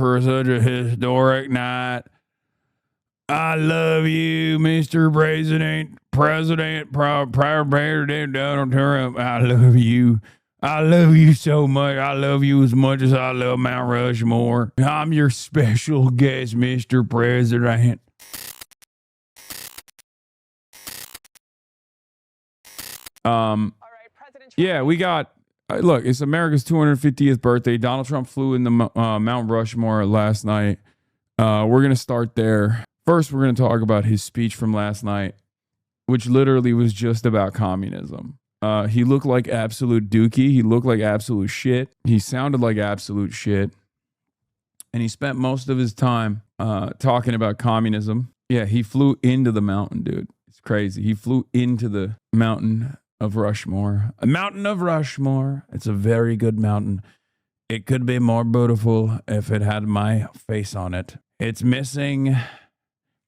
for such a historic night. I love you, Mr. President, President Donald Trump. I love you. I love you so much. I love you as much as I love Mount Rushmore. I'm your special guest, Mr. President. Yeah, we got, look, it's America's 250th birthday. Donald Trump flew in the Mount Rushmore last night. We're going to start there. First, we're going to talk about his speech from last night, which literally was just about communism. He looked like absolute dookie. He looked like absolute shit. He sounded like absolute shit. And he spent most of his time talking about communism. Yeah, he flew into the mountain, dude. It's crazy. He flew into the mountain of Rushmore. A mountain of Rushmore. It's a very good mountain. It could be more beautiful if it had my face on it. It's missing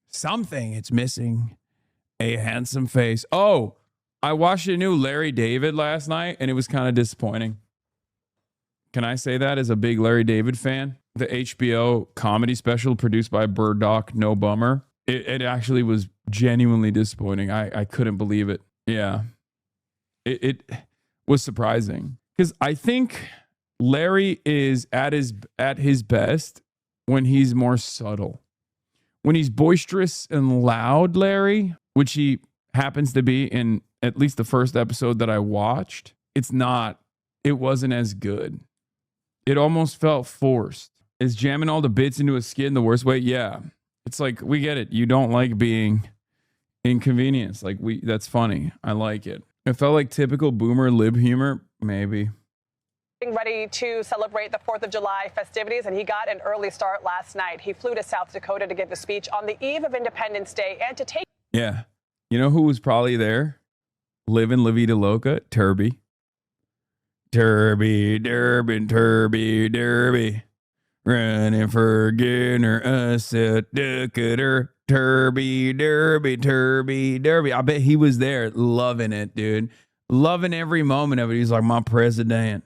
something. It's missing a handsome face. Oh, I watched a new Larry David last night, and it was kind of disappointing. Can I say that as a big Larry David fan? The HBO comedy special produced by Burdock, No Bummer. It actually was genuinely disappointing. I couldn't believe it. Yeah. It was surprising. Because I think Larry is at his best when he's more subtle. When he's boisterous and loud, Larry, which he happens to be in at least the first episode that I watched, it wasn't as good. It almost felt forced. Is jamming all the bits into a skid the worst way? Yeah. It's like, we get it. You don't like being inconvenienced. That's funny. I like it. It felt like typical boomer lib humor, maybe. Ready to celebrate the 4th of July festivities, and he got an early start last night. He flew to South Dakota to give a speech on the eve of Independence Day and to take... Yeah. You know who was probably there? Living La Vida Loca? Turby. Turby, Derby. Running for Governor, us at Decatur. Turby. I bet he was there loving it, dude. Loving every moment of it. He's like, my president.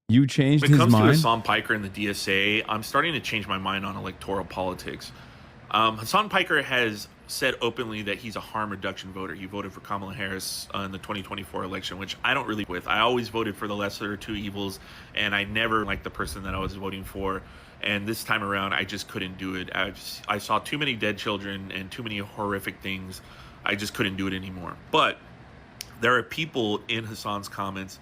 You changed his mind? When it comes to Hasan Piker and the DSA, I'm starting to change my mind on electoral politics. Hasan Piker has said openly that he's a harm reduction voter. He voted for Kamala Harris in the 2024 election, which I don't really with. I always voted for the lesser of two evils, and I never liked the person that I was voting for. And this time around, I just couldn't do it. I saw too many dead children and too many horrific things. I just couldn't do it anymore. But there are people in Hasan's comments,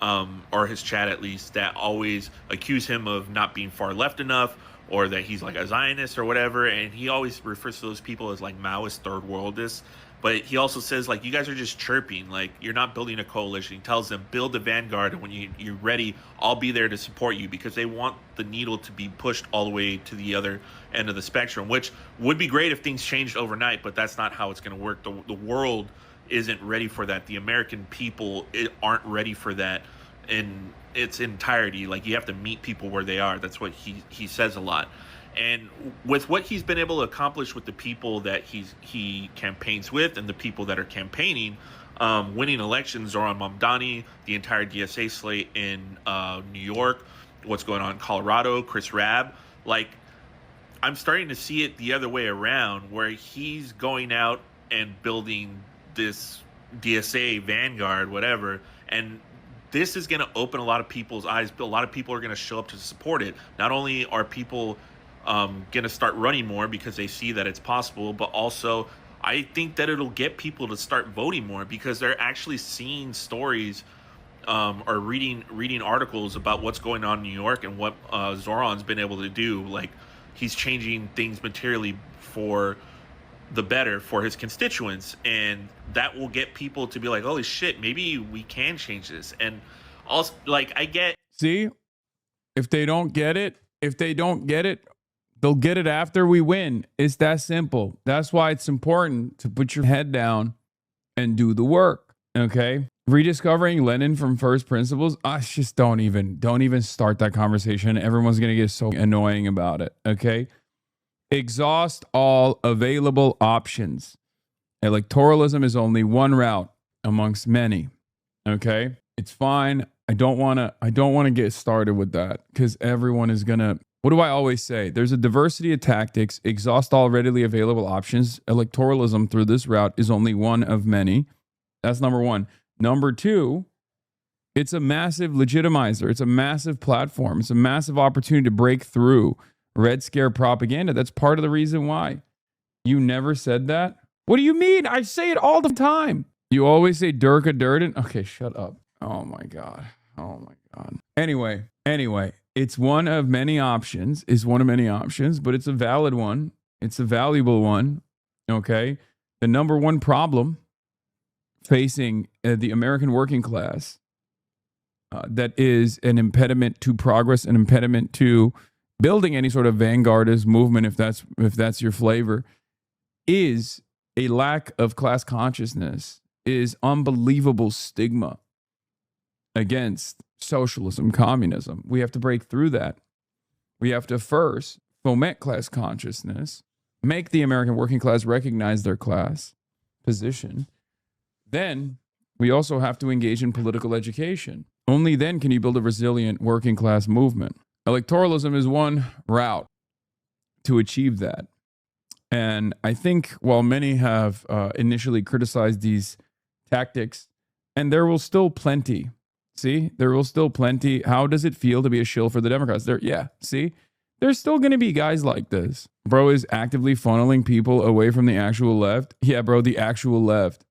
or his chat at least, that always accuse him of not being far left enough, or that he's like a Zionist or whatever. And he always refers to those people as like Maoist third worldists. But he also says, like, you guys are just chirping, like you're not building a coalition. He tells them, build a vanguard, and when you're ready, I'll be there to support you, because they want the needle to be pushed all the way to the other end of the spectrum, which would be great if things changed overnight, but that's not how it's going to work. The world isn't ready for that. The American people aren't ready for that in its entirety. Like, you have to meet people where they are. That's what he says a lot. And with what he's been able to accomplish with the people that he campaigns with and the people that are campaigning, winning elections, Zoran Mamdani, the entire DSA slate in New York, what's going on in Colorado, Chris Rabb, like, I'm starting to see it the other way around, where he's going out and building this DSA vanguard, whatever, and this is going to open a lot of people's eyes. A lot of people are going to show up to support it. Not only are people going to start running more because they see that it's possible, but also I think that it'll get people to start voting more, because they're actually seeing stories or reading articles about what's going on in New York and what Zoran's been able to do. Like, he's changing things materially for the better for his constituents, and that will get people to be like, holy shit, maybe we can change this. And also, like, see, if they don't get it, they'll get it after we win. It's that simple. That's why it's important to put your head down and do the work. Okay. Rediscovering Lenin from first principles. I just don't even start that conversation. Everyone's going to get so annoying about it. Okay. Exhaust all available options. Electoralism is only one route amongst many. Okay. It's fine. I don't want to get started with that, because everyone is going to What do I always say? There's a diversity of tactics. Exhaust all readily available options. Electoralism through this route is only one of many. That's number one. Number two, it's a massive legitimizer. It's a massive platform. It's a massive opportunity to break through Red Scare propaganda. That's part of the reason why. You never said that? What do you mean? I say it all the time. You always say Durka Durden. Okay, shut up. Oh my God. Oh my God. Anyway, it's one of many options. It's one of many options, but it's a valid one. It's a valuable one. Okay. The number one problem facing the American working class that is an impediment to progress, an impediment to building any sort of vanguardist movement, if that's your flavor, is a lack of class consciousness, is unbelievable stigma against socialism, communism. We have to break through that. We have to first foment class consciousness, make the American working class recognize their class position. Then we also have to engage in political education. Only then can you build a resilient working class movement. Electoralism is one route to achieve that. And I think while many have initially criticized these tactics, and there will still plenty. See, there will still plenty. How does it feel to be a shill for the Democrats? There's still going to be guys like this. Bro is actively funneling people away from the actual left. Yeah, bro, the actual left.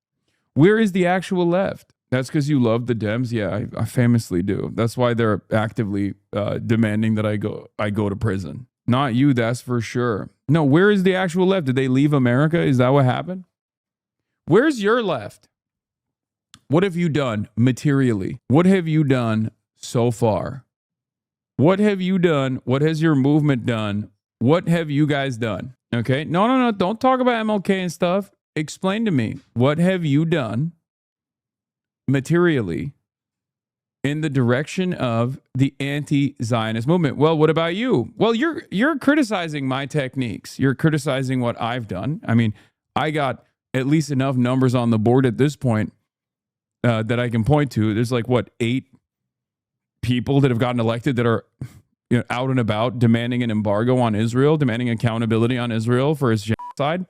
Where is the actual left? That's because you love the Dems? Yeah, I famously do. That's why they're actively demanding that I go to prison. Not you, that's for sure. No, where is the actual left? Did they leave America? Is that what happened? Where's your left? What have you done materially? What have you done so far? What have you done? What has your movement done? What have you guys done? Okay. No. Don't talk about MLK and stuff. Explain to me. What have you done materially in the direction of the anti-Zionist movement? Well, what about you? Well, you're criticizing my techniques. You're criticizing what I've done. I mean, I got at least enough numbers on the board at this point that I can point to. There's like, 8 people that have gotten elected that are out and about demanding an embargo on Israel, demanding accountability on Israel for its genocide.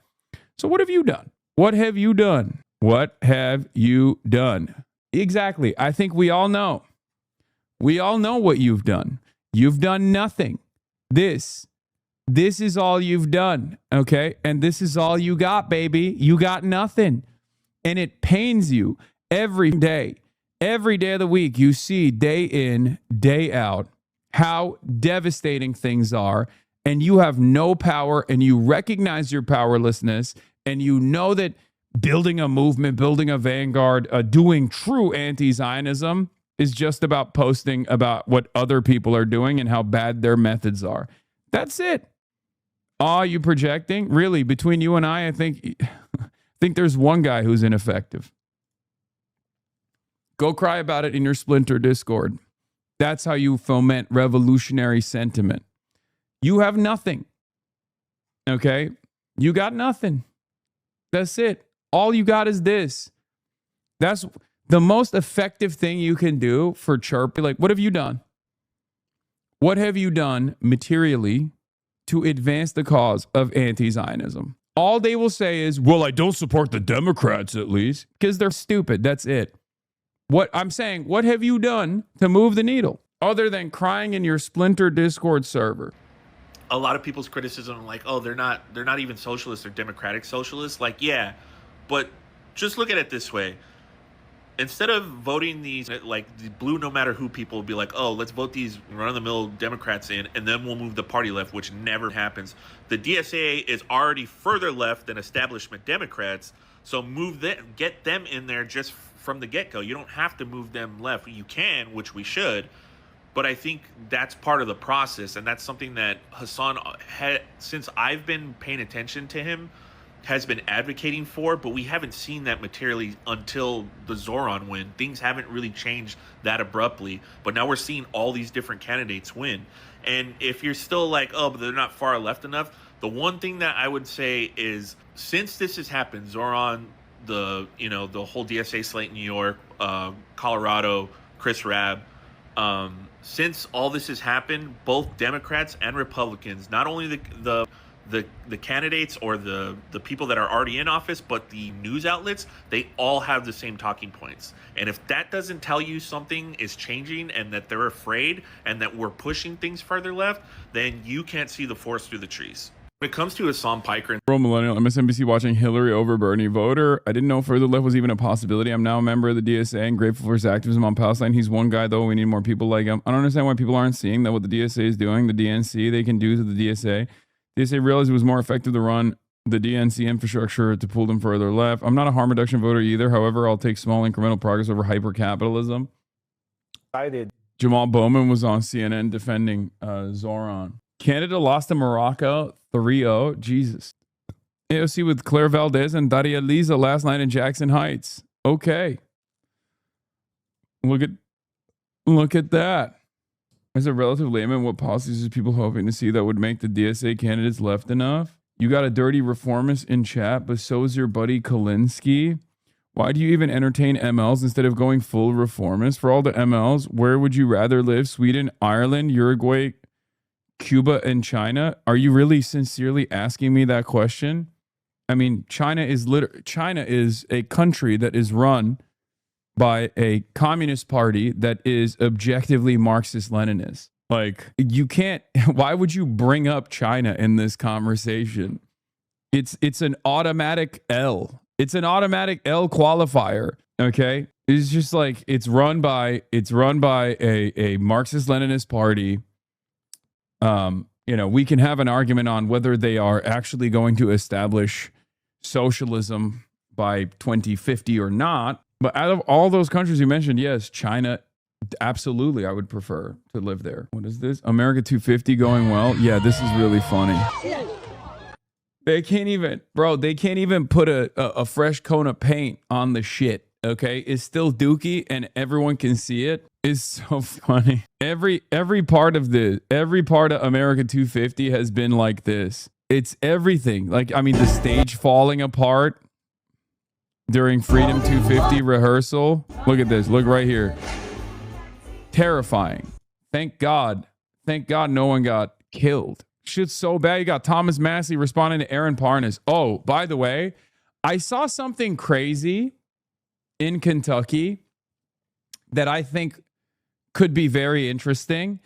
So what have you done? What have you done? What have you done? Exactly. I think we all know. We all know what you've done. You've done nothing. This is all you've done, okay? And this is all you got, baby. You got nothing. And it pains you. Every day of the week, you see day in, day out, how devastating things are, and you have no power, and you recognize your powerlessness, and you know that building a movement, building a vanguard, doing true anti-Zionism is just about posting about what other people are doing and how bad their methods are. That's it. Are you projecting? Really, between you and I think there's one guy who's ineffective. Go cry about it in your Splinter Discord. That's how you foment revolutionary sentiment. You have nothing. Okay? You got nothing. That's it. All you got is this. That's the most effective thing you can do for chirping. Like, what have you done? What have you done materially to advance the cause of anti-Zionism? All they will say is, well, I don't support the Democrats, at least, because they're stupid. That's it. What I'm saying, what have you done to move the needle other than crying in your Splinter Discord server? A lot of people's criticism, like, oh, they're not even socialists, they're democratic socialists. Like, yeah, but just look at it this way. Instead of voting these, like, the blue no matter who people will be like, oh, let's vote these run-of-the-mill Democrats in, and then we'll move the party left, which never happens. The DSA is already further left than establishment Democrats, so get them in there just from the get-go. You don't have to move them left. You can, which we should, but I think that's part of the process, and that's something that Hasan had, since I've been paying attention to him, has been advocating for, but we haven't seen that materially until the Zoran win. Things haven't really changed that abruptly, but now we're seeing all these different candidates win. And if you're still like, oh, but they're not far left enough, the one thing that I would say is, since this has happened, Zoran, the whole DSA slate in New York, Colorado, Chris Rabb, since all this has happened, both Democrats and Republicans, not only the candidates or the people that are already in office, but the news outlets, they all have the same talking points. And if that doesn't tell you something is changing and that they're afraid and that we're pushing things further left, then you can't see the forest through the trees. When it comes to Hasan Piker, Bro, millennial, MSNBC watching Hillary over Bernie voter. I didn't know further left was even a possibility. I'm now a member of the DSA and grateful for his activism on Palestine. He's one guy, though. We need more people like him. I don't understand why people aren't seeing that what the DSA is doing, the DNC, they can do to the DSA. DSA realized it was more effective to run the DNC infrastructure to pull them further left. I'm not a harm reduction voter either. However, I'll take small incremental progress over hyper-capitalism. Jamal Bowman was on CNN defending Zoran. Canada lost to Morocco 3-0. Jesus. AOC with Claire Valdez and Daria Liza last night in Jackson Heights. Okay. Look at that. As a relative layman, what policies is people hoping to see that would make the DSA candidates left enough? You got a dirty reformist in chat, but so is your buddy Kalinsky. Why do you even entertain MLs instead of going full reformist? For all the MLs, where would you rather live? Sweden, Ireland, Uruguay, Cuba, and China? Are you really sincerely asking me that question? I mean, China is a country that is run by a communist party that is objectively Marxist-Leninist. Like, you can't, why would you bring up China in this conversation? It's an automatic L. It's an automatic L qualifier, okay? It's just like, it's run by a Marxist-Leninist party. You know, we can have an argument on whether they are actually going to establish socialism by 2050 or not. But out of all those countries you mentioned, yes, China, absolutely, I would prefer to live there. What is this? America 250 going well? Yeah, this is really funny. They can't even put a fresh coat of paint on the shit, okay? It's still dookie and everyone can see it. It's so funny. Every part of America 250 has been like this. It's everything. Like, I mean, the stage falling apart during Freedom 250 rehearsal. Look at this. Look right here. Terrifying. Thank God no one got killed. Shit's so bad. You got Thomas Massey responding to Aaron Parnas. Oh, by the way, I saw something crazy in Kentucky that I think could be very interesting.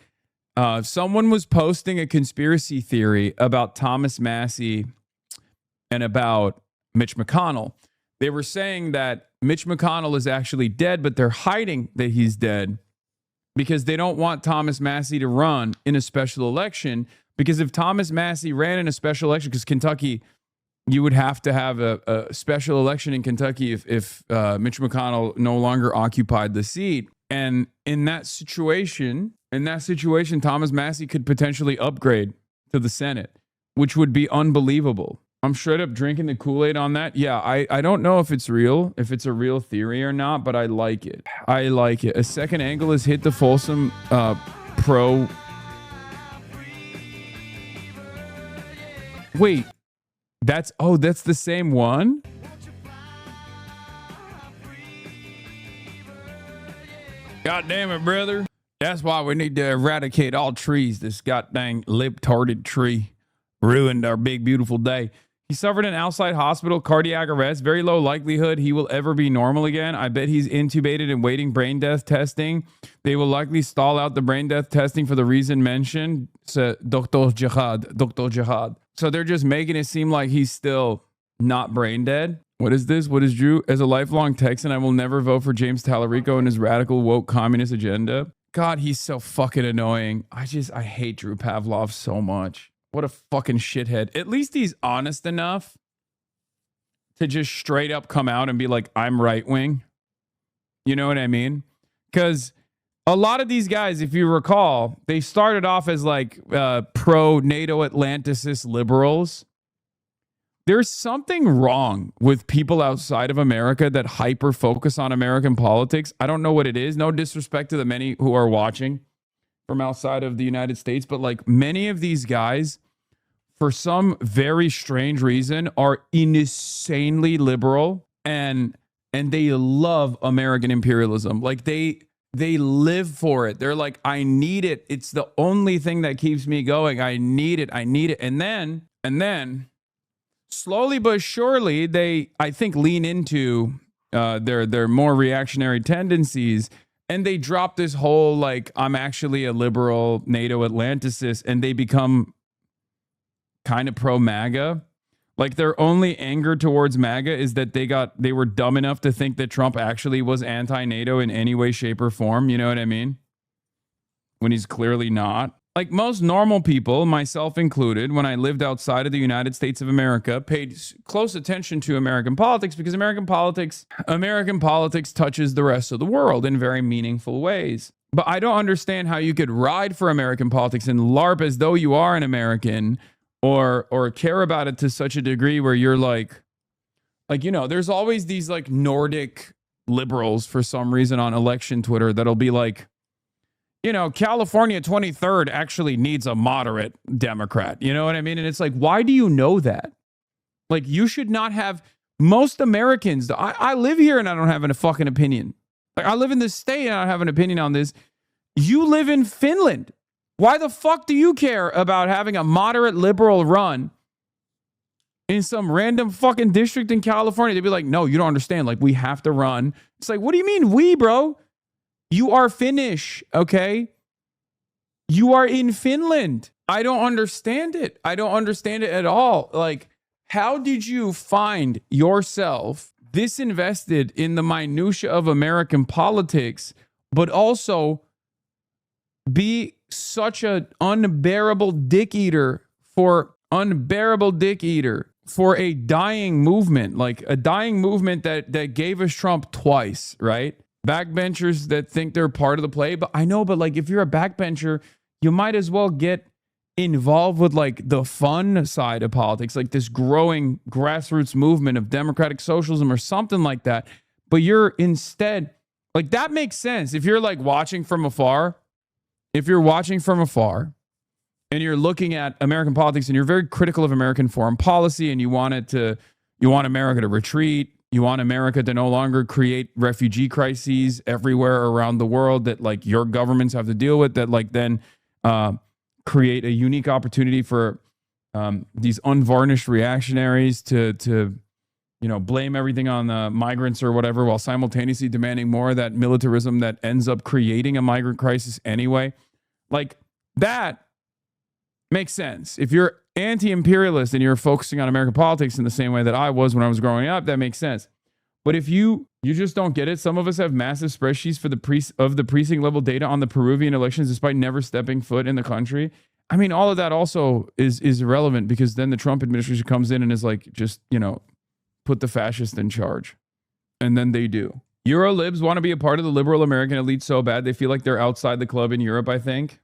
Someone was posting a conspiracy theory about Thomas Massey and about Mitch McConnell. They were saying that Mitch McConnell is actually dead, but they're hiding that he's dead because they don't want Thomas Massey to run in a special election. Because if Thomas Massey ran in a special election, because Kentucky, you would have to have a special election in Kentucky if Mitch McConnell no longer occupied the seat. And in that situation, Thomas Massey could potentially upgrade to the Senate, which would be unbelievable. I'm straight up drinking the Kool-Aid on that. Yeah, I don't know if it's real, if it's a real theory or not, but I like it. I like it. A second angle is hit the Folsom Pro. Wait, that's the same one? God damn it, brother. That's why we need to eradicate all trees. This goddamn lip-tarded tree ruined our big, beautiful day. He suffered an outside hospital cardiac arrest. Very low likelihood he will ever be normal again. I bet he's intubated and waiting brain death testing. They will likely stall out the brain death testing for the reason mentioned, said Dr. Jihad. So they're just making it seem like he's still not brain dead. What is this? What is Drew? As a lifelong Texan, I will never vote for James Tallarico and his radical woke communist agenda. God, he's so fucking annoying. I hate Drew Pavlov so much. What a fucking shithead. At least he's honest enough to just straight up come out and be like, I'm right wing. You know what I mean? Because a lot of these guys, if you recall, they started off as like pro-NATO Atlanticist liberals. There's something wrong with people outside of America that hyper focus on American politics. I don't know what it is. No disrespect to the many who are watching from outside of the United States, but like many of these guys, for some very strange reason, are insanely liberal and they love American imperialism. Like they They live for it. They're like, I need it. It's the only thing that keeps me going. I need it. I need it. And then slowly but surely, they, I think, lean into their more reactionary tendencies, and they drop this whole like, I'm actually a liberal NATO Atlanticist, and they become kind of pro MAGA. Like, their only anger towards MAGA is that they were dumb enough to think that Trump actually was anti-NATO in any way, shape, or form. You know what I mean? When he's clearly not. Like most normal people, myself included, when I lived outside of the United States of America, paid close attention to American politics, because American politics touches the rest of the world in very meaningful ways. But I don't understand how you could ride for American politics and LARP as though you are an American, or care about it to such a degree where you're like, you know, there's always these like Nordic liberals for some reason on election Twitter that'll be like, you know, California 23rd actually needs a moderate Democrat. You know what I mean? And it's like, why do you know that? Like, you should not have. Most Americans, I live here and I don't have a fucking opinion. Like, I live in this state and I don't have an opinion on this. You live in Finland. Why the fuck do you care about having a moderate liberal run in some random fucking district in California? They'd be like, no, you don't understand. Like, we have to run. It's like, what do you mean we, bro? You are Finnish, okay? You are in Finland. I don't understand it. I don't understand it at all. Like, how did you find yourself disinvested in the minutia of American politics, but also be such an unbearable dick eater for a dying movement, like a dying movement that gave us Trump twice, right? Backbenchers that think they're part of the play. But I know, but like, if you're a backbencher, you might as well get involved with like the fun side of politics, like this growing grassroots movement of democratic socialism or something like that. But you're instead, like, that makes sense. If you're like watching from afar, and you're looking at American politics and you're very critical of American foreign policy, and you want America to retreat, you want America to no longer create refugee crises everywhere around the world that like your governments have to deal with, that like then create a unique opportunity for these unvarnished reactionaries to you know, blame everything on the migrants or whatever, while simultaneously demanding more of that militarism that ends up creating a migrant crisis anyway. Like, that makes sense. If you're anti-imperialist and you're focusing on American politics in the same way that I was when I was growing up, that makes sense. But if you just don't get it, some of us have massive spreadsheets for the precinct level data on the Peruvian elections despite never stepping foot in the country. I mean, all of that also is irrelevant, because then the Trump administration comes in and is like, just, you know, put the fascists in charge. And then they do. Eurolibs want to be a part of the liberal American elite so bad they feel like they're outside the club in Europe, I think.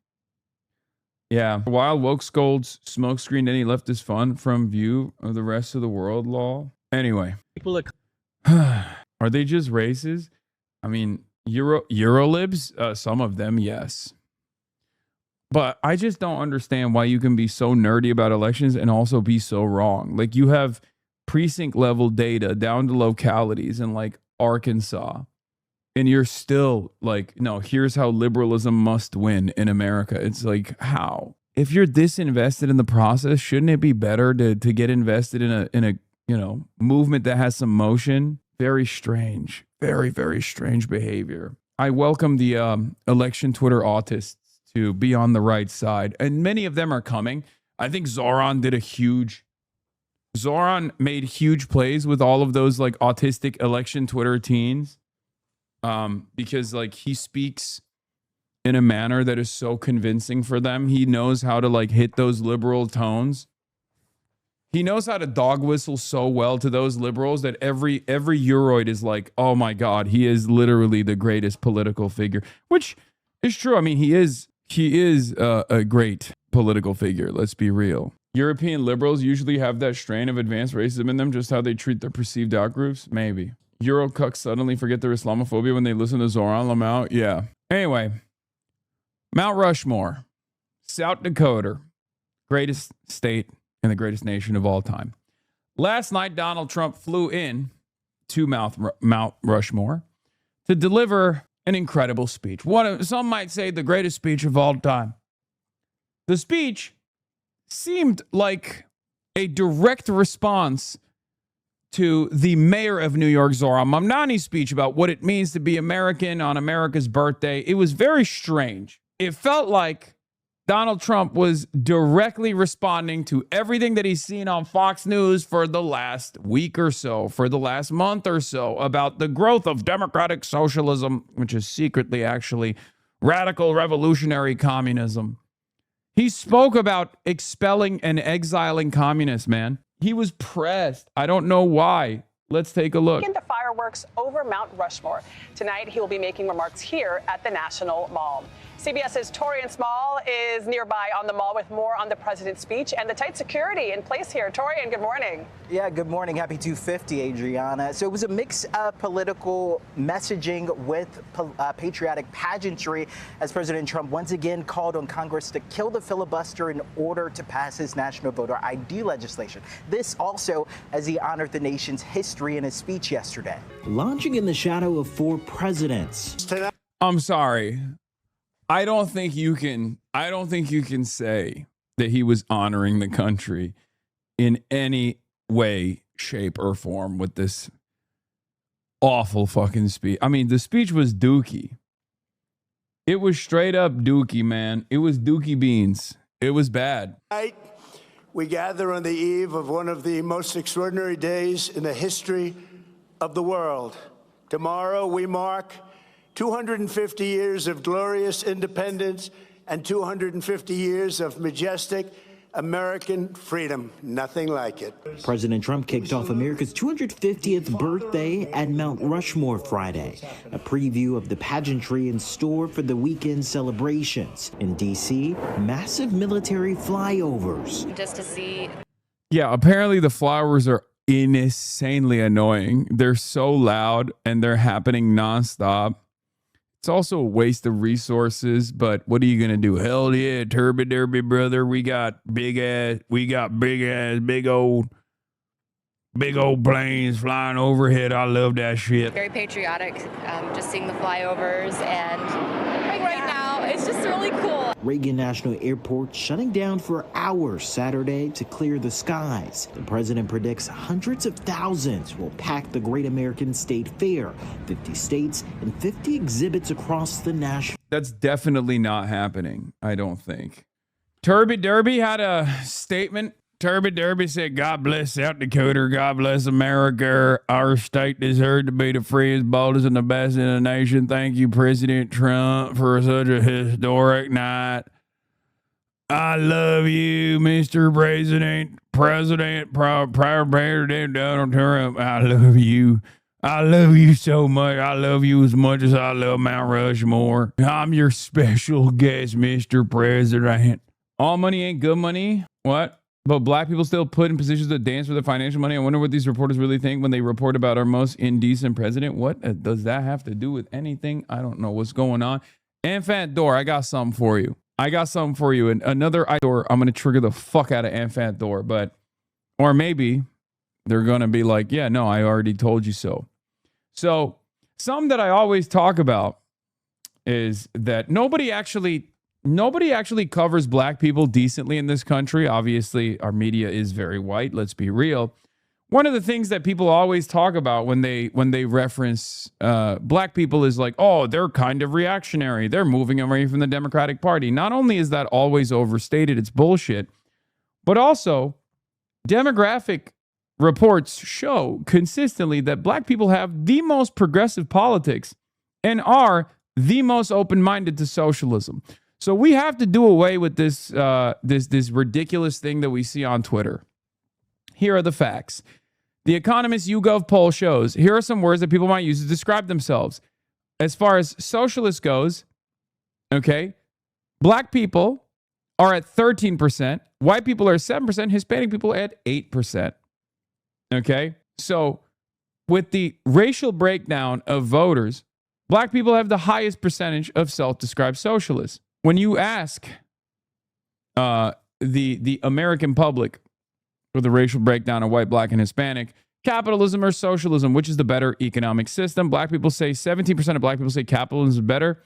Yeah. While woke scolds smokescreened any leftist fun from view of the rest of the world, lol. Anyway. Are they just races? I mean, Eurolibs, some of them, yes. But I just don't understand why you can be so nerdy about elections and also be so wrong. Like, you have precinct level data down to localities in like Arkansas, and you're still like, no, here's how liberalism must win in America. It's like, how? If you're disinvested in the process, shouldn't it be better to get invested in a you know, movement that has some motion? Very strange. Very, very strange behavior. I welcome the election Twitter autists to be on the right side, and many of them are coming. I think Zoran made huge plays with all of those like autistic election Twitter teens, because like he speaks in a manner that is so convincing for them. He knows how to like hit those liberal tones. He knows how to dog whistle so well to those liberals that every Euroid is like, oh my God, he is literally the greatest political figure, which is true. I mean, he is a great political figure. Let's be real. European liberals usually have that strain of advanced racism in them, just how they treat their perceived outgroups. Maybe. Eurocucks suddenly forget their Islamophobia when they listen to Zoran Lamau. Yeah. Anyway, Mount Rushmore, South Dakota, greatest state and the greatest nation of all time. Last night, Donald Trump flew in to Mount Rushmore to deliver an incredible speech. Some might say the greatest speech of all time. The speech seemed like a direct response to the mayor of New York, Zohran Mamdani's speech about what it means to be American on America's birthday. It was very strange. It felt like Donald Trump was directly responding to everything that he's seen on Fox News for the last week or so, for the last month or so, about the growth of democratic socialism, which is secretly actually radical revolutionary communism. He spoke about expelling and exiling communists, man. He was pressed. I don't know why. Let's take a look. The fireworks over Mount Rushmore. Tonight, he will be making remarks here at the National Mall. CBS's Torian Small is nearby on the mall with more on the president's speech and the tight security in place here. Torian, good morning. Yeah, good morning. Happy 250, Adriana. So it was a mix of political messaging with patriotic pageantry as President Trump once again called on Congress to kill the filibuster in order to pass his national voter ID legislation. This also as he honored the nation's history in his speech yesterday. Launching in the shadow of 4 presidents. I'm sorry. I don't think you can say that he was honoring the country in any way, shape, or form with this awful fucking speech. I mean, the speech was dookie. It was straight up dookie, man. It was dookie beans. It was bad. Tonight, we gather on the eve of one of the most extraordinary days in the history of the world. Tomorrow, we mark 250 years of glorious independence and 250 years of majestic American freedom. Nothing like it. President Trump kicked off America's 250th birthday at Mount Rushmore Friday, a preview of the pageantry in store for the weekend celebrations. In D.C., massive military flyovers. Just to see. Yeah, apparently the flowers are insanely annoying. They're so loud and they're happening nonstop. It's also a waste of resources, but what are you gonna do? Hell yeah, Turby Derby, brother. We got big old planes flying overhead. I love that shit. Very patriotic, just seeing the flyovers, and right now it's just really cool. Reagan National Airport shutting down for hours Saturday to clear the skies. The president predicts hundreds of thousands will pack the Great American State Fair, 50 states and 50 exhibits across the national. That's definitely not happening, I don't think. Turby Derby had a statement. Turby Derby said, God bless South Dakota, God bless America. Our state deserves to be the freest, boldest, and the best in the nation. Thank you, President Trump, for such a historic night. I love you, Mr. President, President Donald Trump. I love you. I love you so much. I love you as much as I love Mount Rushmore. I'm your special guest, Mr. President. All money ain't good money. What? But black people still put in positions to dance for their financial money. I wonder what these reporters really think when they report about our most indecent president. What does that have to do with anything? I don't know what's going on. Enfant Door, I got something for you. And another door, I'm going to trigger the fuck out of Enfant Door. Or maybe they're going to be like, yeah, no, I already told you so. So something that I always talk about is that nobody actually covers black people decently in this country. Obviously, our media is very white. Let's be real. One of the things that people always talk about when they reference black people is like, oh, they're kind of reactionary. They're moving away from the Democratic Party. Not only is that always overstated, it's bullshit, but also demographic reports show consistently that black people have the most progressive politics and are the most open-minded to socialism. So we have to do away with this ridiculous thing that we see on Twitter. Here are the facts. The Economist YouGov poll shows, here are some words that people might use to describe themselves. As far as socialist goes, okay, black people are at 13%, white people are 7%, Hispanic people at 8%. Okay, so with the racial breakdown of voters, black people have the highest percentage of self-described socialists. When you ask the American public for the racial breakdown of white, black, and Hispanic, Capitalism or socialism? Which is the better economic system? Black people say 17% of black people say capitalism is better.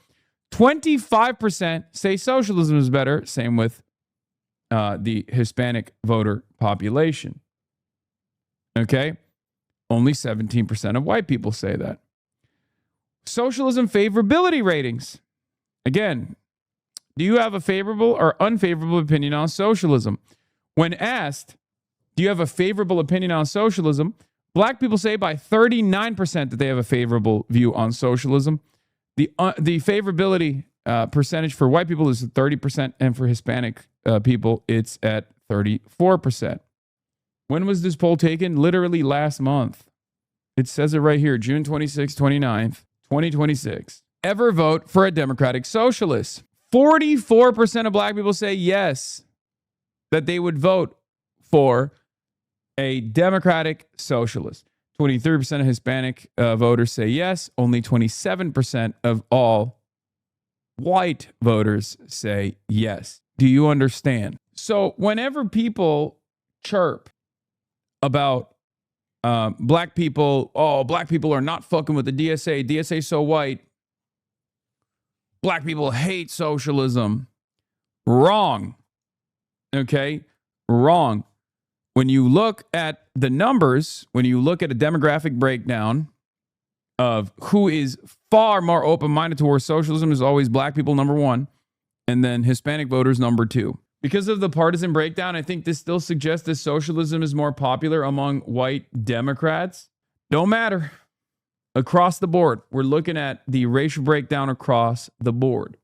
25% say socialism is better. Same with the Hispanic voter population. Okay? Only 17% of white people say that. Socialism favorability ratings. Again, do you have a favorable or unfavorable opinion on socialism? When asked, do you have a favorable opinion on socialism? Black people say by 39% that they have a favorable view on socialism. The favorability percentage for white people is 30%, and for Hispanic people, it's at 34%. When was this poll taken? Literally last month. It says it right here, June 26, 29th, 2026. Ever vote for a Democratic Socialist? 44% of black people say yes, that they would vote for a Democratic Socialist. 23% of Hispanic voters say yes. Only 27% of all white voters say yes. Do you understand? So whenever people chirp about black people, oh, black people are not fucking with the DSA. DSA so white. Black people hate socialism. Wrong. Okay? Wrong. When you look at the numbers, when you look at a demographic breakdown of who is far more open-minded towards socialism, is always black people, number one, and then Hispanic voters, number two. Because of the partisan breakdown, I think this still suggests that socialism is more popular among white Democrats. Don't matter. Across the board, we're looking at the racial breakdown across the board.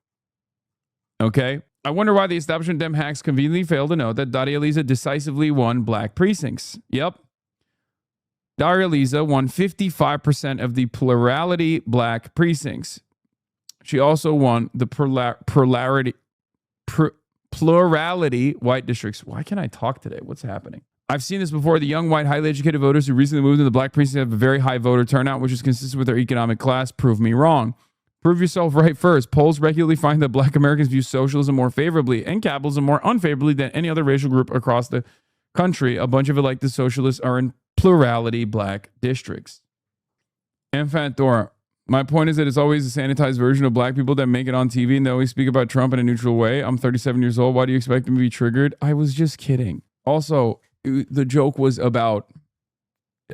Okay? I wonder why the establishment Dem hacks conveniently failed to note that Daria Lisa decisively won black precincts. Yep. Daria Lisa won 55% of the plurality black precincts. She also won the plurality white districts. Why can't I talk today? What's happening? I've seen this before. The young, white, highly educated voters who recently moved into the black precincts have a very high voter turnout, which is consistent with their economic class. Prove me wrong. Prove yourself right first. Polls regularly find that black Americans view socialism more favorably and capitalism more unfavorably than any other racial group across the country. A bunch of elected socialists are in plurality black districts. Infant Dora. My point is that it's always a sanitized version of black people that make it on TV and they always speak about Trump in a neutral way. I'm 37 years old. Why do you expect me to be triggered? I was just kidding. Also, the joke was about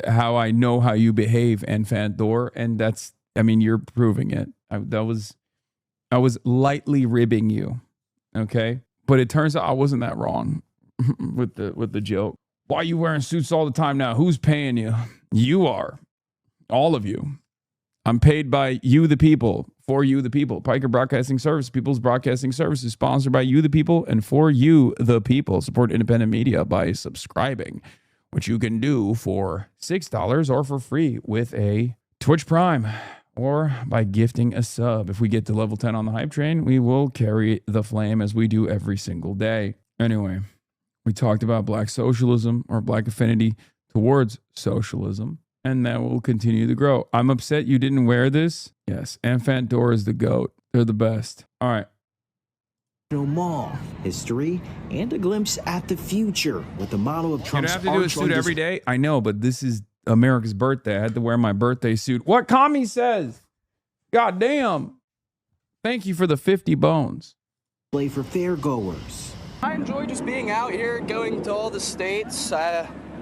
how I know how you behave, Infant Dora, and that's, I mean, you're proving it. I was lightly ribbing you, okay? But it turns out I wasn't that wrong with the joke. Why are you wearing suits all the time now? Who's paying you? You are. All of you. I'm paid by you, the people, for you, the people. Piker Broadcasting Service, People's Broadcasting Services, sponsored by you, the people, and for you, the people. Support independent media by subscribing, which you can do for $6 or for free with a Twitch Prime, or by gifting a sub. If we get to level 10 on the hype train, we will carry the flame as we do every single day. Anyway, we talked about black socialism or black affinity towards socialism, and that will continue to grow. I'm upset you didn't wear this. Yes, Infant Dora is the GOAT. They're the best. All right. Mall, history, and a glimpse at the future with the model of Trump's. You don't have to do a suit every day. I know, but this is America's birthday. I had to wear my birthday suit. What Kami says? God damn. Thank you for the 50 bones. Play for fairgoers. I enjoy just being out here, going to all the states.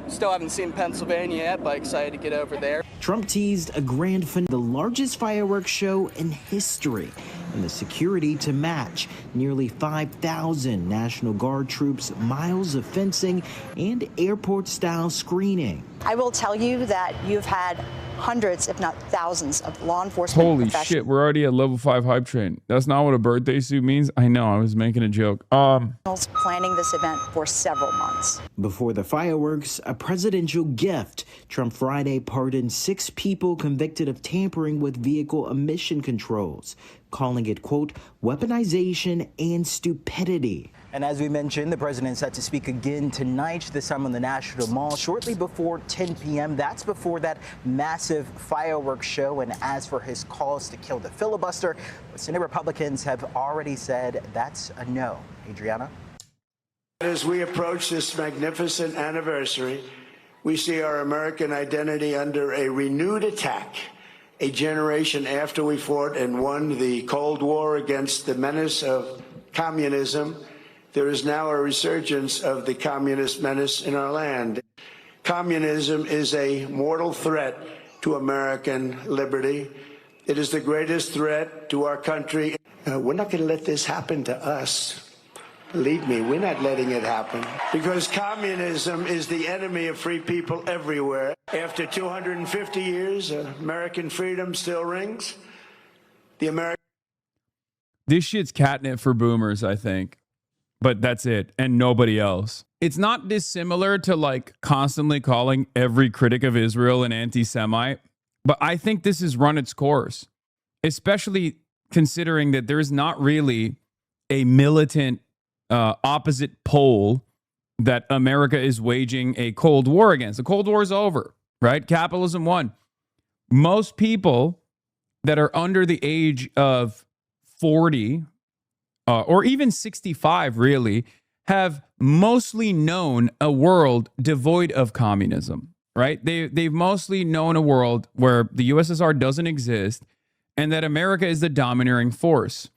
Still haven't seen Pennsylvania yet, but excited to get over there. Trump teased a grand finale, the largest fireworks show in history, and the security to match. Nearly 5,000 National Guard troops, miles of fencing, and airport-style screening. I will tell you that you've had hundreds, if not thousands, of law enforcement Holy shit, we're already at level 5 hype train. That's not what a birthday suit means. I know, I was making a joke. Planning this event for several months. Before the fireworks, a presidential gift. Trump Friday pardoned 6 people convicted of tampering with vehicle emission controls, calling it, quote, weaponization and stupidity. And as we mentioned, the president set to speak again tonight, this time on the National Mall, shortly before 10 p.m. That's before that massive fireworks show. And as for his calls to kill the filibuster, Senate Republicans have already said that's a no. Adriana? As we approach this magnificent anniversary, We see our American identity under a renewed attack. A generation after we fought and won the Cold War against the menace of communism, there is now a resurgence of the communist menace in our land. Communism is a mortal threat to American liberty. It is the greatest threat to our country. We're not going to let this happen to us. Believe me, we're not letting it happen. Because communism is the enemy of free people everywhere. After 250 years, American freedom still rings. This shit's catnip for boomers, I think. But that's it, and nobody else. It's not dissimilar to like constantly calling every critic of Israel an anti-Semite, but I think this has run its course, especially considering that there's not really a militant opposite pole that America is waging a Cold War against. The Cold War is over, right? Capitalism won. Most people that are under the age of 40 or even 65 really have mostly known a world devoid of communism, right? They've mostly known a world where the USSR doesn't exist and that America is the domineering force.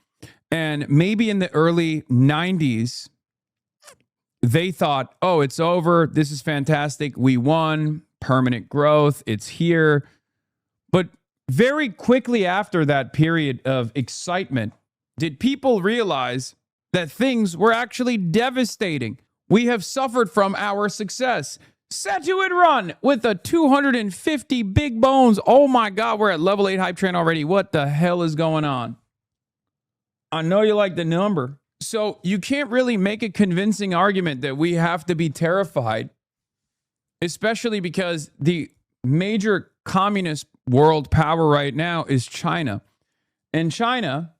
And maybe in the early 90s, they thought, oh, it's over. This is fantastic. We won. Permanent growth. It's here. But very quickly after that period of excitement, did people realize that things were actually devastating? We have suffered from our success. Set to it run with a 250 big bones. Oh my God, we're at level 8 hype train already. What the hell is going on? I know you like the number. So you can't really make a convincing argument that we have to be terrified, especially because the major communist world power right now is China. And China,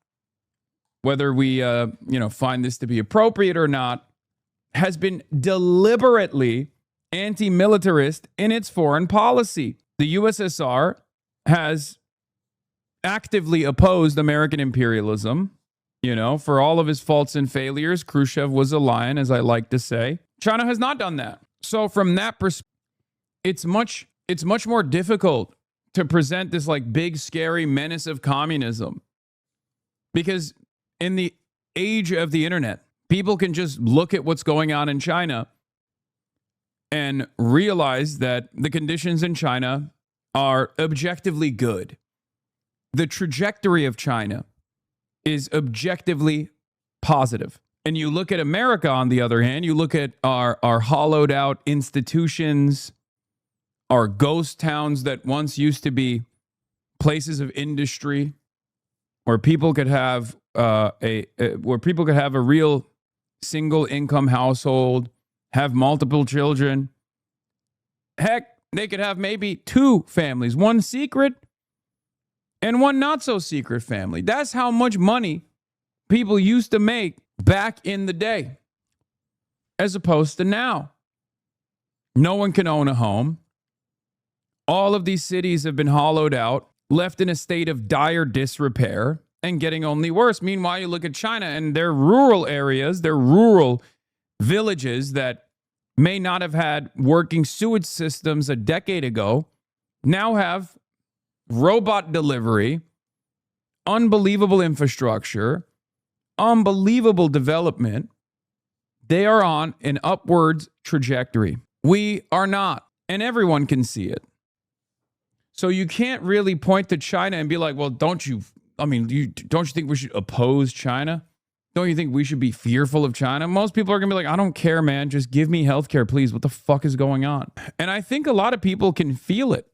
whether we find this to be appropriate or not, has been deliberately anti-militarist in its foreign policy. The USSR has actively opposed American imperialism. You know, for all of his faults and failures, Khrushchev was a lion, as I like to say. China has not done that. So from that perspective, it's much more difficult to present this like big, scary menace of communism. Because in the age of the internet, people can just look at what's going on in China and realize that the conditions in China are objectively good. The trajectory of China is objectively positive. And you look at America, on the other hand, you look at our hollowed out institutions, our ghost towns that once used to be places of industry where people could have a real single income household, have multiple children. Heck, they could have maybe 2 families, one secret and one not so secret family. That's how much money people used to make back in the day, as opposed to now. No one can own a home. All of these cities have been hollowed out, left in a state of dire disrepair, and getting only worse. Meanwhile, you look at China and their rural areas, their rural villages that may not have had working sewage systems a decade ago, now have robot delivery, unbelievable infrastructure, unbelievable development. They are on an upwards trajectory. We are not, and everyone can see it. So you can't really point to China and be like, well, don't you think we should oppose China? Don't you think we should be fearful of China? Most people are going to be like, I don't care, man. Just give me healthcare, please. What the fuck is going on? And I think a lot of people can feel it.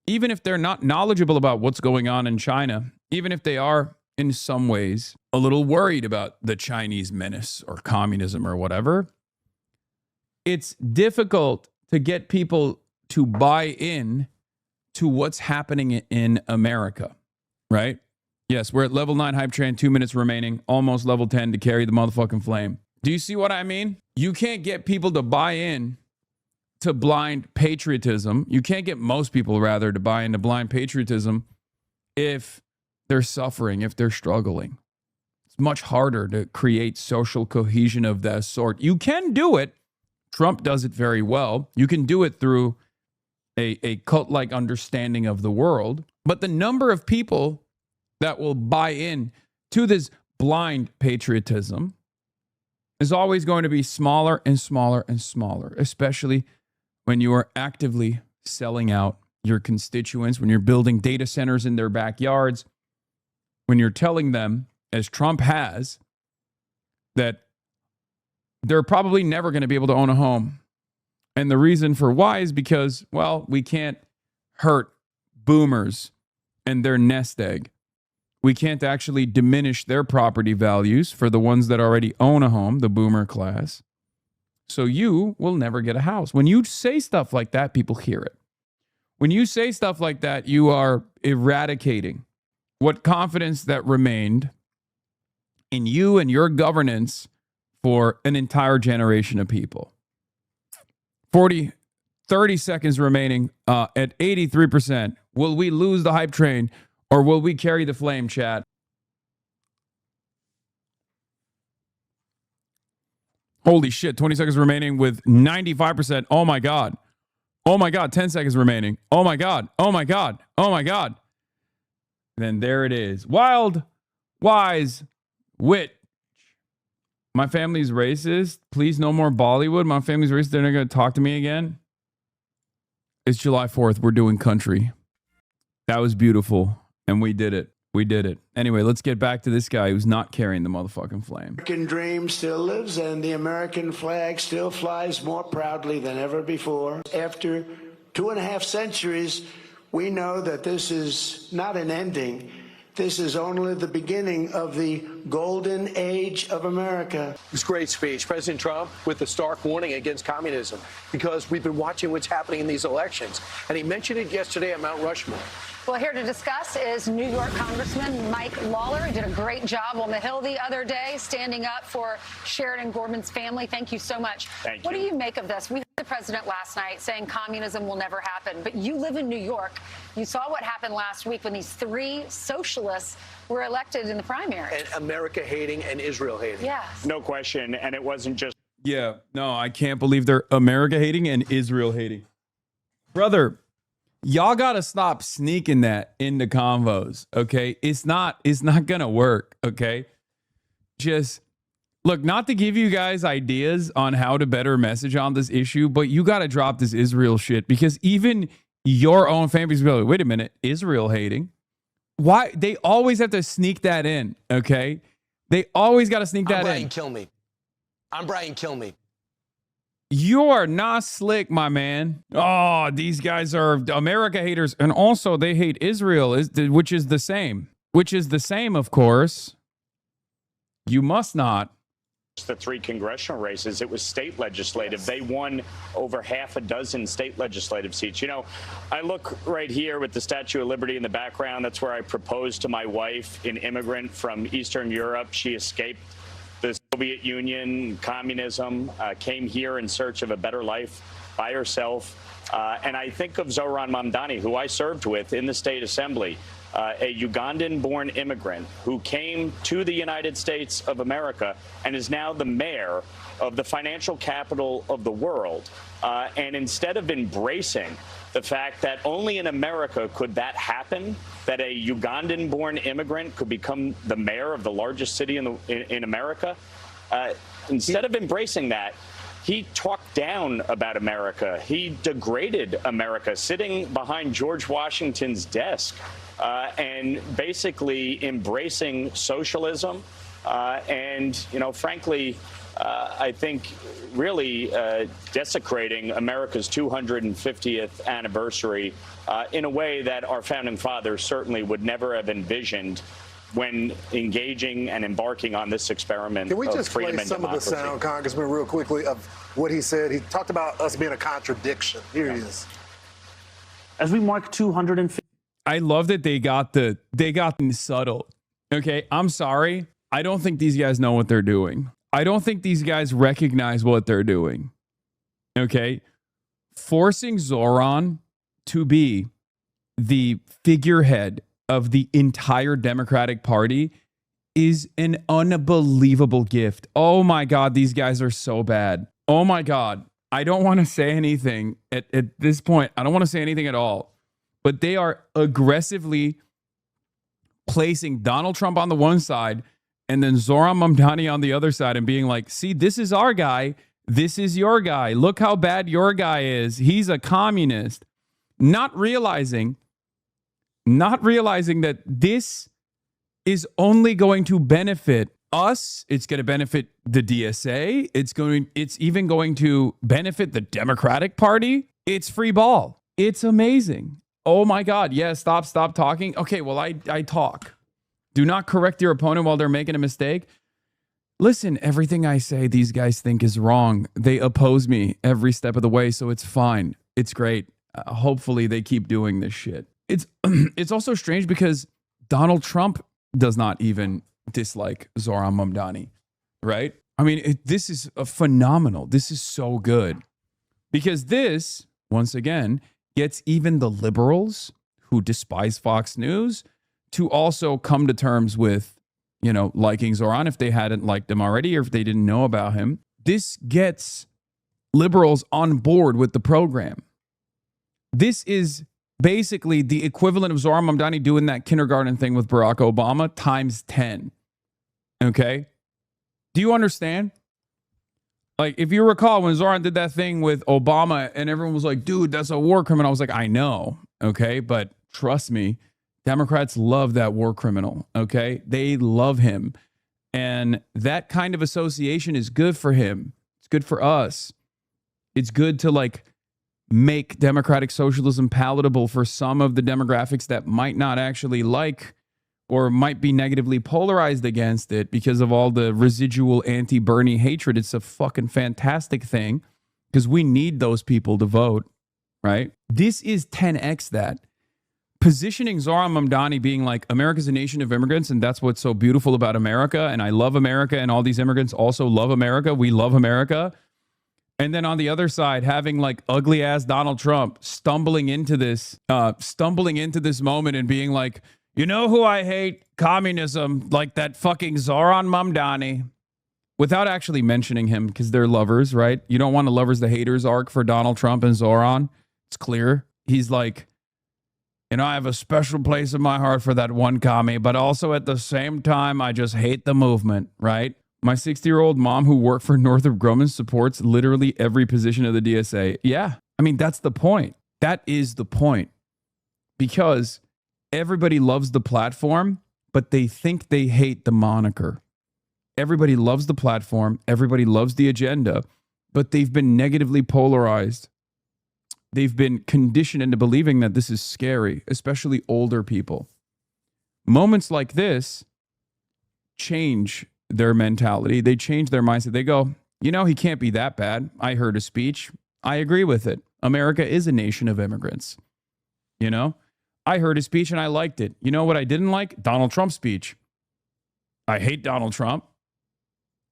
Even if they're not knowledgeable about what's going on in China, even if they are in some ways a little worried about the Chinese menace or communism or whatever, it's difficult to get people to buy in to what's happening in America, right? Yes, we're at level 9 hype train, 2 minutes remaining, almost level 10 to carry the motherfucking flame. Do you see what I mean? You can't get people to buy in to blind patriotism. You can't get most people, rather, to buy into blind patriotism if they're suffering, if they're struggling. It's much harder to create social cohesion of that sort. You can do it. Trump does it very well. You can do it through a cult-like understanding of the world. But the number of people that will buy in to this blind patriotism is always going to be smaller and smaller and smaller, especially when you are actively selling out your constituents, when you're building data centers in their backyards, when you're telling them, as Trump has, that they're probably never going to be able to own a home. And the reason for why is because, well, we can't hurt boomers and their nest egg. We can't actually diminish their property values for the ones that already own a home, the boomer class. So you will never get a house. When you say stuff like that, people hear it. When you say stuff like that, you are eradicating what confidence that remained in you and your governance for an entire generation of people. 30 seconds remaining at 83%. Will we lose the hype train or will we carry the flame, chat? Holy shit, 20 seconds remaining with 95%. Oh my God. Oh my God, 10 seconds remaining. Oh my God. Oh my God. Oh my God. Then there it is. Wild, wise, wit. My family's racist. Please, no more Bollywood. My family's racist. They're not going to talk to me again. It's July 4th. We're doing country. That was beautiful. And we did it. We did it. Anyway, let's get back to this guy who's not carrying the motherfucking flame. American dream still lives and the American flag still flies more proudly than ever before. After 2.5 centuries, we know that this is not an ending. This is only the beginning of the golden age of America. It was a great speech. President Trump with a stark warning against communism because we've been watching what's happening in these elections. And he mentioned it yesterday at Mount Rushmore. Well, here to discuss is New York Congressman Mike Lawler. He did a great job on the Hill the other day, standing up for Sheridan Gorman's family. Thank you so much. Thank you. What do you make of this? We heard the president last night saying communism will never happen, but you live in New York. You saw what happened last week when these 3 socialists were elected in the primary. And America hating and Israel hating. Yes. No question. And it wasn't just. Yeah, no, I can't believe they're America hating and Israel hating. Brother, y'all got to stop sneaking that into convos, okay? It's not going to work, okay? Just look, not to give you guys ideas on how to better message on this issue, but you got to drop this Israel shit because even your own families will be like, wait a minute, Israel hating? Why? They always have to sneak that in, okay? They always got to sneak that in. I'm Brian Kilmeade. You are not slick, my man. Oh, these guys are America haters. And also they hate Israel, which is the same. Which is the same, of course. You must not. The 3 congressional races, it was state legislative. They won over 6 state legislative seats. You know, I look right here with the Statue of Liberty in the background. That's where I proposed to my wife, an immigrant from Eastern Europe. She escaped the Soviet Union, communism, came here in search of a better life by herself. And I think of Zohran Mamdani, who I served with in the state assembly, a Ugandan-born immigrant who came to the United States of America and is now the mayor of the financial capital of the world. And instead of embracing the fact that only in America could that happen, that a Ugandan-born immigrant could become the mayor of the largest city in America, instead of embracing that, he talked down about America. He degraded America, sitting behind George Washington's desk and basically embracing socialism. And, you know, frankly, I think really desecrating America's 250th anniversary in a way that our founding fathers certainly would never have envisioned when engaging and embarking on this experiment. Can we of just play freedom and some democracy. of the sound, Congressman, real quickly, of what he said? He talked about us being a contradiction. Here he is. As we mark 250. I love that they got subtle. Okay, I'm sorry. I don't think these guys know what they're doing. I don't think these guys recognize what they're doing. Okay, forcing Zoran to be the figurehead of the entire Democratic Party is an unbelievable gift. Oh my God, these guys are so bad. Oh my God. I don't want to say anything at this point. I don't want to say anything at all. But they are aggressively placing Donald Trump on the one side and then Zoran Mamdani on the other side and being like, see, this is our guy. This is your guy. Look how bad your guy is. He's a communist. Not realizing that this is only going to benefit us. It's going to benefit the DSA. It's even going to benefit the Democratic Party. It's free ball. It's amazing. Oh my God. Yeah, stop talking. Okay, well, I talk. Do not correct your opponent while they're making a mistake. Listen, everything I say, these guys think is wrong. They oppose me every step of the way, so it's fine. It's great. Hopefully they keep doing this shit. It's also strange because Donald Trump does not even dislike Zoran Mamdani, right? I mean, this is phenomenal. This is so good because this, once again, gets even the liberals who despise Fox News to also come to terms with, liking Zoran if they hadn't liked him already or if they didn't know about him. This gets liberals on board with the program. This is basically the equivalent of Zoran Mamdani doing that kindergarten thing with Barack Obama times 10. Okay? Do you understand? Like, if you recall when Zoran did that thing with Obama and everyone was like, dude, that's a war criminal. I was like, I know. Okay? But trust me, Democrats love that war criminal. Okay? They love him. And that kind of association is good for him. It's good for us. It's good to make democratic socialism palatable for some of the demographics that might not actually like or might be negatively polarized against it because of all the residual anti-Bernie hatred. It's a fucking fantastic thing because we need those people to vote, right? This is 10x that. Positioning Zoran Mamdani being like, America's a nation of immigrants, and that's what's so beautiful about America, and I love America, and all these immigrants also love America. We love America. And then on the other side, having ugly ass Donald Trump stumbling into this moment and being like, you know who I hate? Communism, like that fucking Zoran Mamdani, without actually mentioning him because they're lovers, right? You don't want a lovers to haters arc for Donald Trump and Zoran. It's clear. He's like, I have a special place in my heart for that one commie, but also at the same time, I just hate the movement, right? My 60-year-old mom who worked for Northrop Grumman supports literally every position of the DSA. Yeah. I mean, that's the point. That is the point. Because everybody loves the platform, but they think they hate the moniker. Everybody loves the platform. Everybody loves the agenda, but they've been negatively polarized. They've been conditioned into believing that this is scary, especially older people. Moments like this change their mentality. They change their mindset. They go, he can't be that bad. I heard his speech. I agree with it. America is a nation of immigrants. I heard his speech and I liked it. You know what I didn't like? Donald Trump's speech. I hate Donald Trump.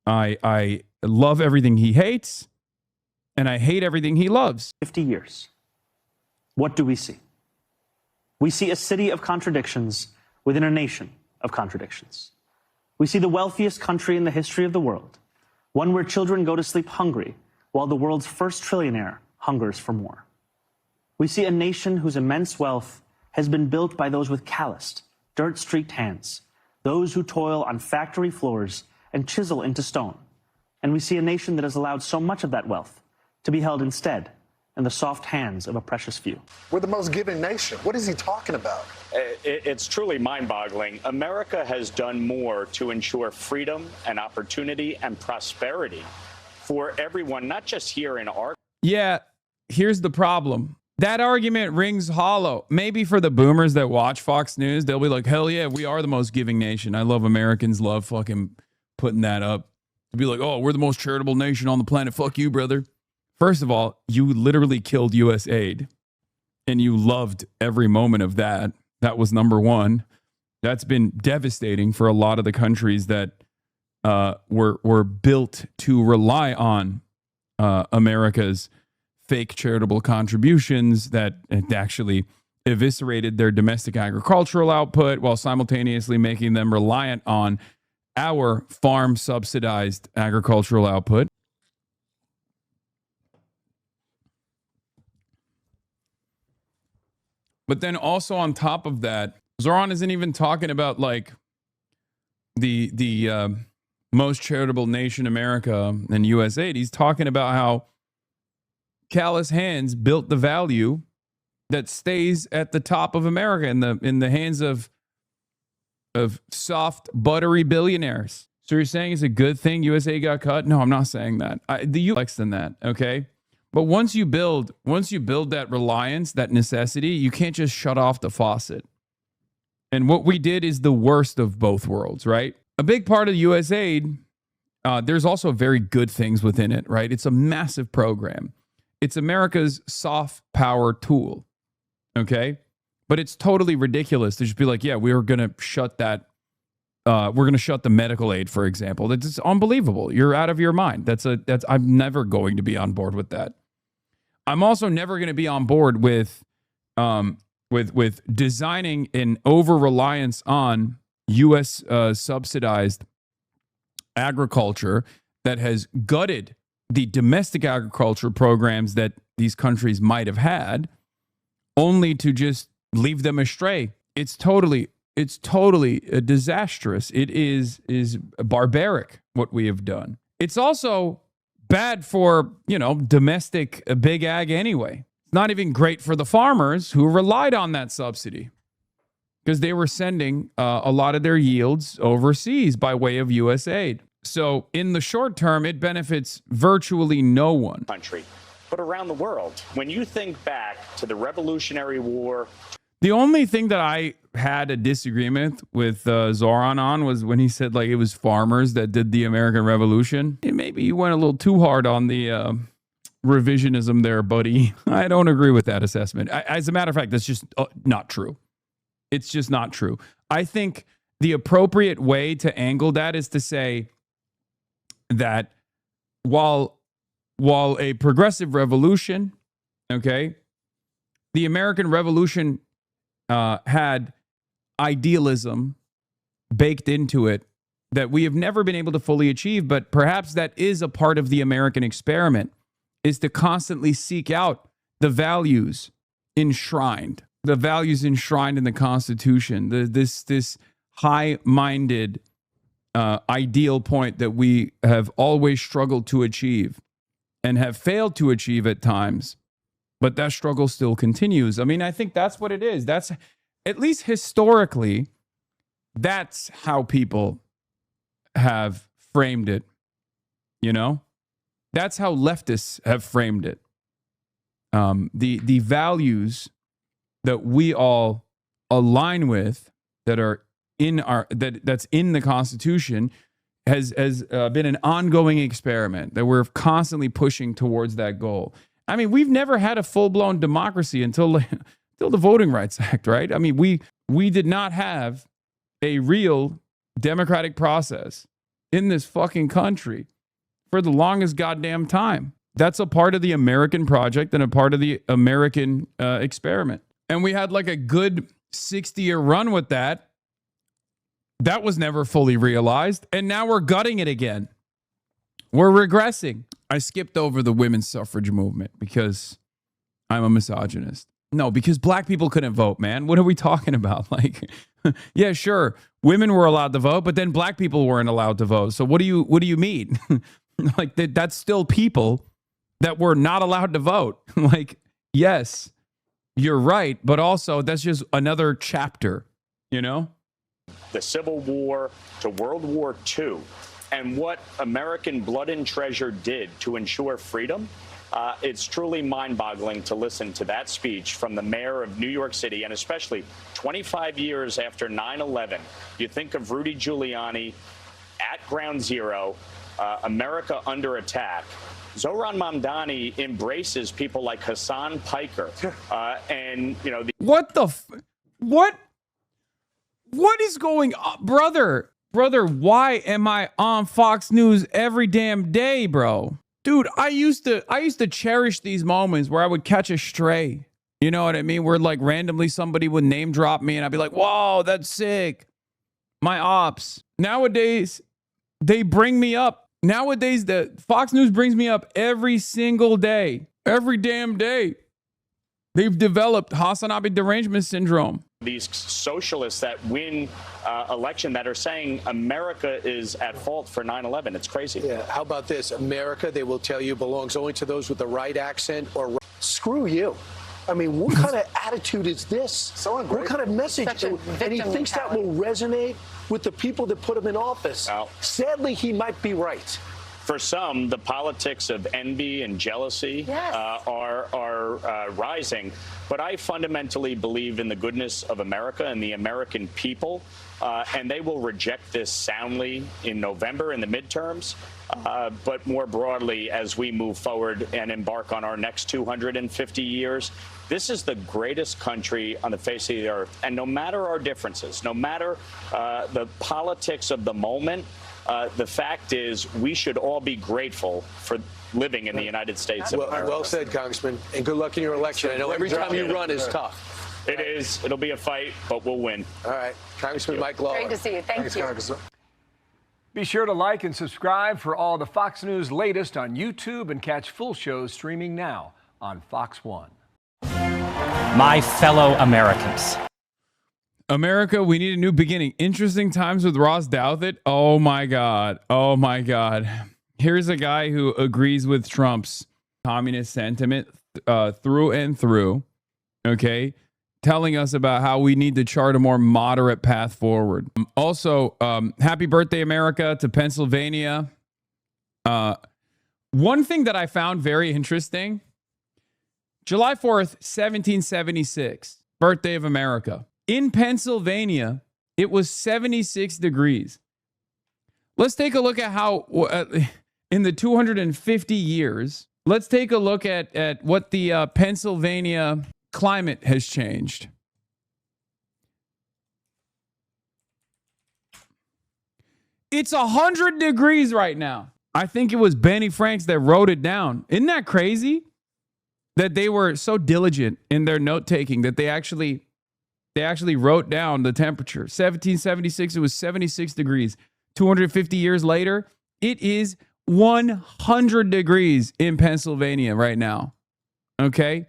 I love everything he hates. And I hate everything he loves. 50 years. What do we see? We see a city of contradictions within a nation of contradictions. We see the wealthiest country in the history of the world, one where children go to sleep hungry while the world's first trillionaire hungers for more. We see a nation whose immense wealth has been built by those with calloused, dirt-streaked hands, those who toil on factory floors and chisel into stone. And we see a nation that has allowed so much of that wealth to be held instead in the soft hands of a precious few. We're the most giving nation. What is he talking about? It's truly mind-boggling. America has done more to ensure freedom and opportunity and prosperity for everyone, not just here in our... Yeah, here's the problem. That argument rings hollow. Maybe for the boomers that watch Fox News, they'll be like, hell yeah, we are the most giving nation. I love Americans, love fucking putting that up. To be like, oh, we're the most charitable nation on the planet. Fuck you, brother. First of all, you literally killed U.S. aid, and you loved every moment of that. That was number one. That's been devastating for a lot of the countries that were built to rely on America's fake charitable contributions that actually eviscerated their domestic agricultural output while simultaneously making them reliant on our farm-subsidized agricultural output. But then also on top of that, Zoran isn't even talking about like the most charitable nation, America, and USAID. He's talking about how callous hands built the value that stays at the top of America in the hands of soft, buttery billionaires. So you're saying it's a good thing USA got cut? No, I'm not saying that. The U less than that, okay? But once you build that reliance, that necessity, you can't just shut off the faucet. And what we did is the worst of both worlds, right? A big part of USAID, there's also very good things within it, right? It's a massive program. It's America's soft power tool, okay? But it's totally ridiculous to just be like, yeah, we're going to shut that. We're going to shut the medical aid, for example. That's unbelievable. You're out of your mind. I'm never going to be on board with that. I'm also never going to be on board with designing an over-reliance on U.S. Subsidized agriculture that has gutted the domestic agriculture programs that these countries might have had, only to just leave them astray. It's totally disastrous. It is barbaric what we have done. It's also bad for, domestic big ag anyway. It's not even great for the farmers who relied on that subsidy because they were sending a lot of their yields overseas by way of USAID. So in the short term, it benefits virtually no one. Country, but around the world. When you think back to the Revolutionary War. The only thing that I had a disagreement with Zoran on was when he said like it was farmers that did the American Revolution. And maybe you went a little too hard on the revisionism there, buddy. I don't agree with that assessment. As a matter of fact, that's just not true. It's just not true. I think the appropriate way to angle that is to say that while a progressive revolution, okay, the American Revolution had idealism baked into it that we have never been able to fully achieve, but perhaps that is a part of the American experiment, is to constantly seek out the values enshrined in the Constitution, this high-minded ideal point that we have always struggled to achieve and have failed to achieve at times. But that struggle still continues. I mean, I think that's what it is. That's, at least historically, that's how people have framed it. That's how leftists have framed it. The values that we all align with, that are in that's in the Constitution, has been an ongoing experiment that we're constantly pushing towards that goal. I mean, we've never had a full-blown democracy until the Voting Rights Act, right? I mean, we did not have a real democratic process in this fucking country for the longest goddamn time. That's a part of the American project and a part of the American experiment. And we had like a good 60-year run with that. That was never fully realized. And now we're gutting it again. We're regressing. I skipped over the women's suffrage movement because I'm a misogynist. No, because black people couldn't vote, man. What are we talking about? Like, yeah, sure, women were allowed to vote, but then black people weren't allowed to vote. So what do you mean? Like that's still people that were not allowed to vote. Like, yes, you're right, but also that's just another chapter, The Civil War to World War II. And what American blood and treasure did to ensure freedom, it's truly mind-boggling to listen to that speech from the mayor of New York City, and especially 25 years after 9/11. You think of Rudy Giuliani at Ground Zero, America under attack. Zoran Mamdani embraces people like Hasan Piker, and what is going on, brother? Brother, why am I on Fox News every damn day, bro? Dude, I used to cherish these moments where I would catch a stray. You know what I mean? Where like randomly somebody would name drop me and I'd be like, whoa, that's sick. My ops. Nowadays, they bring me up. Nowadays, the Fox News brings me up every single day. Every damn day. They've developed HasanAbi derangement syndrome. These socialists that win election that are saying America is at fault for 9/11. It's crazy. Yeah. How about this? America, they will tell you, belongs only to those with the right accent or screw you. I mean, what kind of attitude is this? What kind of message? And he thinks that will resonate with the people that put him in office. Well, sadly, he might be right. For some, the politics of envy and jealousy are rising. But I fundamentally believe in the goodness of America and the American people, and they will reject this soundly in November in the midterms. But more broadly, as we move forward and embark on our next 250 years, this is the greatest country on the face of the earth. And no matter our differences, no matter the politics of the moment, the fact is we should all be grateful for living in the United States of America. Well said, Congressman, and good luck in your election. I know every time you run is tough. It is. It'll be a fight, but we'll win. All right. Congressman Mike Lawler. Great to see you. Thank you. Be sure to like and subscribe for all the Fox News latest on YouTube and catch full shows streaming now on Fox One. My fellow Americans. America, we need a new beginning. Interesting times with Ross Douthat. Oh my God. Oh my God. Here's a guy who agrees with Trump's communist sentiment through and through. Okay. Telling us about how we need to chart a more moderate path forward. Also, happy birthday, America, to Pennsylvania. One thing that I found very interesting, July 4th, 1776, birthday of America. In Pennsylvania, it was 76 degrees. Let's take a look at how, in the 250 years, let's take a look at what the Pennsylvania climate has changed. It's 100 degrees right now. I think it was Benny Franks that wrote it down. Isn't that crazy? That they were so diligent in their note taking that they actually wrote down the temperature. 1776, it was 76 degrees. 250 years later, it is 100 degrees in Pennsylvania right now. Okay?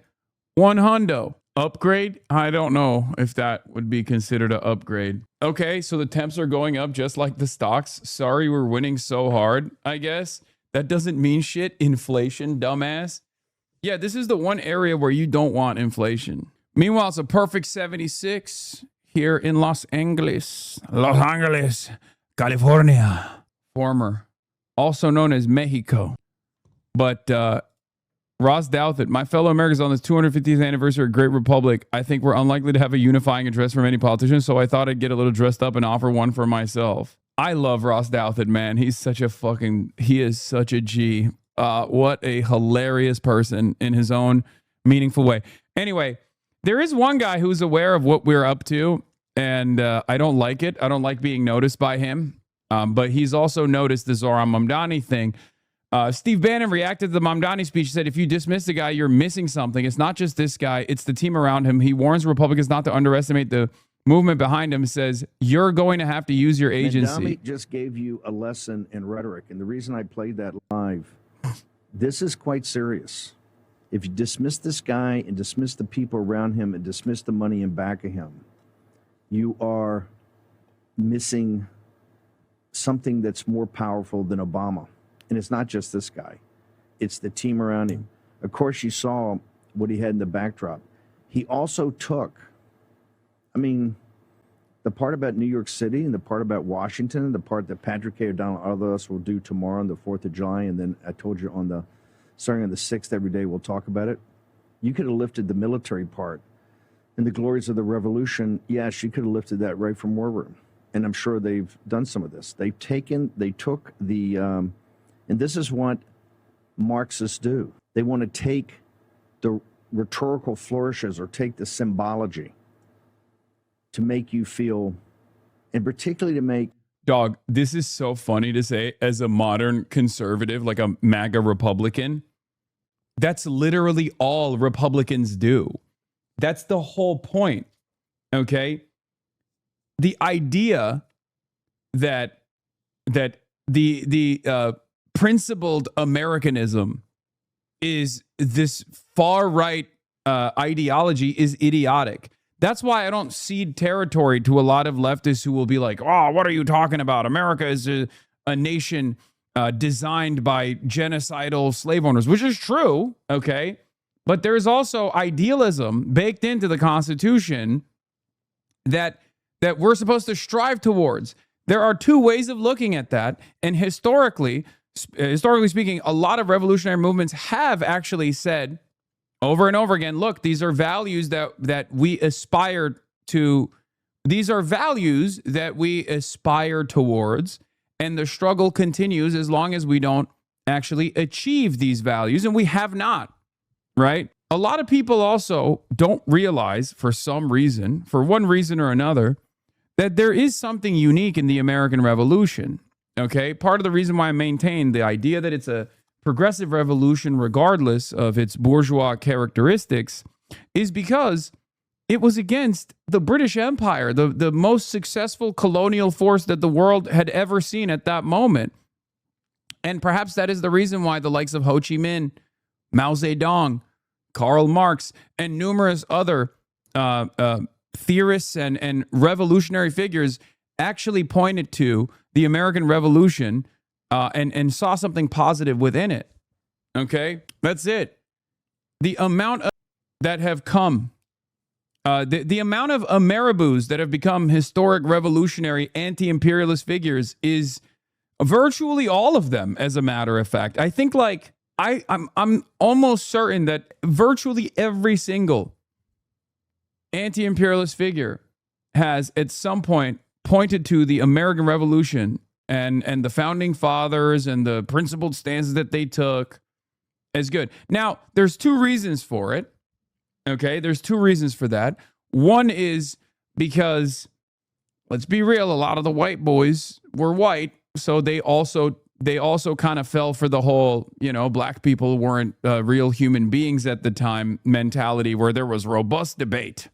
100. Upgrade? I don't know if that would be considered an upgrade. Okay, so the temps are going up just like the stocks. Sorry, we're winning so hard, I guess. That doesn't mean shit. Inflation, dumbass. Yeah, this is the one area where you don't want inflation. Meanwhile, it's a perfect 76 here in Los Angeles, California. Former, also known as Mexico. But Ross Douthat, my fellow Americans, on this 250th anniversary of Great Republic, I think we're unlikely to have a unifying address from any politician, so I thought I'd get a little dressed up and offer one for myself. I love Ross Douthat, man. He is such a G. What a hilarious person in his own meaningful way. Anyway, there is one guy who's aware of what we're up to, and I don't like it. I don't like being noticed by him. But he's also noticed the Zohran Mamdani thing. Steve Bannon reacted to the Mamdani speech. He said, if you dismiss the guy, you're missing something. It's not just this guy. It's the team around him. He warns Republicans not to underestimate the movement behind him. Says, you're going to have to use your agency. Mamdani just gave you a lesson in rhetoric. And the reason I played that live, this is quite serious. If you dismiss this guy and dismiss the people around him and dismiss the money in back of him, you are missing something that's more powerful than Obama. And it's not just this guy. It's the team around him. Of course, you saw what he had in the backdrop. He also took, the part about New York City and the part about Washington, the part that Patrick K. O'Donnell, all of us will do tomorrow on the 4th of July, and then I told you starting on the 6th every day, we'll talk about it. You could have lifted the military part and the glories of the revolution. Yeah, she could have lifted that right from War Room. And I'm sure they've done some of this. They took the, and this is what Marxists do. They want to take the rhetorical flourishes or take the symbology to make you feel, and particularly to make. Dog, this is so funny to say as a modern conservative, like a MAGA Republican. That's literally all Republicans do. That's the whole point. Okay? The idea that the principled Americanism is this far right ideology is idiotic. That's why I don't cede territory to a lot of leftists who will be like, oh, what are you talking about? America is a nation designed by genocidal slave owners, which is true, okay? But there's also idealism baked into the Constitution that we're supposed to strive towards. There are two ways of looking at that, and historically speaking, a lot of revolutionary movements have actually said over and over again, look, these are values that we aspire to. These are values that we aspire towards, and the struggle continues as long as we don't actually achieve these values, and we have not, right? A lot of people also don't realize, for some reason, for one reason or another, that there is something unique in the American Revolution, okay? Part of the reason why I maintain the idea that it's a progressive revolution, regardless of its bourgeois characteristics, is because it was against the British Empire, the most successful colonial force that the world had ever seen at that moment. And perhaps that is the reason why the likes of Ho Chi Minh, Mao Zedong, Karl Marx, and numerous other theorists and revolutionary figures actually pointed to the American Revolution and saw something positive within it. Okay? That's it. The amount of that have come, the amount of Ameribus that have become historic revolutionary anti-imperialist figures is virtually all of them, as a matter of fact. I think I'm almost certain that virtually every single anti-imperialist figure has at some point pointed to the American Revolution and the founding fathers and the principled stances that they took as good. Now, there's two reasons for it. Okay, there's two reasons for that. One is because, let's be real, a lot of the white boys were white, so they also kind of fell for the whole, black people weren't real human beings at the time mentality, where there was robust debate,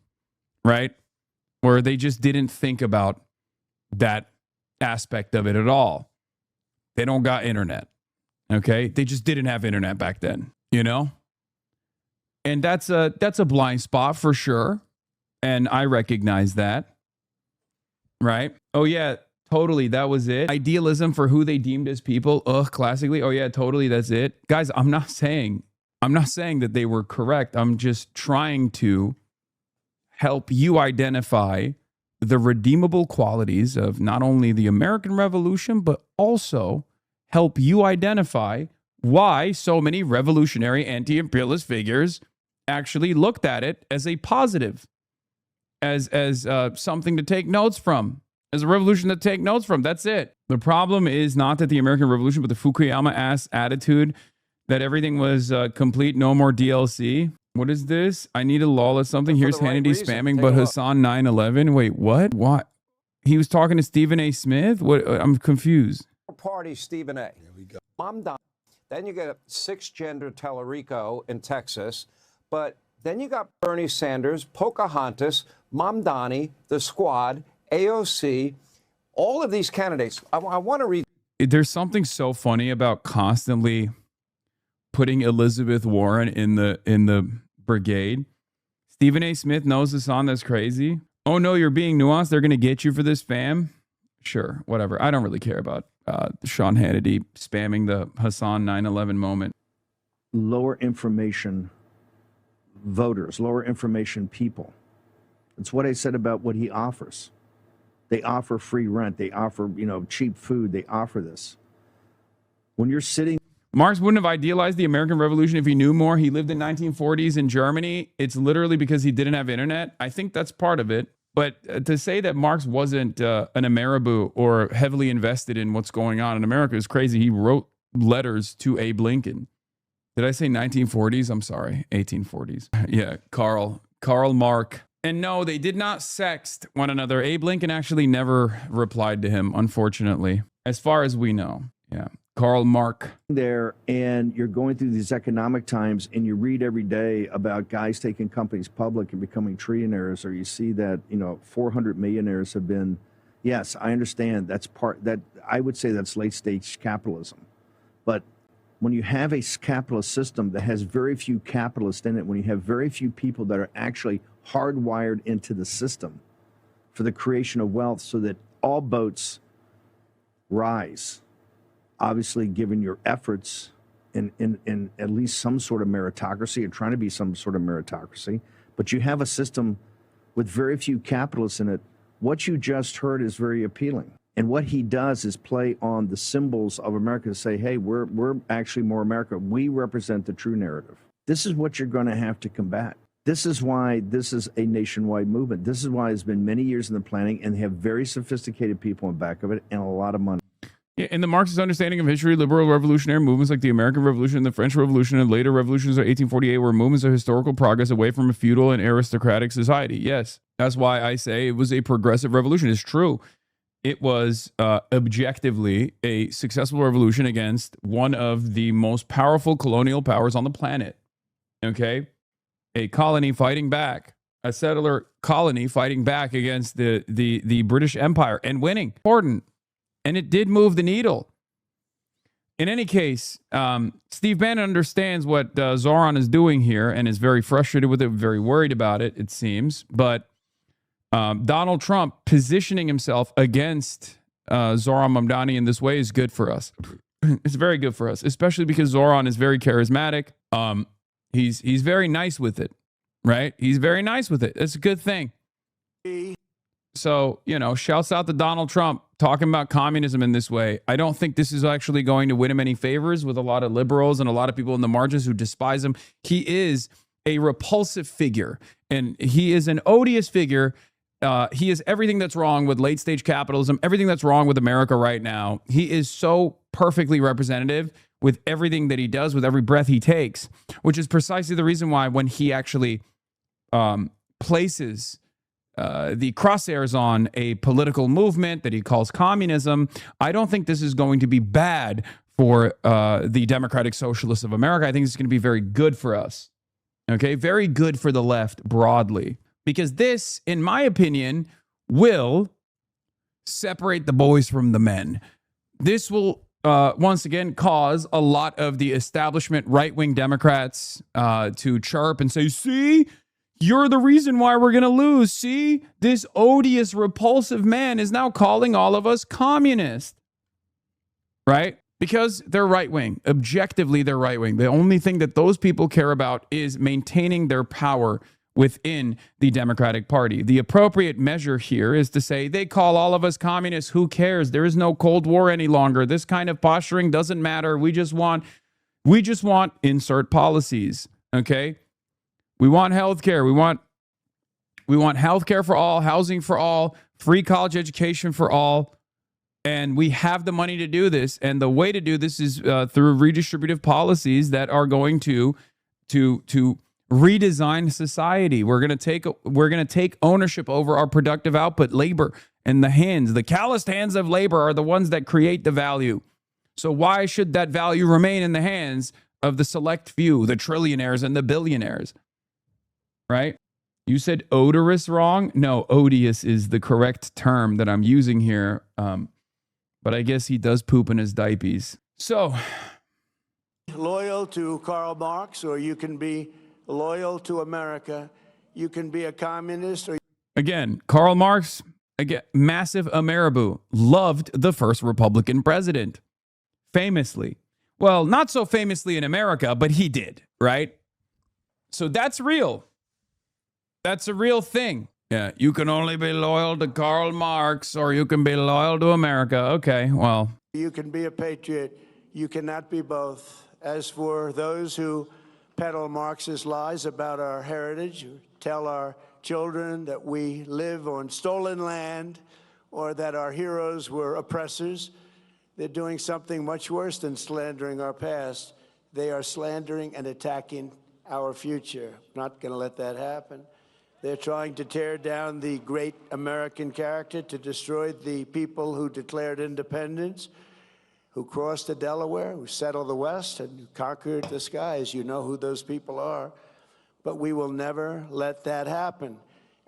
right? Where they just didn't think about that aspect of it at all. They don't got internet, okay? They just didn't have internet back then, And that's a blind spot for sure, and I recognize that, right? Oh yeah, totally, that was it. Idealism for who they deemed as people, classically. Oh yeah, totally, that's it. Guys, I'm not saying that they were correct. I'm just trying to help you identify the redeemable qualities of not only the American Revolution, but also help you identify why so many revolutionary anti-imperialist figures actually looked at it as a positive, as something to take notes from, as a revolution to take notes from. That's it. The problem is not that the American Revolution, but the Fukuyama-ass attitude that everything was complete, no more DLC. What is this? I need a lawless something. Here's Hannity spamming, but Hasan 9/11. Wait, what? What? He was talking to Stephen A. Smith? What? I'm confused. Party Stephen A. There we go. Mom Don. Then you get six-gender Tellerico in Texas. But then you got Bernie Sanders, Pocahontas, Mamdani, the Squad, AOC, all of these candidates. I want to read. There's something so funny about constantly putting Elizabeth Warren in the brigade. Stephen A. Smith knows the song. That's crazy. Oh no, you're being nuanced. They're gonna get you for this, fam. Sure, whatever. I don't really care about Sean Hannity spamming the Hasan 9/11 moment. Lower information voters, lower information people. It's what I said about what he offers. They offer free rent. They offer, cheap food. They offer this. When you're sitting... Marx wouldn't have idealized the American Revolution if he knew more. He lived in 1940s in Germany. It's literally because he didn't have internet. I think that's part of it. But to say that Marx wasn't an Ameribu or heavily invested in what's going on in America is crazy. He wrote letters to Abe Lincoln. Did I say 1940s? I'm sorry, 1840s. Yeah, Karl Marx. And no, they did not sext one another. Abe Lincoln actually never replied to him, unfortunately, as far as we know. Yeah, Karl Marx. There, and you're going through these economic times, and you read every day about guys taking companies public and becoming trillionaires, or you see that 400 millionaires have been. Yes, I understand. That's part that I would say that's late stage capitalism, but When you have a capitalist system that has very few capitalists in it, when you have very few people that are actually hardwired into the system for the creation of wealth so that all boats rise, obviously given your efforts in at least some sort of meritocracy or trying to be some sort of meritocracy, but you have a system with very few capitalists in it, what you just heard is very appealing. And what he does is play on the symbols of America to say, hey, we're actually more America. We represent the true narrative. This is what you're going to have to combat. This is why this is a nationwide movement. This is why it's been many years in the planning, and they have very sophisticated people in back of it and a lot of money. Yeah, in the Marxist understanding of history, liberal revolutionary movements like the American Revolution, the French Revolution, and later revolutions of 1848 were movements of historical progress away from a feudal and aristocratic society. Yes, that's why I say it was a progressive revolution. It's true. It was objectively a successful revolution against one of the most powerful colonial powers on the planet. Okay? A colony fighting back, a settler colony fighting back against the British Empire and winning. Important. And it did move the needle. In any case, Steve Bannon understands what Zoran is doing here and is very frustrated with it, very worried about it, it seems. But Donald Trump positioning himself against Zoran Mamdani in this way is good for us. It's very good for us, especially because Zoran is very charismatic. He's very nice with it, right? He's very nice with it. It's a good thing. So, you know, shouts out to Donald Trump talking about communism in this way. I don't think this is actually going to win him any favors with a lot of liberals and a lot of people in the margins who despise him. He is a repulsive figure, and he is an odious figure. He is everything that's wrong with late stage capitalism, everything that's wrong with America right now. He is so perfectly representative with everything that he does, with every breath he takes, which is precisely the reason why when he actually places the crosshairs on a political movement that he calls communism, I don't think this is going to be bad for the Democratic Socialists of America. I think it's going to be very good for us. Okay, very good for the left broadly. Because this, in my opinion, will separate the boys from the men. This will, once again, cause a lot of the establishment right-wing Democrats to chirp and say, see, you're the reason why we're going to lose. See, this odious, repulsive man is now calling all of us communist. Right? Because they're right-wing. Objectively, they're right-wing. The only thing that those people care about is maintaining their power within the Democratic Party. The appropriate measure here is to say, they call all of us communists. Who cares? There is no Cold War any longer. This kind of posturing doesn't matter. We just want insert policies. Okay? We want healthcare. We want healthcare for all, housing for all, free college education for all. And we have the money to do this. And the way to do this is through redistributive policies that are going to redesign society. We're going to take ownership over our productive output, labor, and the calloused hands of labor are the ones that create the value. So why should that value remain in the hands of the select few, the trillionaires and the billionaires? Right? You said odorous wrong? No, odious is the correct term that I'm using here. But I guess he does poop in his diapers. So, loyal to Karl Marx, or you can be loyal to America. You can be a communist. Or again, Karl Marx, again, massive Ameribu, loved the first Republican president. Famously. Well, not so famously in America, but he did, right? So that's real. That's a real thing. Yeah, you can only be loyal to Karl Marx or you can be loyal to America. Okay, well. You can be a patriot. You cannot be both. As for those who peddle Marxist lies about our heritage, tell our children that we live on stolen land or that our heroes were oppressors, they're doing something much worse than slandering our past. They are slandering and attacking our future. Not going to let that happen. They're trying to tear down the great American character, to destroy the people who declared independence, who crossed the Delaware, who settled the West, and conquered the skies. You know who those people are. But we will never let that happen.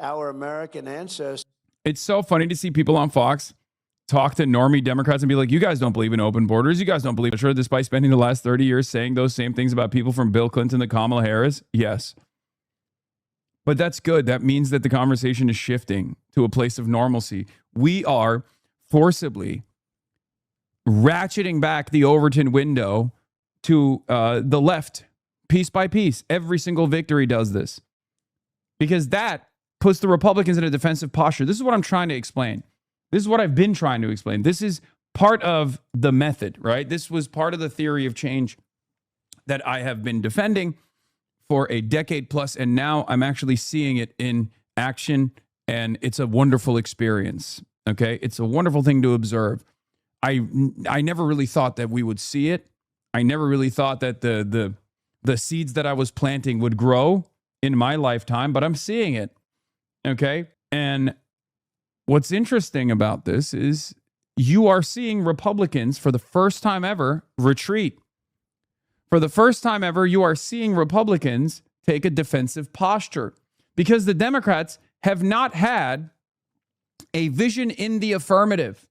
Our American ancestors. It's so funny to see people on Fox talk to normie Democrats and be like, you guys don't believe in open borders. You guys don't believe it. Sure, despite spending the last 30 years saying those same things about people from Bill Clinton to Kamala Harris. Yes. But that's good. That means that the conversation is shifting to a place of normalcy. We are forcibly ratcheting back the Overton window to the left, piece by piece. Every single victory does this. Because that puts the Republicans in a defensive posture. This is what I'm trying to explain. This is what I've been trying to explain. This is part of the method, right? This was part of the theory of change that I have been defending for a decade plus, and now I'm actually seeing it in action, and it's a wonderful experience, okay? It's a wonderful thing to observe. I never really thought that we would see it. I never really thought that the seeds that I was planting would grow in my lifetime, but I'm seeing it, okay? And what's interesting about this is you are seeing Republicans for the first time ever retreat. For the first time ever, you are seeing Republicans take a defensive posture because the Democrats have not had a vision in the affirmative,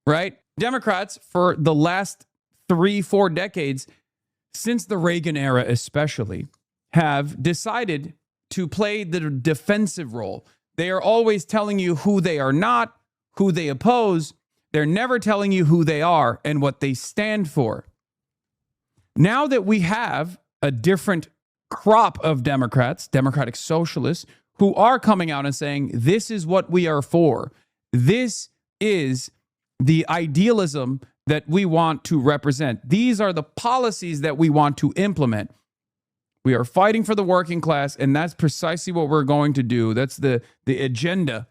right? Democrats, for the last 3-4 decades, since the Reagan era especially, have decided to play the defensive role. They are always telling you who they are not, who they oppose. They're never telling you who they are and what they stand for. Now that we have a different crop of Democrats, democratic socialists, who are coming out and saying, this is what we are for. This is the idealism that we want to represent. These are the policies that we want to implement. We are fighting for the working class, and that's precisely what we're going to do. That's the agenda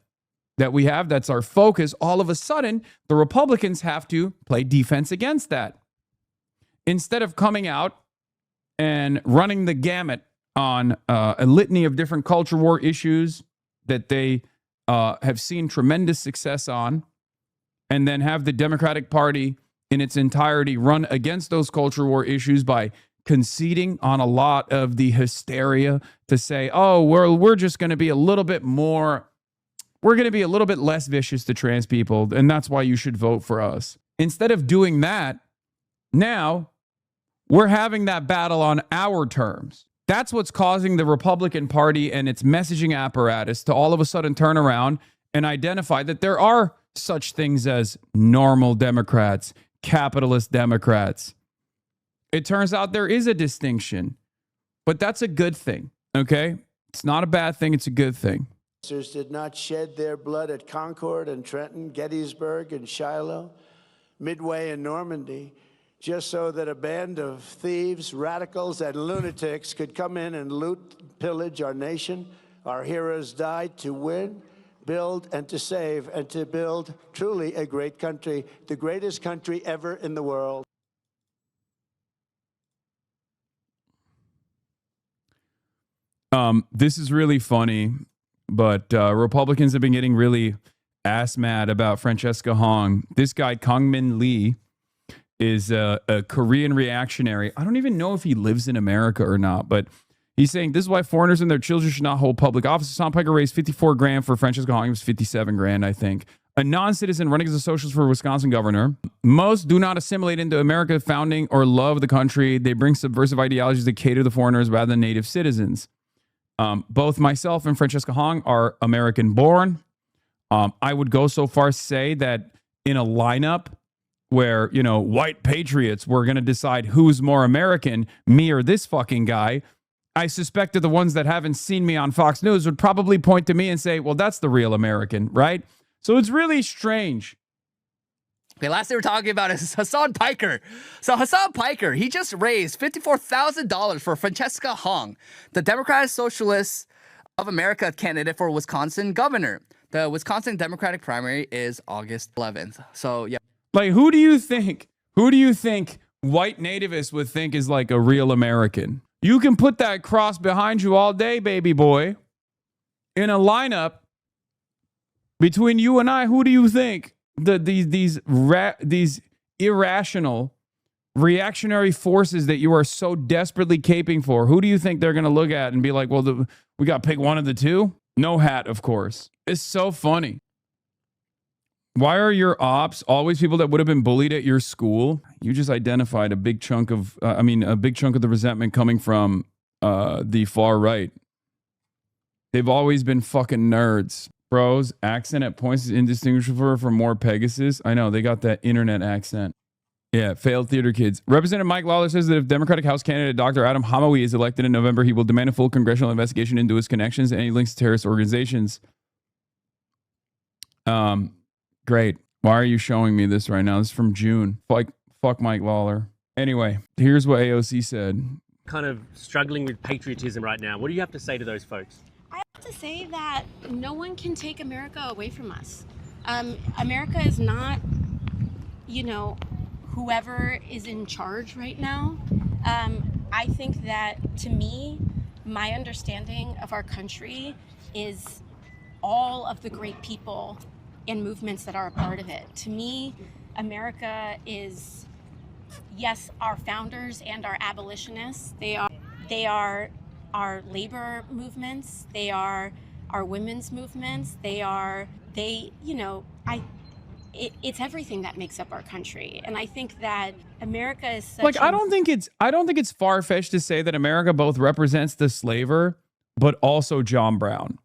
that we have. That's our focus. All of a sudden, the Republicans have to play defense against that. Instead of coming out and running the gamut on a litany of different culture war issues that they have seen tremendous success on, and then have the Democratic Party in its entirety run against those culture war issues by conceding on a lot of the hysteria to say, oh, we're just going to be a little bit more, we're going to be a little bit less vicious to trans people, and that's why you should vote for us. Instead of doing that, now we're having that battle on our terms. That's what's causing the Republican Party and its messaging apparatus to all of a sudden turn around and identify that there are such things as normal Democrats, capitalist Democrats. It turns out there is a distinction, but that's a good thing, okay? It's not a bad thing, it's a good thing. Did not shed their blood at Concord and Trenton, Gettysburg and Shiloh, Midway and Normandy, just so that a band of thieves, radicals, and lunatics could come in and loot, pillage our nation. Our heroes died to win, build, and to save, and to build truly a great country, the greatest country ever in the world. This is really funny, but Republicans have been getting really ass mad about Francesca Hong. This guy, Kangmin Lee, is a Korean reactionary. I don't even know if he lives in America or not, but he's saying this is why foreigners and their children should not hold public office. Hasan Piker raised $54,000 for Francesca Hong. It was $57,000, I think. A non-citizen running as a socialist for Wisconsin governor. Most do not assimilate into America founding or love the country. They bring subversive ideologies that cater to foreigners rather than native citizens. Both myself and Francesca Hong are American born. I would go so far as to say that in a lineup where, you know, white patriots were going to decide who's more American, me or this fucking guy, I suspect that the ones that haven't seen me on Fox News would probably point to me and say, well, that's the real American, right? So it's really strange. Okay, last thing we're talking about is Hasan Piker. So Hasan Piker, he just raised $54,000 for Francesca Hong, the Democratic Socialists of America candidate for Wisconsin governor. The Wisconsin Democratic primary is August 11th. So, yeah. Like, who do you think white nativists would think is like a real American? You can put that cross behind you all day, baby boy. In a lineup between you and I, who do you think these irrational reactionary forces that you are so desperately caping for, who do you think they're going to look at and be like, well, we got to pick one of the two? No hat, of course. It's so funny. Why are your ops always people that would have been bullied at your school? You just identified a big chunk of, a big chunk of the resentment coming from the far right. They've always been fucking nerds. Bros, accent at points is indistinguishable from more Pegasus. I know, they got that internet accent. Yeah, failed theater kids. Representative Mike Lawler says that if Democratic House candidate Dr. Adam Hamawi is elected in November, he will demand a full congressional investigation into his connections and any links to terrorist organizations. Great. Why are you showing me this right now? This is from June. Fuck Mike Lawler. Anyway, here's what AOC said. Kind of struggling with patriotism right now. What do you have to say to those folks? I have to say that no one can take America away from us. America is not, whoever is in charge right now. I think that, to me, my understanding of our country is all of the great people and movements that are a part of it. To me, America is, yes, our founders and our abolitionists. They are our labor movements. They are our women's movements. It's everything that makes up our country. And I think that America is such I don't think it's far-fetched to say that America both represents the slaver, but also John Brown.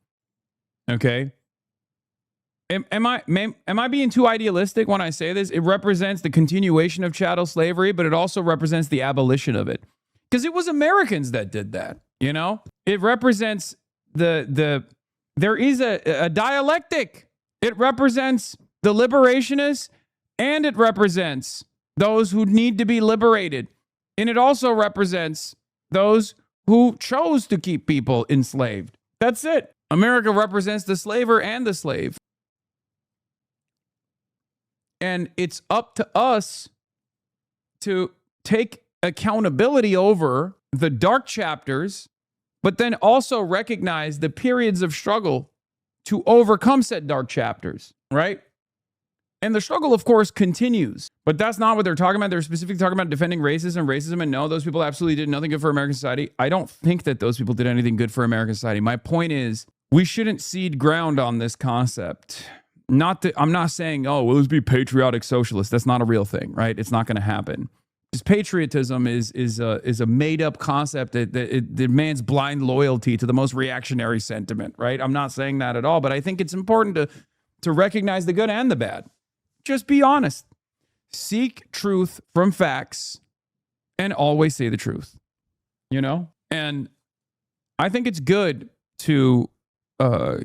Okay? Am I being too idealistic when I say this? It represents the continuation of chattel slavery, but it also represents the abolition of it. Because it was Americans that did that, It represents there is a dialectic. It represents the liberationists, and it represents those who need to be liberated. And it also represents those who chose to keep people enslaved. That's it. America represents the slaver and the slave. And it's up to us to take accountability over the dark chapters, but then also recognize the periods of struggle to overcome said dark chapters, right? And the struggle, of course, continues. But that's not what they're talking about. They're specifically talking about defending racism. And no, those people absolutely did nothing good for American society. I don't think that those people did anything good for American society. My point is, we shouldn't cede ground on this concept. I'm not saying, oh, well, let's be patriotic socialists. That's not a real thing, right? It's not going to happen. Because patriotism is a made-up concept that it demands blind loyalty to the most reactionary sentiment, right? I'm not saying that at all, but I think it's important to recognize the good and the bad. Just be honest. Seek truth from facts and always say the truth, And I think it's good to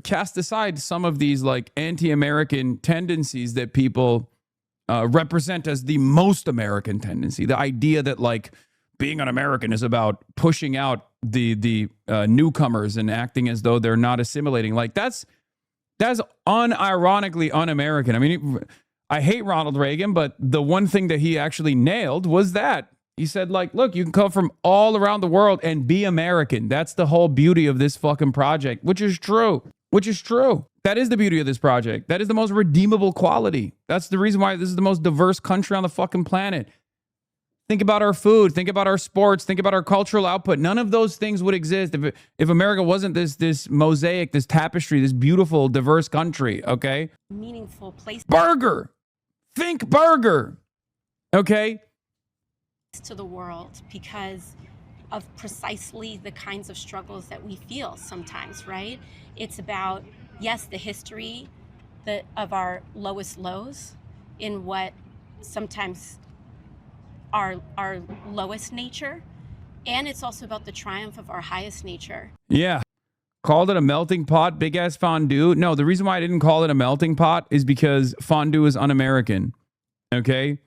cast aside some of these anti-American tendencies that people represent as the most American tendency. The idea that being an American is about pushing out the newcomers and acting as though they're not assimilating. That's unironically un-American. I mean, I hate Ronald Reagan, but the one thing that he actually nailed was that. He said, look, you can come from all around the world and be American. That's the whole beauty of this fucking project, which is true. That is the beauty of this project. That is the most redeemable quality. That's the reason why this is the most diverse country on the fucking planet. Think about our food. Think about our sports. Think about our cultural output. None of those things would exist if America wasn't this mosaic, this tapestry, this beautiful, diverse country, okay? Meaningful place. Burger. Think burger, okay? To the world because of precisely the kinds of struggles that we feel sometimes, right? It's about, yes, the history of our lowest lows in what sometimes our lowest nature, and it's also about the triumph of our highest nature. Yeah. Called it a melting pot, big ass fondue. No, the reason why I didn't call it a melting pot is because fondue is un-American, okay?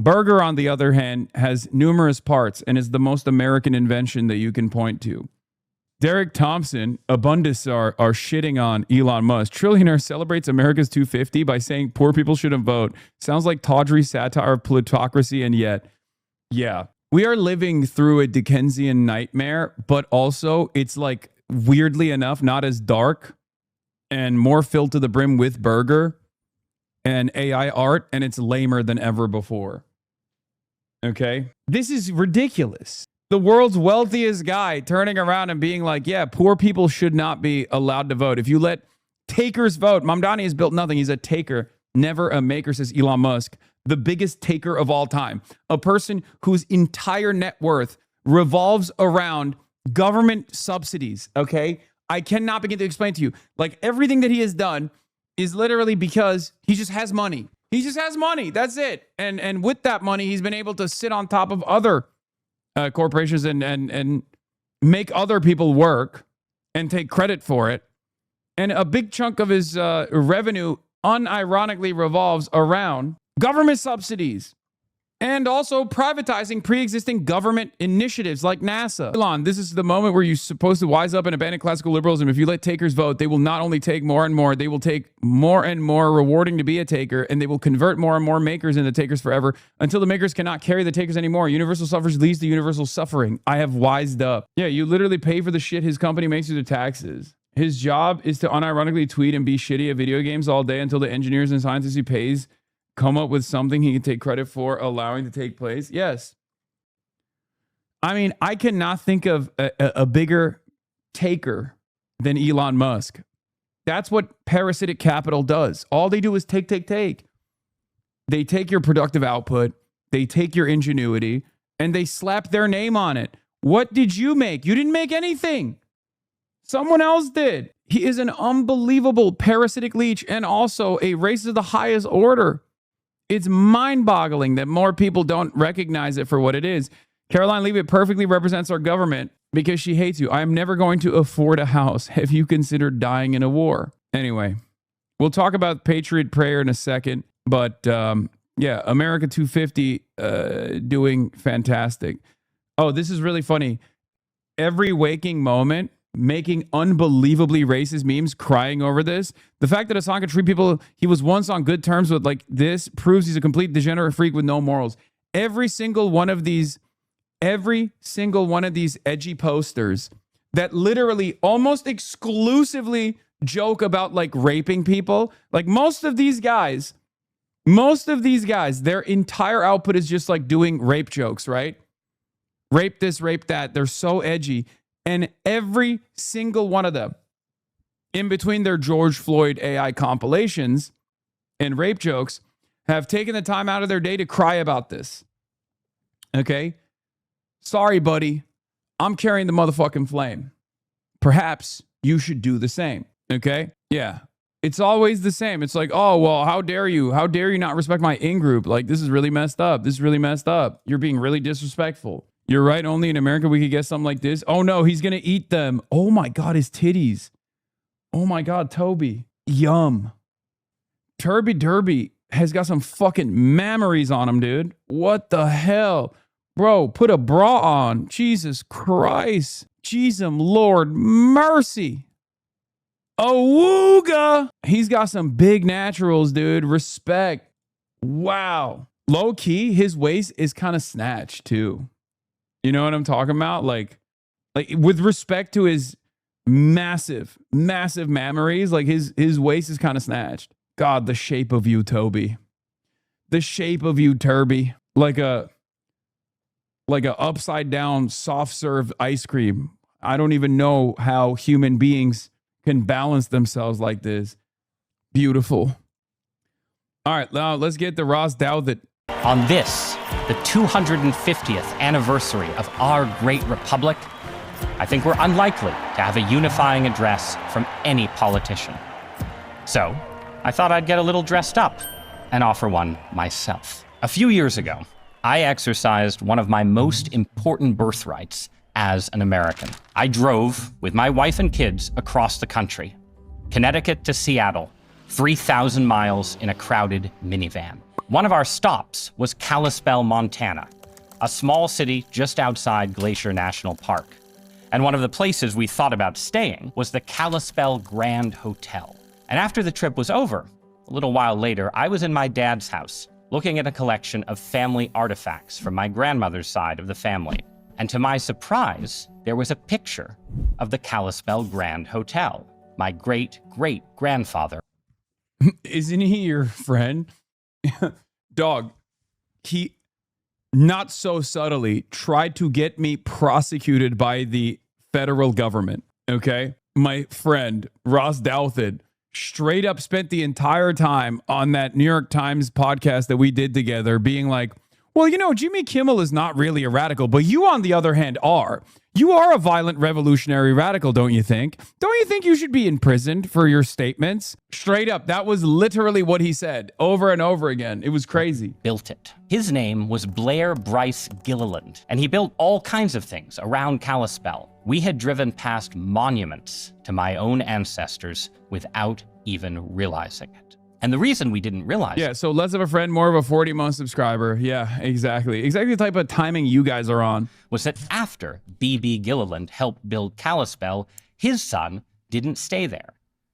Burger, on the other hand, has numerous parts and is the most American invention that you can point to. Derek Thompson, Abundus are shitting on Elon Musk. Trillionaire celebrates America's 250 by saying poor people shouldn't vote. Sounds like tawdry satire of plutocracy, and yet, yeah. We are living through a Dickensian nightmare, but also it's weirdly enough, not as dark and more filled to the brim with burger and AI art, and it's lamer than ever before. Okay? This is ridiculous. The world's wealthiest guy turning around and being like, yeah, poor people should not be allowed to vote. If you let takers vote, Mamdani has built nothing. He's a taker. Never a maker, says Elon Musk, the biggest taker of all time. A person whose entire net worth revolves around government subsidies, okay? I cannot begin to explain to you. Like, everything that he has done is literally because he just has money. He just has money. That's it. And with that money, he's been able to sit on top of other corporations and make other people work and take credit for it. And a big chunk of his revenue unironically revolves around government subsidies and also privatizing pre-existing government initiatives like NASA. Elon, this is the moment where you're supposed to wise up and abandon classical liberalism. If you let takers vote, they will not only take more and more, they will take more and more, rewarding to be a taker, and they will convert more and more makers into takers forever until the makers cannot carry the takers anymore. Universal suffrage leads to universal suffering. I have wised up. Yeah, you literally pay for the shit his company makes through the taxes. His job is to unironically tweet and be shitty at video games all day until the engineers and scientists he pays come up with something he can take credit for allowing to take place. Yes. I mean, I cannot think of a bigger taker than Elon Musk. That's what parasitic capital does. All they do is take. They take your productive output, they take your ingenuity, and they slap their name on it. What did you make? You didn't make anything. Someone else did. He is an unbelievable parasitic leech and also a racist of the highest order. It's mind-boggling that more people don't recognize it for what it is. Caroline Leavitt perfectly represents our government because she hates you. I am never going to afford a house. Have you considered dying in a war? Anyway, we'll talk about Patriot Prayer in a second. But yeah, America 250 doing fantastic. Oh, this is really funny. Every waking moment, making unbelievably racist memes, crying over this. The fact that Hasan could treat people he was once on good terms with like this proves he's a complete degenerate freak with no morals. Every single one of these edgy posters that literally almost exclusively joke about like raping people. Like most of these guys, their entire output is just like doing rape jokes, right? Rape this, rape that. They're so edgy. And every single one of them, in between their George Floyd AI compilations and rape jokes, have taken the time out of their day to cry about this. Okay? Sorry, buddy. I'm carrying the motherfucking flame. Perhaps you should do the same. Okay? Yeah. It's always the same. It's like, oh, well, how dare you? How dare you not respect my in-group? Like, this is really messed up. This is really messed up. You're being really disrespectful. You're right. Only in America we could get something like this. Oh, no, he's going to eat them. Oh, my God, his titties. Oh, my God, Toby. Yum. Turby Derby has got some fucking mammaries on him, dude. What the hell? Bro, put a bra on. Jesus Christ. Jesus, Lord, mercy. Awooga. He's got some big naturals, dude. Respect. Wow. Low key, his waist is kind of snatched, too. You know what I'm talking about? Like with respect to his massive mammaries, like his waist is kind of snatched. God, the shape of you, Toby. The shape of you, Turby. Like a upside down soft serve ice cream. I don't even know how human beings can balance themselves like this. Beautiful. All right, now let's get to Ross Douthat. On this, the 250th anniversary of our great republic, I think we're unlikely to have a unifying address from any politician. So, I thought I'd get a little dressed up and offer one myself. A few years ago, I exercised one of my most important birthrights as an American. I drove with my wife and kids across the country, Connecticut to Seattle, 3,000 miles in a crowded minivan. One of our stops was Kalispell, Montana, a small city just outside Glacier National Park. And one of the places we thought about staying was the Kalispell Grand Hotel. And after the trip was over, a little while later, I was in my dad's house, looking at a collection of family artifacts from my grandmother's side of the family. And to my surprise, there was a picture of the Kalispell Grand Hotel. My great-great-grandfather. Isn't he your friend? Dog, he not so subtly tried to get me prosecuted by the federal government. Okay? My friend, Ross Douthat, straight up spent the entire time on that New York Times podcast that we did together being like, well, you know, Jimmy Kimmel is not really a radical, but you, on the other hand, are. You are a violent revolutionary radical, don't you think? Don't you think you should be imprisoned for your statements? Straight up, that was literally what he said over and over again. It was crazy. Built it. His name was Blair Bryce Gilliland, and he built all kinds of things around Kalispell. We had driven past monuments to my own ancestors without even realizing it. And the reason we didn't realize Yeah, so less of a friend, more of a 40-month subscriber. Yeah, exactly. Exactly the type of timing you guys are on. Was that after B.B. Gilliland helped build Kalispell, his son didn't stay there.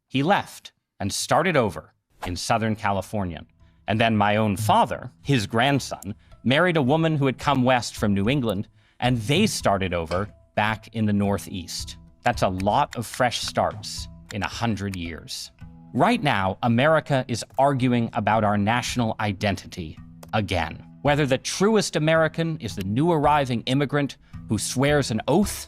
He left and started over in Southern California. And then my own father, his grandson, married a woman who had come west from New England, and they started over back in the Northeast. That's a lot of fresh starts in 100 years. Right now, America is arguing about our national identity again. Whether the truest American is the new arriving immigrant who swears an oath,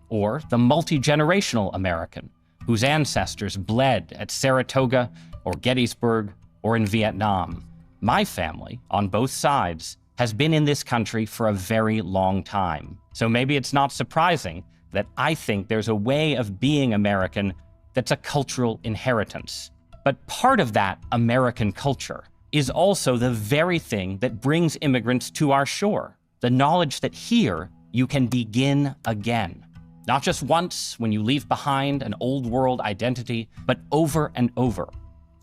or the multi-generational American whose ancestors bled at Saratoga or Gettysburg or in Vietnam. My family, on both sides, has been in this country for a very long time. So maybe it's not surprising that I think there's a way of being American that's a cultural inheritance. But part of that American culture is also the very thing that brings immigrants to our shore. The knowledge that here you can begin again. Not just once when you leave behind an old world identity, but over and over,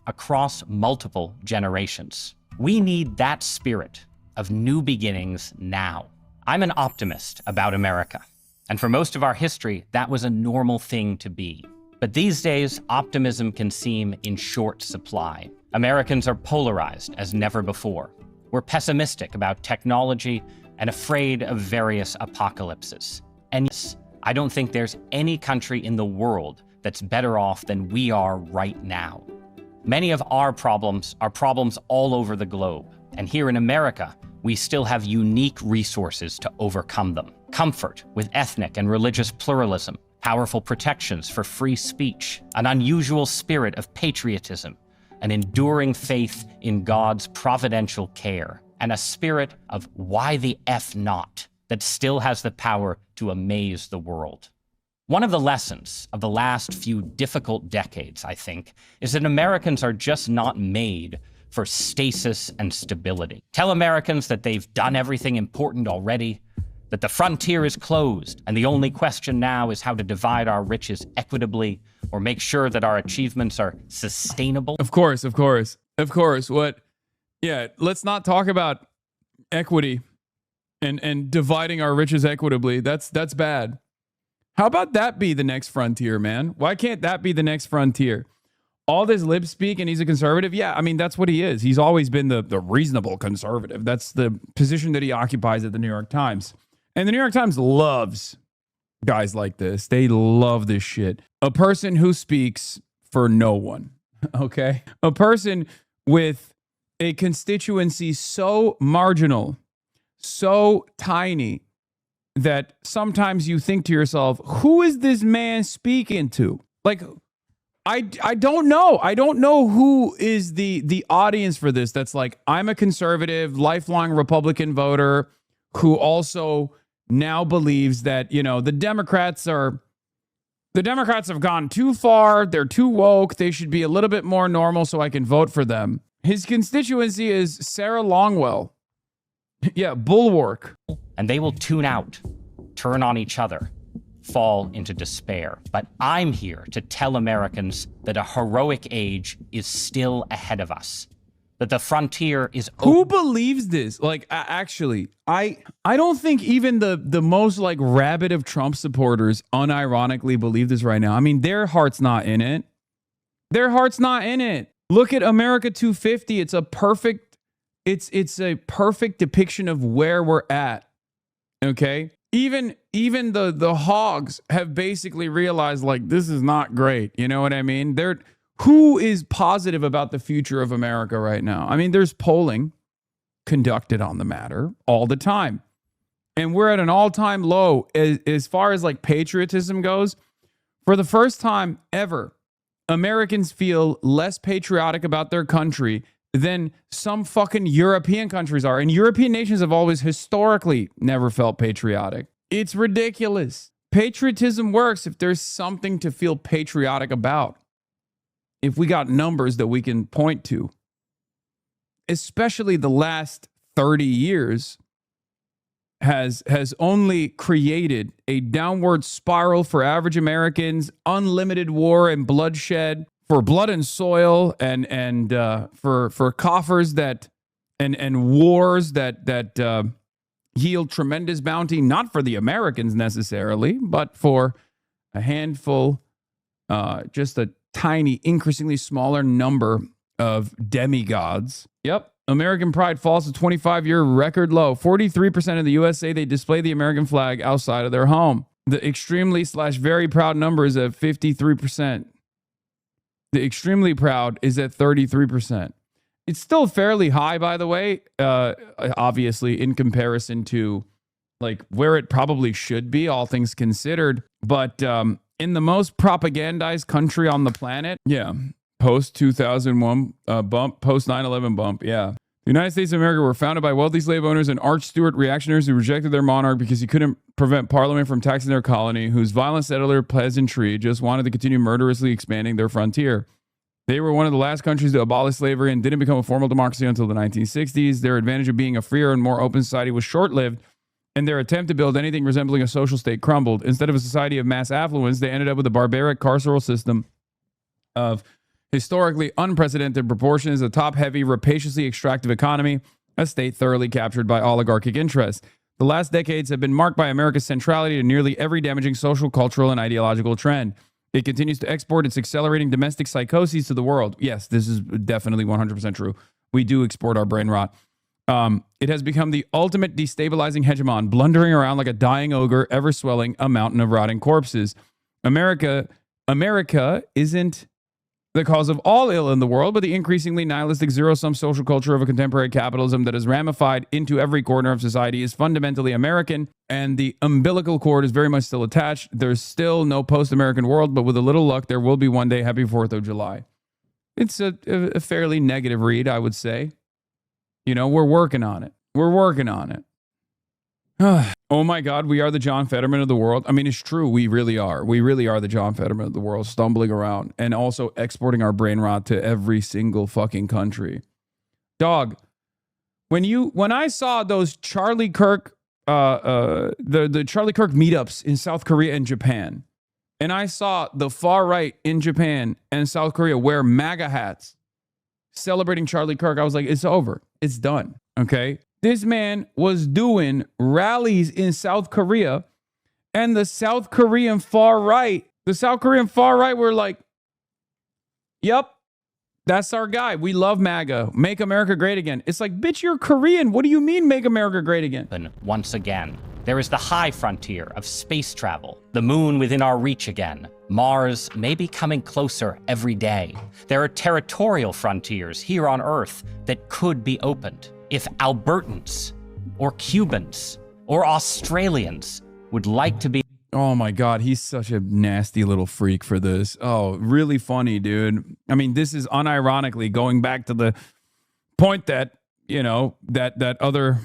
across multiple generations. We need that spirit of new beginnings now. I'm an optimist about America. And for most of our history, that was a normal thing to be. But these days, optimism can seem in short supply. Americans are polarized as never before. We're pessimistic about technology and afraid of various apocalypses. And yes, I don't think there's any country in the world that's better off than we are right now. Many of our problems are problems all over the globe. And here in America, we still have unique resources to overcome them. Comfort with ethnic and religious pluralism, powerful protections for free speech, an unusual spirit of patriotism, an enduring faith in God's providential care, and a spirit of why the F not that still has the power to amaze the world. One of the lessons of the last few difficult decades, I think, is that Americans are just not made for stasis and stability. Tell Americans that they've done everything important already, that the frontier is closed, and the only question now is how to divide our riches equitably or make sure that our achievements are sustainable. Of course. Let's not talk about equity and dividing our riches equitably. That's bad. How about that be the next frontier, man? Why can't that be the next frontier? All this lip speak and he's a conservative. Yeah, I mean, that's what he is. He's always been the reasonable conservative. That's the position that he occupies at the New York Times. And the New York Times loves guys like this. They love this shit. A person who speaks for no one, okay? A person with a constituency so marginal, so tiny, that sometimes you think to yourself, who is this man speaking to? Like, I don't know. I don't know who is the audience for this. That's like, I'm a conservative, lifelong Republican voter who also now believes that, you know, the Democrats have gone too far. They're too woke. They should be a little bit more normal so I can vote for them. His constituency is Sarah Longwell. Yeah, Bulwark. And they will tune out, turn on each other, fall into despair. But I'm here to tell Americans that a heroic age is still ahead of us. That the frontier is open. Who believes this? Like, actually, I don't think even the most like rabid of Trump supporters unironically believe this right now. I mean, their heart's not in it. Their heart's not in it. Look at America 250. It's a perfect depiction of where we're at. Okay? Even the hogs have basically realized, like, this is not great. You know what I mean? Who is positive about the future of America right now? I mean, there's polling conducted on the matter all the time. And we're at an all-time low as far as like patriotism goes. For the first time ever, Americans feel less patriotic about their country than some fucking European countries are. And European nations have always historically never felt patriotic. It's ridiculous. Patriotism works if there's something to feel patriotic about. If we got numbers that we can point to. Especially the last 30 years has only created a downward spiral for average Americans, unlimited war and bloodshed, for blood and soil, and for coffers that and wars that yield tremendous bounty, not for the Americans necessarily, but for a handful, just a tiny, increasingly smaller number of demigods. Yep. American pride falls to 25-year record low. 43% of the U.S. say they display the American flag outside of their home. The extremely/very proud number is at 53%. The extremely proud is at 33%. It's still fairly high, by the way, obviously, in comparison to like where it probably should be, all things considered. But in the most propagandized country on the planet, yeah, post 2001 bump, post 9/11 bump, yeah. The United States of America were founded by wealthy slave owners and Arch Stewart reactionaries who rejected their monarch because he couldn't prevent Parliament from taxing their colony, whose violent settler peasantry just wanted to continue murderously expanding their frontier. They were one of the last countries to abolish slavery and didn't become a formal democracy until the 1960s. Their advantage of being a freer and more open society was short-lived, and their attempt to build anything resembling a social state crumbled. Instead of a society of mass affluence, they ended up with a barbaric carceral system of historically unprecedented proportions, a top-heavy, rapaciously extractive economy, a state thoroughly captured by oligarchic interests. The last decades have been marked by America's centrality to nearly every damaging social, cultural, and ideological trend. It continues to export its accelerating domestic psychoses to the world. Yes, this is definitely 100% true. We do export our brain rot. It has become the ultimate destabilizing hegemon, blundering around like a dying ogre, ever swelling a mountain of rotting corpses. America isn't the cause of all ill in the world, but the increasingly nihilistic zero-sum social culture of a contemporary capitalism that is ramified into every corner of society is fundamentally American, and the umbilical cord is very much still attached. There's still no post-American world, but with a little luck, there will be one day. Happy 4th of July. It's a fairly negative read, I would say. You know, we're working on it. We're working on it. Oh my God, we are the John Fetterman of the world. I mean, it's true. We really are. We really are the John Fetterman of the world, stumbling around and also exporting our brain rot to every single fucking country. Dog, when I saw those Charlie Kirk, the Charlie Kirk meetups in South Korea and Japan, and I saw the far right in Japan and South Korea wear MAGA hats celebrating Charlie Kirk, I was like, it's over. It's done. Okay. This man was doing rallies in South Korea, and the South Korean far right were like, yep, that's our guy. We love MAGA. Make America great again. It's like, bitch, you're Korean. What do you mean make America great again? And once again, there is the high frontier of space travel, the moon within our reach again. Mars may be coming closer every day. There are territorial frontiers here on Earth that could be opened. If Albertans or Cubans or Australians would like to be... Oh my God, he's such a nasty little freak for this. Oh, really funny, dude. I mean, this is unironically going back to the point that, you know, that other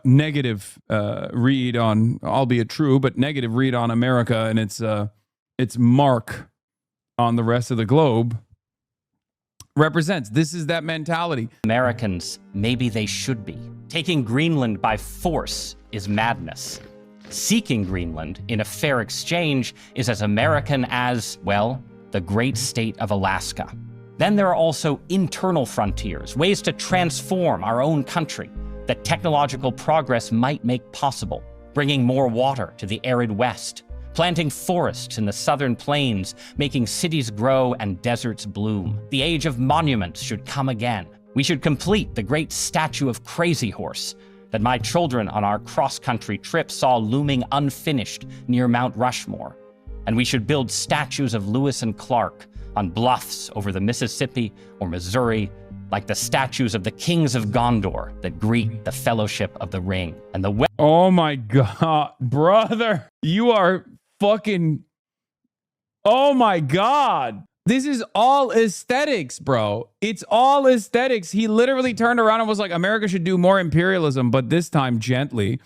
negative read on, albeit true, but negative read on America and its mark on the rest of the globe represents. This is that mentality. Americans, maybe they should be. Taking Greenland by force is madness. Seeking Greenland in a fair exchange is as American as, well, the great state of Alaska. Then there are also internal frontiers, ways to transform our own country that technological progress might make possible, bringing more water to the arid West, planting forests in the southern plains, making cities grow and deserts bloom. The age of monuments should come again. We should complete the great statue of Crazy Horse that my children on our cross-country trip saw looming unfinished near Mount Rushmore. And we should build statues of Lewis and Clark on bluffs over the Mississippi or Missouri, like the statues of the kings of Gondor that greet the Fellowship of the Ring. And the Oh my God, brother, you are fucking, oh my God. This is all aesthetics, bro. It's all aesthetics. He literally turned around and was like, America should do more imperialism, but this time gently.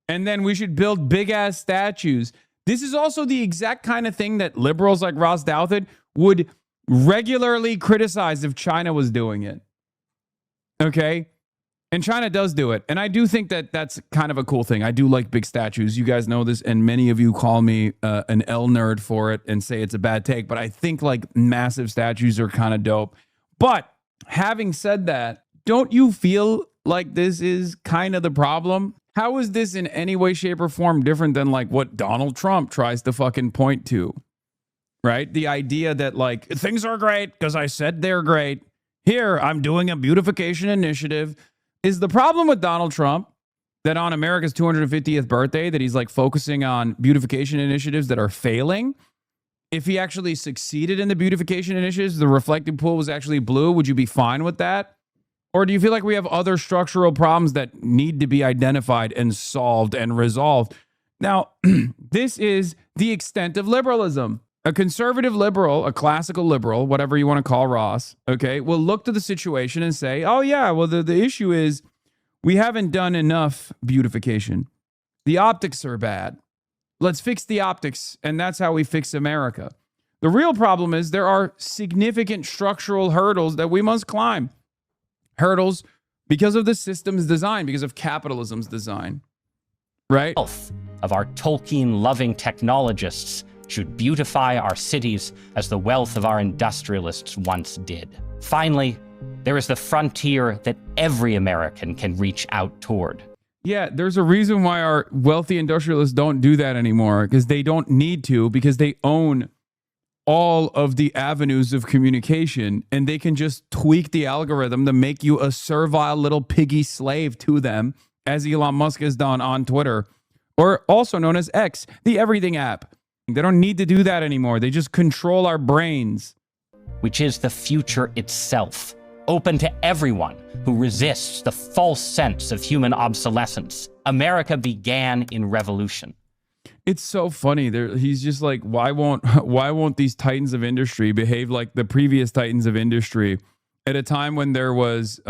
And then we should build big ass statues. This is also the exact kind of thing that liberals like Ross Douthat would regularly criticize if China was doing it. Okay? And China does do it. And I do think that that's kind of a cool thing. I do like big statues. You guys know this. And many of you call me an L nerd for it and say it's a bad take. But I think like massive statues are kind of dope. But having said that, don't you feel like this is kind of the problem? How is this in any way, shape, or form different than like what Donald Trump tries to fucking point to? Right? The idea that like things are great because I said they're great. Here, I'm doing a beautification initiative. Is the problem with Donald Trump that on America's 250th birthday that he's like focusing on beautification initiatives that are failing? If he actually succeeded in the beautification initiatives, the reflective pool was actually blue, would you be fine with that? Or do you feel like we have other structural problems that need to be identified and solved and resolved? Now, this is the extent of liberalism. A conservative liberal, a classical liberal, whatever you want to call Ross, okay, will look to the situation and say, oh, yeah, well, the issue is we haven't done enough beautification. The optics are bad. Let's fix the optics, and that's how we fix America. The real problem is there are significant structural hurdles that we must climb. Hurdles because of the system's design, because of capitalism's design, right? Of our Tolkien-loving technologists should beautify our cities as the wealth of our industrialists once did. Finally, there is the frontier that every American can reach out toward. Yeah, there's a reason why our wealthy industrialists don't do that anymore, because they don't need to, because they own all of the avenues of communication and they can just tweak the algorithm to make you a servile little piggy slave to them, as Elon Musk has done on Twitter, or also known as X, the everything app. They don't need to do that anymore. They just control our brains. Which is the future itself, open to everyone who resists the false sense of human obsolescence. America began in revolution. It's so funny. He's just like, why won't these titans of industry behave like the previous titans of industry at a time when there was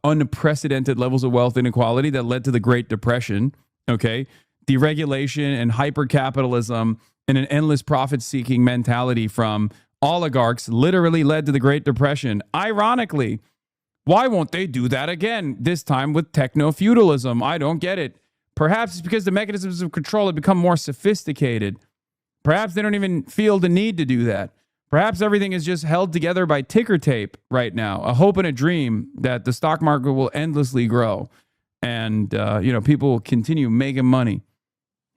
unprecedented levels of wealth inequality that led to the Great Depression, okay? Deregulation and hyper-capitalism and an endless profit-seeking mentality from oligarchs literally led to the Great Depression. Ironically, why won't they do that again, this time with techno-feudalism? I don't get it. Perhaps it's because the mechanisms of control have become more sophisticated. Perhaps they don't even feel the need to do that. Perhaps everything is just held together by ticker tape right now, a hope and a dream that the stock market will endlessly grow and people will continue making money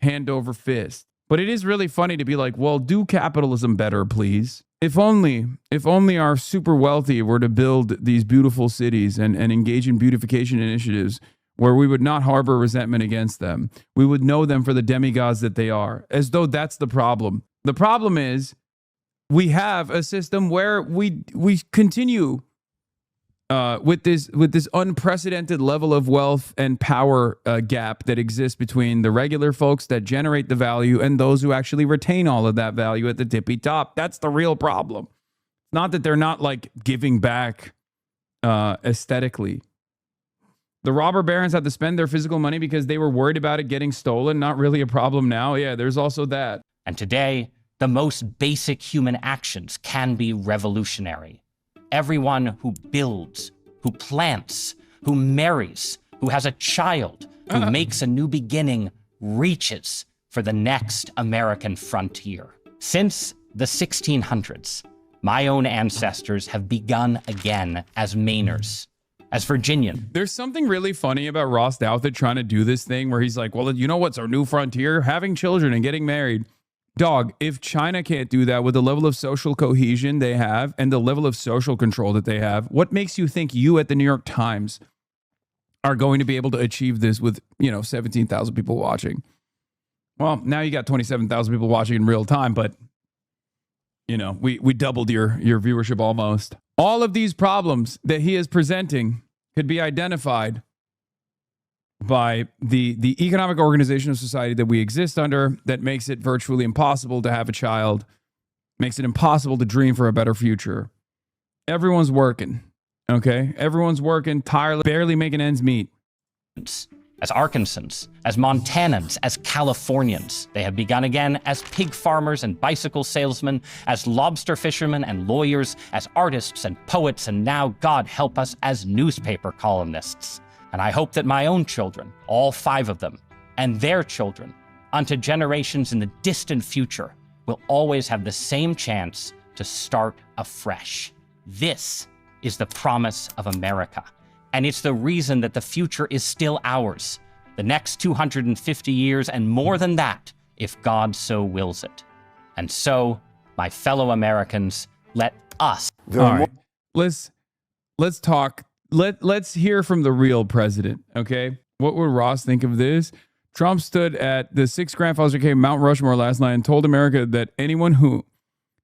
hand over fist. But it is really funny to be like, well, do capitalism better, please. If only our super wealthy were to build these beautiful cities and engage in beautification initiatives where we would not harbor resentment against them. We would know them for the demigods that they are, as though that's the problem. The problem is we have a system where we continue with this unprecedented level of wealth and power gap that exists between the regular folks that generate the value and those who actually retain all of that value at the tippy top. That's the real problem. Not that they're not like giving back aesthetically. The robber barons had to spend their physical money because they were worried about it getting stolen. Not really a problem now. Yeah, there's also that. And today, the most basic human actions can be revolutionary. Everyone who builds, who plants, who marries, who has a child, who makes a new beginning, reaches for the next American frontier. Since the 1600s, my own ancestors have begun again as Mainers, as Virginian. There's something really funny about Ross Douthat trying to do this thing where he's like, well, you know what's our new frontier? Having children and getting married. Dog, if China can't do that with the level of social cohesion they have and the level of social control that they have, what makes you think you at the New York Times are going to be able to achieve this with, 17,000 people watching? Well, now you got 27,000 people watching in real time, but, we doubled your viewership almost. All of these problems that he is presenting could be identified by the economic organization of society that we exist under that makes it virtually impossible to have a child, makes it impossible to dream for a better future. Everyone's working, okay? Everyone's working tirelessly, barely making ends meet. As Arkansans, as Montanans, as Californians. They have begun again as pig farmers and bicycle salesmen, as lobster fishermen and lawyers, as artists and poets, and now, God help us, as newspaper columnists. And I hope that my own children, all 5 of them, and their children, unto generations in the distant future, will always have the same chance to start afresh. This is the promise of America. And it's the reason that the future is still ours. The next 250 years and more than that, if God so wills it. And so, my fellow Americans, let us. All right. Let's talk. Let's hear from the real president, okay? What would Ross think of this? Trump stood at the 6th Grandfather's Day Mount Rushmore last night and told America that anyone who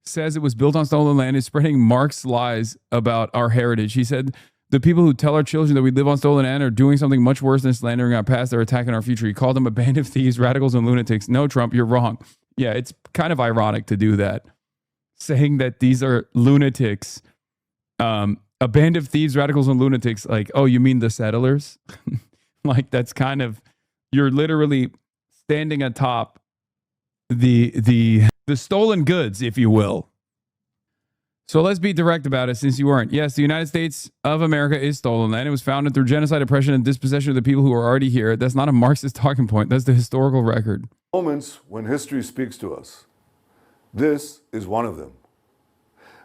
says it was built on stolen land is spreading Marx's lies about our heritage. He said, the people who tell our children that we live on stolen land are doing something much worse than slandering our past. They're attacking our future. He called them a band of thieves, radicals, and lunatics. No, Trump, you're wrong. Yeah, it's kind of ironic to do that. Saying that these are lunatics, a band of thieves, radicals, and lunatics. Like, oh, you mean the settlers? Like, that's kind of, you're literally standing atop the stolen goods, if you will. So let's be direct about it since you weren't. Yes, the United States of America is stolen land. It was founded through genocide, oppression, and dispossession of the people who are already here. That's not a Marxist talking point. That's the historical record. Moments when history speaks to us. This is one of them.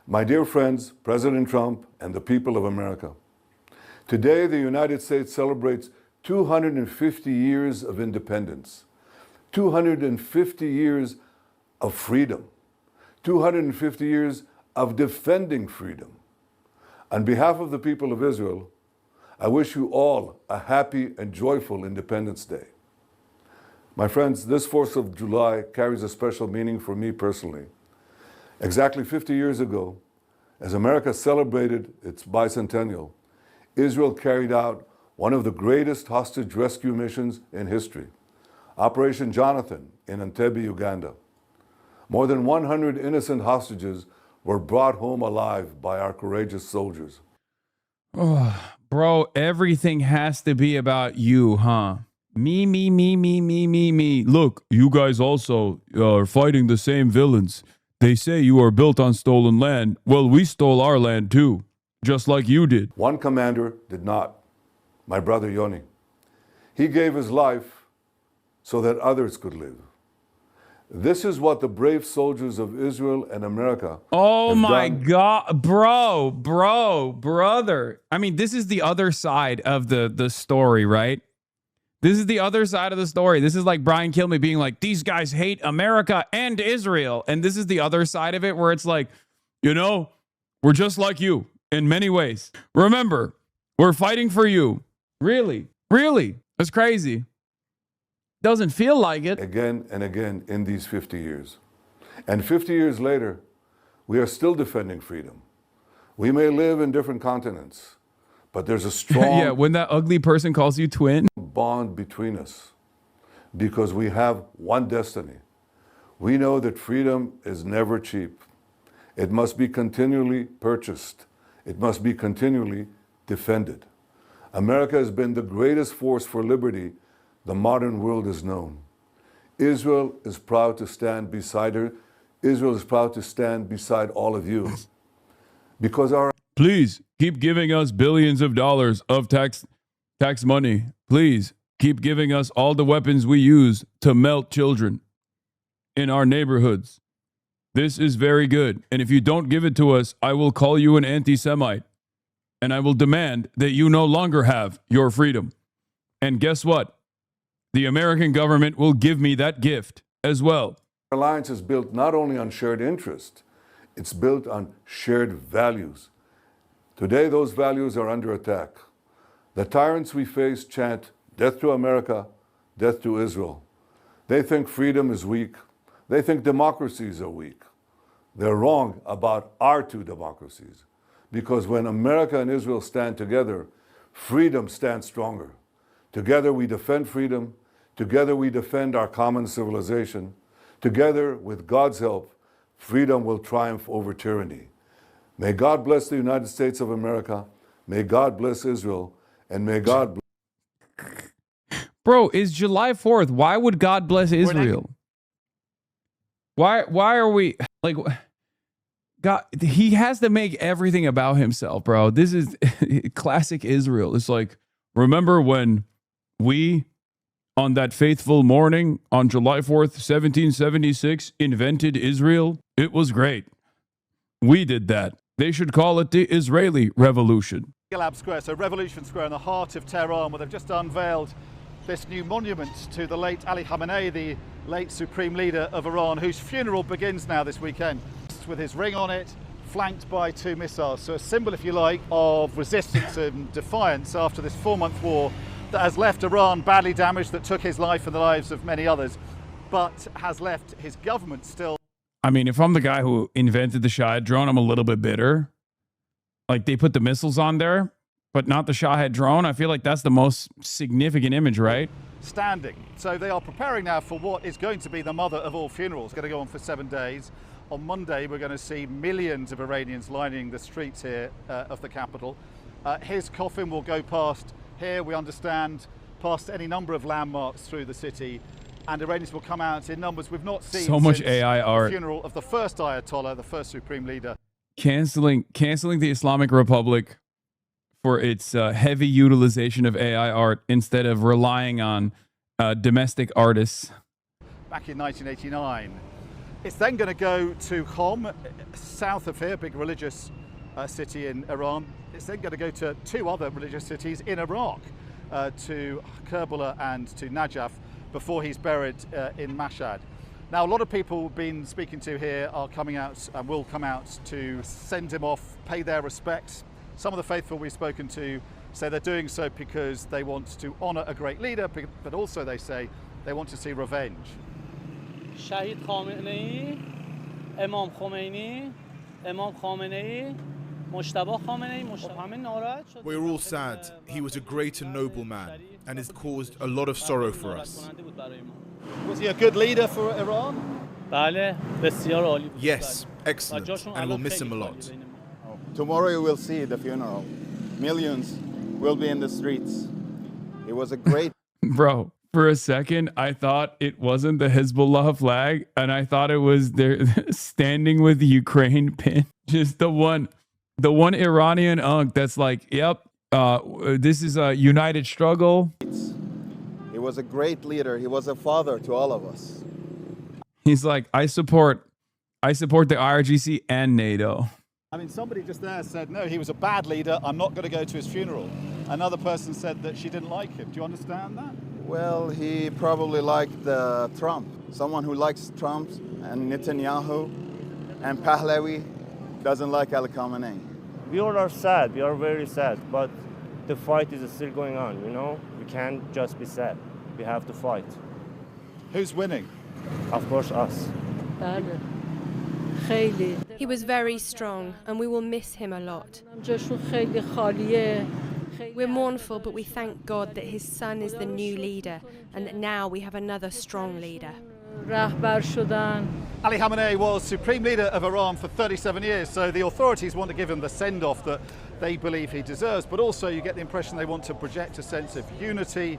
My dear friends, President Trump and the people of America. Today, the United States celebrates 250 years of independence, 250 years of freedom, 250 years of defending freedom. On behalf of the people of Israel, I wish you all a happy and joyful Independence Day. My friends, this 4th of July carries a special meaning for me personally. Exactly 50 years ago, as America celebrated its bicentennial, Israel carried out one of the greatest hostage rescue missions in history, Operation Jonathan in Entebbe, Uganda. More than 100 innocent hostages were brought home alive by our courageous soldiers. Oh, bro, everything has to be about you, huh? Me. Look, you guys also are fighting the same villains. They say you are built on stolen land. Well, we stole our land too, just like you did. One commander did not, my brother Yoni. He gave his life so that others could live. This is what the brave soldiers of Israel and America Oh my done. God, brother. I mean, this is the other side of the story, right? This is the other side of the story. This is like Brian Kilmeade being like, these guys hate America and Israel. And this is the other side of it where it's like, you know, we're just like you in many ways. Remember, we're fighting for you. Really? That's crazy. Doesn't feel like it. Again and again in these 50 years. And 50 years later, we are still defending freedom. We may live in different continents, but there's a strong yeah, when that ugly person calls you twin. Bond between us because we have one destiny. We know that freedom is never cheap. It must be continually purchased. It must be continually defended. America has been the greatest force for liberty the modern world has known. Israel is proud to stand beside her. Israel is proud to stand beside all of you. Because our Please keep giving us billions of dollars of tax money. Please keep giving us all the weapons we use to melt children in our neighborhoods. This is very good. And if you don't give it to us, I will call you an anti-Semite. And I will demand that you no longer have your freedom. And guess what? The American government will give me that gift as well. Our alliance is built not only on shared interest, it's built on shared values. Today, those values are under attack. The tyrants we face chant, death to America, death to Israel. They think freedom is weak. They think democracies are weak. They're wrong about our two democracies. Because when America and Israel stand together, freedom stands stronger. Together we defend freedom. Together we defend our common civilization. Together, with God's help, freedom will triumph over tyranny. May God bless the United States of America. May God bless Israel. And may God Bro, it's July 4th. Why would God bless Israel? Why are we like God? He has to make everything about himself, bro. This is classic Israel. It's like, remember when we, on that faithful morning on July 4th, 1776, invented Israel? It was great. We did that. They should call it the Israeli Revolution. Arab Square, so Revolution Square in the heart of Tehran, where they've just unveiled this new monument to the late Ali Khamenei, the late supreme leader of Iran, whose funeral begins now this weekend, with his ring on it, flanked by 2 missiles. So a symbol, if you like, of resistance and defiance after this 4-month war that has left Iran badly damaged, that took his life and the lives of many others, but has left his government still. I mean, if I'm the guy who invented the Shahed drone, I'm a little bit bitter. Like, they put the missiles on there, but not the Shahed drone. I feel like that's the most significant image, right? Standing. So they are preparing now for what is going to be the mother of all funerals. Going to go on for 7 days. On Monday, we're going to see millions of Iranians lining the streets here of the capital. His coffin will go past here, we understand, past any number of landmarks through the city. And Iranians will come out in numbers we've not seen So much since AI art. the funeral of the first Ayatollah, the first supreme leader. Canceling the Islamic Republic for its heavy utilization of AI art instead of relying on domestic artists. Back in 1989. It's then going to go to Qom, south of here, big religious city in Iran. It's then going to go to 2 other religious cities in Iraq, to Kerbala and to Najaf, before he's buried in Mashhad. Now, a lot of people we've been speaking to here are coming out and will come out to send him off, pay their respects. Some of the faithful we've spoken to say they're doing so because they want to honour a great leader, but also they say they want to see revenge. Shahid Khamenei, Imam Khomeini, Imam Khamenei, Mojtaba Khamenei, We're all sad. He was a great and noble man and has caused a lot of sorrow for us. Was he a good leader for Iran? Yes, excellent, and we'll miss him a lot. Tomorrow you will see the funeral. Millions will be in the streets. It was a great... Bro, for a second, I thought it wasn't the Hezbollah flag, and I thought it was their standing with Ukraine pin. Just the one Iranian unk that's like, yep, this is a united struggle. He was a great leader. He was a father to all of us. He's like, I support the IRGC and NATO. I mean, somebody just there said, no, he was a bad leader. I'm not going to go to his funeral. Another person said that she didn't like him. Do you understand that? Well, he probably liked Trump. Someone who likes Trump and Netanyahu and Pahlavi doesn't like Ali Khamenei. We all are sad. We are very sad. But the fight is still going on, you know? We can't just be sad. We have to fight. Who's winning? Of course, us. He was very strong, and we will miss him a lot. We're mournful, but we thank God that his son is the new leader, and that now we have another strong leader. Ali Khamenei was supreme leader of Iran for 37 years, so the authorities want to give him the send-off that they believe he deserves, but also you get the impression they want to project a sense of unity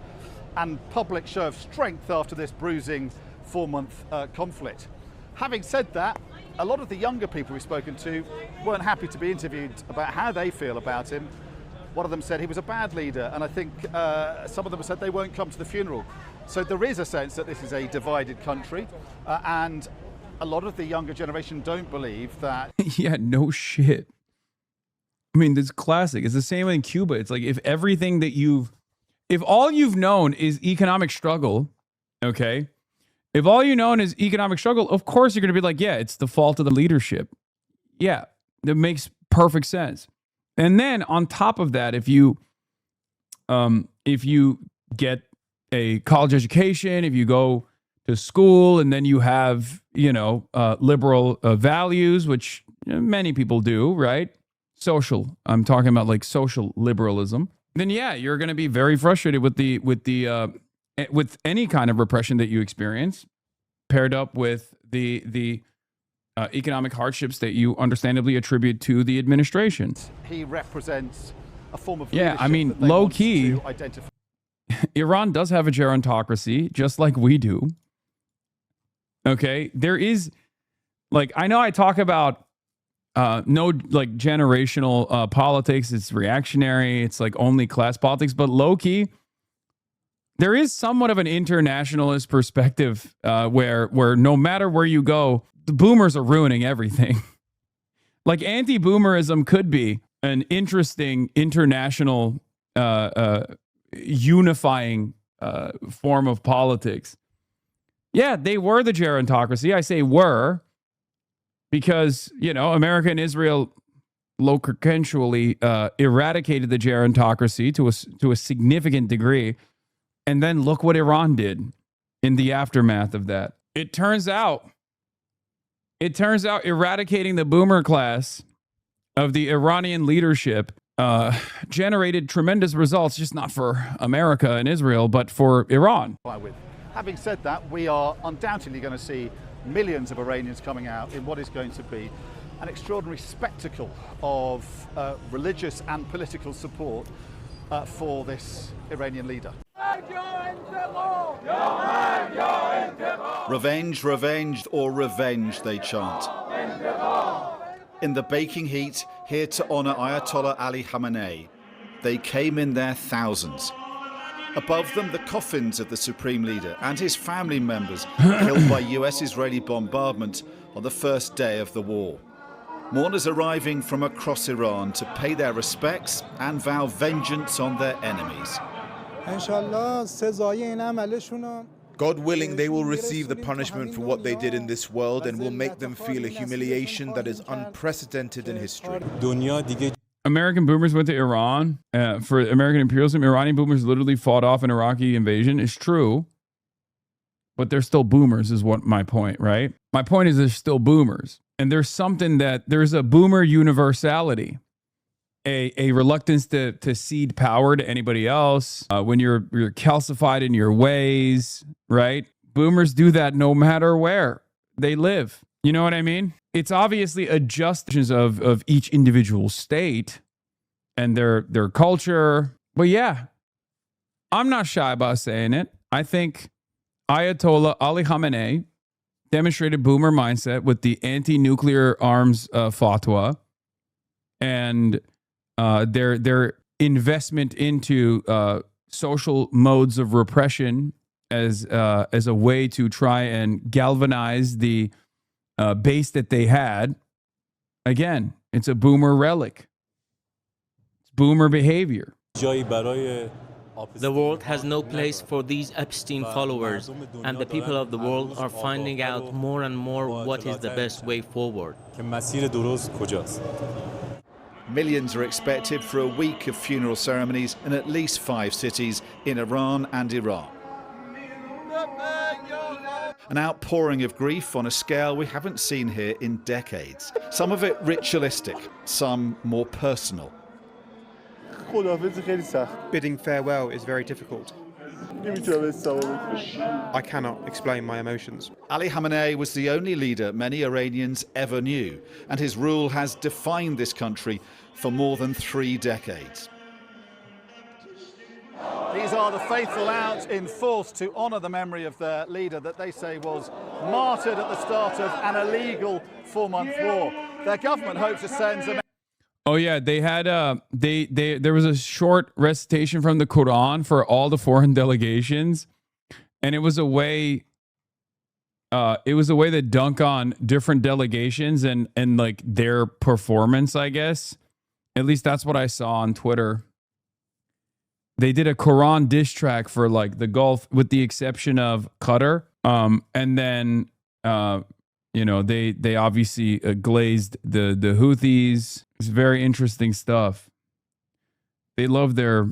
and public show of strength after this bruising 4-month conflict. Having said that, a lot of the younger people we've spoken to weren't happy to be interviewed about how they feel about him. One of them said he was a bad leader, and I think some of them said they won't come to the funeral. So there is a sense that this is a divided country, and a lot of the younger generation don't believe that... Yeah, no shit. I mean, this is classic. It's the same in Cuba. It's like if all you've known is economic struggle, okay? If all you know is economic struggle, of course you're going to be like, yeah, it's the fault of the leadership. Yeah, that makes perfect sense. And then on top of that, if you get a college education, if you go to school, and then you have, liberal values, which many people do, right? I'm talking about like social liberalism. Then yeah, you're going to be very frustrated with any kind of repression that you experience, paired up with the economic hardships that you understandably attribute to the administration. He represents a form of Yeah, I leadership mean, that they low want key, to identify. Iran does have a gerontocracy, just like we do. Okay, there is, like, I know I talk about no, like, generational politics. It's reactionary. It's like only class politics, but low key, there is somewhat of an internationalist perspective where no matter where you go, the boomers are ruining everything. Like, anti-boomerism could be an interesting international unifying form of politics. Yeah, they were the gerontocracy. I say were because, you know, America and Israel loquentially eradicated the gerontocracy to a significant degree. And then look what Iran did in the aftermath of that. It turns out eradicating the boomer class of the Iranian leadership generated tremendous results, just not for America and Israel, but for Iran. Having said that, we are undoubtedly going to see millions of Iranians coming out in what is going to be an extraordinary spectacle of religious and political support for this Iranian leader. Revenge, revenge, or revenge, they chant. In the baking heat, here to honour Ayatollah Ali Khamenei, they came in their thousands. Above them, the coffins of the Supreme Leader and his family members killed by US-Israeli bombardment on the first day of the war. Mourners arriving from across Iran to pay their respects and vow vengeance on their enemies. God willing, they will receive the punishment for what they did in this world and will make them feel a humiliation that is unprecedented in history. American boomers went to Iran for American imperialism. Iranian boomers literally fought off an Iraqi invasion. It's true. But they're still boomers is what my point, right? My point is they're still boomers. And there's a boomer universality. A reluctance to cede power to anybody else when you're calcified in your ways, right? Boomers do that no matter where they live. You know what I mean? It's obviously adjustations of each individual state and their culture. But yeah, I'm not shy about saying it. I think Ayatollah Ali Khamenei demonstrated boomer mindset with the anti-nuclear arms fatwa and their investment into social modes of repression as a way to try and galvanize the base that they had. Again, it's a boomer relic. It's boomer behavior. The world has no place for these Epstein followers, and the people of the world are finding out more and more what is the best way forward. Millions are expected for a week of funeral ceremonies in at least 5 cities in Iran and Iraq. An outpouring of grief on a scale we haven't seen here in decades. Some of it ritualistic, some more personal. Bidding farewell is very difficult. I cannot explain my emotions. Ali Khamenei was the only leader many Iranians ever knew, and his rule has defined this country for more than 3 decades. These are the faithful out in force to honour the memory of their leader that they say was martyred at the start of an illegal 4-month war. Their government hopes to send them. Oh yeah, they had there was a short recitation from the Quran for all the foreign delegations, and it was a way to dunk on different delegations and like their performance, I guess. At least that's what I saw on Twitter. They did a Quran diss track for like the Gulf, with the exception of Qatar, and then they obviously glazed the Houthis. It's very interesting stuff. They love their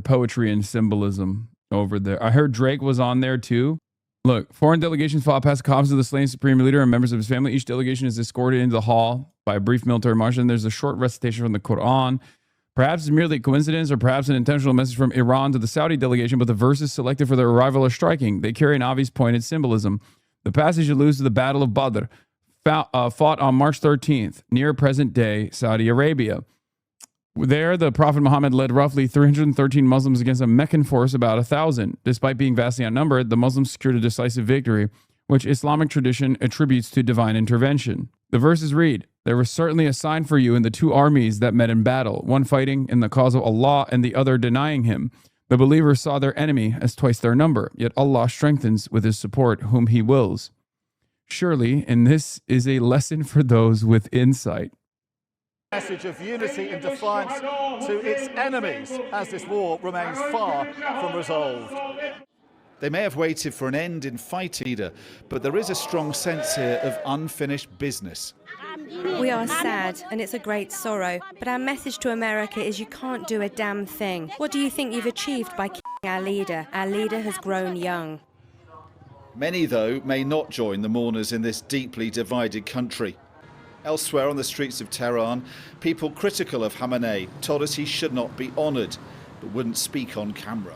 poetry and symbolism over there. I heard Drake was on there too. Look, foreign delegations fought past the coffins of the slain supreme leader and members of his family. Each delegation is escorted into the hall by a brief military march, and there's a short recitation from the Quran. Perhaps it's merely a coincidence or perhaps an intentional message from Iran to the Saudi delegation, but the verses selected for their arrival are striking. They carry an obvious pointed symbolism. The passage alludes to the Battle of Badr, fought on March 13th near present-day Saudi Arabia. There, the Prophet Muhammad led roughly 313 Muslims against a Meccan force about 1,000. Despite being vastly outnumbered, the Muslims secured a decisive victory, which Islamic tradition attributes to divine intervention. The verses read, "There was certainly a sign for you in the two armies that met in battle, one fighting in the cause of Allah and the other denying him. The believers saw their enemy as twice their number, yet Allah strengthens with his support whom he wills. Surely, and this is a lesson for those with insight." Message of unity in defiance to its enemies as this war remains far from resolved. They may have waited for an end in fight either, but there is a strong sense here of unfinished business. We are sad, and it's a great sorrow, but our message to America is you can't do a damn thing. What do you think you've achieved by killing our leader? Our leader has grown young. Many, though, may not join the mourners in this deeply divided country. Elsewhere on the streets of Tehran, people critical of Khamenei told us he should not be honoured, but wouldn't speak on camera.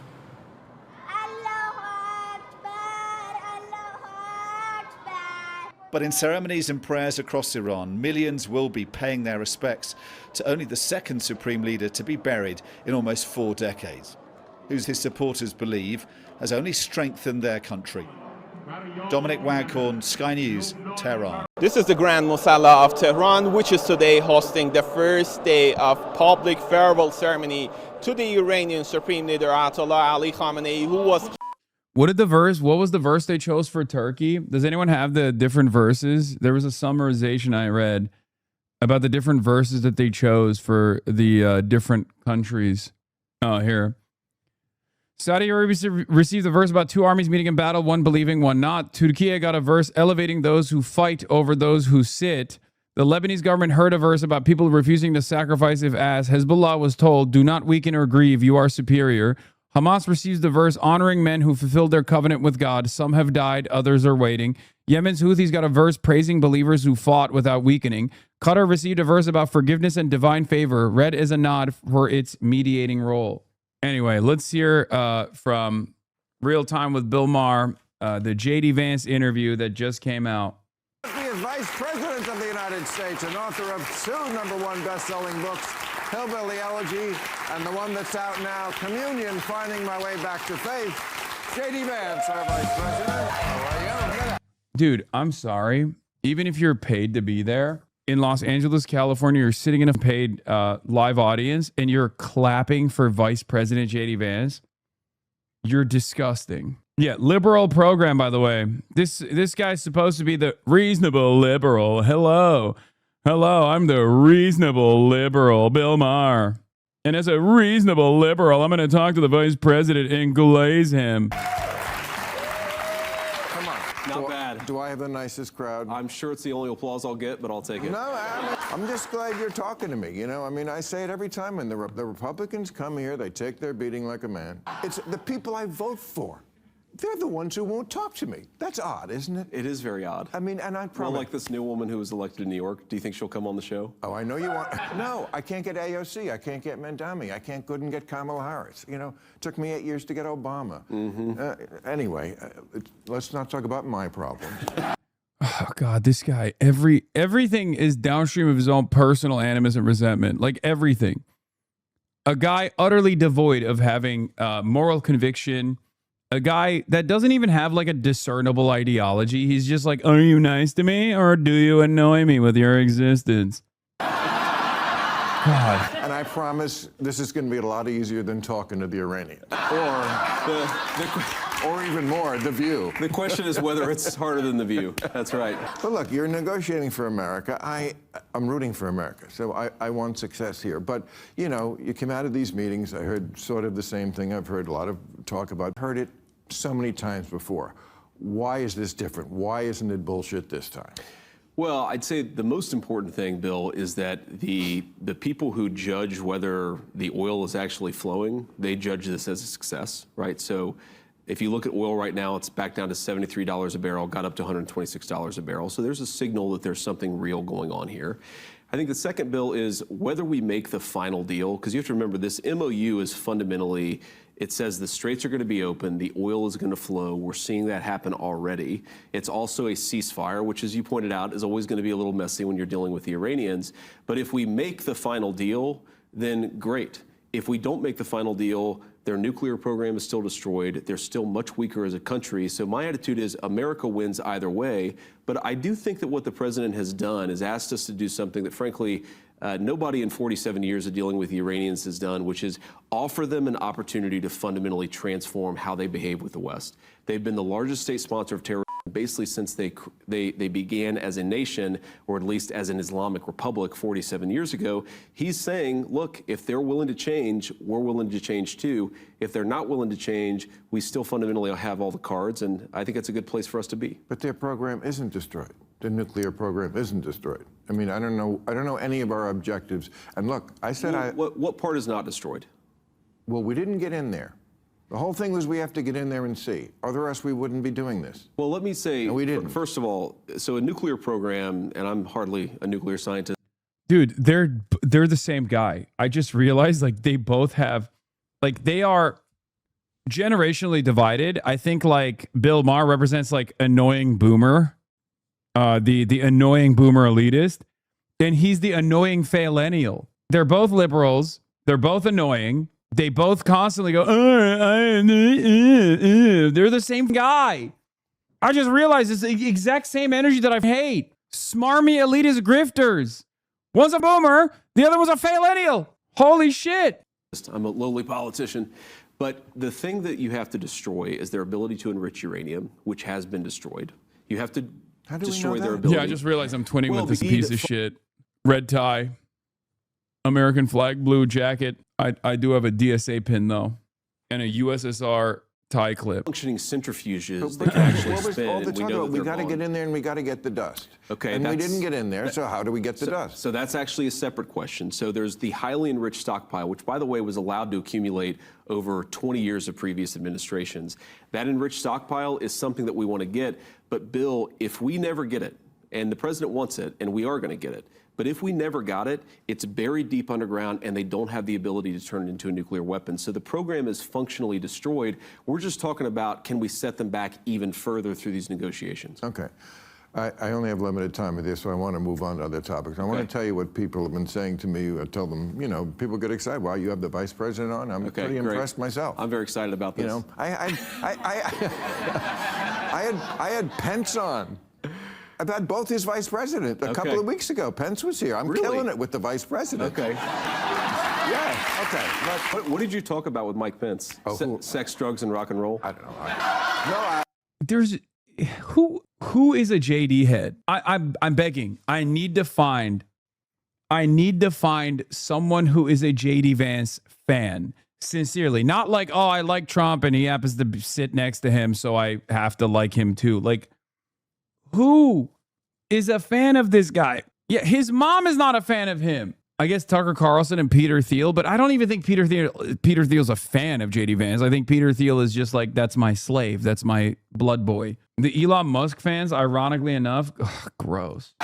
But in ceremonies and prayers across Iran, millions will be paying their respects to only the second supreme leader to be buried in almost 4 decades, who his supporters believe has only strengthened their country. Dominic Waghorn, Sky News, Tehran. This is the Grand Musalla of Tehran, which is today hosting the first day of public farewell ceremony to the Iranian Supreme Leader Ayatollah Ali Khamenei, who was... What was the verse they chose for Turkey? Does anyone have the different verses? There was a summarization I read about the different verses that they chose for the different countries. Here. Saudi Arabia received a verse about 2 armies meeting in battle, one believing, one not. Turkey got a verse elevating those who fight over those who sit. The Lebanese government heard a verse about people refusing to sacrifice if asked. Hezbollah was told, do not weaken or grieve, you are superior. Hamas receives the verse honoring men who fulfilled their covenant with God. Some have died, others are waiting. Yemen's Houthis got a verse praising believers who fought without weakening. Qatar received a verse about forgiveness and divine favor, read as a nod for its mediating role. Anyway, let's hear from Real Time with Bill Maher, the J.D. Vance interview that just came out. He is Vice President of the United States and author of 2 #1 best-selling books, Hillbilly Elegy, and the one that's out now, Communion, Finding My Way Back to Faith. J.D. Vance, our Vice President. How are you? Dude, I'm sorry. Even if you're paid to be there, in Los Angeles, California, you're sitting in a paid live audience and you're clapping for Vice President J.D. Vance. You're disgusting. Yeah, liberal program, by the way. This guy's supposed to be the reasonable liberal. Hello, I'm the reasonable liberal, Bill Maher. And as a reasonable liberal, I'm going to talk to the vice president and glaze him. Come on. Not bad. Do I have the nicest crowd? I'm sure it's the only applause I'll get, but I'll take it. No, I'm just glad you're talking to me. You know, I mean, I say it every time when the Republicans come here, they take their beating like a man. It's the people I vote for. They're the ones who won't talk to me. That's odd, isn't it? It is very odd. I mean, and I promise. Well, like this new woman who was elected in New York. Do you think she'll come on the show? Oh, I know you want. No, I can't get AOC. I can't get Mandami. I couldn't get Kamala Harris. You know, it took me 8 years to get Obama. Anyway, let's not talk about my problems. Oh God, this guy, everything is downstream of his own personal animus and resentment. Like everything. A guy utterly devoid of having moral conviction. A guy that doesn't even have like a discernible ideology. He's just like, are you nice to me or do you annoy me with your existence? God. And I promise this is going to be a lot easier than talking to the Iranians. Or even more, The View. The question is whether it's harder than The View. That's right. But look, you're negotiating for America. I'm rooting for America, so I want success here. But, you know, you come out of these meetings, I heard sort of the same thing. I've heard a lot of talk about, heard it so many times before. Why is this different? Why isn't it bullshit this time? Well, I'd say the most important thing, Bill, is that the people who judge whether the oil is actually flowing, they judge this as a success, right? So if you look at oil right now, it's back down to $73 a barrel, got up to $126 a barrel. So there's a signal that there's something real going on here. I think the second, Bill, is whether we make the final deal, because you have to remember this MOU is fundamentally, it says the straits are going to be open, the oil is going to flow. We're seeing that happen already. It's also a ceasefire, which, as you pointed out, is always going to be a little messy when you're dealing with the Iranians. But if we make the final deal, then great. If we don't make the final deal, their nuclear program is still destroyed. They're still much weaker as a country. So my attitude is America wins either way. But I do think that what the president has done is asked us to do something that, frankly, nobody in 47 years of dealing with the Iranians has done, which is offer them an opportunity to fundamentally transform how they behave with the West. They've been the largest state sponsor of terrorism basically since they began as a nation, or at least as an Islamic republic 47 years ago. He's saying, look, if they're willing to change, we're willing to change too. If they're not willing to change, we still fundamentally have all the cards, and I think it's a good place for us to be. But their program isn't destroyed. The nuclear program isn't destroyed. I mean, I don't know any of our objectives. And look, I said what part is not destroyed? Well, we didn't get in there. The whole thing was we have to get in there and see. Otherwise, we wouldn't be doing this. Well, let me say, no, we didn't. First of all, so a nuclear program, and I'm hardly a nuclear scientist. Dude, they're the same guy. I just realized, like, they both have, like, they are generationally divided. I think, like, Bill Maher represents, like, annoying boomer, the annoying boomer elitist, and he's the annoying millennial. They're both liberals. They're both annoying. They both constantly go, they're the same guy. I just realized it's the exact same energy that I hate. Smarmy elitist grifters. One's a boomer, the other one's a millennial. Holy shit. I'm a lowly politician. But the thing that you have to destroy is their ability to enrich uranium, which has been destroyed. You have to destroy their ability. Yeah, I just realized I'm twinning with this piece of shit. Red tie, American flag, blue jacket. I do have a DSA pin, though, and a USSR tie clip. Functioning centrifuges that can actually spin. All the talk we got to get in there and we got to get the dust. Okay, and we didn't get in there, so how do we get the dust? So that's actually a separate question. So there's the highly enriched stockpile, which, by the way, was allowed to accumulate over 20 years of previous administrations. That enriched stockpile is something that we want to get. But, Bill, if we never get it, and the president wants it, and we are going to get it, but if we never got it, it's buried deep underground, and they don't have the ability to turn it into a nuclear weapon. So the program is functionally destroyed. We're just talking about, can we set them back even further through these negotiations? Okay. I only have limited time with this, so I want to move on to other topics. I want to tell you what people have been saying to me. I tell them, you know, people get excited. Wow, you have the vice president on? I'm pretty impressed myself. I'm very excited about this. You know, I had Pence on. I've had both his vice president a couple of weeks ago. Pence was here. I'm killing it with the vice president. Okay. Yeah, okay. What did you talk about with Mike Pence? Sex, drugs, and rock and roll? I don't know. There's who is a JD head? I'm begging. I need to find someone who is a JD Vance fan. Sincerely, not like, oh, I like Trump and he happens to sit next to him, so I have to like him too. Like, who is a fan of this guy? Yeah, his mom is not a fan of him. I guess Tucker Carlson and Peter Thiel, but I don't even think Peter Thiel's a fan of JD Vance. I think Peter Thiel is just like, that's my slave. That's my blood boy. The Elon Musk fans, ironically enough, gross.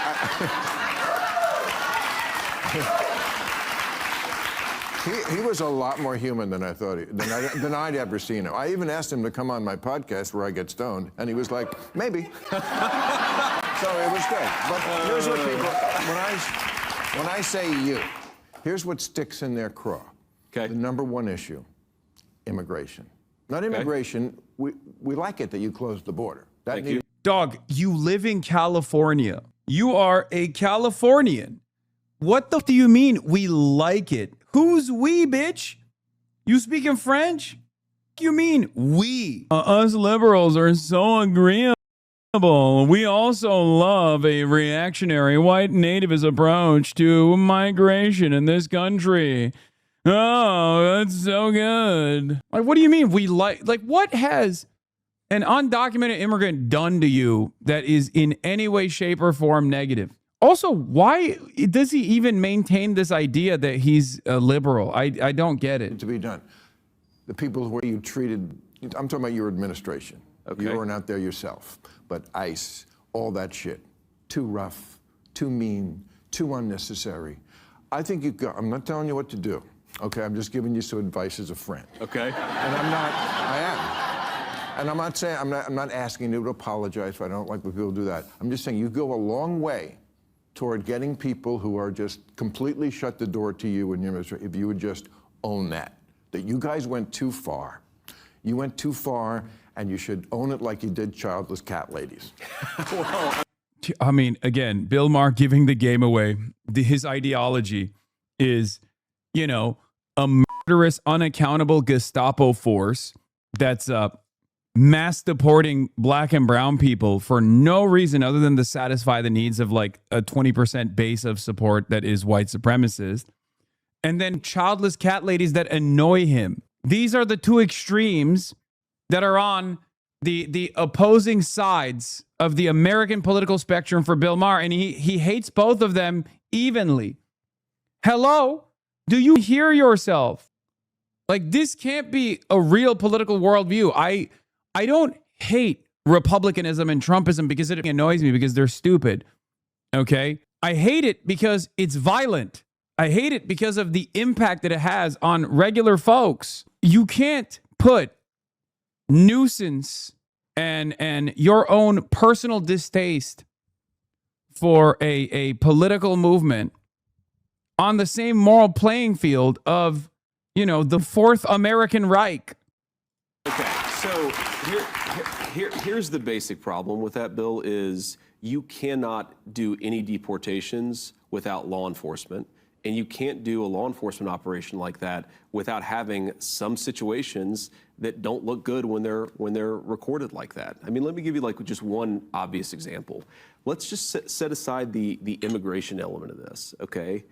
He was a lot more human than I thought than I'd ever seen him. I even asked him to come on my podcast where I get stoned, and he was like, maybe. So it was good. But here's what people, when I say you, here's what sticks in their craw. Okay. The number one issue, immigration. Not immigration. We like it that you closed the border. Thank you. Dog, you live in California. You are a Californian. What the do you mean we like it? Who's we, bitch? You speaking French? You mean we? Us liberals are so agreeable. We also love a reactionary white nativist approach to migration in this country. Oh, that's so good. Like, what do you mean we like what has an undocumented immigrant done to you that is in any way, shape, or form negative? Also, why does he even maintain this idea that he's a liberal? I don't get it. To be done. The people who you treated, I'm talking about your administration. Okay. You weren't out there yourself. But ICE, all that shit, too rough, too mean, too unnecessary. I think you've got, I'm not telling you what to do, okay? I'm just giving you some advice as a friend. Okay. And I am. And I'm not saying, I'm not asking you to apologize if I don't like when people do that. I'm just saying you go a long way toward getting people who are just completely shut the door to you and your ministry if you would just own that you guys went too far. You went too far, and you should own it like you did childless cat ladies. Well, I mean, again, Bill Maher giving the game away. His ideology is, you know, a murderous, unaccountable Gestapo force that's mass deporting black and brown people for no reason other than to satisfy the needs of like a 20% base of support that is white supremacist. And then childless cat ladies that annoy him. These are the two extremes that are on the opposing sides of the American political spectrum for Bill Maher, and he hates both of them evenly. Hello? Do you hear yourself? Like, this can't be a real political worldview. I don't hate Republicanism and Trumpism because it annoys me because they're stupid. Okay? I hate it because it's violent. I hate it because of the impact that it has on regular folks. You can't put nuisance and your own personal distaste for a political movement on the same moral playing field of, you know, the Fourth American Reich. Okay, so here's the basic problem with that bill is you cannot do any deportations without law enforcement. And you can't do a law enforcement operation like that without having some situations that don't look good when they're recorded like that. I mean, let me give you like just one obvious example. Let's just set aside the immigration element of this, okay?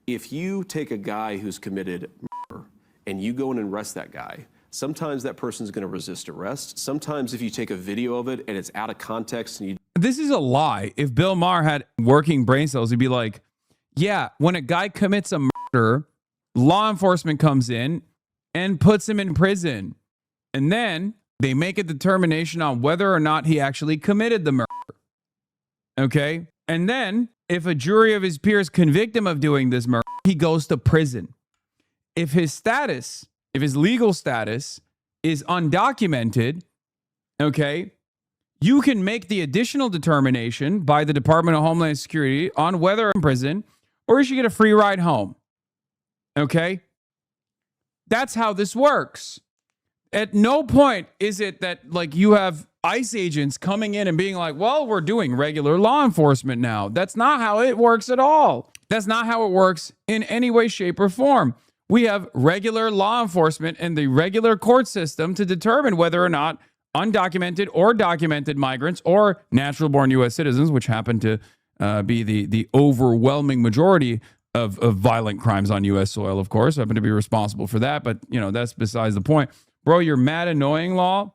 If you take a guy who's committed murder and you go in and arrest that guy, sometimes that person's going to resist arrest. Sometimes if you take a video of it and it's out of context and you... This is a lie. If Bill Maher had working brain cells, he'd be like, yeah, when a guy commits a murder, law enforcement comes in and puts him in prison. And then they make a determination on whether or not he actually committed the murder. Okay? And then if a jury of his peers convict him of doing this murder, he goes to prison. If his legal status is undocumented, okay, you can make the additional determination by the Department of Homeland Security on whether in prison or you should get a free ride home. Okay? That's how this works. At no point is it that like you have ICE agents coming in and being like, well, we're doing regular law enforcement now. That's not how it works at all. That's not how it works in any way, shape, or form. We have regular law enforcement and the regular court system to determine whether or not undocumented or documented migrants or natural-born U.S. citizens, which happen to be the overwhelming majority of violent crimes on U.S. soil, of course, happen to be responsible for that. But, you know, that's besides the point. Bro, your mad annoying law,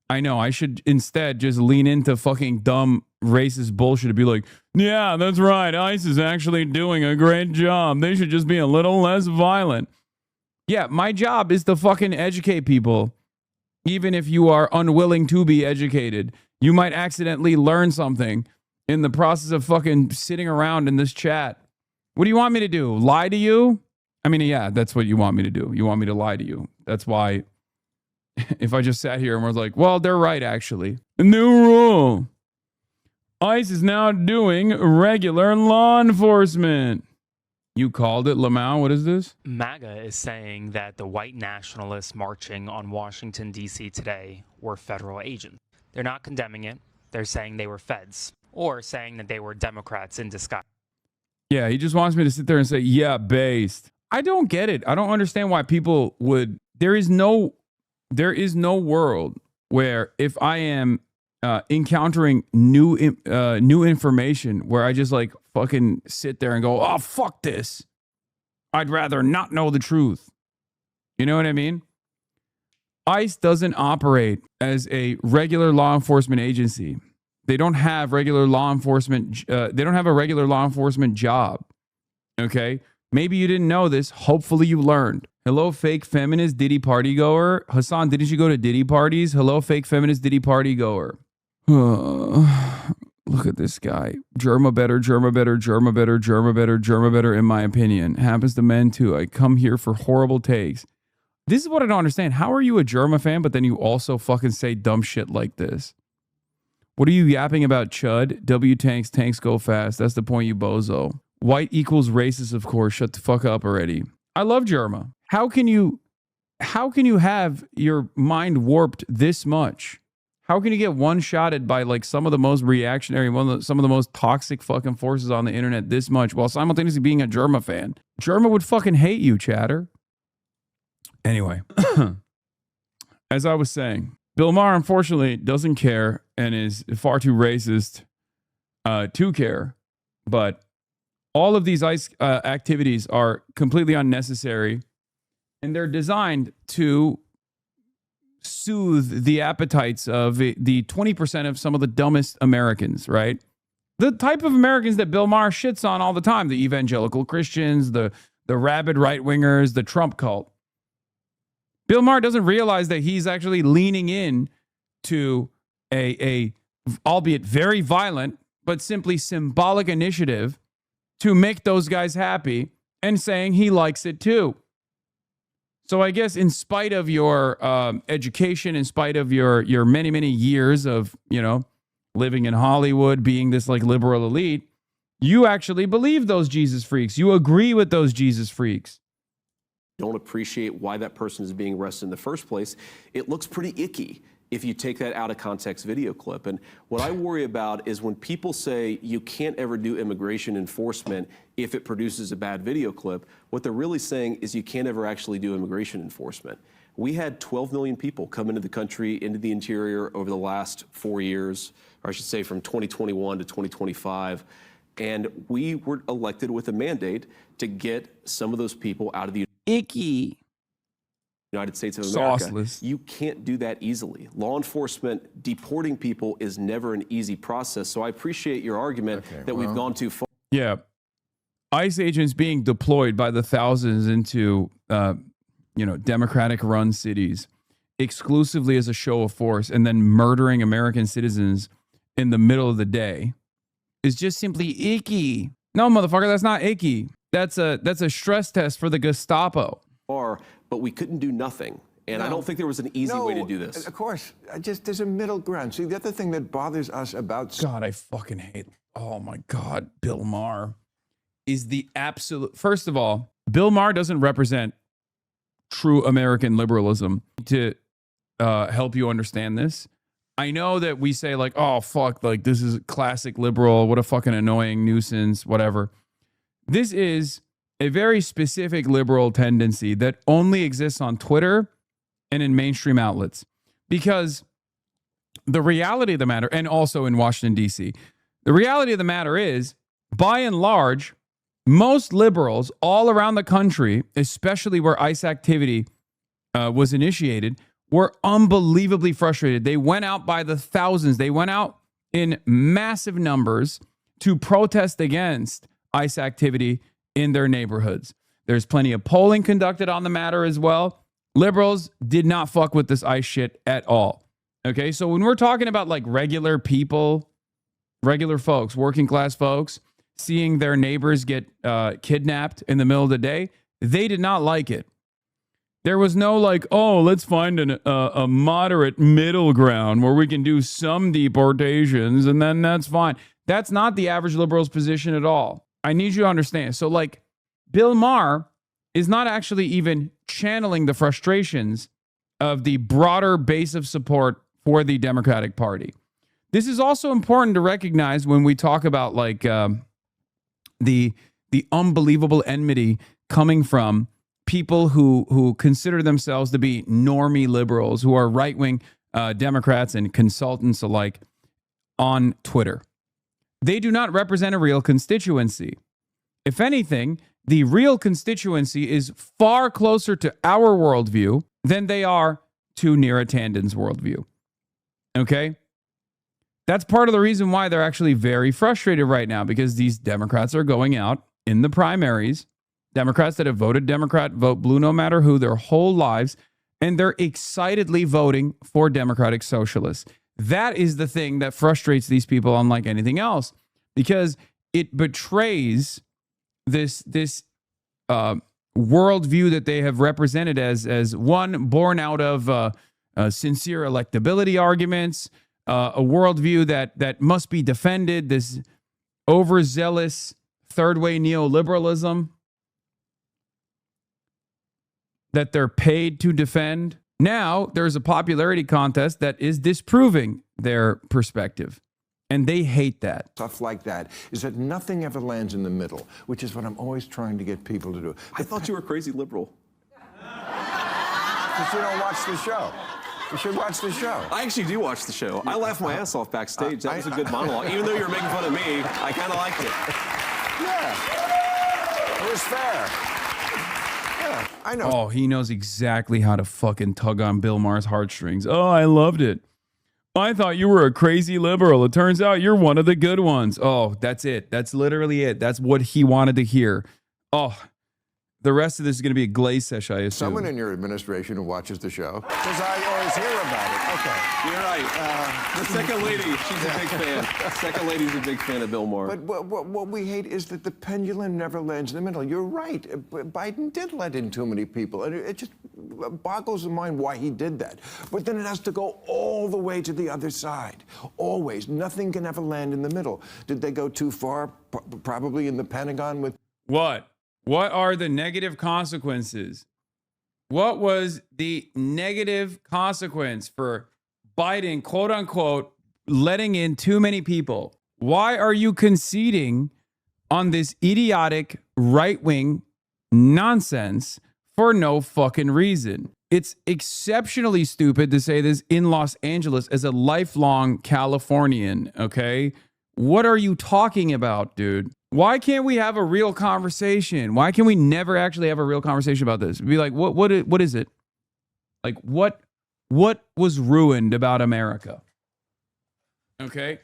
I know, I should instead just lean into fucking dumb racist bullshit to be like, yeah, that's right, ICE is actually doing a great job. They should just be a little less violent. Yeah, my job is to fucking educate people. Even if you are unwilling to be educated, you might accidentally learn something in the process of fucking sitting around in this chat. What do you want me to do? Lie to you? I mean, yeah, that's what you want me to do. You want me to lie to you. That's why if I just sat here and was like, well, they're right, actually. A new rule. ICE is now doing regular law enforcement. You called it, Lamau. What is this? MAGA is saying that the white nationalists marching on Washington, D.C. today were federal agents. They're not condemning it. They're saying they were feds, or saying that they were Democrats in disguise. Yeah, he just wants me to sit there and say, yeah, based. I don't get it. I don't understand why people would. There is no world where if I am encountering new information where I just like fucking sit there and go, oh, fuck this. I'd rather not know the truth. You know what I mean? ICE doesn't operate as a regular law enforcement agency. They don't have regular law enforcement. They don't have a regular law enforcement job. Okay? Maybe you didn't know this. Hopefully you learned. Hello, fake feminist Diddy party goer. Hasan, didn't you go to Diddy parties? Hello, fake feminist Diddy party goer. Look at this guy. Germa better, Germa better, Germa better, Germa better, Germa better, in my opinion. Happens to men too. I come here for horrible takes. This is what I don't understand. How are you a Germa fan, but then you also fucking say dumb shit like this? What are you yapping about, Chud? W tanks, tanks go fast. That's the point, you bozo. White equals racist, of course. Shut the fuck up already. I love Germa. How can you have your mind warped this much? How can you get one-shotted by like some of the most reactionary, some of the most toxic fucking forces on the internet this much while simultaneously being a Germa fan? Germa would fucking hate you, chatter. Anyway, as I was saying, Bill Maher unfortunately doesn't care and is far too racist to care. But all of these ICE activities are completely unnecessary, and they're designed to soothe the appetites of the 20% of some of the dumbest Americans, right? The type of Americans that Bill Maher shits on all the time, the evangelical Christians, the rabid right-wingers, the Trump cult. Bill Maher doesn't realize that he's actually leaning in to a albeit very violent, but simply symbolic initiative to make those guys happy and saying he likes it too. So I guess in spite of your education, in spite of your many, many years of, living in Hollywood, being this like liberal elite, you actually believe those Jesus freaks. You agree with those Jesus freaks. Don't appreciate why that person is being arrested in the first place. It looks pretty icky if you take that out of context video clip. And what I worry about is when people say you can't ever do immigration enforcement if it produces a bad video clip, what they're really saying is you can't ever actually do immigration enforcement. We had 12 million people come into the country, into the interior over the last 4 years, or I should say from 2021 to 2025. And we were elected with a mandate to get some of those people out of the United States of America. Sauceless. You can't do that easily. Law enforcement deporting people is never an easy process. So I appreciate your argument that we've gone too far. Yeah. ICE agents being deployed by the thousands into, Democratic-run cities exclusively as a show of force and then murdering American citizens in the middle of the day is just simply icky. No, motherfucker, that's not icky. That's a stress test for the Gestapo. But we couldn't do nothing. And I don't think there was an easy way to do this. Of course. There's a middle ground. See, the other thing that bothers us about... God, I fucking hate... Oh, my God. Bill Maher is the absolute... First of all, Bill Maher doesn't represent true American liberalism. To help you understand this, I know that we say like, oh, fuck, like this is classic liberal. What a fucking annoying nuisance, whatever. This is a very specific liberal tendency that only exists on Twitter and in mainstream outlets. Because the reality of the matter, and also in Washington, D.C., the reality of the matter is, by and large, most liberals all around the country, especially where ICE activity was initiated, were unbelievably frustrated. They went out by the thousands. They went out in massive numbers to protest against ICE activity in their neighborhoods. There's plenty of polling conducted on the matter as well. Liberals did not fuck with this ICE shit at all. Okay, so when we're talking about like regular people, regular folks, working class folks, seeing their neighbors get kidnapped in the middle of the day, they did not like it. There was no like, oh, let's find a moderate middle ground where we can do some deportations and then that's fine. That's not the average liberal's position at all. I need you to understand. So like Bill Maher is not actually even channeling the frustrations of the broader base of support for the Democratic Party. This is also important to recognize when we talk about like the unbelievable enmity coming from people who consider themselves to be normie liberals, who are right-wing Democrats and consultants alike on Twitter. They do not represent a real constituency. If anything, the real constituency is far closer to our worldview than they are to Neera Tanden's worldview. Okay? That's part of the reason why they're actually very frustrated right now, because these Democrats are going out in the primaries, Democrats that have voted Democrat, vote blue no matter who their whole lives, and they're excitedly voting for Democratic Socialists. That is the thing that frustrates these people unlike anything else, because it betrays this worldview that they have represented as one born out of sincere electability arguments, a worldview that must be defended, this overzealous third way neoliberalism that they're paid to defend. Now there's a popularity contest that is disproving their perspective. And they hate that. Stuff like that is that nothing ever lands in the middle, which is what I'm always trying to get people to do. I thought you were crazy liberal. Because you don't watch the show. You should watch the show. I actually do watch the show. I laughed my ass off backstage. That was a good monologue. Even though you were making fun of me, I kind of liked it. Yeah. It was fair. Yeah, I know. Oh, he knows exactly how to fucking tug on Bill Maher's heartstrings. Oh, I loved it. I thought you were a crazy liberal. It turns out you're one of the good ones. Oh, that's it. That's literally it. That's what he wanted to hear. Oh, the rest of this is going to be a glaze sesh, I assume. Someone in your administration who watches the show. Because I always hear about it. Okay. You're right. The second lady, she's a big fan. Second lady's a big fan of Bill Maher. But what we hate is that the pendulum never lands in the middle. You're right. Biden did let in too many people. And it just boggles the mind why he did that. But then it has to go all the way to the other side. Always. Nothing can ever land in the middle. Did they go too far? Probably in the Pentagon with... What? What are the negative consequences? What was the negative consequence for Biden, quote unquote, letting in too many people? Why are you conceding on this idiotic right-wing nonsense for no fucking reason? It's exceptionally stupid to say this in Los Angeles as a lifelong Californian, okay? What are you talking about, dude? Why can't we have a real conversation? Why can we never actually have a real conversation about this? Be like, what is it? Like, what was ruined about America? Okay.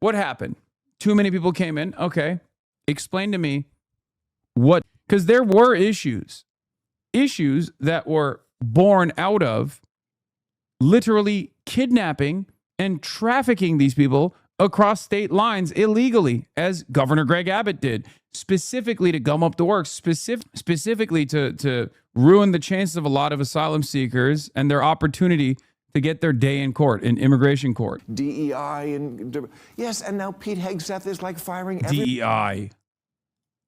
What happened? Too many people came in. Okay. Explain to me what, because there were issues that were born out of literally kidnapping and trafficking these people across state lines illegally, as Governor Greg Abbott did, specifically to gum up the works, specifically to ruin the chances of a lot of asylum seekers and their opportunity to get their day in court, in immigration court. DEI and... Yes, and now Pete Hegseth is like firing DEI.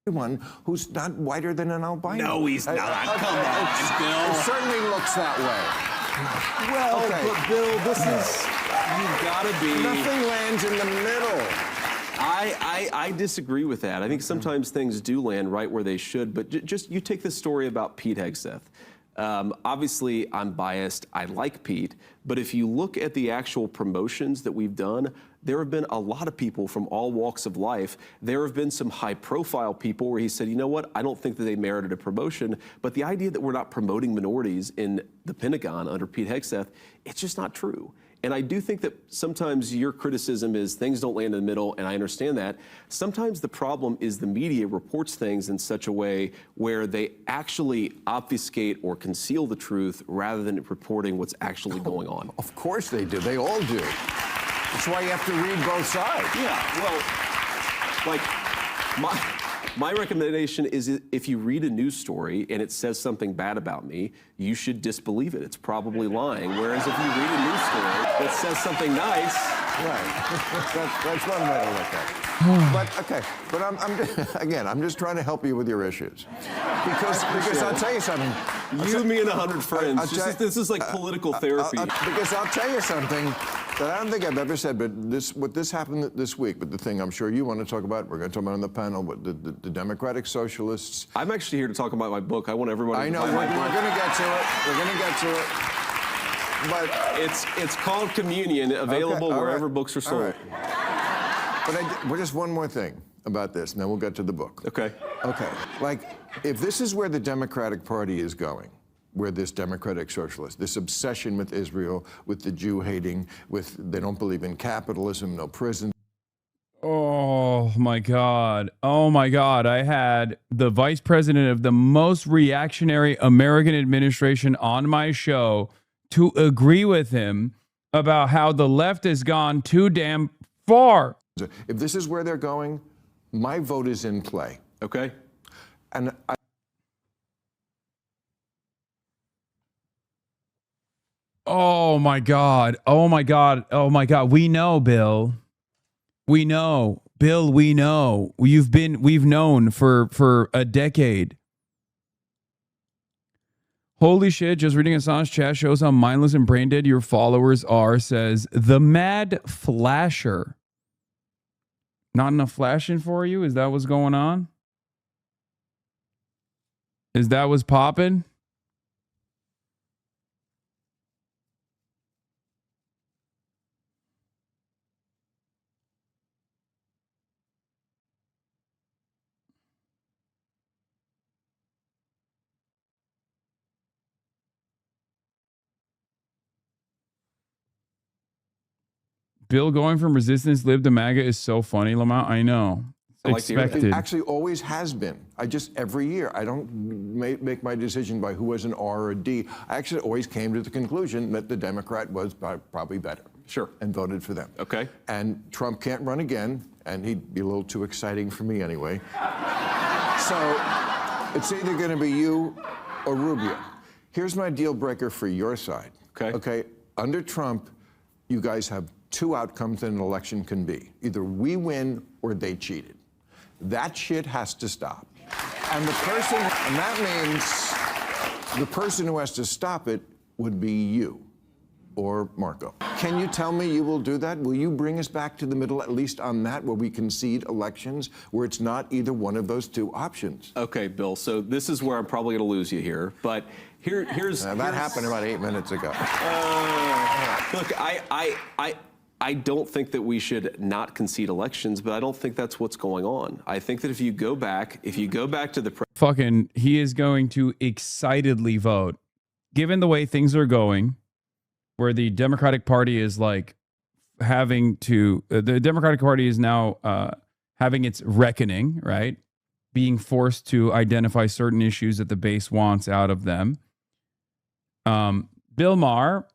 Everyone who's not whiter than an albino. No, he's not. Come on, Bill. It certainly looks that way. Well, Okay. but Bill, this is... You've got to be... Nothing lands in the middle. I disagree with that. I think sometimes things do land right where they should, but just you take this story about Pete Hegseth. Obviously, I'm biased. I like Pete, but if you look at the actual promotions that we've done, there have been a lot of people from all walks of life. There have been some high-profile people where he said, you know what, I don't think that they merited a promotion, but the idea that we're not promoting minorities in the Pentagon under Pete Hegseth, it's just not true. And I do think that sometimes your criticism is things don't land in the middle, and I understand that. Sometimes the problem is the media reports things in such a way where they actually obfuscate or conceal the truth rather than reporting what's actually going on. Of course they do. They all do. That's why you have to read both sides. Yeah, well, like, my recommendation is if you read a news story and it says something bad about me, you should disbelieve it. It's probably lying. Whereas if you read a news story that says something nice... Right. That's one way to look at it. But, okay, but I'm just trying to help you with your issues. Because I'll tell you something. You, me, and 100 friends. This is like political therapy. Because I'll tell you something that I don't think I've ever said, but what happened this week, but the thing I'm sure you want to talk about, we're going to talk about on the panel, but the Democratic Socialists. I'm actually here to talk about my book. I want everybody I know, to we're going to get to it. We're going to get to it. But it's called Communion, available wherever books are sold. But just one more thing about this, and then we'll get to the book. Okay. Okay. Like, if this is where the Democratic Party is going, where this Democratic Socialist, this obsession with Israel, with the Jew hating, with they don't believe in capitalism, no prison. Oh my God. Oh my God. I had the vice president of the most reactionary American administration on my show to agree with him about how the left has gone too damn far. If this is where they're going, my vote is in play. Okay. And Oh my God. Oh my God. Oh my God. We know, Bill. We know. Bill, we know. We've known for a decade. Holy shit, just reading Hasan's chat shows how mindless and brain dead your followers are, says the Mad Flasher. Not enough flashing for you? Is that what's going on? Is that what's popping? Bill going from resistance lib to MAGA is so funny, Lamont. I know. Expected. It actually always has been. I just, every year, I don't make my decision by who was an R or a D. I actually always came to the conclusion that the Democrat was probably better. Sure. And voted for them. Okay. And Trump can't run again, and he'd be a little too exciting for me anyway. So it's either going to be you or Rubio. Here's my deal breaker for your side. Okay. Okay. Under Trump, you guys have two outcomes that an election can be. Either we win or they cheated. That shit has to stop. And that means the person who has to stop it would be you or Marco. Can you tell me you will do that? Will you bring us back to the middle, at least on that, where we concede elections, where it's not either one of those two options? Okay, Bill, so this is where I'm probably going to lose you here, but here's... That happened about 8 minutes ago. Look, I don't think that we should not concede elections, but I don't think that's what's going on. I think that if you go back to the... He is going to excitedly vote. Given the way things are going, where the Democratic Party is like having to... the Democratic Party is now having its reckoning, right? Being forced to identify certain issues that the base wants out of them. Bill Maher...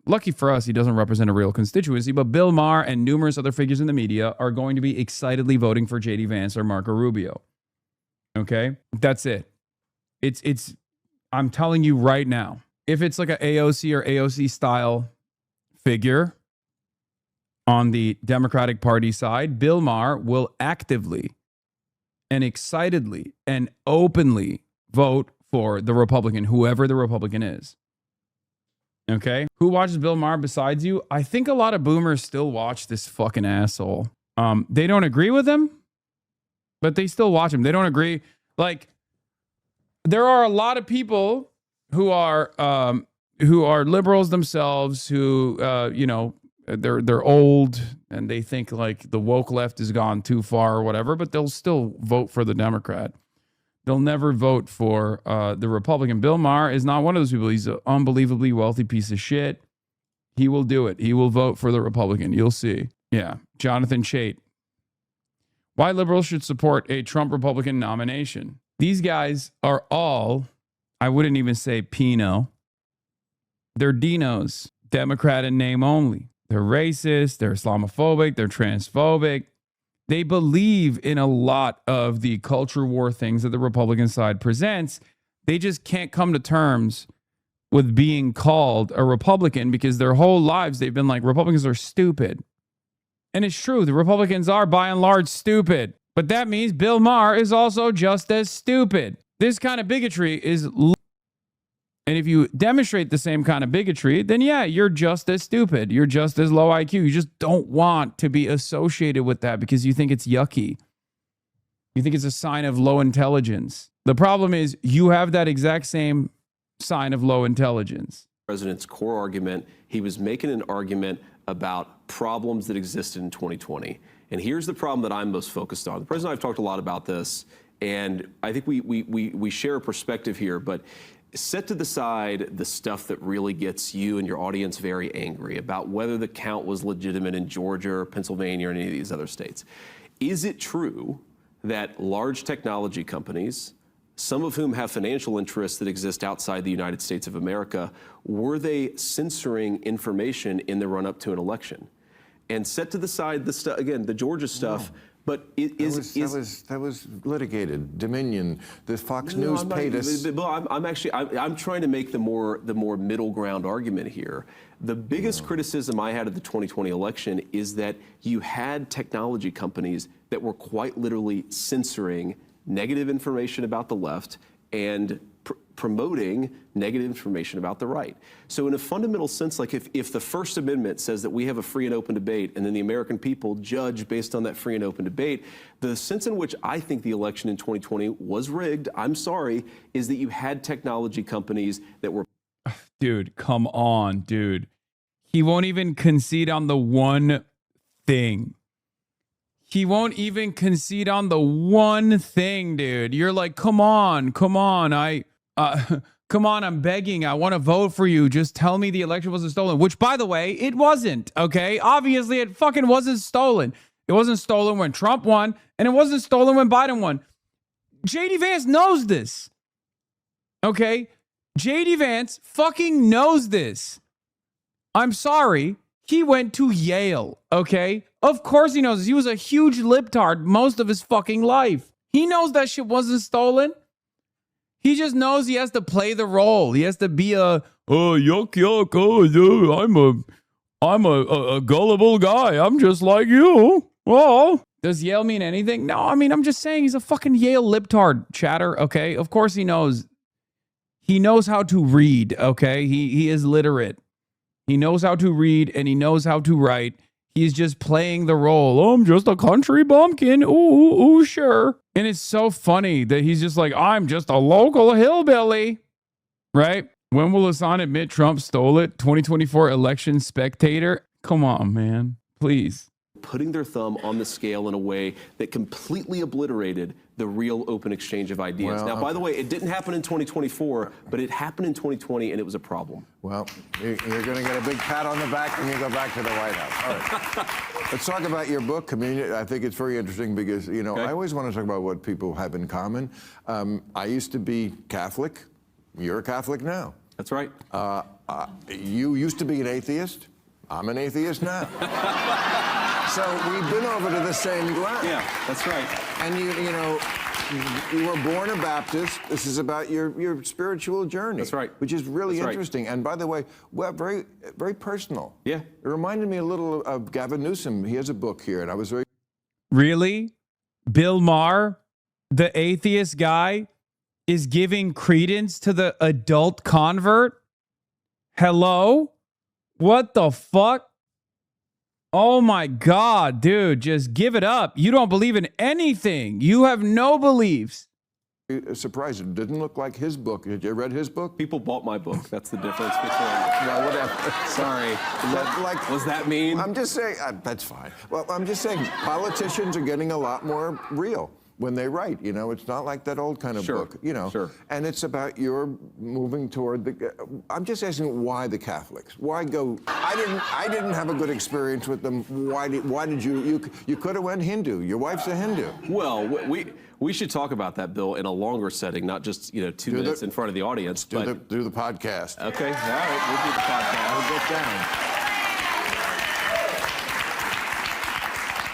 Lucky for us, he doesn't represent a real constituency, but Bill Maher and numerous other figures in the media are going to be excitedly voting for J.D. Vance or Marco Rubio. Okay? That's it. I'm telling you right now, if it's like an AOC or AOC style figure on the Democratic Party side, Bill Maher will actively and excitedly and openly vote for the Republican, whoever the Republican is. Okay. Who watches Bill Maher besides you? I think a lot of boomers still watch this fucking asshole. They don't agree with him, but they still watch him. They don't agree. Like, there are a lot of people who are liberals themselves who, they're old and they think like the woke left has gone too far or whatever, but they'll still vote for the Democrat. They'll never vote for the Republican. Bill Maher is not one of those people. He's an unbelievably wealthy piece of shit. He will do it. He will vote for the Republican. You'll see. Yeah. Jonathan Chait. Why liberals should support a Trump Republican nomination. These guys are all, I wouldn't even say Pino. They're Dinos. Democrat in name only. They're racist. They're Islamophobic. They're transphobic. They believe in a lot of the culture war things that the Republican side presents. They just can't come to terms with being called a Republican because their whole lives they've been like, Republicans are stupid. And it's true. The Republicans are by and large stupid. But that means Bill Maher is also just as stupid. This kind of bigotry is... And if you demonstrate the same kind of bigotry, then yeah, you're just as stupid. You're just as low IQ. You just don't want to be associated with that because you think it's yucky. You think it's a sign of low intelligence. The problem is you have that exact same sign of low intelligence. President's core argument, he was making an argument about problems that existed in 2020. And here's the problem that I'm most focused on. The president and I have talked a lot about this, and I think we share a perspective here, but set to the side the stuff that really gets you and your audience very angry about whether the count was legitimate in Georgia or Pennsylvania or any of these other states. Is it true that large technology companies some of whom have financial interests that exist outside the United States of America, were they censoring information in the run-up to an election? And set to the side the stuff, again, the Georgia stuff, but that was litigated. Dominion, the Fox News paid us. Bill, I'm trying to make the more middle ground argument here. The biggest criticism I had of the 2020 election is that you had technology companies that were quite literally censoring negative information about the left and promoting negative information about the right. So in a fundamental sense, like if the First Amendment says that we have a free and open debate and then the American people judge based on that free and open debate, the sense in which I think the election in 2020 was rigged, I'm sorry, is that you had technology companies that were... Dude, come on, dude. He won't even concede on the one thing. He won't even concede on the one thing, dude. You're like, come on, come on. Come on, I'm begging. I want to vote for you. Just tell me the election wasn't stolen, which, by the way, it wasn't, okay? Obviously, it fucking wasn't stolen. It wasn't stolen when Trump won, and it wasn't stolen when Biden won. J.D. Vance knows this, okay? J.D. Vance fucking knows this. I'm sorry. He went to Yale, okay? Of course he knows this. He was a huge libtard most of his fucking life. He knows that shit wasn't stolen. He just knows he has to play the role. He has to be a yuck yuck. I'm a gullible guy. I'm just like you. Well, does Yale mean anything? No, I mean I'm just saying he's a fucking Yale libtard chatter. Okay, of course he knows. He knows how to read. Okay, he is literate. He knows how to read and he knows how to write. He's just playing the role. Oh, I'm just a country bumpkin. Ooh, sure. And it's so funny that he's just like, I'm just a local hillbilly, right? When will Hasan admit Trump stole it? 2024 election spectator? Come on, man. Please. Putting their thumb on the scale in a way that completely obliterated the real open exchange of ideas. Now, by the way, it didn't happen in 2024, but it happened in 2020, and it was a problem. Well, you're going to get a big pat on the back when you go back to the White House. All right. Let's talk about your book, Communion. I think it's very interesting because, you know, I always want to talk about what people have in common. I used to be Catholic. You're a Catholic now. That's right. You used to be an atheist. I'm an atheist now. So we've been over to the same ground. Yeah, that's right. And you were born a Baptist. This is about your spiritual journey. That's right. Which is really interesting. And by the way, well, very, very personal. Yeah. It reminded me a little of Gavin Newsom. He has a book here, and I was very... Really? Bill Maher, the atheist guy, is giving credence to the adult convert? Hello? What the fuck? Oh my God, dude, just give it up. You don't believe in anything. You have no beliefs. Surprised. It didn't look like his book. Had you read his book? People bought my book. That's the difference between... No, whatever. Sorry. Was that mean? I'm just saying, that's fine. Well, I'm just saying, politicians are getting a lot more real when they write. You know, it's not like that old kind of book, you know. Sure. And it's about your moving toward the... I'm just asking why the Catholics? Why go... I didn't have a good experience with them. Why did you could have went Hindu. Your wife's a Hindu. Well, we should talk about that, Bill, in a longer setting, not just 2 minutes in front of the audience. Do the podcast. Okay, all right, we'll do the podcast. We'll get down.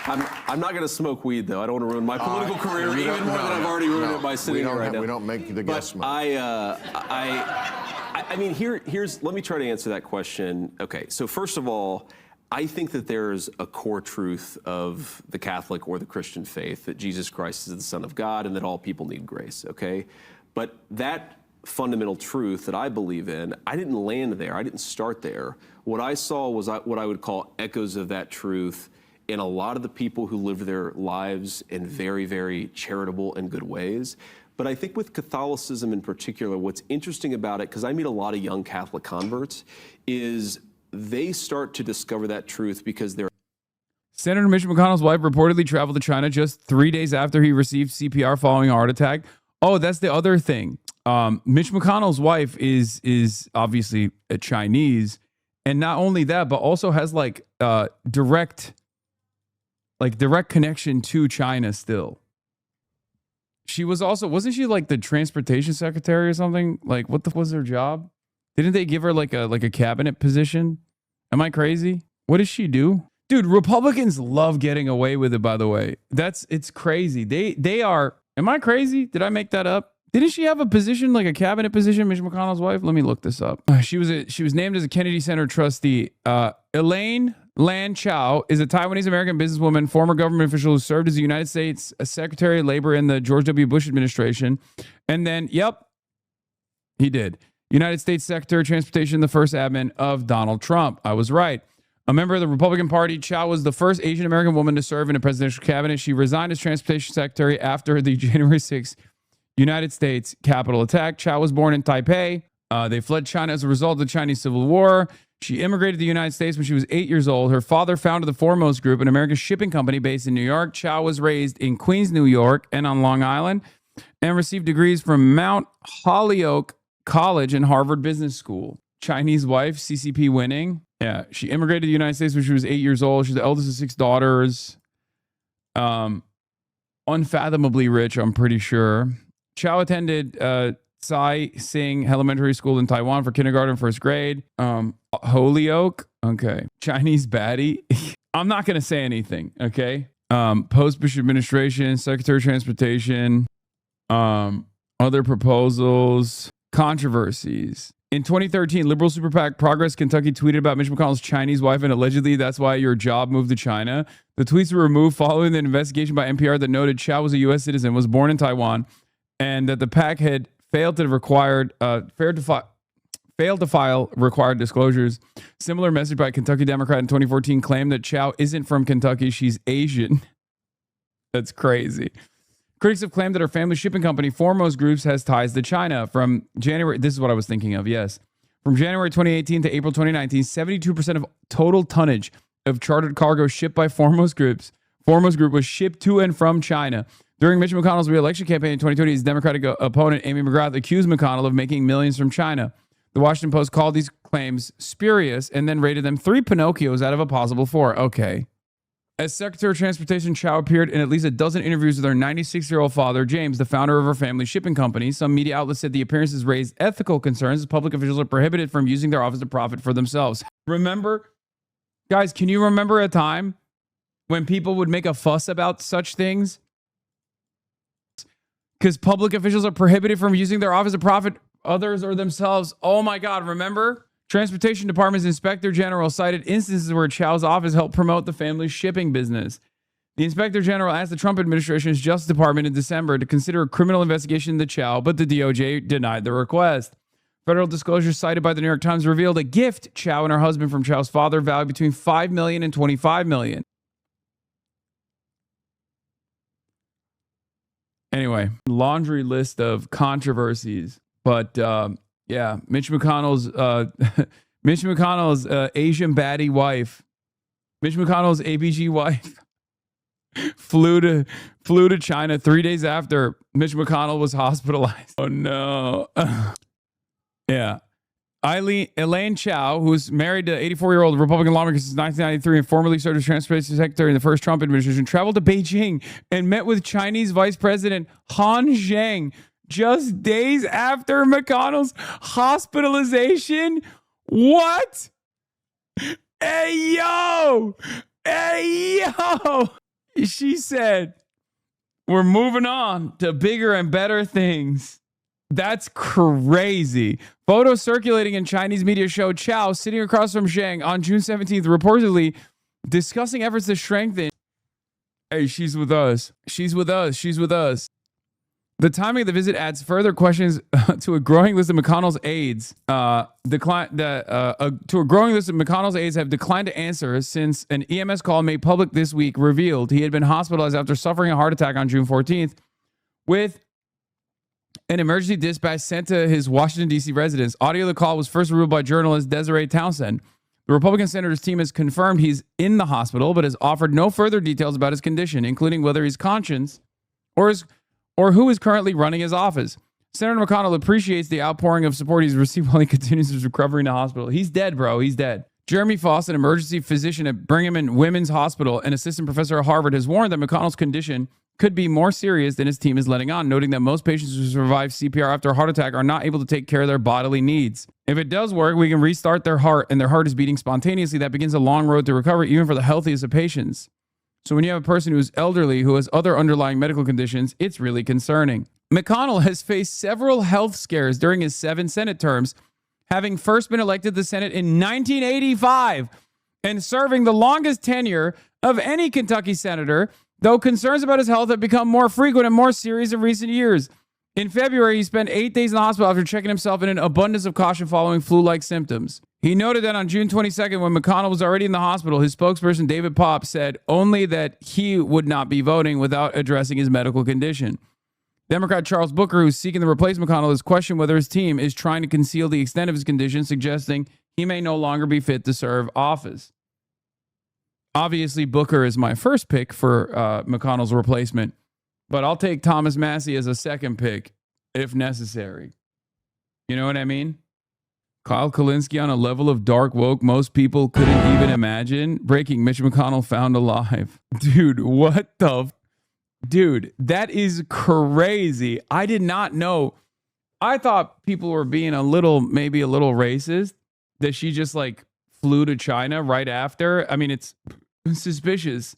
I'm not going to smoke weed, though. I don't want to ruin my political career even more than I've already ruined it by sitting here right now. We don't make the guest smoke. I mean, let me try to answer that question. Okay, so first of all, I think that there's a core truth of the Catholic or the Christian faith that Jesus Christ is the Son of God and that all people need grace, okay? But that fundamental truth that I believe in, I didn't land there. I didn't start there. What I saw was what I would call echoes of that truth in a lot of the people who live their lives in very, very charitable and good ways. But I think with Catholicism in particular, what's interesting about it, because I meet a lot of young Catholic converts, is they start to discover that truth because they're... Senator Mitch McConnell's wife reportedly traveled to China just 3 days after he received CPR following a heart attack. Oh, that's the other thing. Mitch McConnell's wife is obviously a Chinese. And not only that, but also has direct connection to China still. She was also, wasn't she like the transportation secretary or something? Like, what the was her job? Didn't they give her like a cabinet position? Am I crazy? What does she do? Dude, Republicans love getting away with it, by the way. It's crazy. They are, am I crazy? Did I make that up? Didn't she have a position, like a cabinet position, Mitch McConnell's wife? Let me look this up. She was named as a Kennedy Center trustee. Elaine Lan Chao is a Taiwanese American businesswoman, former government official who served as the United States Secretary of Labor in the George W. Bush administration. And then, yep, he did. United States Secretary of Transportation, the first admin of Donald Trump. I was right. A member of the Republican Party, Chao was the first Asian American woman to serve in a presidential cabinet. She resigned as transportation secretary after the January 6th United States Capitol attack. Chao was born in Taipei. They fled China as a result of the Chinese Civil War. She immigrated to the United States when she was 8 years old. Her father founded the Foremost Group, an American shipping company based in New York. Chao was raised in Queens, New York, and on Long Island, and received degrees from Mount Holyoke College and Harvard Business School. Chinese wife, CCP winning. Yeah, she immigrated to the United States when she was 8 years old. She's the eldest of 6 daughters. Unfathomably rich, I'm pretty sure. Chao attended Tsai Sing Elementary School in Taiwan for kindergarten and first grade. Holyoke, okay. Chinese baddie. I'm not going to say anything, okay? Post-Bush administration, Secretary of Transportation, other proposals, controversies. In 2013, liberal super PAC Progress Kentucky tweeted about Mitch McConnell's Chinese wife, and allegedly that's why your job moved to China. The tweets were removed following an investigation by NPR that noted Chao was a U.S. citizen, was born in Taiwan, and that the PAC had failed to file required disclosures. Similar message by a Kentucky Democrat in 2014 claimed that Chao isn't from Kentucky, she's Asian. That's crazy. Critics have claimed that her family shipping company, Foremost Groups, has ties to China. From January, this is what I was thinking of, yes. From January 2018 to April 2019, 72% of total tonnage of chartered cargo shipped by Foremost Group was shipped to and from China. During Mitch McConnell's re-election campaign in 2020, his Democratic opponent, Amy McGrath, accused McConnell of making millions from China. The Washington Post called these claims spurious and then rated them 3 Pinocchios out of a possible 4. Okay. As Secretary of Transportation, Chao appeared in at least a dozen interviews with her 96-year-old father, James, the founder of her family shipping company. Some media outlets said the appearances raised ethical concerns as public officials are prohibited from using their office to profit for themselves. Remember, guys, can you remember a time when people would make a fuss about such things? Because public officials are prohibited from using their office to profit others or themselves. Oh my God, remember? Transportation Department's Inspector General cited instances where Chao's office helped promote the family's shipping business. The Inspector General asked the Trump administration's Justice Department in December to consider a criminal investigation into Chao, but the DOJ denied the request. Federal disclosures cited by the New York Times revealed a gift Chao and her husband from Chao's father valued between $5 million and $25 million. Anyway, laundry list of controversies, but yeah, Mitch McConnell's Asian baddie wife, Mitch McConnell's ABG wife, flew to China 3 days after Mitch McConnell was hospitalized. Oh no. Yeah. Elaine Chao, who's married to 84-year-old Republican lawmaker since 1993 and formerly served as transportation secretary in the first Trump administration, traveled to Beijing and met with Chinese Vice President Han Zheng just days after McConnell's hospitalization. What? Hey, yo! Hey, yo! She said, we're moving on to bigger and better things. That's crazy. Photos circulating in Chinese media show Chao sitting across from Zheng on June 17th, reportedly discussing efforts to strengthen. Hey, she's with us. She's with us. She's with us. The timing of the visit adds further questions to a growing list of McConnell's aides. To a growing list of McConnell's aides have declined to answer since an EMS call made public this week revealed he had been hospitalized after suffering a heart attack on June 14th, with an emergency dispatch sent to his Washington, D.C. residence. Audio of the call was first revealed by journalist Desiree Townsend. The Republican senator's team has confirmed he's in the hospital, but has offered no further details about his condition, including whether he's conscious or who is currently running his office. Senator McConnell appreciates the outpouring of support he's received while he continues his recovery in the hospital. He's dead, bro. He's dead. Jeremy Foss, an emergency physician at Brigham and Women's Hospital and assistant professor at Harvard, has warned that McConnell's condition could be more serious than his team is letting on, noting that most patients who survive CPR after a heart attack are not able to take care of their bodily needs. If it does work, we can restart their heart and their heart is beating spontaneously. That begins a long road to recovery, even for the healthiest of patients. So when you have a person who's elderly, who has other underlying medical conditions, it's really concerning. McConnell has faced several health scares during his 7 Senate terms, having first been elected to the Senate in 1985 and serving the longest tenure of any Kentucky senator, though concerns about his health have become more frequent and more serious in recent years. In February, he spent 8 days in the hospital after checking himself in an abundance of caution following flu-like symptoms. He noted that on June 22nd, when McConnell was already in the hospital, his spokesperson, David Popp, said only that he would not be voting without addressing his medical condition. Democrat Charles Booker, who's seeking to replace McConnell, has questioned whether his team is trying to conceal the extent of his condition, suggesting he may no longer be fit to serve office. Obviously, Booker is my first pick for McConnell's replacement, but I'll take Thomas Massie as a second pick if necessary. You know what I mean? Kyle Kulinski on a level of dark woke most people couldn't even imagine. Breaking: Mitch McConnell found alive. Dude, what the... Dude, that is crazy. I did not know. I thought people were being maybe a little racist, that she just like flew to China right after. I mean, it's suspicious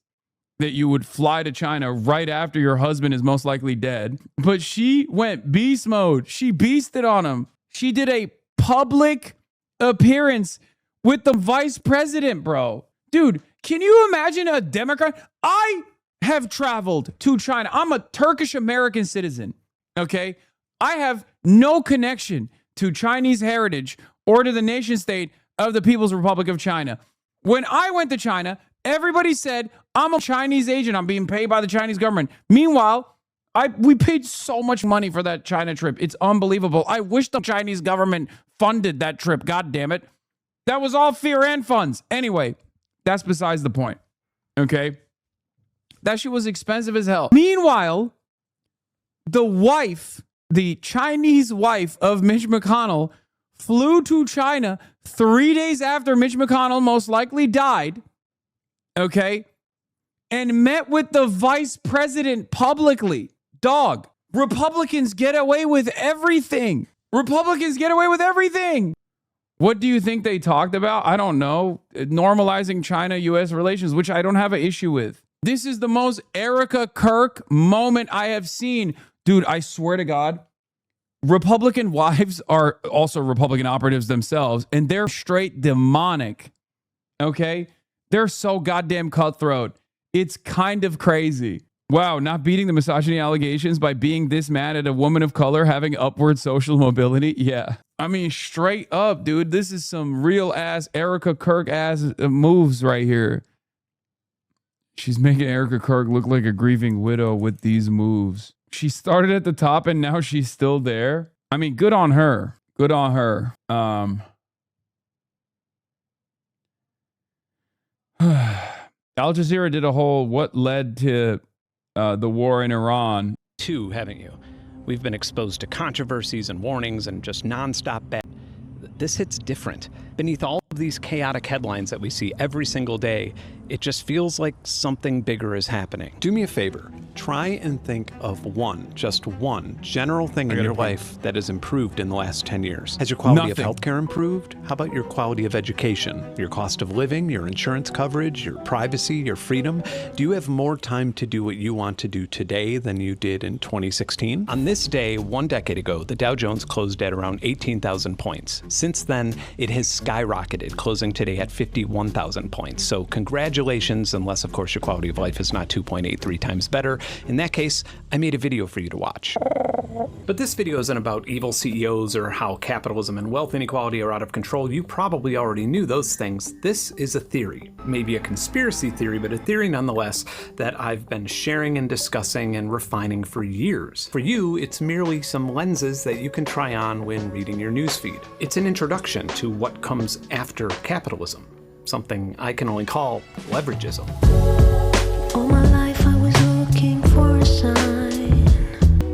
that you would fly to China right after your husband is most likely dead. But she went beast mode. She beasted on him. She did a public appearance with the vice president, bro. Dude, can you imagine a Democrat? I have traveled to China. I'm a Turkish American citizen. Okay. I have no connection to Chinese heritage or to the nation state of the People's Republic of China. When I went to China, everybody said, I'm a Chinese agent. I'm being paid by the Chinese government. Meanwhile, we paid so much money for that China trip. It's unbelievable. I wish the Chinese government funded that trip. God damn it. That was all fear and funds. Anyway, that's besides the point. Okay. That shit was expensive as hell. Meanwhile, the Chinese wife of Mitch McConnell flew to China 3 days after Mitch McConnell most likely died, okay, and met with the vice president publicly. Dog, Republicans get away with everything. Republicans get away with everything. What do you think they talked about? I don't know. Normalizing China-U.S. relations, which I don't have an issue with. This is the most Erica Kirk moment I have seen. Dude, I swear to God, Republican wives are also Republican operatives themselves, and they're straight demonic. Okay? They're so goddamn cutthroat. It's kind of crazy. Wow, not beating the misogyny allegations by being this mad at a woman of color having upward social mobility? Yeah. I mean, straight up, dude. This is some real ass Erica Kirk ass moves right here. She's making Erica Kirk look like a grieving widow with these moves. She started at the top and now she's still there. I mean, good on her. Good on her. Al Jazeera did a whole what led to the war in Iran. Too, haven't you? We've been exposed to controversies and warnings and just nonstop bad. This hits different. Beneath all of these chaotic headlines that we see every single day, it just feels like something bigger is happening. Do me a favor. Try and think of just one general thing in your life that has improved in the last 10 years. Has your quality of healthcare improved? How about your quality of education, your cost of living, your insurance coverage, your privacy, your freedom? Do you have more time to do what you want to do today than you did in 2016? On this day, 1 decade ago, the Dow Jones closed at around 18,000 points. Since then, it has skyrocketed, closing today at 51,000 points. So congratulations, unless of course your quality of life is not 2.83 times better. In that case, I made a video for you to watch. But this video isn't about evil CEOs or how capitalism and wealth inequality are out of control. You probably already knew those things. This is a theory, maybe a conspiracy theory, but a theory nonetheless that I've been sharing and discussing and refining for years. For you, it's merely some lenses that you can try on when reading your newsfeed. It's an introduction to what comes after capitalism, something I can only call leveragism. All my life I was looking for a sign,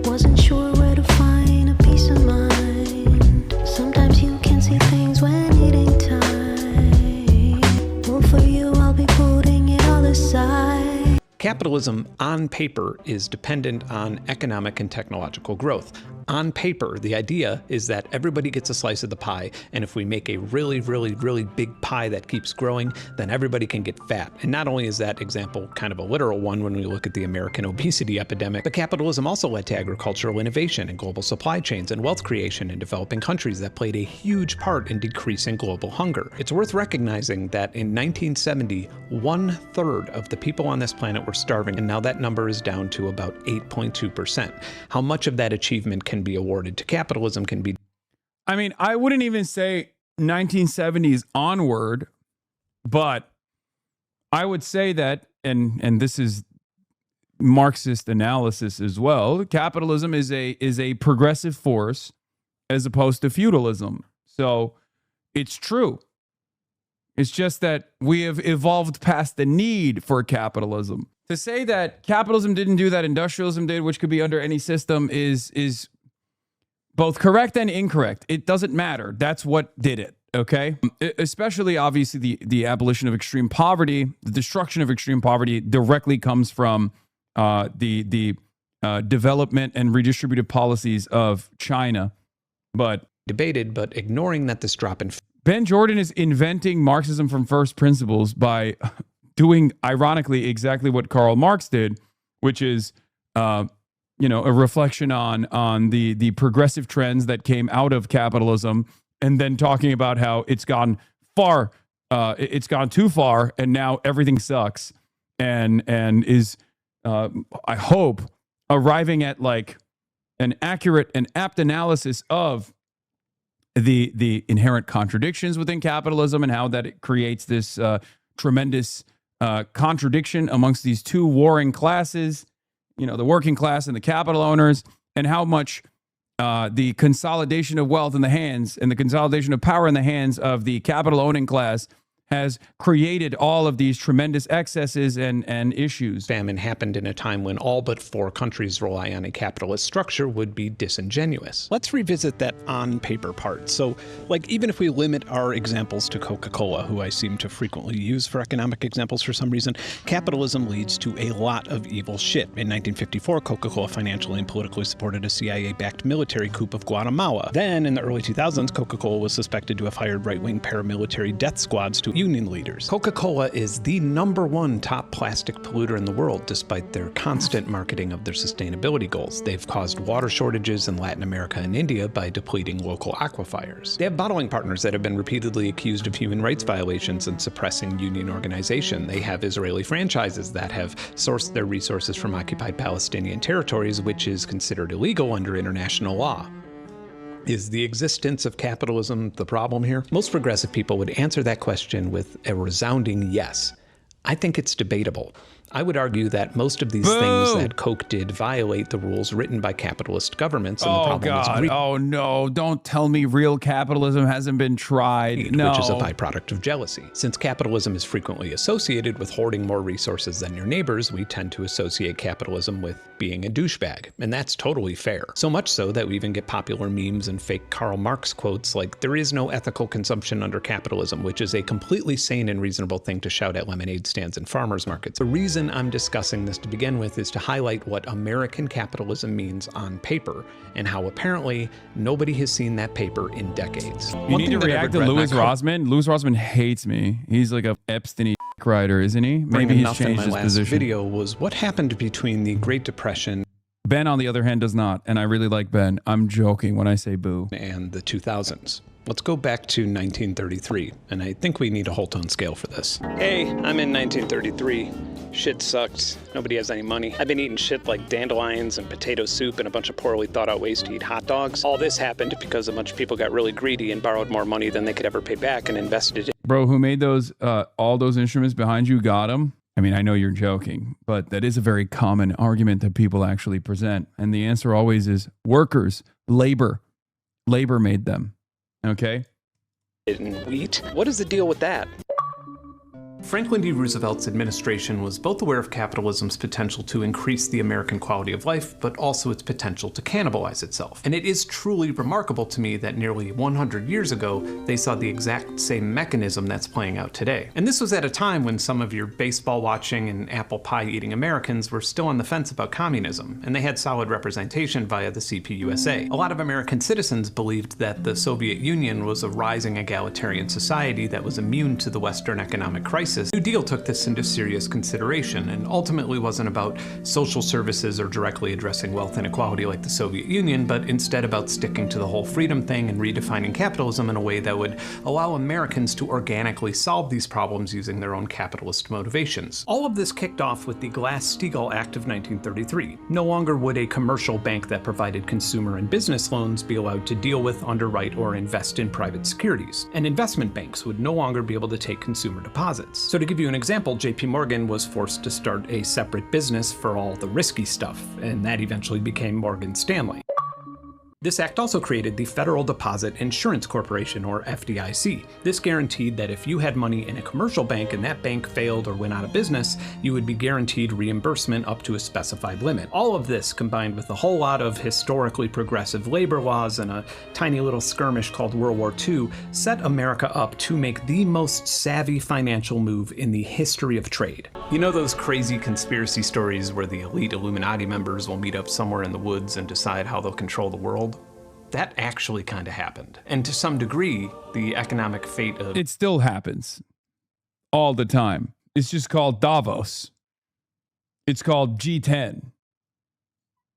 wasn't sure where to find a peace of mind. Sometimes you can see things when it ain't time. Well, for you I'll be putting it all aside. Capitalism on paper is dependent on economic and technological growth. On paper, the idea is that everybody gets a slice of the pie, and if we make a really, really, really big pie that keeps growing, then everybody can get fat. And not only is that example kind of a literal one when we look at the American obesity epidemic, but capitalism also led to agricultural innovation and global supply chains and wealth creation in developing countries that played a huge part in decreasing global hunger. It's worth recognizing that in 1970, 1/3 of the people on this planet were starving, and now that number is down to about 8.2%. How much of that achievement can be awarded to capitalism can be... I mean, I wouldn't even say 1970s onward, but I would say that, and this is Marxist analysis as well, capitalism is a progressive force as opposed to feudalism. So it's true. It's just that we have evolved past the need for capitalism. To say that capitalism didn't do that industrialism did, which could be under any system, is both correct and incorrect. It doesn't matter. That's what did it. Okay. Especially, obviously, the abolition of extreme poverty, the destruction of extreme poverty directly comes from the development and redistributive policies of China. But debated, but ignoring that this drop in... Ben Jordan is inventing Marxism from first principles by doing, ironically, exactly what Karl Marx did, which is, a reflection on the progressive trends that came out of capitalism, and then talking about how it's gone far, it's gone too far, and now everything sucks, and is, I hope, arriving at like an accurate and apt analysis of the inherent contradictions within capitalism and how that it creates this tremendous contradiction amongst these two warring classes, the working class and the capital owners, and how much the consolidation of wealth in the hands and the consolidation of power in the hands of the capital owning class has created all of these tremendous excesses and issues. Famine happened in a time when all but 4 countries rely on a capitalist structure would be disingenuous. Let's revisit that on paper part. So, even if we limit our examples to Coca-Cola, who I seem to frequently use for economic examples for some reason, capitalism leads to a lot of evil shit. In 1954, Coca-Cola financially and politically supported a CIA-backed military coup of Guatemala. Then, in the early 2000s, Coca-Cola was suspected to have hired right-wing paramilitary death squads to union leaders. Coca-Cola is the #1 top plastic polluter in the world, despite their constant marketing of their sustainability goals. They've caused water shortages in Latin America and India by depleting local aquifers. They have bottling partners that have been repeatedly accused of human rights violations and suppressing union organization. They have Israeli franchises that have sourced their resources from occupied Palestinian territories, which is considered illegal under international law. Is the existence of capitalism the problem here? Most progressive people would answer that question with a resounding yes. I think it's debatable. I would argue that most of these things that Coke did violate the rules written by capitalist governments. And the problem is oh no, don't tell me real capitalism hasn't been tried. No. Which is a byproduct of jealousy. Since capitalism is frequently associated with hoarding more resources than your neighbors, we tend to associate capitalism with being a douchebag. And that's totally fair. So much so that we even get popular memes and fake Karl Marx quotes like, "There is no ethical consumption under capitalism," which is a completely sane and reasonable thing to shout at lemonade stands and farmers markets. The reason I'm discussing this to begin with is to highlight what American capitalism means on paper and how apparently nobody has seen that paper in decades. You need to react to Louis Rossmann. Louis Rossmann hates me. He's like a Epstein writer, isn't he? Maybe he's changed his position. My last video was what happened between the Great Depression. Ben, on the other hand, does not, and I really like Ben. I'm joking when I say boo. And the 2000s. Let's go back to 1933, and I think we need a whole tone scale for this. Hey, I'm in 1933. Shit sucks. Nobody has any money. I've been eating shit like dandelions and potato soup and a bunch of poorly thought out ways to eat hot dogs. All this happened because a bunch of people got really greedy and borrowed more money than they could ever pay back and invested it. Bro, who made those, all those instruments behind you got them? I mean, I know you're joking, but that is a very common argument that people actually present. And the answer always is workers, labor. Labor made them. Okay. In wheat? What is the deal with that? Franklin D. Roosevelt's administration was both aware of capitalism's potential to increase the American quality of life, but also its potential to cannibalize itself. And it is truly remarkable to me that nearly 100 years ago, they saw the exact same mechanism that's playing out today. And this was at a time when some of your baseball-watching and apple pie-eating Americans were still on the fence about communism, and they had solid representation via the CPUSA. A lot of American citizens believed that the Soviet Union was a rising egalitarian society that was immune to the Western economic crisis. New Deal took this into serious consideration and ultimately wasn't about social services or directly addressing wealth inequality like the Soviet Union, but instead about sticking to the whole freedom thing and redefining capitalism in a way that would allow Americans to organically solve these problems using their own capitalist motivations. All of this kicked off with the Glass-Steagall Act of 1933. No longer would a commercial bank that provided consumer and business loans be allowed to deal with, underwrite, or invest in private securities, and investment banks would no longer be able to take consumer deposits. So to give you an example, JP Morgan was forced to start a separate business for all the risky stuff, and that eventually became Morgan Stanley. This act also created the Federal Deposit Insurance Corporation, or FDIC. This guaranteed that if you had money in a commercial bank and that bank failed or went out of business, you would be guaranteed reimbursement up to a specified limit. All of this, combined with a whole lot of historically progressive labor laws and a tiny little skirmish called World War II, set America up to make the most savvy financial move in the history of trade. You know those crazy conspiracy stories where the elite Illuminati members will meet up somewhere in the woods and decide how they'll control the world? That actually kind of happened. And to some degree, the economic fate of... It still happens. All the time. It's just called Davos. It's called G10.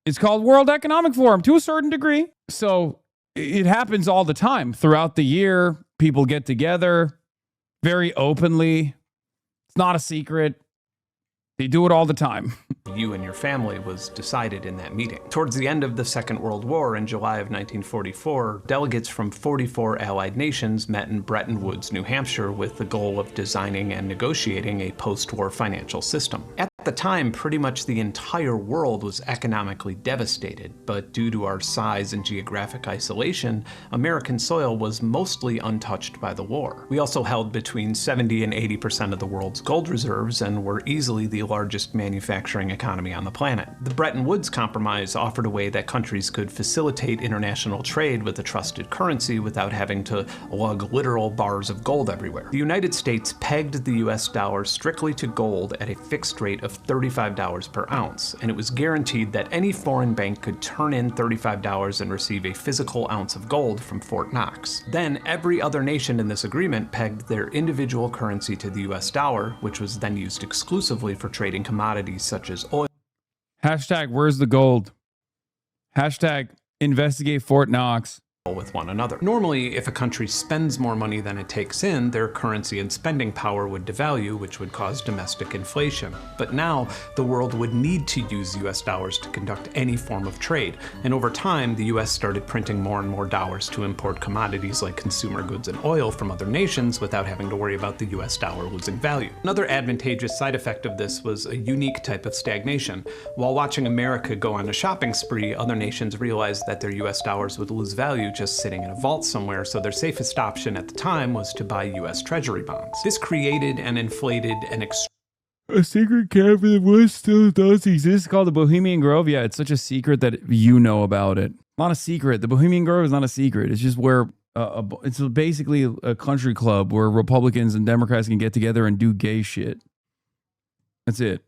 It's called World Economic Forum to a certain degree. So it happens all the time. Throughout the year, people get together very openly. It's not a secret. They do it all the time. You and your family was decided in that meeting. Towards the end of the Second World War in July of 1944, delegates from 44 Allied nations met in Bretton Woods, New Hampshire, with the goal of designing and negotiating a post-war financial system. At the time, pretty much the entire world was economically devastated, but due to our size and geographic isolation, American soil was mostly untouched by the war. We also held between 70 and 80% of the world's gold reserves and were easily the largest manufacturing economy on the planet. The Bretton Woods Compromise offered a way that countries could facilitate international trade with a trusted currency without having to lug literal bars of gold everywhere. The United States pegged the US dollar strictly to gold at a fixed rate of $35 per ounce, and it was guaranteed that any foreign bank could turn in $35 and receive a physical ounce of gold from Fort Knox. Then every other nation in this agreement pegged their individual currency to the US dollar, which was then used exclusively for trading commodities such as oil. Hashtag where's the gold? Hashtag investigate Fort Knox. With one another. Normally, if a country spends more money than it takes in, their currency and spending power would devalue, which would cause domestic inflation. But now, the world would need to use US dollars to conduct any form of trade. And over time, the US started printing more and more dollars to import commodities like consumer goods and oil from other nations without having to worry about the US dollar losing value. Another advantageous side effect of this was a unique type of stagnation. While watching America go on a shopping spree, other nations realized that their US dollars would lose value just sitting in a vault somewhere, so their safest option at the time was to buy US Treasury bonds. This created and inflated a secret camp in the woods still does exist called the Bohemian Grove. Yeah, it's such a secret that you know about it. Not a secret. The Bohemian Grove is not a secret. It's just where it's basically a country club where Republicans and Democrats can get together and do gay shit. That's it.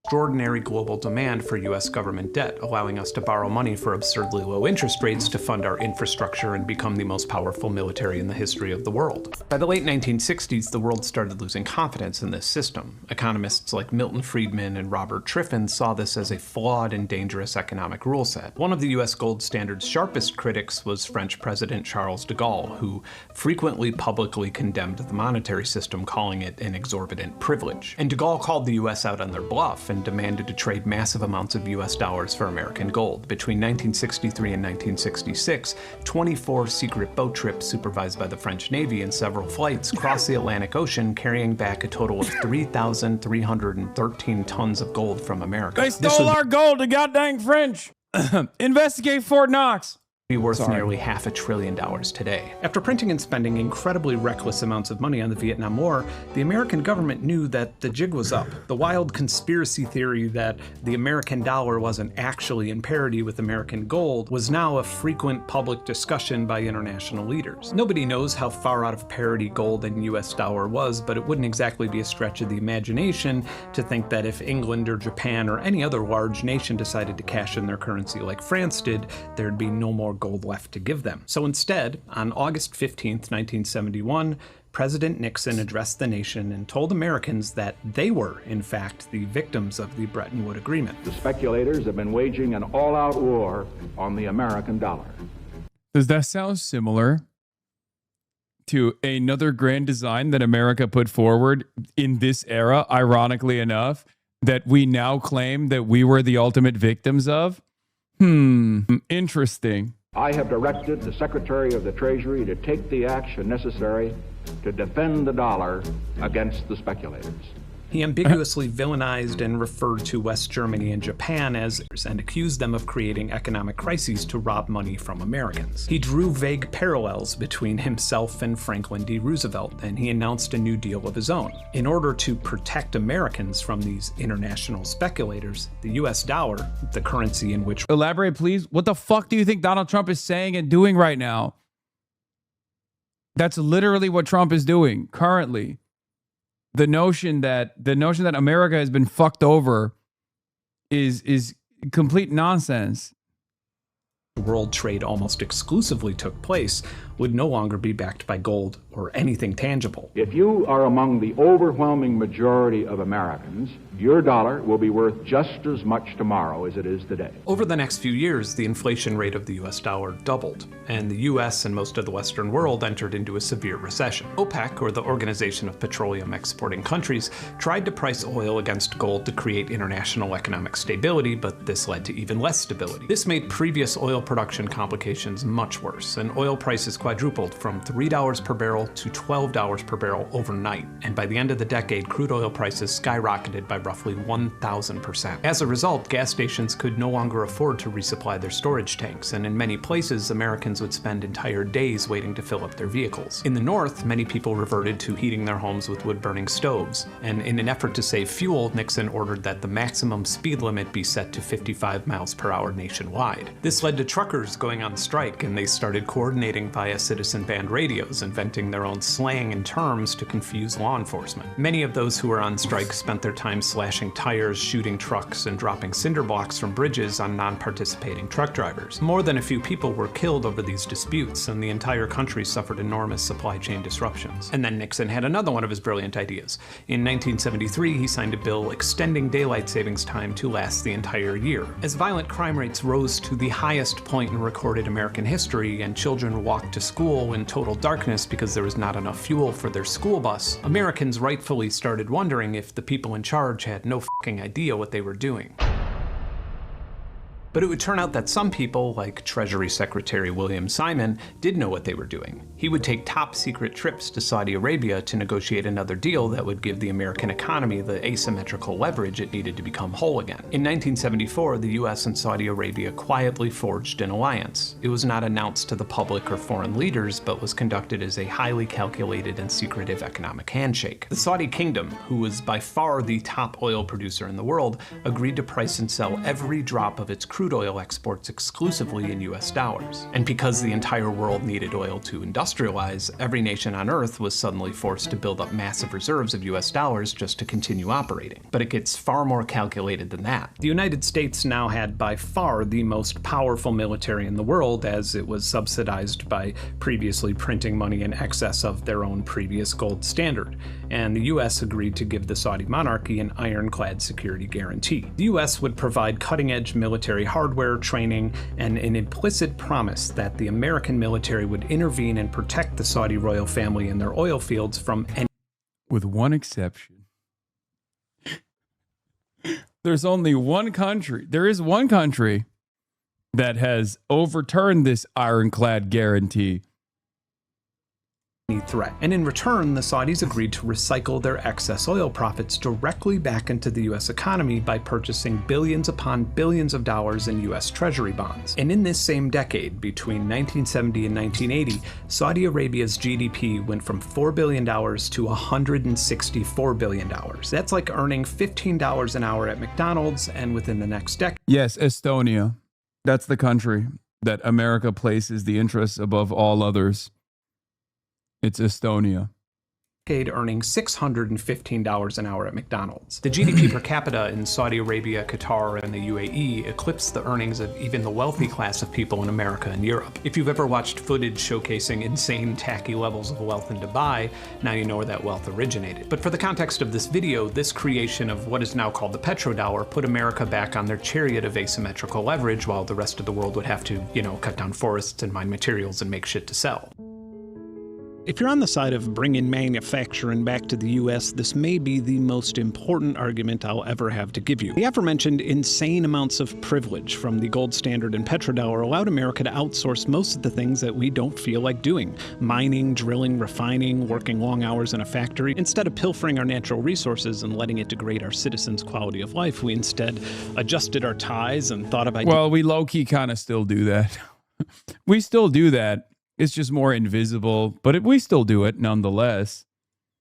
Extraordinary global demand for US government debt, allowing us to borrow money for absurdly low interest rates to fund our infrastructure and become the most powerful military in the history of the world. By the late 1960s, the world started losing confidence in this system. Economists like Milton Friedman and Robert Triffin saw this as a flawed and dangerous economic rule set. One of the US gold standard's sharpest critics was French President Charles de Gaulle, who frequently publicly condemned the monetary system, calling it an exorbitant privilege. And de Gaulle called the US out on their bluff and demanded to trade massive amounts of US dollars for American gold. Between 1963 and 1966, 24 secret boat trips supervised by the French Navy and several flights crossed the Atlantic Ocean, carrying back a total of 3,313 tons of gold from America. They stole our gold, the goddamn French. Investigate Fort Knox. be worth nearly $500 billion today. After printing and spending incredibly reckless amounts of money on the Vietnam War, the American government knew that the jig was up. The wild conspiracy theory that the American dollar wasn't actually in parity with American gold was now a frequent public discussion by international leaders. Nobody knows how far out of parity gold and US dollar was, but it wouldn't exactly be a stretch of the imagination to think that if England or Japan or any other large nation decided to cash in their currency like France did, there'd be no more gold left to give them. So instead, on August 15th, 1971, President Nixon addressed the nation and told Americans that they were, in fact, the victims of the Bretton Woods Agreement. The speculators have been waging an all-out war on the American dollar. Does that sound similar to another grand design that America put forward in this era, ironically enough, that we now claim that we were the ultimate victims of? Interesting. I have directed the Secretary of the Treasury to take the action necessary to defend the dollar against the speculators. He ambiguously villainized and referred to West Germany and Japan as and accused them of creating economic crises to rob money from Americans. He drew vague parallels between himself and Franklin D. Roosevelt, and he announced a New Deal of his own. In order to protect Americans from these international speculators, the US dollar, the currency in which... Elaborate, please. What the fuck do you think Donald Trump is saying and doing right now? That's literally what Trump is doing currently. The notion that America has been fucked over is complete nonsense. World trade almost exclusively took place would no longer be backed by gold or anything tangible. If you are among the overwhelming majority of Americans, your dollar will be worth just as much tomorrow as it is today. Over the next few years, the inflation rate of the US dollar doubled, and the US and most of the Western world entered into a severe recession. OPEC, or the Organization of Petroleum Exporting Countries, tried to price oil against gold to create international economic stability, but this led to even less stability. This made previous oil production complications much worse, and oil prices quadrupled from $3 per barrel to $12 per barrel overnight. And by the end of the decade, crude oil prices skyrocketed by roughly 1,000%. As a result, gas stations could no longer afford to resupply their storage tanks, and in many places, Americans would spend entire days waiting to fill up their vehicles. In the North, many people reverted to heating their homes with wood-burning stoves, and in an effort to save fuel, Nixon ordered that the maximum speed limit be set to 55 miles per hour nationwide. This led to truckers going on strike, and they started coordinating via citizen-band radios, inventing their own slang and terms to confuse law enforcement. Many of those who were on strike spent their time slashing tires, shooting trucks, and dropping cinder blocks from bridges on non-participating truck drivers. More than a few people were killed over these disputes, and the entire country suffered enormous supply chain disruptions. And then Nixon had another one of his brilliant ideas. In 1973, he signed a bill extending daylight savings time to last the entire year. As violent crime rates rose to the highest point in recorded American history, and children walked to school in total darkness because there was not enough fuel for their school bus, Americans rightfully started wondering if the people in charge had no fucking idea what they were doing. But it would turn out that some people, like Treasury Secretary William Simon, did know what they were doing. He would take top-secret trips to Saudi Arabia to negotiate another deal that would give the American economy the asymmetrical leverage it needed to become whole again. In 1974, the US and Saudi Arabia quietly forged an alliance. It was not announced to the public or foreign leaders, but was conducted as a highly calculated and secretive economic handshake. The Saudi kingdom, who was by far the top oil producer in the world, agreed to price and sell every drop of its crude oil exports exclusively in US dollars. And because the entire world needed oil to industrialize, every nation on Earth was suddenly forced to build up massive reserves of US dollars just to continue operating. But it gets far more calculated than that. The United States now had by far the most powerful military in the world, as it was subsidized by previously printing money in excess of their own previous gold standard. And the US agreed to give the Saudi monarchy an ironclad security guarantee. The US would provide cutting-edge military hardware, training, and an implicit promise that the American military would intervene and protect the Saudi royal family and their oil fields from any... With one exception. There's only one country. There is one country that has overturned this ironclad guarantee. threat. And in return, the Saudis agreed to recycle their excess oil profits directly back into the US economy by purchasing billions upon billions of dollars in US Treasury bonds. And in this same decade, between 1970 and 1980, Saudi Arabia's GDP went from $4 billion to $164 billion. That's like earning $15 an hour at McDonald's, and within the next decade. Yes, Estonia. That's the country that America places the interests above all others. It's Estonia. Earning $615 an hour at McDonald's. The GDP per capita in Saudi Arabia, Qatar, and the UAE eclipsed the earnings of even the wealthy class of people in America and Europe. If you've ever watched footage showcasing insane, tacky levels of wealth in Dubai, now you know where that wealth originated. But for the context of this video, this creation of what is now called the petrodollar put America back on their chariot of asymmetrical leverage, while the rest of the world would have to, cut down forests and mine materials and make shit to sell. If you're on the side of bringing manufacturing back to the U.S., this may be the most important argument I'll ever have to give you. The aforementioned insane amounts of privilege from the gold standard and petrodollar allowed America to outsource most of the things that we don't feel like doing. Mining, drilling, refining, working long hours in a factory. Instead of pilfering our natural resources and letting it degrade our citizens' quality of life, we instead adjusted our ties and thought about... Well, we low-key kind of still do that. We still do that. It's just more invisible, but we still do it nonetheless.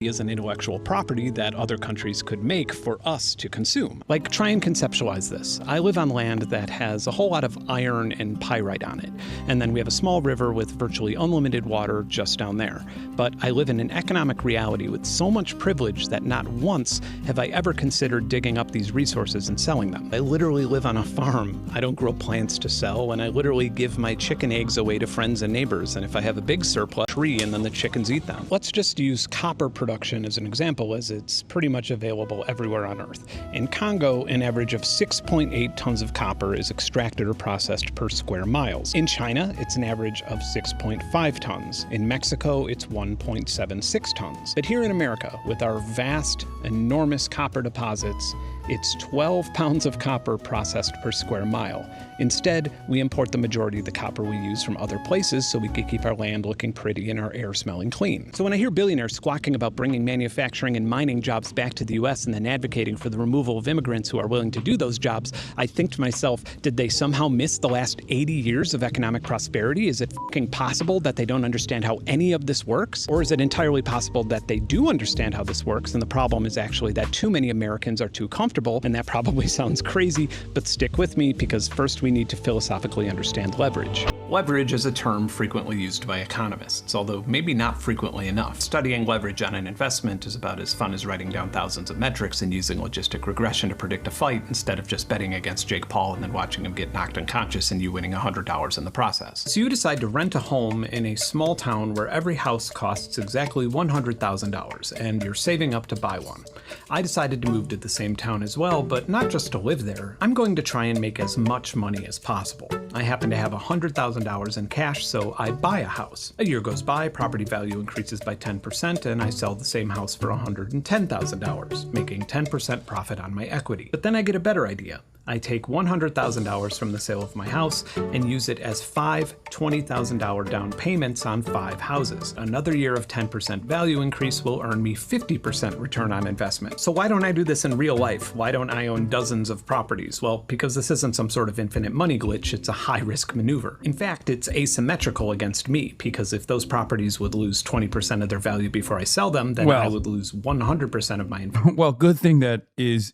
Is an intellectual property that other countries could make for us to consume. Like, try and conceptualize this. I live on land that has a whole lot of iron and pyrite on it, and then we have a small river with virtually unlimited water just down there. But I live in an economic reality with so much privilege that not once have I ever considered digging up these resources and selling them. I literally live on a farm. I don't grow plants to sell, and I literally give my chicken eggs away to friends and neighbors, and if I have a big surplus, tree, and then the chickens eat them. Let's just use copper production as an example, as it's pretty much available everywhere on Earth. In Congo, an average of 6.8 tons of copper is extracted or processed per square miles. In China, it's an average of 6.5 tons. In Mexico, it's 1.76 tons. But here in America, with our vast, enormous copper deposits, it's 12 pounds of copper processed per square mile. Instead, we import the majority of the copper we use from other places so we can keep our land looking pretty and our air smelling clean. So when I hear billionaires squawking about bringing manufacturing and mining jobs back to the US and then advocating for the removal of immigrants who are willing to do those jobs, I think to myself, did they somehow miss the last 80 years of economic prosperity? Is it fucking possible that they don't understand how any of this works? Or is it entirely possible that they do understand how this works, and the problem is actually that too many Americans are too comfortable? And that probably sounds crazy, but stick with me, because first we need to philosophically understand leverage. Leverage is a term frequently used by economists, although maybe not frequently enough. Studying leverage on an investment is about as fun as writing down thousands of metrics and using logistic regression to predict a fight instead of just betting against Jake Paul and then watching him get knocked unconscious and you winning $100 in the process. So you decide to rent a home in a small town where every house costs exactly $100,000 and you're saving up to buy one. I decided to move to the same town as well, but not just to live there. I'm going to try and make as much money as possible. I happen to have $100,000 in cash, so I buy a house. A year goes by, property value increases by 10%, and I sell the same house for $110,000, making 10% profit on my equity. But then I get a better idea. I take $100,000 from the sale of my house and use it as 5 $20,000 down payments on 5 houses. Another year of 10% value increase will earn me 50% return on investment. So why don't I do this in real life? Why don't I own dozens of properties? Well, because this isn't some sort of infinite money glitch, it's a high-risk maneuver. In fact, it's asymmetrical against me, because if those properties would lose 20% of their value before I sell them, then I would lose 100% of my investment. Well, good thing that is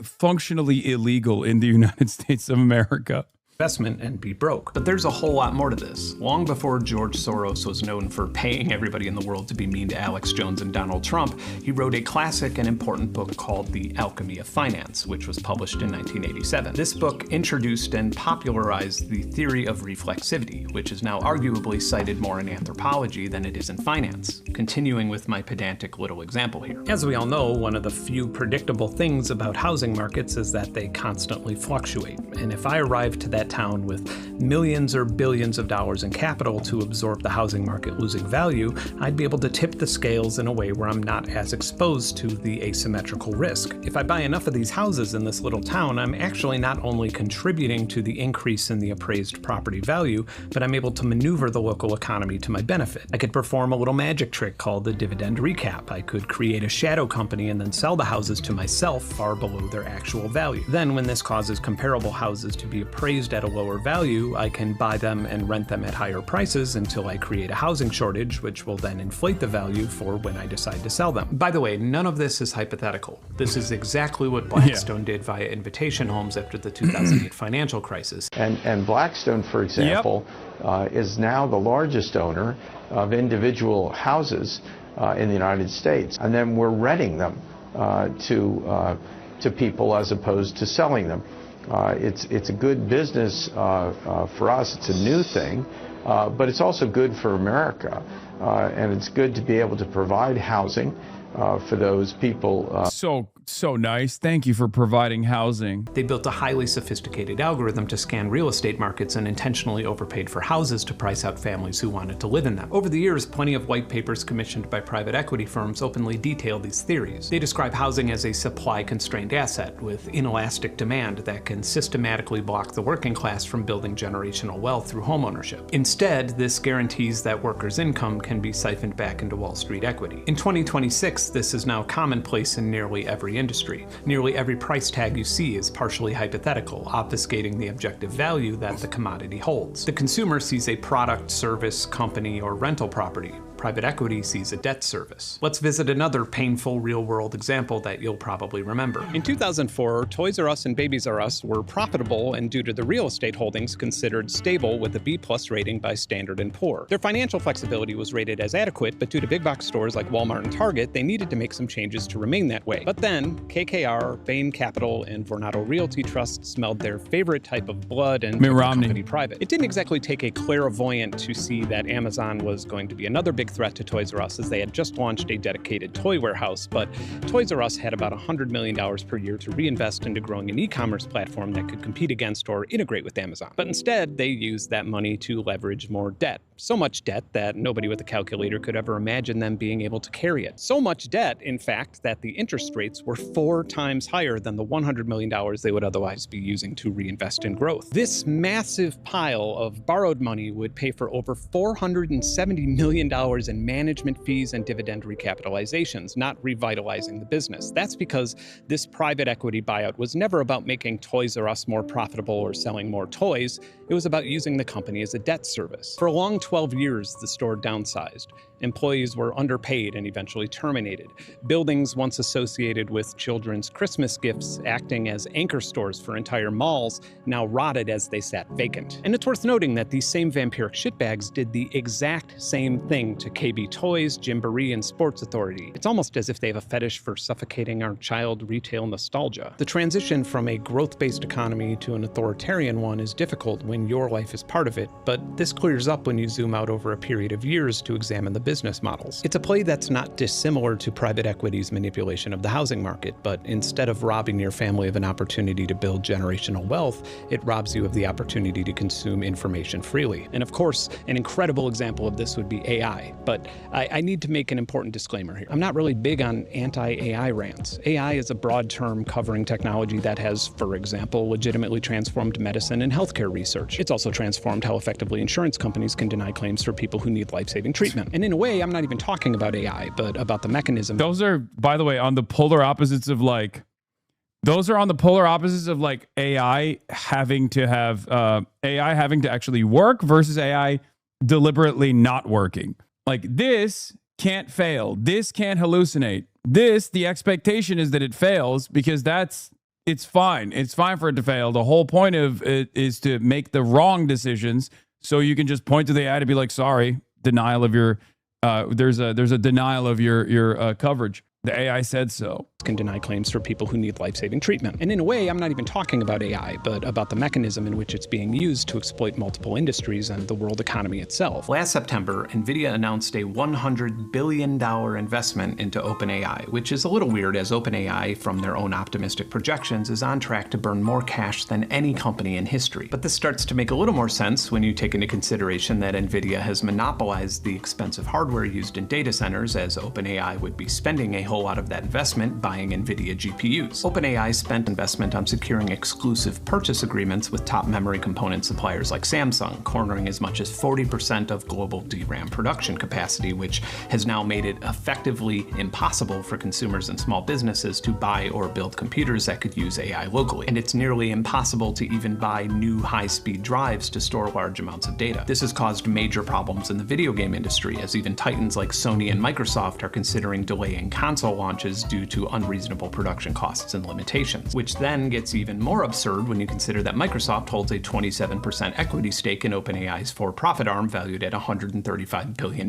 functionally illegal in the United States of America. Investment and be broke. But there's a whole lot more to this. Long before George Soros was known for paying everybody in the world to be mean to Alex Jones and Donald Trump, he wrote a classic and important book called The Alchemy of Finance, which was published in 1987. This book introduced and popularized the theory of reflexivity, which is now arguably cited more in anthropology than it is in finance. Continuing with my pedantic little example here. As we all know, one of the few predictable things about housing markets is that they constantly fluctuate. And if I arrive to that town with millions or billions of dollars in capital to absorb the housing market losing value, I'd be able to tip the scales in a way where I'm not as exposed to the asymmetrical risk. If I buy enough of these houses in this little town, I'm actually not only contributing to the increase in the appraised property value, but I'm able to maneuver the local economy to my benefit. I could perform a little magic trick called the dividend recap. I could create a shadow company and then sell the houses to myself far below their actual value. Then, when this causes comparable houses to be appraised at a lower value, I can buy them and rent them at higher prices until I create a housing shortage, which will then inflate the value for when I decide to sell them. By the way, none of this is hypothetical. This is exactly what Blackstone did via Invitation Homes after the 2008 financial crisis. And Blackstone, for example, is now the largest owner of individual houses in the United States. And then we're renting them to people as opposed to selling them. It's a good business for us. It's a new thing, but it's also good for America. And it's good to be able to provide housing for those people. So nice. Thank you for providing housing. They built a highly sophisticated algorithm to scan real estate markets and intentionally overpaid for houses to price out families who wanted to live in them. Over the years, plenty of white papers commissioned by private equity firms openly detail these theories. They describe housing as a supply-constrained asset with inelastic demand that can systematically block the working class from building generational wealth through homeownership. Instead, this guarantees that workers' income can be siphoned back into Wall Street equity. In 2026, this is now commonplace in nearly every industry. Nearly every price tag you see is partially hypothetical, obfuscating the objective value that the commodity holds. The consumer sees a product, service, company, or rental property. Private equity sees a debt service. Let's visit another painful real-world example that you'll probably remember. In 2004, Toys R Us and Babies R Us were profitable and, due to the real estate holdings, considered stable with a B+ rating by Standard & Poor. Their financial flexibility was rated as adequate, but due to big box stores like Walmart and Target, they needed to make some changes to remain that way. But then, KKR, Bain Capital, and Vornado Realty Trust smelled their favorite type of blood and took the company private. It didn't exactly take a clairvoyant to see that Amazon was going to be another big threat to Toys R Us, as they had just launched a dedicated toy warehouse, but Toys R Us had about $100 million per year to reinvest into growing an e-commerce platform that could compete against or integrate with Amazon. But instead, they used that money to leverage more debt. So much debt that nobody with a calculator could ever imagine them being able to carry it. So much debt, in fact, that the interest rates were 4 times higher than the $100 million they would otherwise be using to reinvest in growth. This massive pile of borrowed money would pay for over $470 million in management fees and dividend recapitalizations, not revitalizing the business. That's because this private equity buyout was never about making Toys R Us more profitable or selling more toys. It was about using the company as a debt service. For a long 12 years, the store downsized. Employees were underpaid and eventually terminated. Buildings once associated with children's Christmas gifts, acting as anchor stores for entire malls, now rotted as they sat vacant. And it's worth noting that these same vampiric shitbags did the exact same thing to KB Toys, Gymboree, and Sports Authority. It's almost as if they have a fetish for suffocating our child retail nostalgia. The transition from a growth-based economy to an authoritarian one is difficult when your life is part of it, but this clears up when you zoom out over a period of years to examine the business models. It's a play that's not dissimilar to private equity's manipulation of the housing market, but instead of robbing your family of an opportunity to build generational wealth, it robs you of the opportunity to consume information freely. And of course, an incredible example of this would be AI, but I need to make an important disclaimer here. I'm not really big on anti-AI rants. AI is a broad term covering technology that has, for example, legitimately transformed medicine and healthcare research. It's also transformed how effectively insurance companies can deny claims for people who need life-saving treatment. And in a way, I'm not even talking about AI, but about the mechanism. Those are, by the way, on the polar opposites of AI having to actually work versus AI deliberately not working. Like, this can't fail. This can't hallucinate. The expectation is that it fails because it's fine. It's fine for it to fail. The whole point of it is to make the wrong decisions so you can just point to the AI to be like, sorry, denial of your, there's a denial of your coverage. The AI said so. can deny claims for people who need life-saving treatment. And in a way, I'm not even talking about AI, but about the mechanism in which it's being used to exploit multiple industries and the world economy itself. Last September, NVIDIA announced a $100 billion investment into OpenAI, which is a little weird as OpenAI, from their own optimistic projections, is on track to burn more cash than any company in history. But this starts to make a little more sense when you take into consideration that NVIDIA has monopolized the expensive hardware used in data centers, as OpenAI would be spending a whole lot of that investment buying NVIDIA GPUs. OpenAI spent investment on securing exclusive purchase agreements with top memory component suppliers like Samsung, cornering as much as 40% of global DRAM production capacity, which has now made it effectively impossible for consumers and small businesses to buy or build computers that could use AI locally. And it's nearly impossible to even buy new high-speed drives to store large amounts of data. This has caused major problems in the video game industry, as even titans like Sony and Microsoft are considering delaying console launches due to unreasonable production costs and limitations, which then gets even more absurd when you consider that Microsoft holds a 27% equity stake in OpenAI's for-profit arm valued at $135 billion.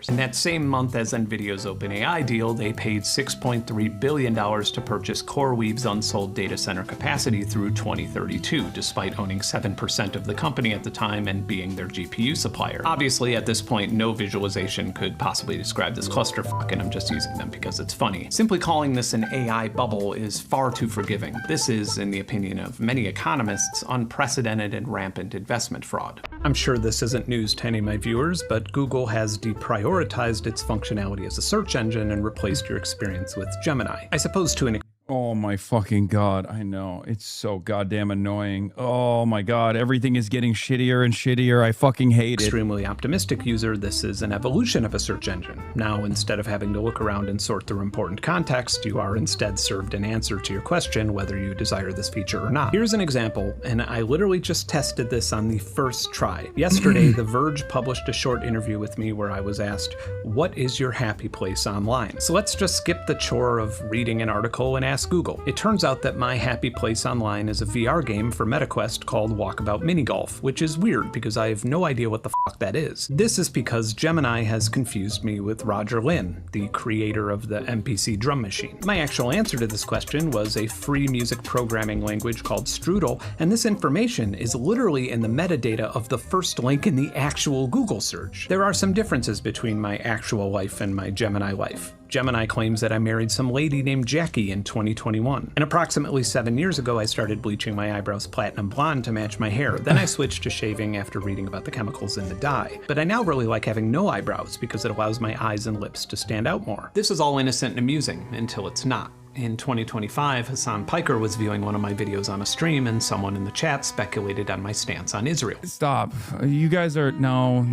In that same month as NVIDIA's OpenAI deal, they paid $6.3 billion to purchase CoreWeave's unsold data center capacity through 2032, despite owning 7% of the company at the time and being their GPU supplier. Obviously, at this point, no visualization could possibly describe this clusterfuck, and I'm just using them because it's funny. Simply calling this an AI bubble is far too forgiving. This is, in the opinion of many economists, unprecedented and rampant investment fraud. I'm sure this isn't news to any of my viewers, but Google has deprioritized its functionality as a search engine and replaced your experience with Gemini. I suppose to an Oh my fucking God. I know. It's so goddamn annoying. Oh my God. Everything is getting shittier and shittier. I fucking hate it. Extremely optimistic user, this is an evolution of a search engine. Now, instead of having to look around and sort through important context, you are instead served an answer to your question whether you desire this feature or not. Here's an example, and I literally just tested this on the first try. Yesterday, The Verge published a short interview with me where I was asked, "What is your happy place online?" So let's just skip the chore of reading an article and ask Google. It turns out that my happy place online is a VR game for MetaQuest called Walkabout Mini Golf, which is weird because I have no idea what the fuck that is. This is because Gemini has confused me with Roger Lynn, the creator of the MPC drum machine. My actual answer to this question was a free music programming language called Strudel, and this information is literally in the metadata of the first link in the actual Google search. There are some differences between my actual life and my Gemini life. Gemini claims that I married some lady named Jackie in 2021. And approximately 7 years ago, I started bleaching my eyebrows platinum blonde to match my hair. Then I switched to shaving after reading about the chemicals in the dye. But I now really like having no eyebrows because it allows my eyes and lips to stand out more. This is all innocent and amusing until it's not. In 2025, Hasan Piker was viewing one of my videos on a stream, and someone in the chat speculated on my stance on Israel. Stop. You guys are... No.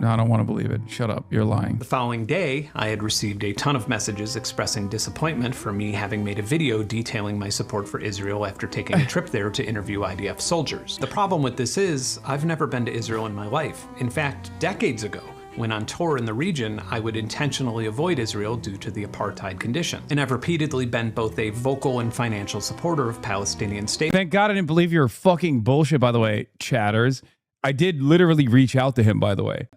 I don't want to believe it. Shut up. You're lying. The following day, I had received a ton of messages expressing disappointment for me having made a video detailing my support for Israel after taking a trip there to interview IDF soldiers. The problem with this is, I've never been to Israel in my life. In fact, decades ago, when on tour in the region, I would intentionally avoid Israel due to the apartheid conditions. And I've repeatedly been both a vocal and financial supporter of Palestinian state. Thank God I didn't believe your fucking bullshit, by the way, chatters. I did literally reach out to him, by the way.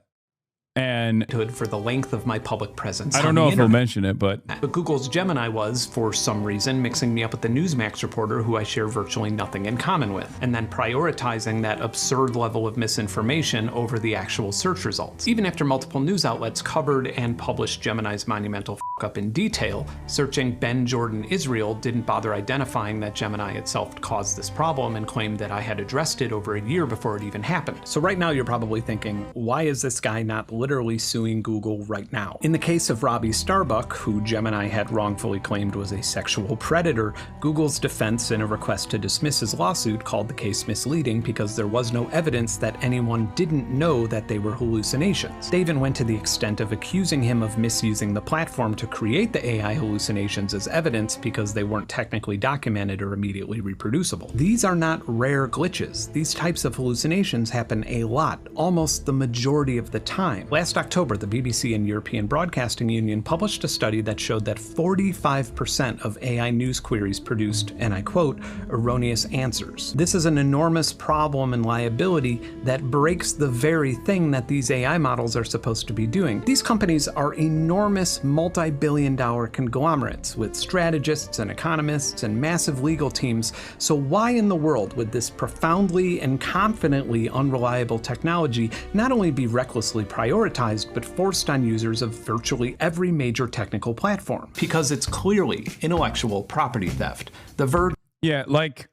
And for the length of my public presence. I don't know if he'll mention it, but Google's Gemini was, for some reason, mixing me up with the Newsmax reporter who I share virtually nothing in common with, and then prioritizing that absurd level of misinformation over the actual search results. Even after multiple news outlets covered and published Gemini's monumental f*** up in detail, searching Ben Jordan Israel didn't bother identifying that Gemini itself caused this problem and claimed that I had addressed it over a year before it even happened. So right now you're probably thinking, why is this guy not literally suing Google right now? In the case of Robbie Starbuck, who Gemini had wrongfully claimed was a sexual predator, Google's defense in a request to dismiss his lawsuit called the case misleading because there was no evidence that anyone didn't know that they were hallucinations. They even went to the extent of accusing him of misusing the platform to create the AI hallucinations as evidence because they weren't technically documented or immediately reproducible. These are not rare glitches. These types of hallucinations happen a lot, almost the majority of the time. Last October, the BBC and European Broadcasting Union published a study that showed that 45% of AI news queries produced, and I quote, erroneous answers. This is an enormous problem and liability that breaks the very thing that these AI models are supposed to be doing. These companies are enormous multi-billion-dollar conglomerates with strategists and economists and massive legal teams. So why in the world would this profoundly and confidently unreliable technology not only be recklessly prioritized, but forced on users of virtually every major technical platform? Because it's clearly intellectual property theft. The Verge. Yeah, like,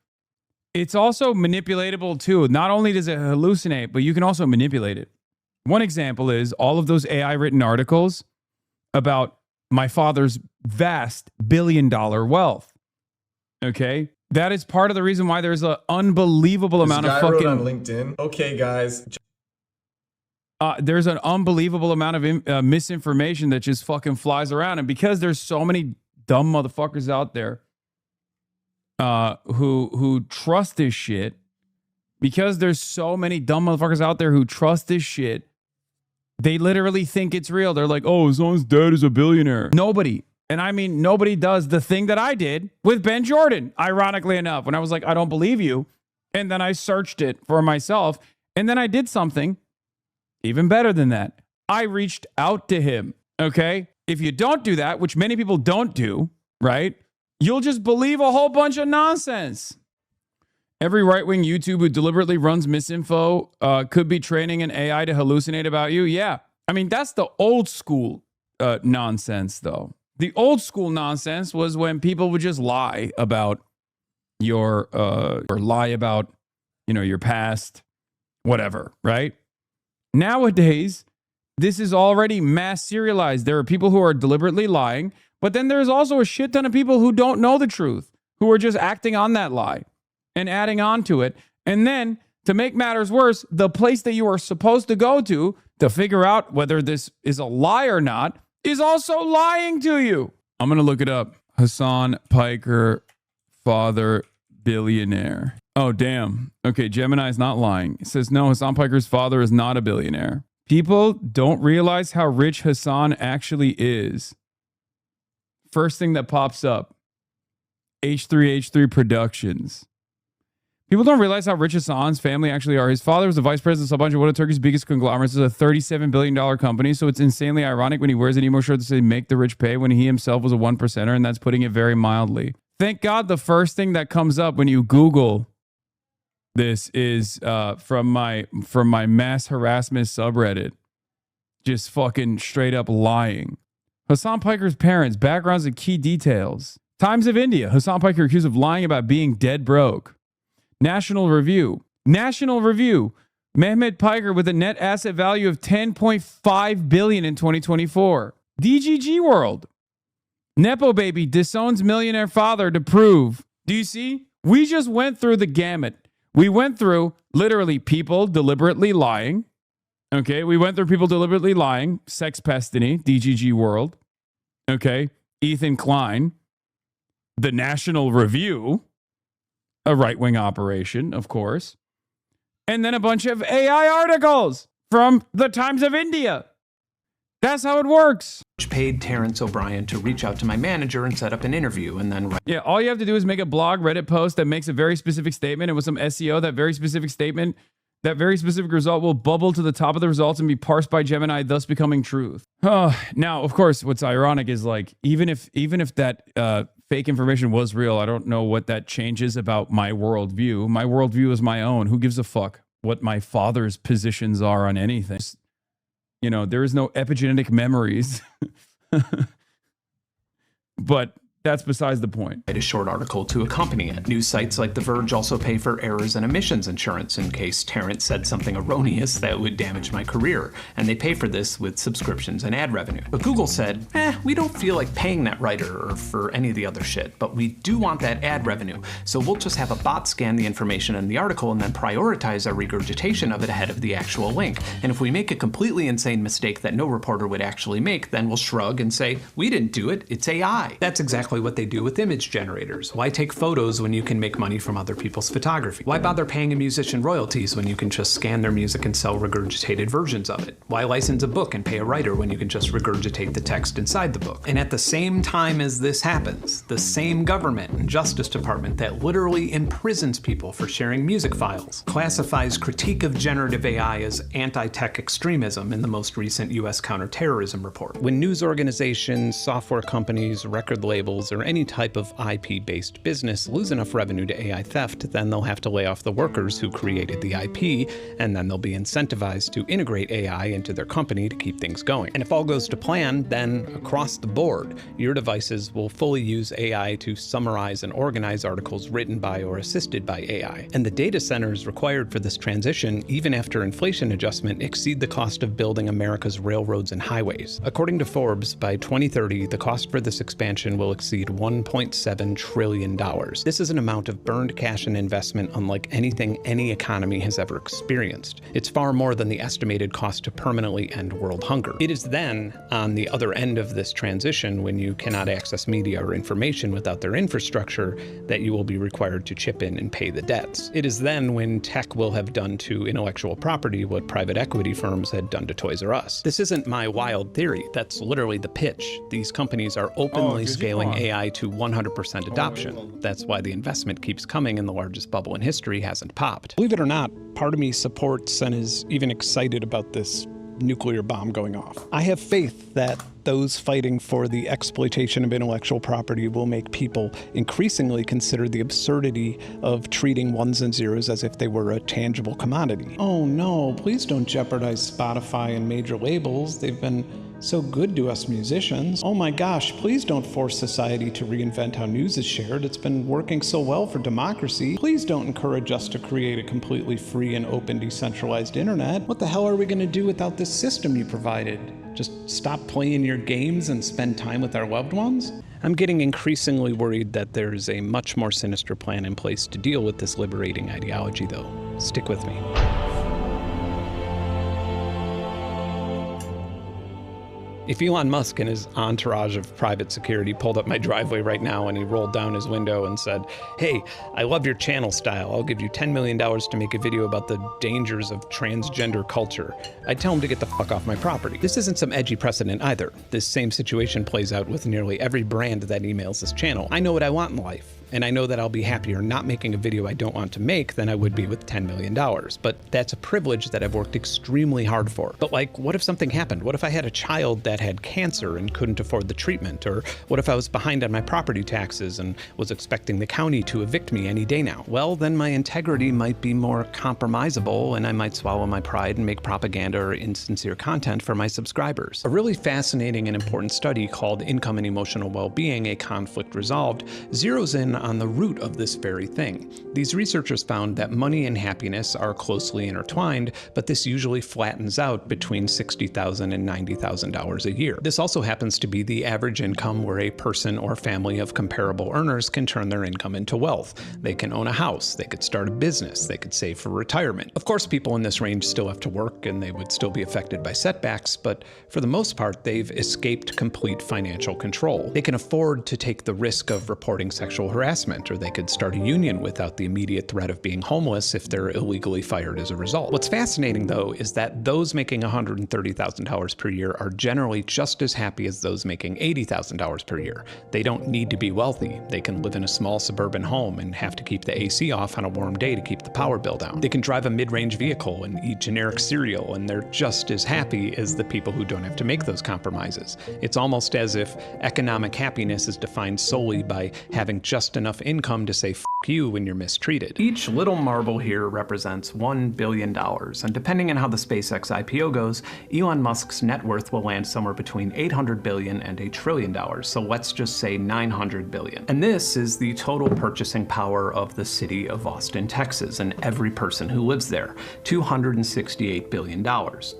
it's also manipulatable too. Not only does it hallucinate, but you can also manipulate it. One example is all of those AI written articles about my father's vast billion-dollar wealth. Okay? That is part of the reason why there's an unbelievable amount of fucking... on LinkedIn. Okay, guys. There's an unbelievable amount of misinformation that just fucking flies around. And because there's so many dumb motherfuckers out there who trust this shit, because there's so many dumb motherfuckers out there who trust this shit, they literally think it's real. They're like, oh, Hasan's dad is a billionaire. Nobody, and I mean nobody, does the thing that I did with Ben Jordan, ironically enough, when I was like, I don't believe you. And then I searched it for myself. And then I did something even better than that. I reached out to him, okay? If you don't do that, which many people don't do, right? You'll just believe a whole bunch of nonsense. Every right-wing YouTube who deliberately runs misinfo could be training an AI to hallucinate about you. Yeah. I mean, that's the old school nonsense, though. The old school nonsense was when people would just lie about your, or lie about, you know, your past, whatever, right? Nowadays, this is already mass serialized. There are people who are deliberately lying, but then there's also a shit ton of people who don't know the truth, who are just acting on that lie and adding on to it. And then, to make matters worse, the place that you are supposed to go to figure out whether this is a lie or not is also lying to you. I'm going to look it up. Hasan Piker, father, billionaire. Oh, damn. Okay, Gemini is not lying. It says, no, Hasan Piker's father is not a billionaire. People don't realize how rich Hasan actually is. First thing that pops up, H3H3 Productions. People don't realize how rich Hasan's family actually are. His father was the vice president of a bunch of one of Turkey's biggest conglomerates. It's a $37 billion company, so it's insanely ironic when he wears an emo shirt to say make the rich pay when he himself was a 1%er, and that's putting it very mildly. Thank God the first thing that comes up when you Google this is from my mass harassment subreddit. Just fucking straight up lying. Hasan Piker's parents, backgrounds and key details. Times of India. Hasan Piker accused of lying about being dead broke. National Review. Mehmet Piker with a net asset value of $10.5 billion in 2024. DGG World. Nepo baby disowns millionaire father to prove. Do you see? We just went through the gamut. We went through literally people deliberately lying. Okay, we went through people deliberately lying. Sex Pestiny, DGG World. Okay, Ethan Klein. The National Review. A right-wing operation, of course. And then a bunch of AI articles from the Times of India. That's how it works. Paid Terrence O'Brien to reach out to my manager and set up an interview and then... Yeah, all you have to do is make a blog Reddit post that makes a very specific statement, and with some SEO, that very specific statement, that very specific result will bubble to the top of the results and be parsed by Gemini, thus becoming truth. Now, of course, what's ironic is like, even if that fake information was real, I don't know what that changes about my worldview. My worldview is my own. Who gives a fuck what my father's positions are on anything? You know, there is no epigenetic memories. But that's besides the point. Write a short article to accompany it. News sites like The Verge also pay for errors and omissions insurance in case Terrence said something erroneous that would damage my career, and they pay for this with subscriptions and ad revenue. But Google said, we don't feel like paying that writer or for any of the other shit, but we do want that ad revenue, so we'll just have a bot scan the information in the article and then prioritize our regurgitation of it ahead of the actual link. And if we make a completely insane mistake that no reporter would actually make, then we'll shrug and say, we didn't do it, it's AI. That's exactly exactly what they do with image generators. Why take photos when you can make money from other people's photography? Why bother paying a musician royalties when you can just scan their music and sell regurgitated versions of it? Why license a book and pay a writer when you can just regurgitate the text inside the book? And at the same time as this happens, the same government and Justice Department that literally imprisons people for sharing music files classifies critique of generative AI as anti-tech extremism in the most recent US counterterrorism report. When news organizations, software companies, record labels, or any type of IP-based business lose enough revenue to AI theft, then they'll have to lay off the workers who created the IP, and then they'll be incentivized to integrate AI into their company to keep things going. And if all goes to plan, then across the board, your devices will fully use AI to summarize and organize articles written by or assisted by AI. And the data centers required for this transition, even after inflation adjustment, exceed the cost of building America's railroads and highways. According to Forbes, by 2030, the cost for this expansion will exceed $1.7 trillion. This is an amount of burned cash and investment unlike anything any economy has ever experienced. It's far more than the estimated cost to permanently end world hunger. It is then, on the other end of this transition, when you cannot access media or information without their infrastructure, that you will be required to chip in and pay the debts. It is then when tech will have done to intellectual property what private equity firms had done to Toys R Us. This isn't my wild theory. That's literally the pitch. These companies are openly scaling AI to 100% adoption. That's why the investment keeps coming and the largest bubble in history hasn't popped. Believe it or not, part of me supports and is even excited about this nuclear bomb going off. I have faith that those fighting for the exploitation of intellectual property will make people increasingly consider the absurdity of treating ones and zeros as if they were a tangible commodity. Oh no, please don't jeopardize Spotify and major labels. They've been so good to us musicians. Oh my gosh, please don't force society to reinvent how news is shared. It's been working so well for democracy. Please don't encourage us to create a completely free and open decentralized internet. What the hell are we gonna do without this system you provided? Just stop playing your games and spend time with our loved ones? I'm getting increasingly worried that there's a much more sinister plan in place to deal with this liberating ideology, though. Stick with me. If Elon Musk and his entourage of private security pulled up my driveway right now and he rolled down his window and said, "Hey, I love your channel style. I'll give you $10 million to make a video about the dangers of transgender culture," I'd tell him to get the fuck off my property. This isn't some edgy precedent either. This same situation plays out with nearly every brand that emails this channel. I know what I want in life, and I know that I'll be happier not making a video I don't want to make than I would be with $10 million. But that's a privilege that I've worked extremely hard for. But like, what if something happened? What if I had a child that had cancer and couldn't afford the treatment? Or what if I was behind on my property taxes and was expecting the county to evict me any day now? Well, then my integrity might be more compromisable, and I might swallow my pride and make propaganda or insincere content for my subscribers. A really fascinating and important study called Income and Emotional Well-Being, A Conflict Resolved, zeroes in on the root of this very thing. These researchers found that money and happiness are closely intertwined, but this usually flattens out between $60,000 and $90,000 a year. This also happens to be the average income where a person or family of comparable earners can turn their income into wealth. They can own a house, they could start a business, they could save for retirement. Of course, people in this range still have to work and they would still be affected by setbacks, but for the most part, they've escaped complete financial control. They can afford to take the risk of reporting sexual harassment, or they could start a union without the immediate threat of being homeless if they're illegally fired as a result. What's fascinating, though, is that those making $130,000 per year are generally just as happy as those making $80,000 per year. They don't need to be wealthy. They can live in a small suburban home and have to keep the AC off on a warm day to keep the power bill down. They can drive a mid-range vehicle and eat generic cereal, and they're just as happy as the people who don't have to make those compromises. It's almost as if economic happiness is defined solely by having just enough income to say "f you" when you're mistreated. Each little marble here represents $1 billion, and depending on how the SpaceX IPO goes, Elon Musk's net worth will land somewhere between $800 billion and $1 trillion, so let's just say $900 billion. And this is the total purchasing power of the city of Austin, Texas, and every person who lives there, $268 billion.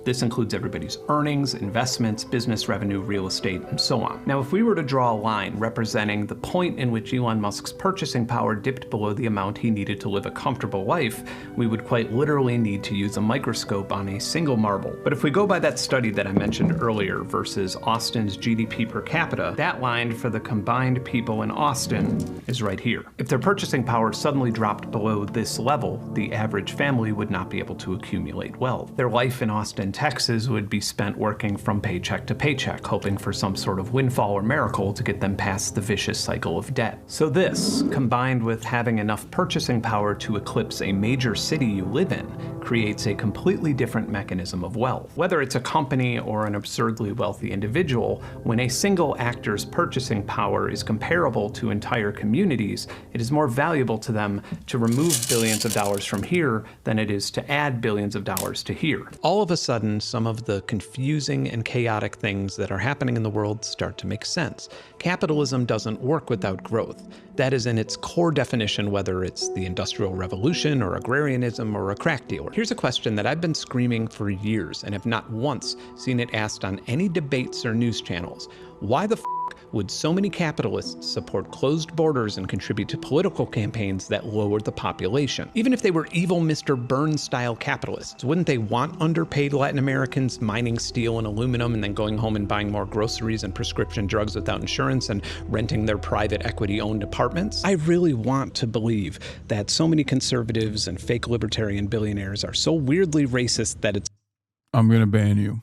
This includes everybody's earnings, investments, business revenue, real estate, and so on. Now, if we were to draw a line representing the point in which Elon Musk's purchasing power dipped below the amount he needed to live a comfortable life, we would quite literally need to use a microscope on a single marble. But if we go by that study that I mentioned earlier versus Austin's GDP per capita, that line for the combined people in Austin is right here. If their purchasing power suddenly dropped below this level, the average family would not be able to accumulate wealth. Their life in Austin, Texas would be spent working from paycheck to paycheck, hoping for some sort of windfall or miracle to get them past the vicious cycle of debt. So this, combined with having enough purchasing power to eclipse a major city you live in, creates a completely different mechanism of wealth. Whether it's a company or an absurdly wealthy individual, when a single actor's purchasing power is comparable to entire communities, it is more valuable to them to remove billions of dollars from here than it is to add billions of dollars to here. All of a sudden, some of the confusing and chaotic things that are happening in the world start to make sense. Capitalism doesn't work without growth. That is in its core definition, whether it's the Industrial Revolution or agrarianism or a crack dealer. Here's a question that I've been screaming for years and have not once seen it asked on any debates or news channels. Why the f*** would so many capitalists support closed borders and contribute to political campaigns that lowered the population? Even if they were evil Mr. Burns-style capitalists, wouldn't they want underpaid Latin Americans mining steel and aluminum and then going home and buying more groceries and prescription drugs without insurance and renting their private equity-owned apartments? I really want to believe that so many conservatives and fake libertarian billionaires are so weirdly racist that it's... I'm going to ban you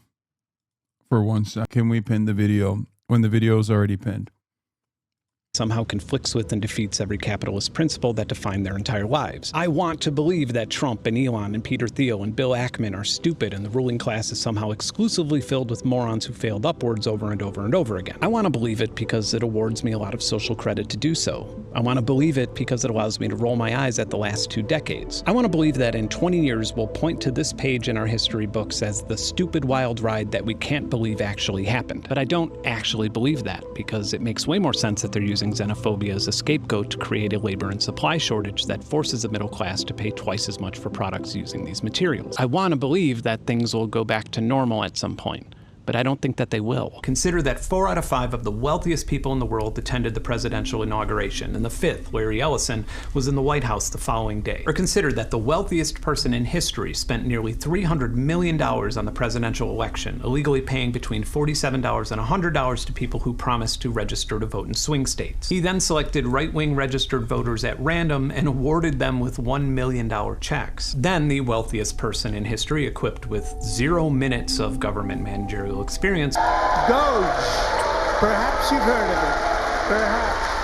for 1 second. Can we pin the video when the video is already pinned? Somehow conflicts with and defeats every capitalist principle that define their entire lives. I want to believe that Trump and Elon and Peter Thiel and Bill Ackman are stupid and the ruling class is somehow exclusively filled with morons who failed upwards over and over and over again. I want to believe it because it awards me a lot of social credit to do so. I want to believe it because it allows me to roll my eyes at the last 2 decades. I want to believe that in 20 years we'll point to this page in our history books as the stupid wild ride that we can't believe actually happened. But I don't actually believe that, because it makes way more sense that they're using xenophobia as a scapegoat to create a labor and supply shortage that forces the middle class to pay twice as much for products using these materials. I want to believe that things will go back to normal at some point, but I don't think that they will. Consider that 4 out of 5 of the wealthiest people in the world attended the presidential inauguration, and the 5th, Larry Ellison, was in the White House the following day. Or consider that the wealthiest person in history spent nearly $300 million on the presidential election, illegally paying between $47 and $100 to people who promised to register to vote in swing states. He then selected right-wing registered voters at random and awarded them with $1 million checks. Then the wealthiest person in history, equipped with 0 minutes of government managerial experience, Doge. Perhaps you've heard of it. Perhaps.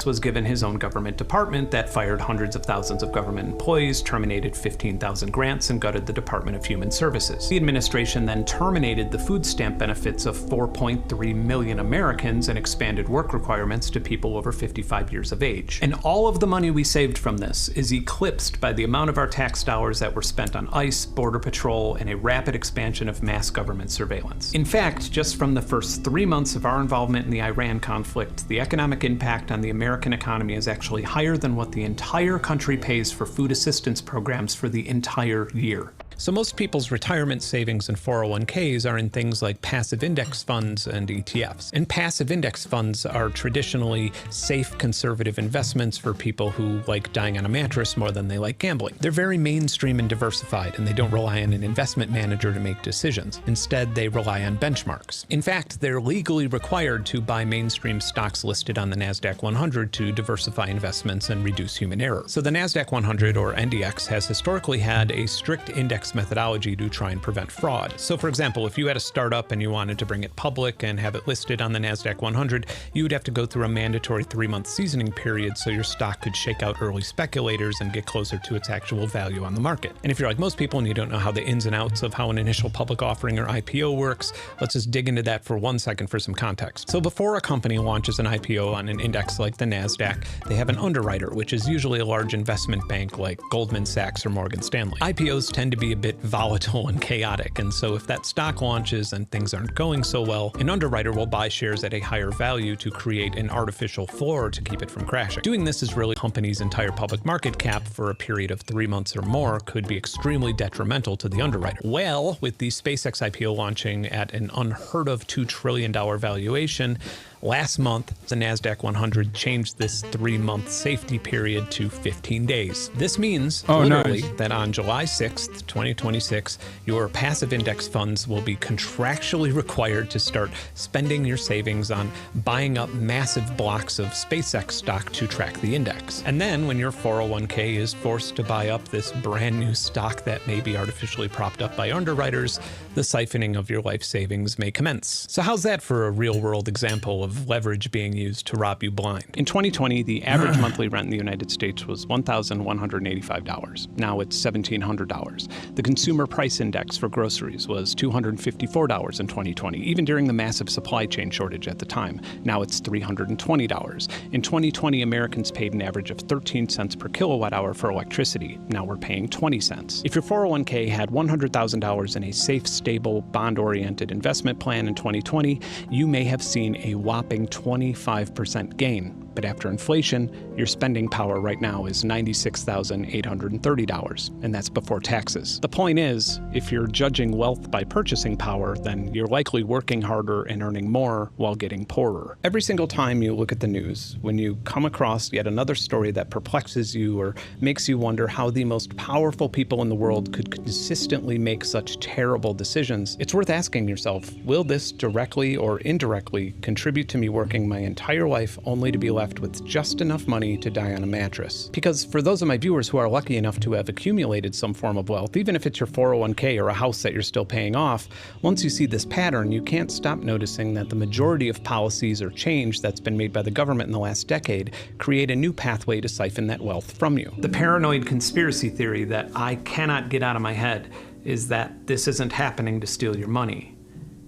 was given his own government department that fired hundreds of thousands of government employees, terminated 15,000 grants, and gutted the Department of Human Services. The administration then terminated the food stamp benefits of 4.3 million Americans and expanded work requirements to people over 55 years of age. And all of the money we saved from this is eclipsed by the amount of our tax dollars that were spent on ICE, Border Patrol, and a rapid expansion of mass government surveillance. In fact, just from the first 3 months of our involvement in the Iran conflict, the economic impact on the American economy is actually higher than what the entire country pays for food assistance programs for the entire year. So most people's retirement savings and 401ks are in things like passive index funds and ETFs. And passive index funds are traditionally safe, conservative investments for people who like dying on a mattress more than they like gambling. They're very mainstream and diversified, and they don't rely on an investment manager to make decisions. Instead, they rely on benchmarks. In fact, they're legally required to buy mainstream stocks listed on the NASDAQ 100 to diversify investments and reduce human error. So the NASDAQ 100, or NDX, has historically had a strict index methodology to try and prevent fraud. So for example, if you had a startup and you wanted to bring it public and have it listed on the NASDAQ 100, you would have to go through a mandatory 3-month seasoning period so your stock could shake out early speculators and get closer to its actual value on the market. And if you're like most people and you don't know how the ins and outs of how an initial public offering or IPO works, let's just dig into that for 1 second for some context. So before a company launches an IPO on an index like the NASDAQ, they have an underwriter, which is usually a large investment bank like Goldman Sachs or Morgan Stanley. IPOs tend to be a bit volatile and chaotic, and so if that stock launches and things aren't going so well, an underwriter will buy shares at a higher value to create an artificial floor to keep it from crashing. Doing this is really company's entire public market cap for a period of 3 months or more could be extremely detrimental to the underwriter. Well, with the SpaceX IPO launching at an unheard of $2 trillion valuation, Last month, the NASDAQ 100 changed this 3-month safety period to 15 days. This means literally that on July 6th, 2026, your passive index funds will be contractually required to start spending your savings on buying up massive blocks of SpaceX stock to track the index. And then when your 401k is forced to buy up this brand new stock that may be artificially propped up by underwriters, the siphoning of your life savings may commence. So how's that for a real-world example of leverage being used to rob you blind? In 2020, the average monthly rent in the United States was $1,185. Now it's $1,700. The consumer price index for groceries was $254 in 2020, even during the massive supply chain shortage at the time. Now it's $320. In 2020, Americans paid an average of 13 cents per kilowatt hour for electricity. Now we're paying 20 cents. If your 401k had $100,000 in a safe, stable, bond-oriented investment plan in 2020, you may have seen a whopping 25% gain. But after inflation, your spending power right now is $96,830, and that's before taxes. The point is, if you're judging wealth by purchasing power, then you're likely working harder and earning more while getting poorer. Every single time you look at the news, when you come across yet another story that perplexes you or makes you wonder how the most powerful people in the world could consistently make such terrible decisions, it's worth asking yourself, will this directly or indirectly contribute to me working my entire life only to be left with just enough money to die on a mattress? Because for those of my viewers who are lucky enough to have accumulated some form of wealth, even if it's your 401k or a house that you're still paying off, once you see this pattern, you can't stop noticing that the majority of policies or change that's been made by the government in the last decade create a new pathway to siphon that wealth from you. The paranoid conspiracy theory that I cannot get out of my head is that this isn't happening to steal your money.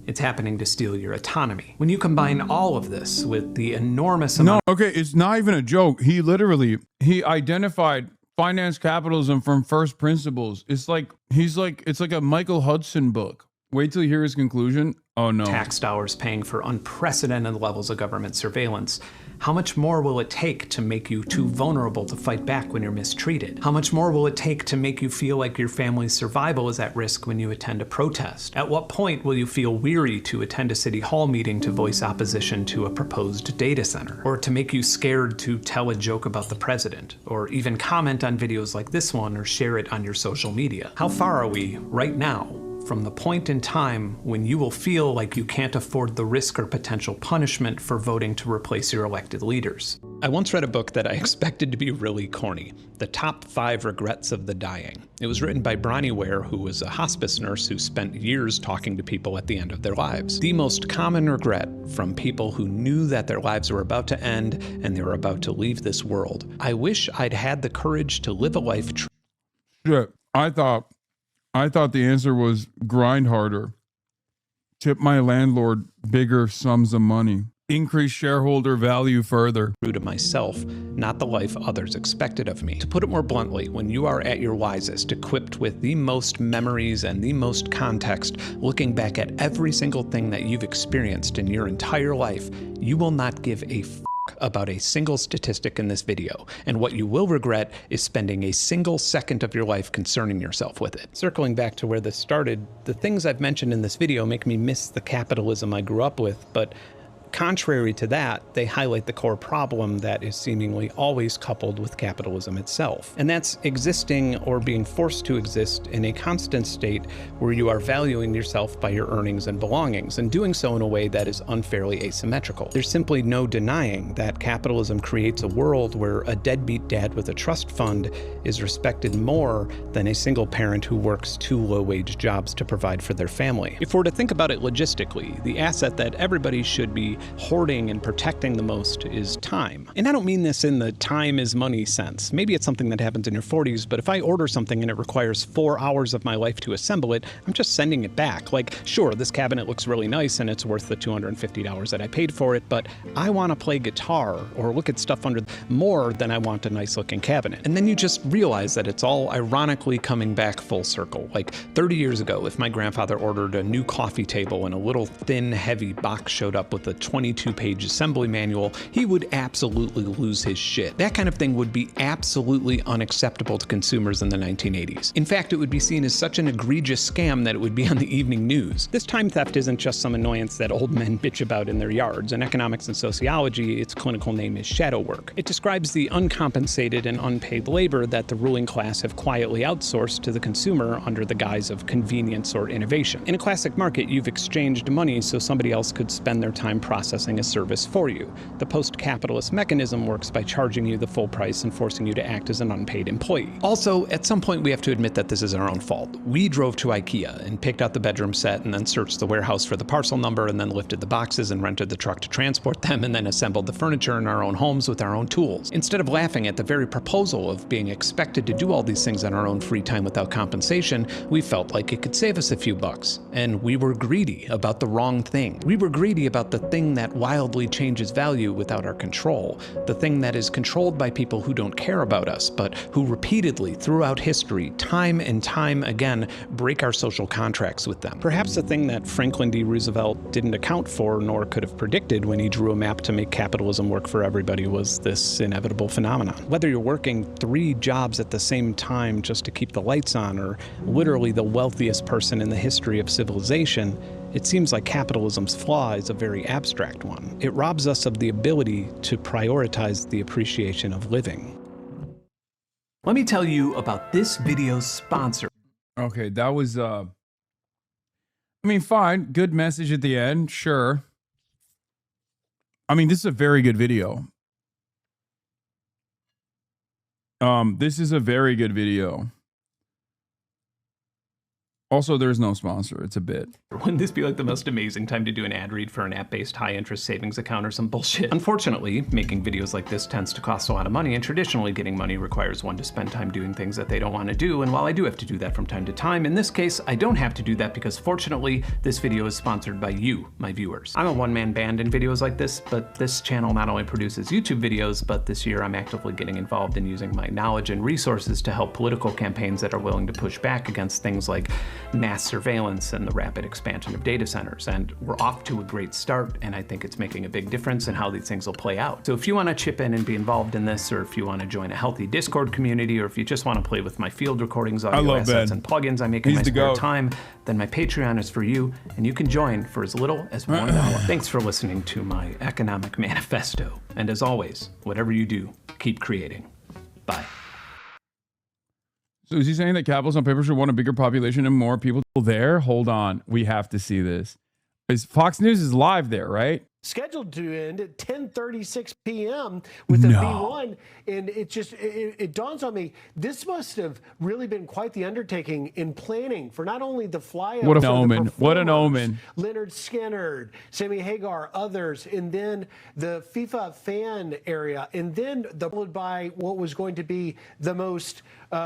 It's happening to steal your autonomy. When you combine all of this with the enormous amount— No, okay, it's not even a joke. He identified finance capitalism from first principles. It's like a Michael Hudson book. Wait till you hear his conclusion. Oh no. Tax dollars paying for unprecedented levels of government surveillance. How much more will it take to make you too vulnerable to fight back when you're mistreated? How much more will it take to make you feel like your family's survival is at risk when you attend a protest? At what point will you feel weary to attend a city hall meeting to voice opposition to a proposed data center? Or to make you scared to tell a joke about the president? Or even comment on videos like this one or share it on your social media? How far are we right now from the point in time when you will feel like you can't afford the risk or potential punishment for voting to replace your elected leaders? I once read a book that I expected to be really corny, The Top 5 Regrets of the Dying. It was written by Bronnie Ware, who was a hospice nurse who spent years talking to people at the end of their lives. The most common regret from people who knew that their lives were about to end and they were about to leave this world. I wish I'd had the courage to live a life— Shit, I thought the answer was grind harder, tip my landlord bigger sums of money, increase shareholder value further. True to myself, not the life others expected of me. To put it more bluntly, when you are at your wisest, equipped with the most memories and the most context, looking back at every single thing that you've experienced in your entire life, you will not give a about a single statistic in this video, and what you will regret is spending a single second of your life concerning yourself with it. Circling back to where this started, the things I've mentioned in this video make me miss the capitalism I grew up with, but contrary to that, they highlight the core problem that is seemingly always coupled with capitalism itself. And that's existing or being forced to exist in a constant state where you are valuing yourself by your earnings and belongings, and doing so in a way that is unfairly asymmetrical. There's simply no denying that capitalism creates a world where a deadbeat dad with a trust fund is respected more than a single parent who works 2 low-wage jobs to provide for their family. If we're to think about it logistically, the asset that everybody should be hoarding and protecting the most is time. And I don't mean this in the time is money sense. Maybe it's something that happens in your 40s, but if I order something and it requires 4 hours of my life to assemble it, I'm just sending it back. Like, sure, this cabinet looks really nice and it's worth the $250 that I paid for it, but I want to play guitar or look at stuff under more than I want a nice looking cabinet. And then you just realize that it's all ironically coming back full circle. Like 30 years ago, if my grandfather ordered a new coffee table and a little thin, heavy box showed up with a 22-page assembly manual, he would absolutely lose his shit. That kind of thing would be absolutely unacceptable to consumers in the 1980s. In fact, it would be seen as such an egregious scam that it would be on the evening news. This time theft isn't just some annoyance that old men bitch about in their yards. In economics and sociology, its clinical name is shadow work. It describes the uncompensated and unpaid labor that the ruling class have quietly outsourced to the consumer under the guise of convenience or innovation. In a classic market, you've exchanged money so somebody else could spend their time processing a service for you. The post-capitalist mechanism works by charging you the full price and forcing you to act as an unpaid employee. Also, at some point we have to admit that this is our own fault. We drove to IKEA and picked out the bedroom set and then searched the warehouse for the parcel number and then lifted the boxes and rented the truck to transport them and then assembled the furniture in our own homes with our own tools. Instead of laughing at the very proposal of being expected to do all these things on our own free time without compensation, we felt like it could save us a few bucks. And we were greedy about the wrong thing. We were greedy about the thing that wildly changes value without our control. The thing that is controlled by people who don't care about us, but who repeatedly, throughout history, time and time again, break our social contracts with them. Perhaps the thing that Franklin D. Roosevelt didn't account for nor could have predicted when he drew a map to make capitalism work for everybody was this inevitable phenomenon. Whether you're working 3 jobs at the same time just to keep the lights on, or literally the wealthiest person in the history of civilization, it seems like capitalism's flaw is a very abstract one. It robs us of the ability to prioritize the appreciation of living. Let me tell you about this video's sponsor. Okay, that was I mean, fine, good message at the end, sure. I mean, this is a very good video. This is a very good video. Also, there's no sponsor. It's a bit. Wouldn't this be like the most amazing time to do an ad read for an app-based high-interest savings account or some bullshit? Unfortunately, making videos like this tends to cost a lot of money, and traditionally getting money requires one to spend time doing things that they don't want to do, and while I do have to do that from time to time, in this case, I don't have to do that because fortunately, this video is sponsored by you, my viewers. I'm a one-man band in videos like this, but this channel not only produces YouTube videos, but this year I'm actively getting involved in using my knowledge and resources to help political campaigns that are willing to push back against things like mass surveillance and the rapid expansion of data centers. And we're off to a great start, and I think it's making a big difference in how these things will play out. So if you want to chip in and be involved in this, or if you want to join a healthy Discord community, or if you just want to play with my field recordings, audio assets, and plugins I make in my spare time, then my Patreon is for you, and you can join for as little as $1. Thanks for listening to my economic manifesto. And as always, whatever you do, keep creating. Bye. So is he saying that capitalism on paper should want a bigger population and more people there? Hold on. We have to see this. Fox News is live there, right? Scheduled to end at 10:36 p.m. with the B1, and it dawns on me, this must have really been quite the undertaking in planning for not only the flyover. What an omen! What an omen! Leonard Skinner, Sammy Hagar, others, and then the FIFA fan area, and then followed by what was going to be the most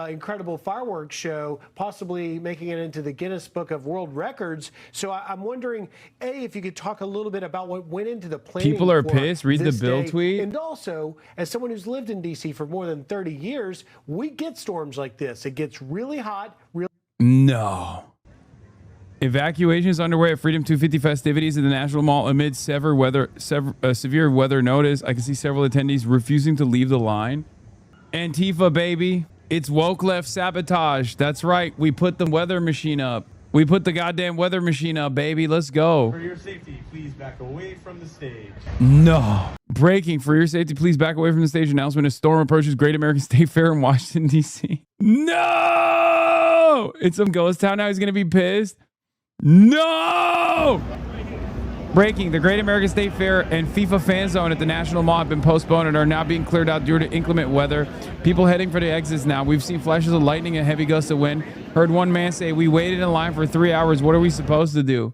incredible fireworks show, possibly making it into the Guinness Book of World Records. So I'm wondering, A, if you could talk a little bit about what went into the planning. People are pissed. Read the Bill tweet. And also, as someone who's lived in D.C. for more than 30 years, we get storms like this. It gets really hot. No. Evacuation is underway at Freedom 250 festivities at the National Mall amid severe weather notice. I can see several attendees refusing to leave the line. Antifa, baby. It's woke left sabotage. That's right. We put the weather machine up. We put the goddamn weather machine up, baby. Let's go. For your safety, please back away from the stage. No. Breaking. For your safety, please back away from the stage. Announcement. A storm approaches Great American State Fair in Washington, D.C. No! It's some ghost town now. He's going to be pissed. No! Breaking. The Great American State Fair and FIFA fan zone at the National Mall have been postponed and are now being cleared out due to inclement weather. People heading for the exits now. We've seen flashes of lightning and heavy gusts of wind. Heard one man say, "We waited in line for 3 hours. What are we supposed to do?"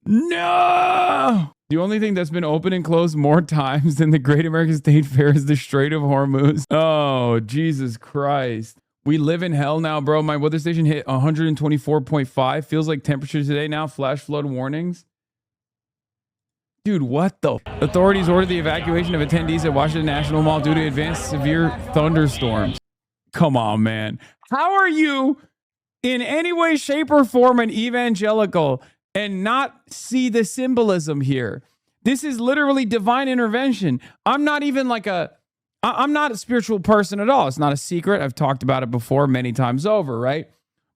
No! The only thing that's been open and closed more times than the Great American State Fair is the Strait of Hormuz. Oh, Jesus Christ. We live in hell now, bro. My weather station hit 124.5. Feels like temperature today now. Flash flood warnings. Dude, what the? Authorities ordered the evacuation of attendees at Washington National Mall due to advanced severe thunderstorms. Come on, man. How are you in any way, shape, or form an evangelical and not see the symbolism here? This is literally divine intervention. I'm not even like I'm not a spiritual person at all. It's not a secret. I've talked about it before many times over, right?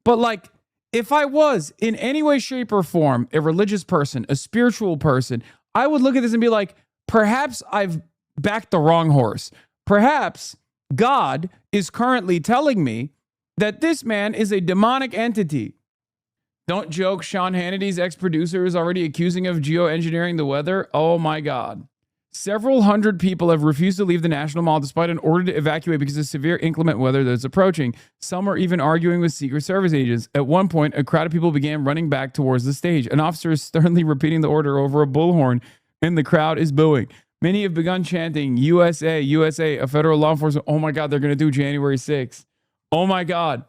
But like, if I was in any way, shape, or form a religious person, a spiritual person, I would look at this and be like, perhaps I've backed the wrong horse. Perhaps God is currently telling me that this man is a demonic entity. Don't joke, Sean Hannity's ex-producer is already accusing of geoengineering the weather. Oh my God. Several hundred people have refused to leave the National Mall despite an order to evacuate because of severe inclement weather that's approaching. Some are even arguing with Secret Service agents. At one point, a crowd of people began running back towards the stage. An officer is sternly repeating the order over a bullhorn, and the crowd is booing. Many have begun chanting, USA, USA, a federal law enforcement. Oh my God, they're going to do January 6th. Oh my God.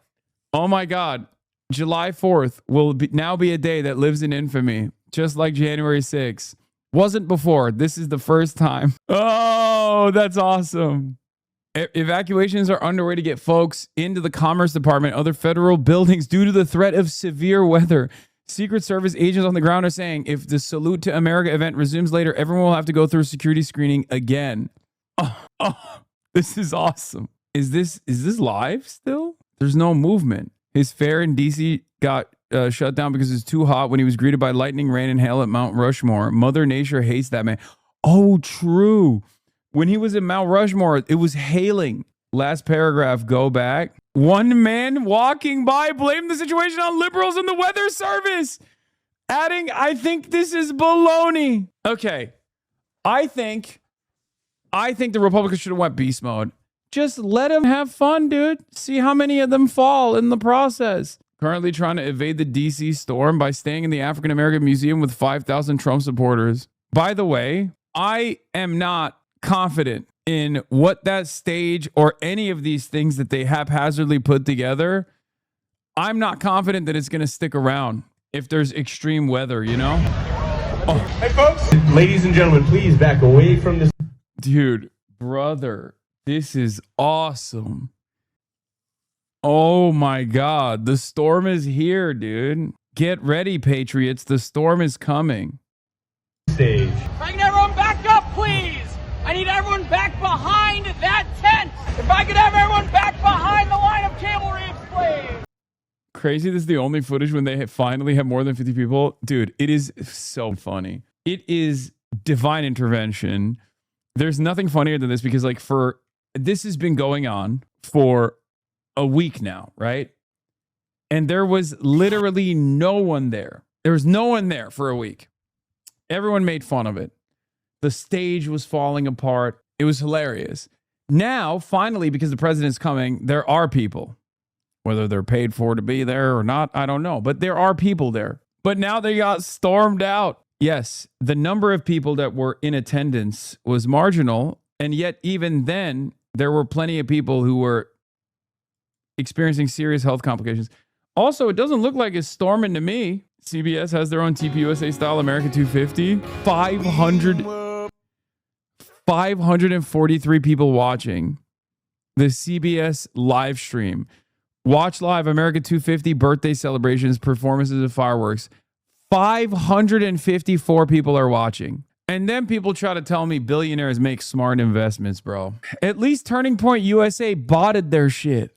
Oh my God. July 4th will now be a day that lives in infamy, just like January 6th. Wasn't before. This is the first time. Oh, that's awesome. Evacuations are underway to get folks into the Commerce Department, other federal buildings due to the threat of severe weather. Secret Service agents on the ground are saying if the Salute to America event resumes later, everyone will have to go through security screening again. Oh, this is awesome. Is this live still? There's no movement. His fair in DC got shut down because it's too hot when he was greeted by lightning, rain, and hail at Mount Rushmore. Mother Nature hates that man. Oh, true. When he was at Mount Rushmore, it was hailing. Last paragraph, go back. One man walking by blamed the situation on liberals in the weather service. Adding, I think this is baloney. Okay. I think the Republicans should have went beast mode. Just let them have fun, dude. See how many of them fall in the process. Currently trying to evade the DC storm by staying in the African American Museum with 5,000 Trump supporters. By the way, I am not confident in what that stage or any of these things that they haphazardly put together. I'm not confident that it's going to stick around if there's extreme weather, you know? Oh. Hey, folks. Ladies and gentlemen, please back away from this. Dude, brother. This is awesome. Oh my God. The storm is here, dude. Get ready, Patriots. The storm is coming. Stage. I can everyone back up, please. I need everyone back behind that tent. If I could have everyone back behind the line of cable reefs, please. Crazy. This is the only footage when they finally have more than 50 people. Dude, it is so funny. It is divine intervention. There's nothing funnier than this because this has been going on for a week now, right? And there was literally no one there. There was no one there for a week. Everyone made fun of it. The stage was falling apart. It was hilarious. Now, finally, because the president's coming, there are people. Whether they're paid for to be there or not, I don't know. But there are people there. But now they got stormed out. Yes, the number of people that were in attendance was marginal. And yet, even then, there were plenty of people who were experiencing serious health complications. Also, it doesn't look like it's storming to me. CBS has their own TPUSA style America 250. 543 people watching the CBS live stream. Watch live America 250 birthday celebrations, performances of fireworks. 554 people are watching. And then people try to tell me billionaires make smart investments, bro. At least Turning Point USA botted their shit.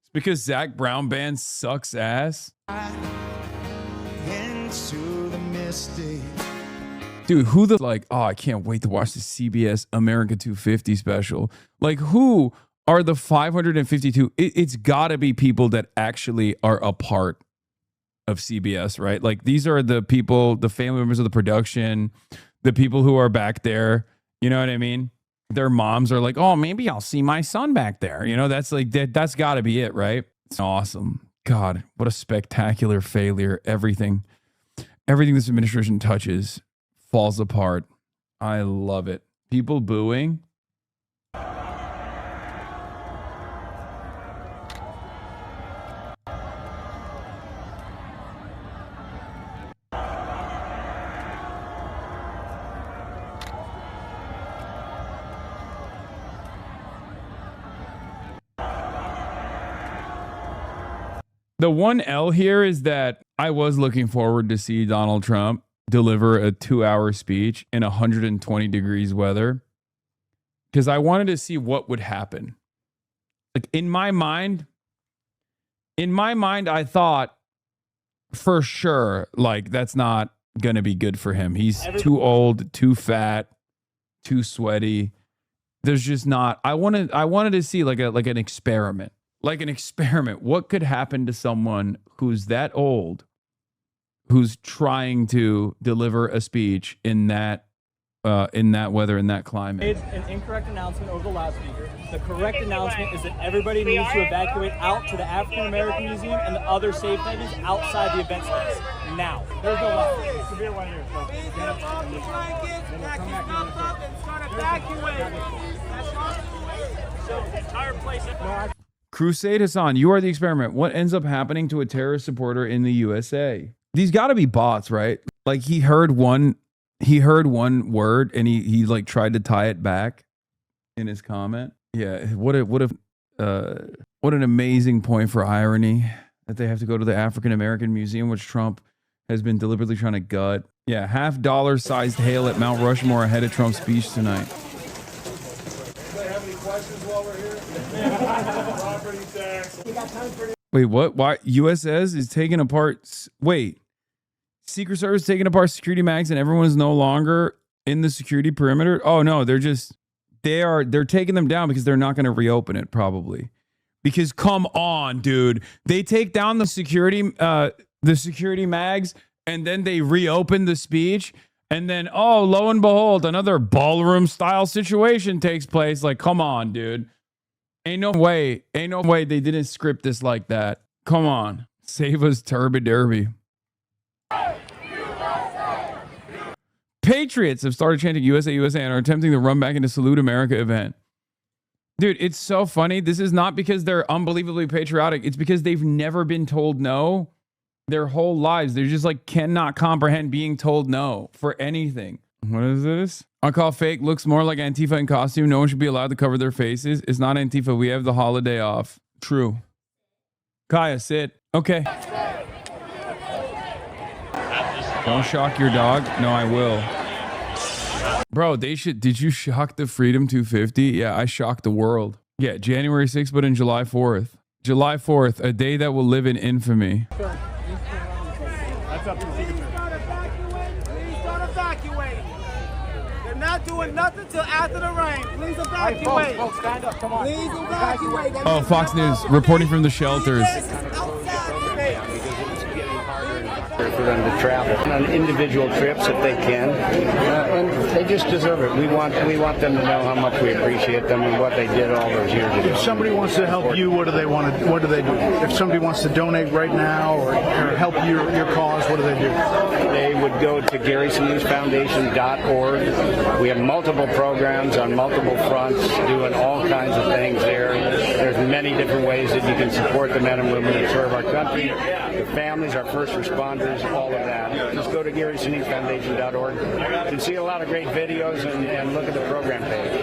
It's because Zach Brown Band sucks ass. Into the misty. Dude, who I can't wait to watch the CBS America 250 special. Like, who are the 552? It's got to be people that actually are a part of CBS, right? Like, these are the people, the family members of the production, the people who are back there. You know what I mean? Their moms are like, oh, maybe I'll see my son back there. You know, that's that's got to be it, right? It's awesome. God, what a spectacular failure. Everything this administration touches falls apart. I love it. People booing. The one L here is that I was looking forward to see Donald Trump. deliver a 2-hour speech in 120 degrees weather because I wanted to see what would happen. Like in my mind, I thought for sure, like that's not going to be good for him. He's too old, too fat, too sweaty. There's just not, I wanted to see like an experiment. Like an experiment. What could happen to someone who's that old, who's trying to deliver a speech in that weather, in that climate? Made an incorrect announcement over the loudspeaker. The correct announcement is that everybody needs to evacuate out to the African American Museum and the other safe venues outside the event space. Now. There's no left. Severe one here. So the entire place. Crusade Hasan, you are the experiment. What ends up happening to a terrorist supporter in the USA? These got to be bots, right? Like he heard one word and he like tried to tie it back in his comment. Yeah, what an amazing point for irony that they have to go to the African American Museum, which Trump has been deliberately trying to gut. Yeah, $50 sized hail at Mount Rushmore ahead of Trump's speech tonight. Wait, what? Why? USS is taking apart. Wait, Secret Service taking apart security mags and everyone is no longer in the security perimeter? Oh no, they're taking them down because they're not going to reopen it probably. Because come on, dude, they take down the security mags and then they reopen the speech and then lo and behold, another ballroom style situation takes place. Like, come on, dude. Ain't no way they didn't script this like that. Come on. Save us, Turby Derby. Patriots have started chanting USA, USA and are attempting to run back into Salute America event. Dude, it's so funny. This is not because they're unbelievably patriotic. It's because they've never been told no their whole lives. They just like cannot comprehend being told no for anything. What is this? I call fake looks more like Antifa in costume. No one should be allowed to cover their faces. It's not Antifa. We have the holiday off. True. Kaya, sit. Okay. Don't shock your dog. No, I will. Bro, did you shock the Freedom 250? Yeah, I shocked the world. Yeah, January 6th, but in July 4th. July 4th, a day that will live in infamy. That's up to the Secret Service. Please don't evacuate. They're not doing nothing till after the rain. Please evacuate. Folks, stand up. Come on. Please evacuate. Oh, Fox News reporting from the shelters. For them to travel on individual trips if they can, and they just deserve it. We want them to know how much we appreciate them and what they did all those years ago. If somebody wants to help you, what do they do? If somebody wants to donate right now or help your cause, what do they do? They would go to GarySineWsFoundation.org. We have multiple programs on multiple fronts, doing all kinds of things there. There's many different ways that you can support the men and women that serve our country, the families, our first responders, all of that. Just go to GarySineWsFoundation.org. You can see a lot of great videos and look at the program page.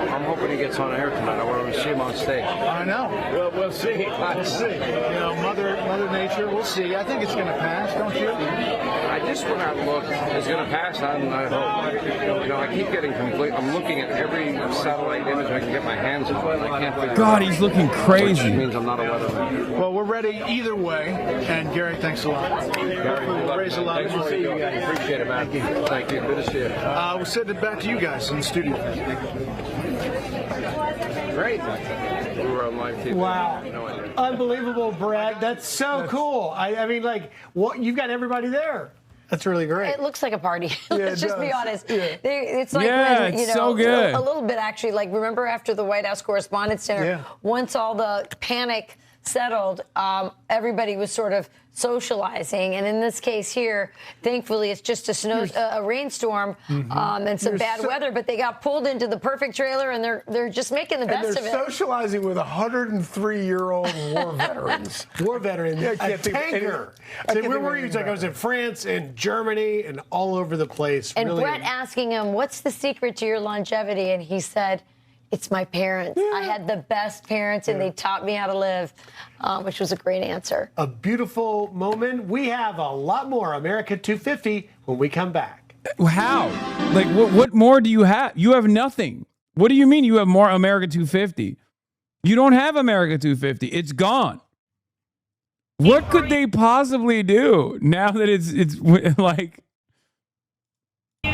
I'm hoping he gets on air tonight. I want to see him on stage. I know. We'll see. We'll see. You know, Mother Nature. We'll see. I think it's going to pass, don't you? I just when I look, it's going to pass. I hope. You know, I keep getting complete. I'm looking at every satellite image I can get my hands on. I can't figure God, he's looking crazy. Which means I'm not a weatherman. Well, we're ready either way. And Gary, thanks a lot. Gary, we'll raise a lot. Thanks for seeing you guys. Appreciate it, man. Thank you. Good to see you. We'll send it back to you guys in the studio. Great. We were on live TV. Wow. No idea. Unbelievable, Brad. That's so cool. I mean, like, what you've got everybody there. That's really great. It looks like a party. Yeah, Let's just be honest. Yeah. It's like yeah, when, you it's know, so good. a little bit actually. Like remember after the White House Correspondents' Dinner, once all the panic settled, everybody was sort of socializing, and in this case here, thankfully, it's just a rainstorm and some bad weather. But they got pulled into the perfect trailer, and they're just making the best of it. They're socializing with 103-year-old war veterans. War veterans. Yeah, a tanker. Where were you? It's like I was in France and Germany and all over the place. And really. Brett asking him, "What's the secret to your longevity?" And he said, It's my parents. I had the best parents, and they taught me how to live, which was a great answer. A beautiful moment. We have a lot more America 250 when we come back. How? Like, what more do you have? You have nothing. What do you mean you have more America 250? You don't have America 250. It's gone. What could they possibly do now that it's like... You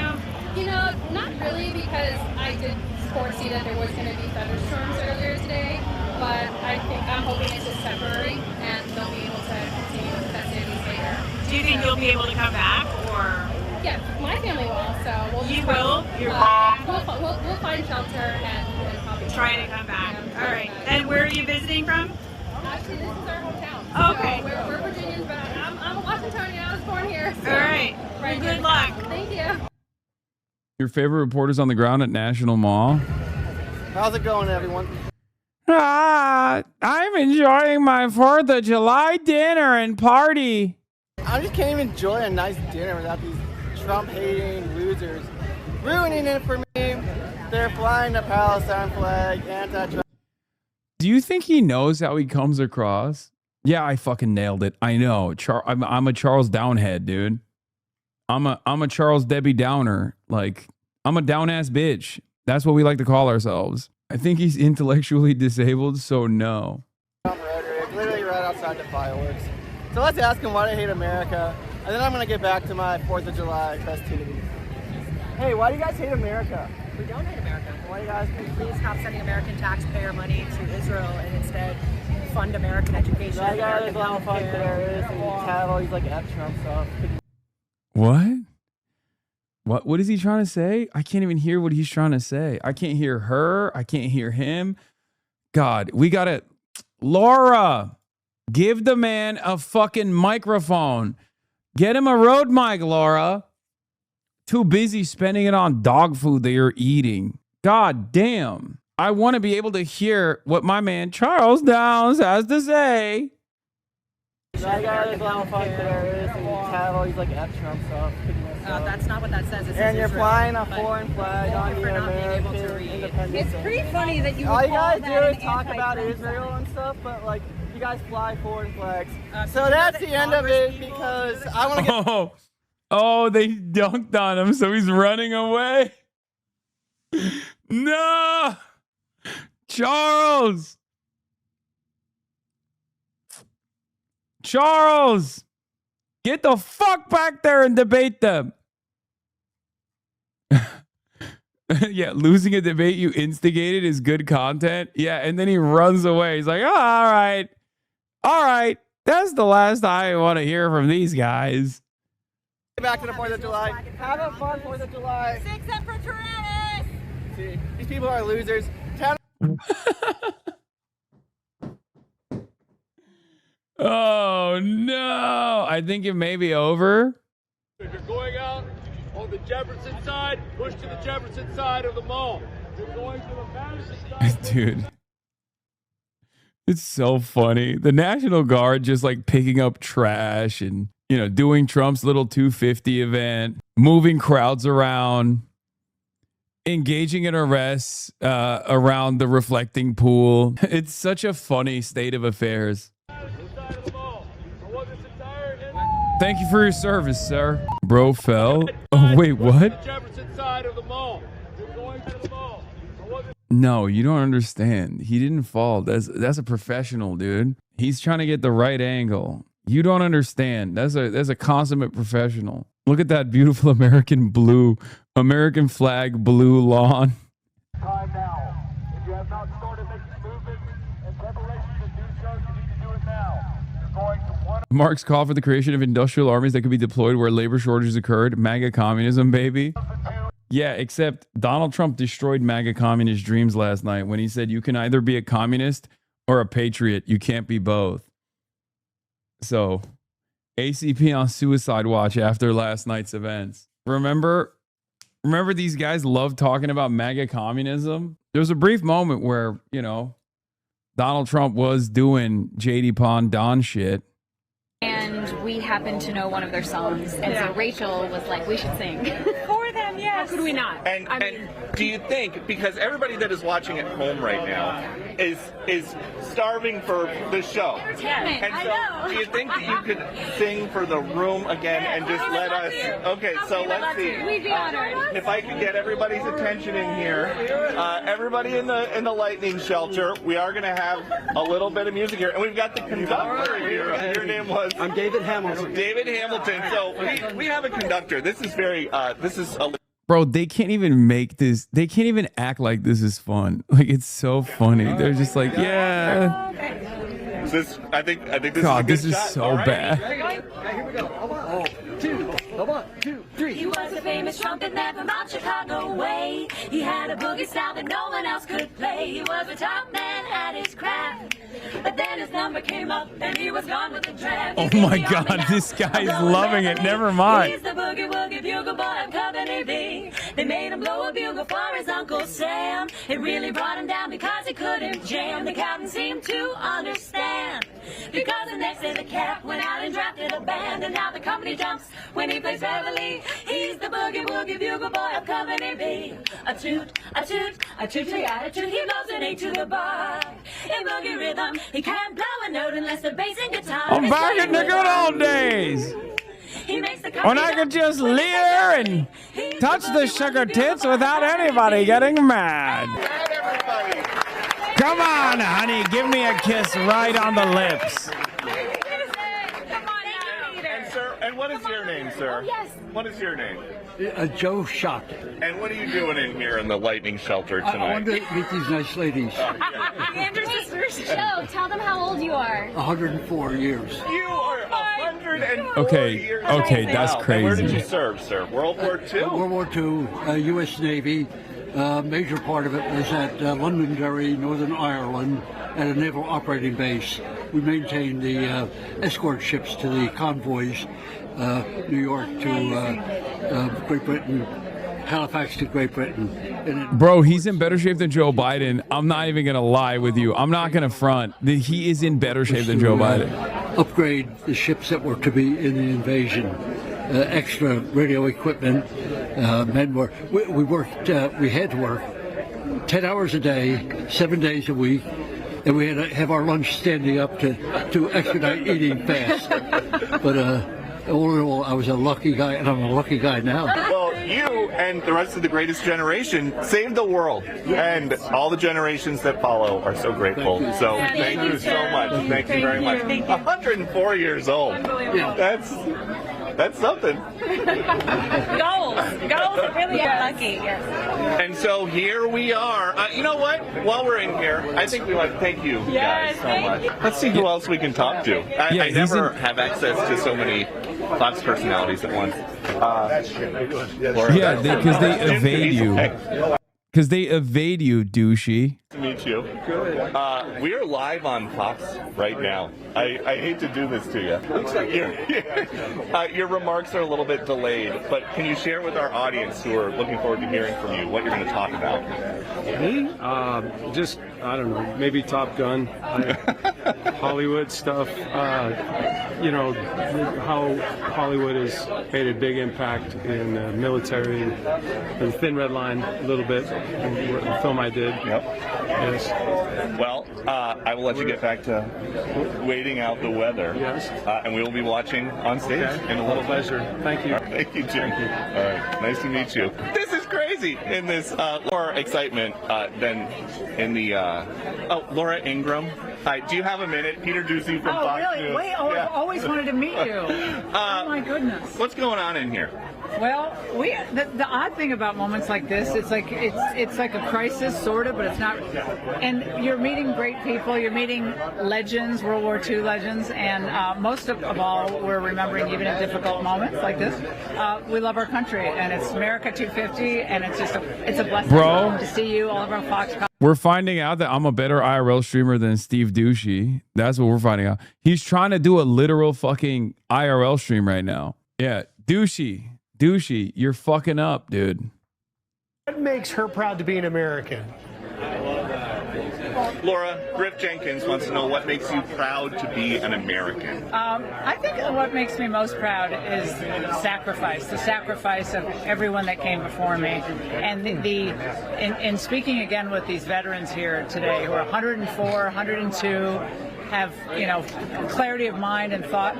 know, not really, because I did foresee that there was going to be thunderstorms earlier today, but I'm hoping it's just temporary and they'll be able to continue with festivities later. Do you think you'll be able to come back, or? Yeah, my family will, so we'll You just will? we'll find shelter and probably Try to come back. All right. And where are you visiting from? Actually, this is our hometown. Okay. So we're Virginians, but I'm a Washingtonian. I was born here. So. All right. Well, good luck. Thank you. Your favorite reporters on the ground at National Mall? How's it going, everyone? I'm enjoying my 4th of July dinner and party. I just can't even enjoy a nice dinner without these Trump-hating losers ruining it for me. They're flying the Palestine flag, anti-Trump. Do you think he knows how he comes across? Yeah, I fucking nailed it. I know. I'm a Charles Downhead, dude. I'm a Charles Debbie Downer. Like, I'm a down-ass bitch. That's what we like to call ourselves. I think he's intellectually disabled, so no. Trump rhetoric, literally right outside the fireworks. So let's ask him why they hate America, and then I'm going to get back to my 4th of July festivities. Hey, why do you guys hate America? We don't hate America. Why do you guys Please stop sending American taxpayer money to Israel and instead fund American education. That guy American is not fun healthcare. terrorist, and you have all these like F-Trump stuff. What is he trying to say? I can't even hear what he's trying to say. I can't hear her. I can't hear him. God, we gotta... Laura, give the man a fucking microphone. Get him a road mic, Laura. Too busy spending it on dog food that you're eating. God damn. I want to be able to hear what my man Charles Downs has to say. That guy is not fun terrorist, and you have all these like F-Trump stuff. That's not what that says. It says And you're Israel. flying a foreign flag on the for not being able to American read. Independence It's Day. pretty funny that you All would you guys call do that is an talk about anti-Trump Israel song. and stuff, but like you guys fly foreign flags. So So you know that's that the end of Congress it people- because I want to get. Oh, they dunked on him, so he's running away. No! Charles! Charles! Get the fuck back there and debate them. Yeah, losing a debate you instigated is good content. Yeah, and then he runs away. He's like, oh, all right. All right. That's the last I want to hear from these guys. Back to the 4th of July. Have a fun 4th of July. Six up for Tyrannus! See, these people are losers. Oh, no. I think it may be over. If you're going out on the Jefferson side, push to the Jefferson side of the mall. If you're going to the Madison side. Dude. It's so funny. The National Guard just like picking up trash and, you know, doing Trump's little 250 event, moving crowds around, engaging in arrests around the reflecting pool. It's such a funny state of affairs. Thank you for your service, sir. Bro fell. Oh, wait, what? Jefferson side of the mall. You're going to the mall. No, you don't understand. He didn't fall. That's a professional, dude. He's trying to get the right angle. You don't understand. That's a consummate professional. Look at that beautiful American flag blue lawn. Time now. If you have not started making movements and preparations to do so, you need to do it now. You're going to want to... Mark's call for the creation of industrial armies that could be deployed where labor shortages occurred. MAGA communism, baby. Yeah, except Donald Trump destroyed MAGA communist dreams last night when he said you can either be a communist or a patriot. You can't be both. So, ACP on suicide watch after last night's events. Remember these guys love talking about MAGA communism? There was a brief moment where, you know, Donald Trump was doing JD Pond Don shit. And we happened to know one of their songs, and so Rachel was like, "We should sing for them." Yeah, How could we not? And do you think, because everybody that is watching at home right now is starving for the show, and so do you think that you could sing for the room again and just let us? Okay, so let's see. We'd be honored. If I could get everybody's attention in here, everybody in the lightning shelter, we are going to have a little bit of music here, and we've got the conductor here. Your name was? I'm David Hamilton. David Hamilton. So we have a conductor. This is very. This is a. Bro, they can't even make this. They can't even act like this is fun. Like, it's so funny. They're just like, yeah. I think this God, is a good this is shot. so All right. bad. Here we go. One, two, three. He was a famous trumpet man from out Chicago way. He had a boogie style that no one else could play. He was a top man at his craft. But then his number came up and he was gone with the draft. Oh my God, this guy's loving it. Never mind. He's the boogie woogie bugle boy of Company B. They made him blow a bugle for his Uncle Sam. It really brought him down because he couldn't jam. The captain seemed to understand. Because the next day the cap went out and drafted a band. And now the company jumps when he plays Beverly. He's the boogie woogie bugle boy of Company B. A toot, a toot, a toot-toot attitude. He blows an A to the bar. In boogie rhythm, he can't blow a note unless the bass and guitar. I'm back in the good old days. When I could just leer and touch the sugar tits without anybody getting mad. Come on, honey, give me a kiss right on the lips. And what is your name, sir? Oh, yes. What is your name? Joe Schott. And what are you doing in here in the lightning shelter I tonight? wanted to meet these nice ladies. Andrew's sisters. Joe, tell them how old you are. 104 years. You are 104 Okay, years okay, old. that's Wow. crazy. And where did you serve, sir? World War II? World War II, U.S. Navy. Major part of it was at Londonderry, Northern Ireland, at a naval operating base. We maintained the escort ships to the convoys, New York to Great Britain, Halifax to Great Britain. And Bro, he's in better shape than Joe Biden. I'm not even going to lie with you. I'm not going to front. He is in better shape than Joe Biden. Upgrade the ships that were to be in the invasion. Extra radio equipment. Men were. We worked. We had to work 10 hours a day, 7 days a week, and we had to have our lunch standing up to expedite eating fast. But all in all, I was a lucky guy, and I'm a lucky guy now. Well, you and the rest of the greatest generation saved the world, and all the generations that follow are so grateful. So thank you so much. Thank you very much. 104 years old. That's something. Goals, really are lucky. Yes. And so here we are. You know what? While we're in here, I think we want to thank you guys so much. Let's see who else we can talk to. I never have access to so many Fox personalities at once. Yeah, because they evade you. Because they evade you, douchey. To meet you. We are live on Fox right now. I hate to do this to you. Your remarks are a little bit delayed, but can you share with our audience who are looking forward to hearing from you what you're going to talk about? Me? Just, I don't know, maybe Top Gun, Hollywood stuff. You know, how Hollywood has made a big impact in the military, and Thin Red Line a little bit, the film I did. Yep. Yes. Well, I will let you get back to waiting out the weather. Yes. And we will be watching on stage in a little pleasure. Thank you. Right, thank you, Jim. All right. Nice to meet you. This is crazy in this more excitement than in the Laura Ingram. Hi, do you have a minute? Peter Ducey from Fox really? News. Wait, I've always wanted to meet you. Oh my goodness. What's going on in here? Well, the odd thing about moments like this, it's like a crisis, sort of, but it's not. And you're meeting great people. You're meeting legends, World War II legends, and most of all, we're remembering even in difficult moments like this. We love our country, and it's America 250, and it's just it's a blessing to see you all over Fox. We're finding out that I'm a better IRL streamer than Steve Douchey. That's what we're finding out. He's trying to do a literal fucking IRL stream right now. Yeah, Douchey, you're fucking up, dude. What makes her proud to be an American? Laura, Griff Jenkins wants to know what makes you proud to be an American. I think what makes me most proud is the sacrifice of everyone that came before me. And in speaking again with these veterans here today who are 104, 102, have, you know, clarity of mind and thought,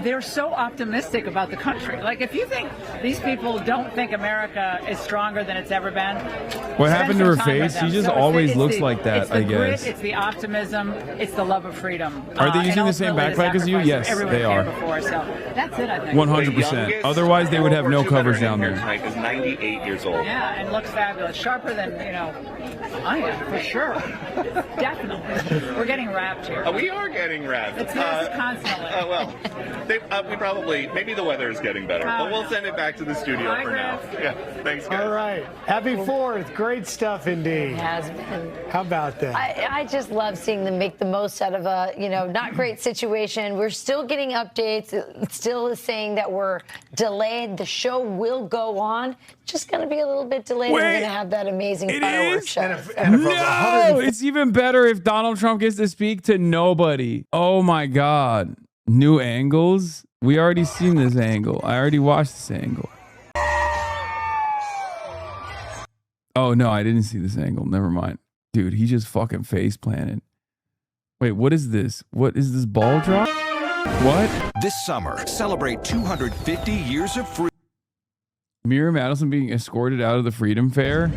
they're so optimistic about the country. Like, if you think these people don't think America is stronger than it's ever been, what happened to her face? She just always looks like that, I guess. Grit, it's the optimism, it's the love of freedom. Are they using the same backpack as you? Yes, they are. Before, so that's it, I think. 100%. Otherwise, they would have no coverage down there. Tonight is 98 years old. Yeah, and looks fabulous. Sharper than, you know, I am, for sure. Definitely. We're getting wrapped here. We are getting wrapped. It's this constantly. Well, we probably, maybe the weather is getting better, but we'll send it back to the studio for now. Yeah, thanks, guys. All right. Happy 4th. Great stuff indeed. It has been. How about that? I just love seeing them make the most out of a, you know, not great situation. We're still getting updates. It still is saying that we're delayed. The show will go on. Just going to be a little bit delayed. We're going to have that amazing fireworks show. No, it's even better if Donald Trump gets to speak to nobody. Oh my God. New angles? We already seen this angle. I already watched this angle. Oh no, I didn't see this angle. Never mind. Dude, he just fucking face planted. Wait, what is this? What is this ball drop? What? This summer, celebrate 250 years of freedom. Miriam Adelson being escorted out of the Freedom Fair.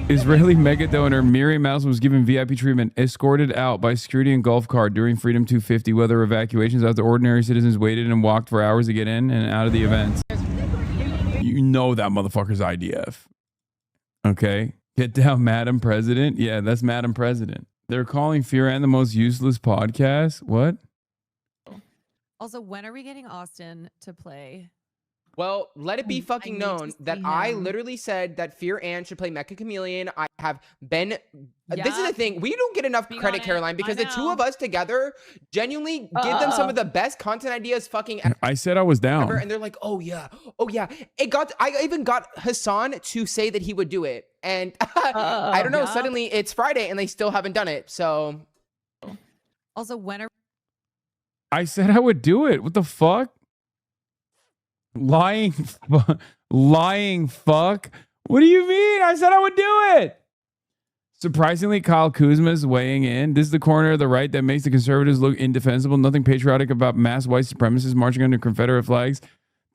Israeli mega donor Miriam Adelson was given VIP treatment, escorted out by security and golf cart during Freedom 250 weather evacuations after ordinary citizens waited and walked for hours to get in and out of the events. You know that motherfucker's IDF. Okay? Get down, Madam President. Yeah, that's Madam President. They're calling Fear and the most useless podcast. What? Also, when are we getting Austin to play? Well, let it be fucking known that I literally said that Fear Ann should play Mecha Chameleon. I have been... This is the thing. We don't get enough credit, Caroline, because the two of us together genuinely give them some of the best content ideas fucking ever. I said I was down. And they're like, oh yeah. I even got Hasan to say that he would do it. And I don't know, suddenly it's Friday and they still haven't done it. So... Also, when are... I said I would do it. What the fuck? Lying fuck. What do you mean? I said I would do it. Surprisingly, Kyle Kuzma is weighing in. This is the corner of the right that makes the conservatives look indefensible. Nothing patriotic about mass white supremacists marching under Confederate flags,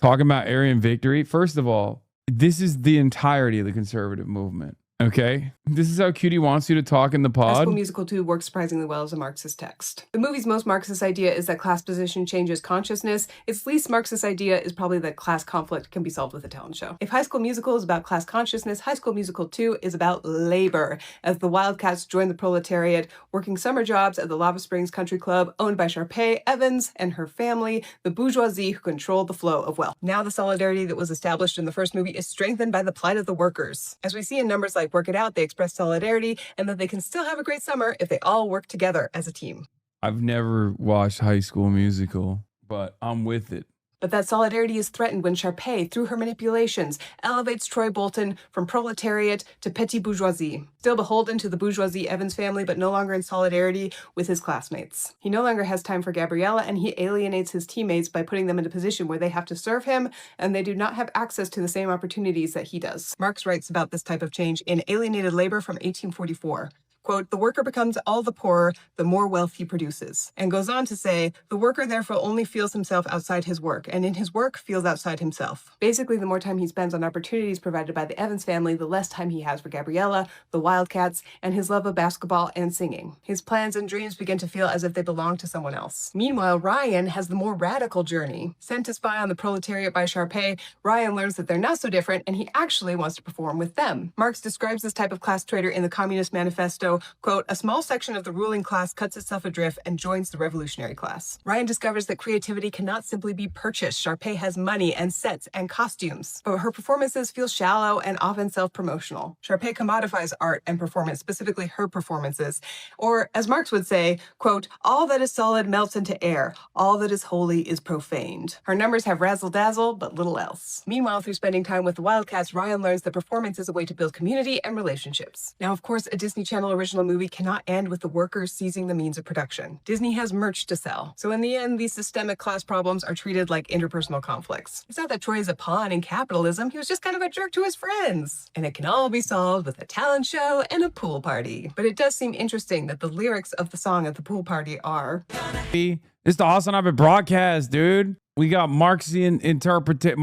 talking about Aryan victory. First of all, this is the entirety of the conservative movement. Okay, this is how Cutie wants you to talk in the pod. High School Musical 2 works surprisingly well as a Marxist text. The movie's most Marxist idea is that class position changes consciousness. Its least Marxist idea is probably that class conflict can be solved with a talent show. If High School Musical is about class consciousness, High School Musical 2 is about labor, as the Wildcats join the proletariat, working summer jobs at the Lava Springs Country Club, owned by Sharpay Evans and her family, the bourgeoisie who control the flow of wealth. Now the solidarity that was established in the first movie is strengthened by the plight of the workers. As we see in numbers like Work It Out, they express solidarity and that they can still have a great summer if they all work together as a team. I've never watched High School Musical, but I'm with it. But that solidarity is threatened when Sharpay, through her manipulations, elevates Troy Bolton from proletariat to petit bourgeoisie, still beholden to the bourgeoisie Evans family, but no longer in solidarity with his classmates. He no longer has time for Gabriella, and he alienates his teammates by putting them in a position where they have to serve him, and they do not have access to the same opportunities that he does. Marx writes about this type of change in Alienated Labor from 1844. Quote, the worker becomes all the poorer the more wealth he produces. And goes on to say, the worker therefore only feels himself outside his work, and in his work feels outside himself. Basically, the more time he spends on opportunities provided by the Evans family, the less time he has for Gabriella, the Wildcats, and his love of basketball and singing. His plans and dreams begin to feel as if they belong to someone else. Meanwhile, Ryan has the more radical journey. Sent to spy on the proletariat by Sharpay, Ryan learns that they're not so different, and he actually wants to perform with them. Marx describes this type of class traitor in the Communist Manifesto. Quote, a small section of the ruling class cuts itself adrift and joins the revolutionary class. Ryan discovers that creativity cannot simply be purchased. Sharpay has money and sets and costumes, but her performances feel shallow and often self-promotional. Sharpay commodifies art and performance, specifically her performances. Or, as Marx would say, quote, all that is solid melts into air. All that is holy is profaned. Her numbers have razzle-dazzle, but little else. Meanwhile, through spending time with the Wildcats, Ryan learns that performance is a way to build community and relationships. Now, of course, a Disney Channel original original movie cannot end with the workers seizing the means of production. Disney has merch to sell. So in the end, these systemic class problems are treated like interpersonal conflicts. It's not that Troy is a pawn in capitalism. He was just kind of a jerk to his friends. And it can all be solved with a talent show and a pool party. But it does seem interesting that the lyrics of the song at the pool party are... It's the HasanAbi broadcast, dude. We got Marxist interpretation,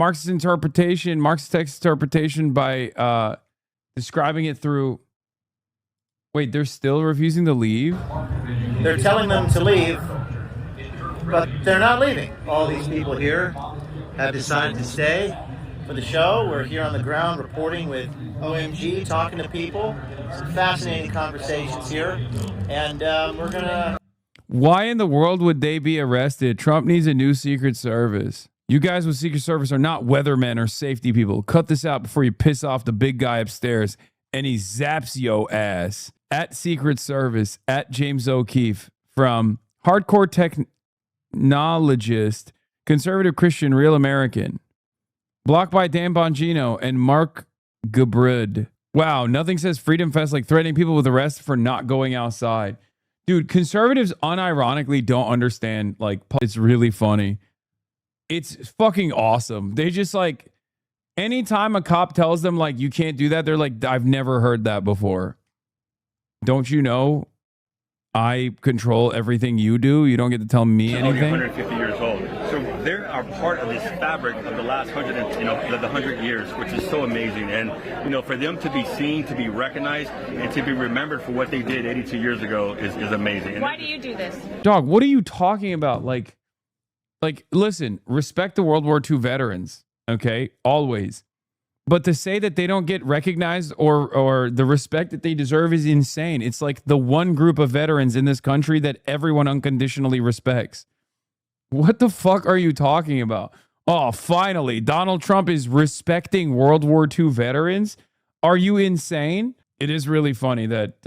Marxist text interpretation by describing it through... Wait, they're still refusing to leave? They're telling them to leave, but they're not leaving. All these people here have decided to stay for the show. We're here on the ground reporting with OMG, talking to people. Some fascinating conversations here. And we're going to... Why in the world would they be arrested? Trump needs a new Secret Service. You guys with Secret Service are not weathermen or safety people. Cut this out before you piss off the big guy upstairs and he zaps yo ass. At Secret Service, at James O'Keefe, from hardcore technologist, conservative Christian, real American. Blocked by Dan Bongino and Mark Gabrud. Wow, nothing says Freedom Fest like threatening people with arrest for not going outside. Dude, conservatives unironically don't understand. Like, it's really funny. It's fucking awesome. They just like, anytime a cop tells them like, you can't do that, they're like, I've never heard that before. Don't you know I control everything you do? You don't get to tell me anything. 150 years old. So they are part of this fabric of the last 100 years, which is so amazing. And, for them to be seen, to be recognized, and to be remembered for what they did 82 years ago is amazing. Why do you do this? Dog, what are you talking about? Like, listen, respect the World War II veterans, okay? Always. But to say that they don't get recognized or the respect that they deserve is insane. It's like the one group of veterans in this country that everyone unconditionally respects. What the fuck are you talking about? Oh, finally, Donald Trump is respecting World War II veterans. Are you insane? It is really funny that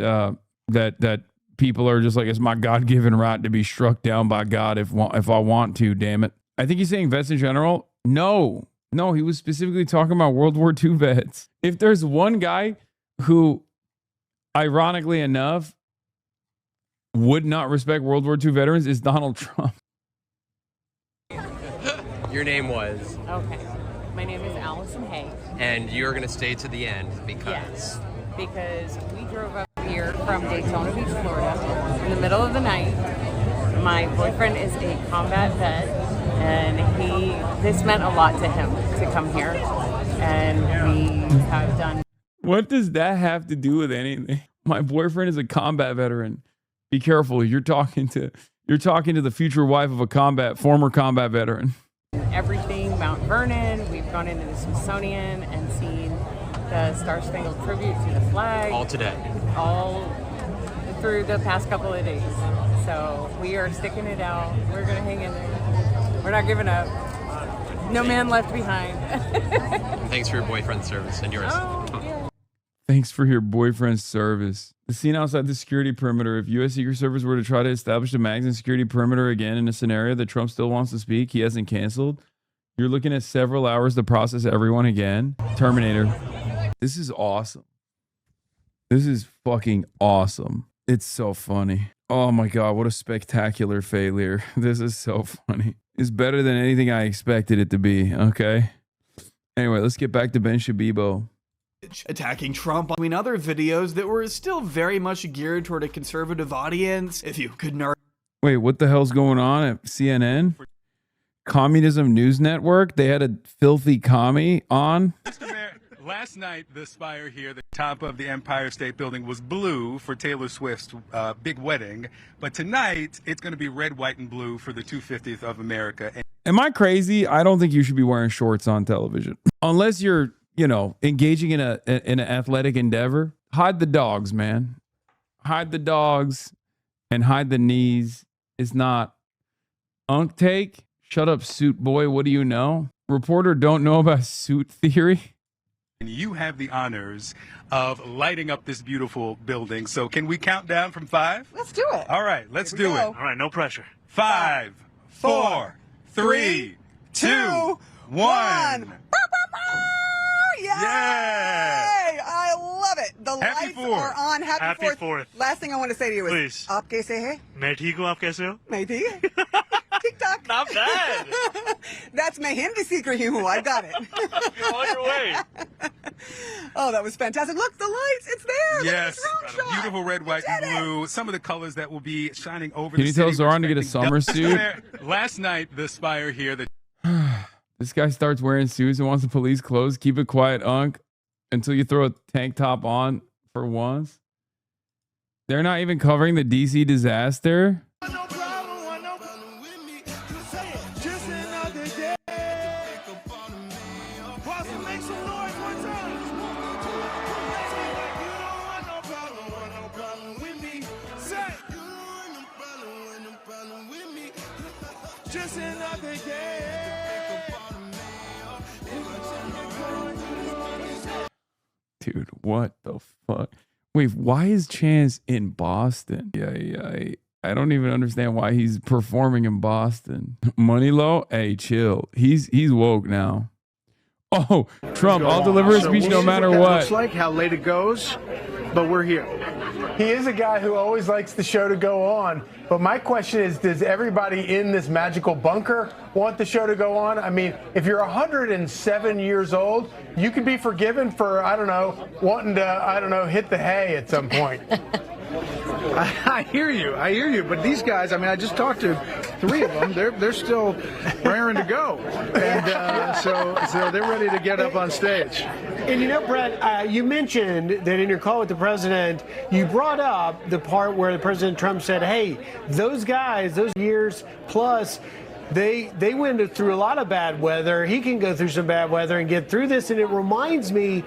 that people are just like, it's my God-given right to be struck down by God if I want to, damn it. I think he's saying vets in general. No, he was specifically talking about World War II vets. If there's one guy who, ironically enough, would not respect World War II veterans, is Donald Trump. Your name was? Okay. My name is Allison Hay. And you're going to stay to the end because? Yes, because we drove up here from Daytona Beach, Florida, in the middle of the night. My boyfriend is a combat vet, and this meant a lot to him to come here, and we have done. What does that have to do with anything? My boyfriend is a combat veteran. Be careful. You're talking to the future wife of a former combat veteran. Everything, Mount Vernon. We've gone into the Smithsonian and seen the Star Spangled Tribute to the flag. All today. All through the past couple of days. So we are sticking it out. We're going to hang in there. We're not giving up. No man left behind. Thanks for your boyfriend's service and yours. Oh, yeah. Thanks for your boyfriend's service. The scene outside the security perimeter. If U.S. Secret Service were to try to establish a maximum security perimeter again in a scenario that Trump still wants to speak, he hasn't canceled, you're looking at several hours to process everyone again. Terminator. This is awesome. This is fucking awesome. It's so funny. Oh my God, what a spectacular failure. This is so funny. It's better than anything I expected it to be, okay? Anyway, let's get back to Ben Shabibo. Attacking Trump. I mean, other videos that were still very much geared toward a conservative audience. If you couldn't argue. Wait, what the hell's going on at CNN? Communism News Network? They had a filthy commie on? Last night, the spire here, the top of the Empire State Building, was blue for Taylor Swift's big wedding. But tonight, it's going to be red, white, and blue for the 250th of America. Am I crazy? I don't think you should be wearing shorts on television. Unless you're, engaging in an athletic endeavor. Hide the dogs, man. Hide the dogs and hide the knees. It's not unk take. Shut up, suit boy. What do you know? Reporter don't know about suit theory. And you have the honors of lighting up this beautiful building. So can we count down from 5? Let's do it. All right, let's do it. All right, no pressure. 5, 4, 3, 2, 1. Yay! I love it. The Happy lights 4th. are on. Happy 4th. Last thing I want to say to you is, Please. आप कैसे हैं? मैं ठीक हूँ, आप कैसे हो? मैं ठीक है. TikTok. Not bad. That's my Hindi सीख रही हूँ. I got it. You're on your way. Oh, that was fantastic. Look, the lights. It's there. Yes. Look at this drone shot. Beautiful red, white, and blue. Some of the colors that will be shining over the Can you tell city. Zoran to get a summer suit? Last night, the spire here, the This guy starts wearing suits and wants the police clothes. Keep it quiet, Unc, until you throw a tank top on for once. They're not even covering the DC disaster. Just another day. Dude, what the fuck? Wait, why is Chance in Boston? Yeah. I don't even understand why he's performing in Boston. Money low? Hey, chill. He's woke now. Oh, Trump, I'll deliver a speech no matter what. Looks like how late it goes, but we're here. He is a guy who always likes the show to go on. But my question is, does everybody in this magical bunker want the show to go on? I mean, if you're 107 years old, you could be forgiven for, I don't know, wanting to, hit the hay at some point. I hear you. But these guys, I mean, I just talked to 3 of them. They're still raring to go, and so they're ready to get up on stage. And you know, Brett, you mentioned that in your call with the president, you brought up the part where the President Trump said, "Hey, those guys, those years plus." They went through a lot of bad weather. He can go through some bad weather and get through this. And it reminds me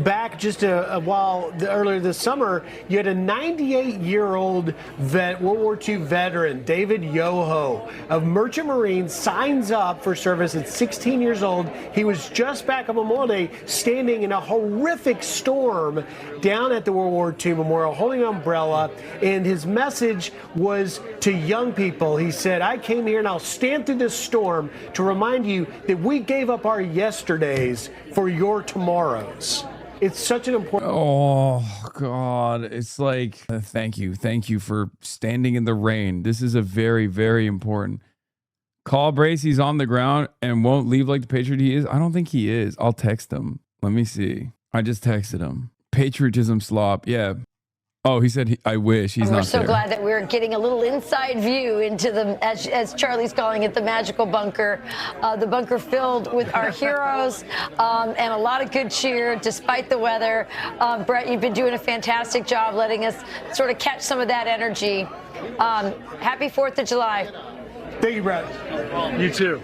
back just a while earlier this summer, you had a 98-year-old World War II veteran, David Yoho of Merchant Marines, signs up for service at 16 years old. He was just back on Memorial Day standing in a horrific storm down at the World War II Memorial, holding an umbrella. And his message was to young people. He said, "I came here and I'll stand through this storm to remind you that we gave up our yesterdays for your tomorrows." It's such an important. Oh God, it's like thank you for standing in the rain. This is a very, very important call. Brace, he's on the ground and won't leave like the patriot he is. I don't think he is. I'll text him. Let me see. I just texted him. Patriotism slop. Yeah. Oh, he said, I wish. He's not there. We're so glad that we're getting a little inside view into the, as Charlie's calling it, the magical bunker. The bunker filled with our heroes and a lot of good cheer despite the weather. Brett, you've been doing a fantastic job letting us sort of catch some of that energy. Happy 4th of July. Thank you, Brett. You too.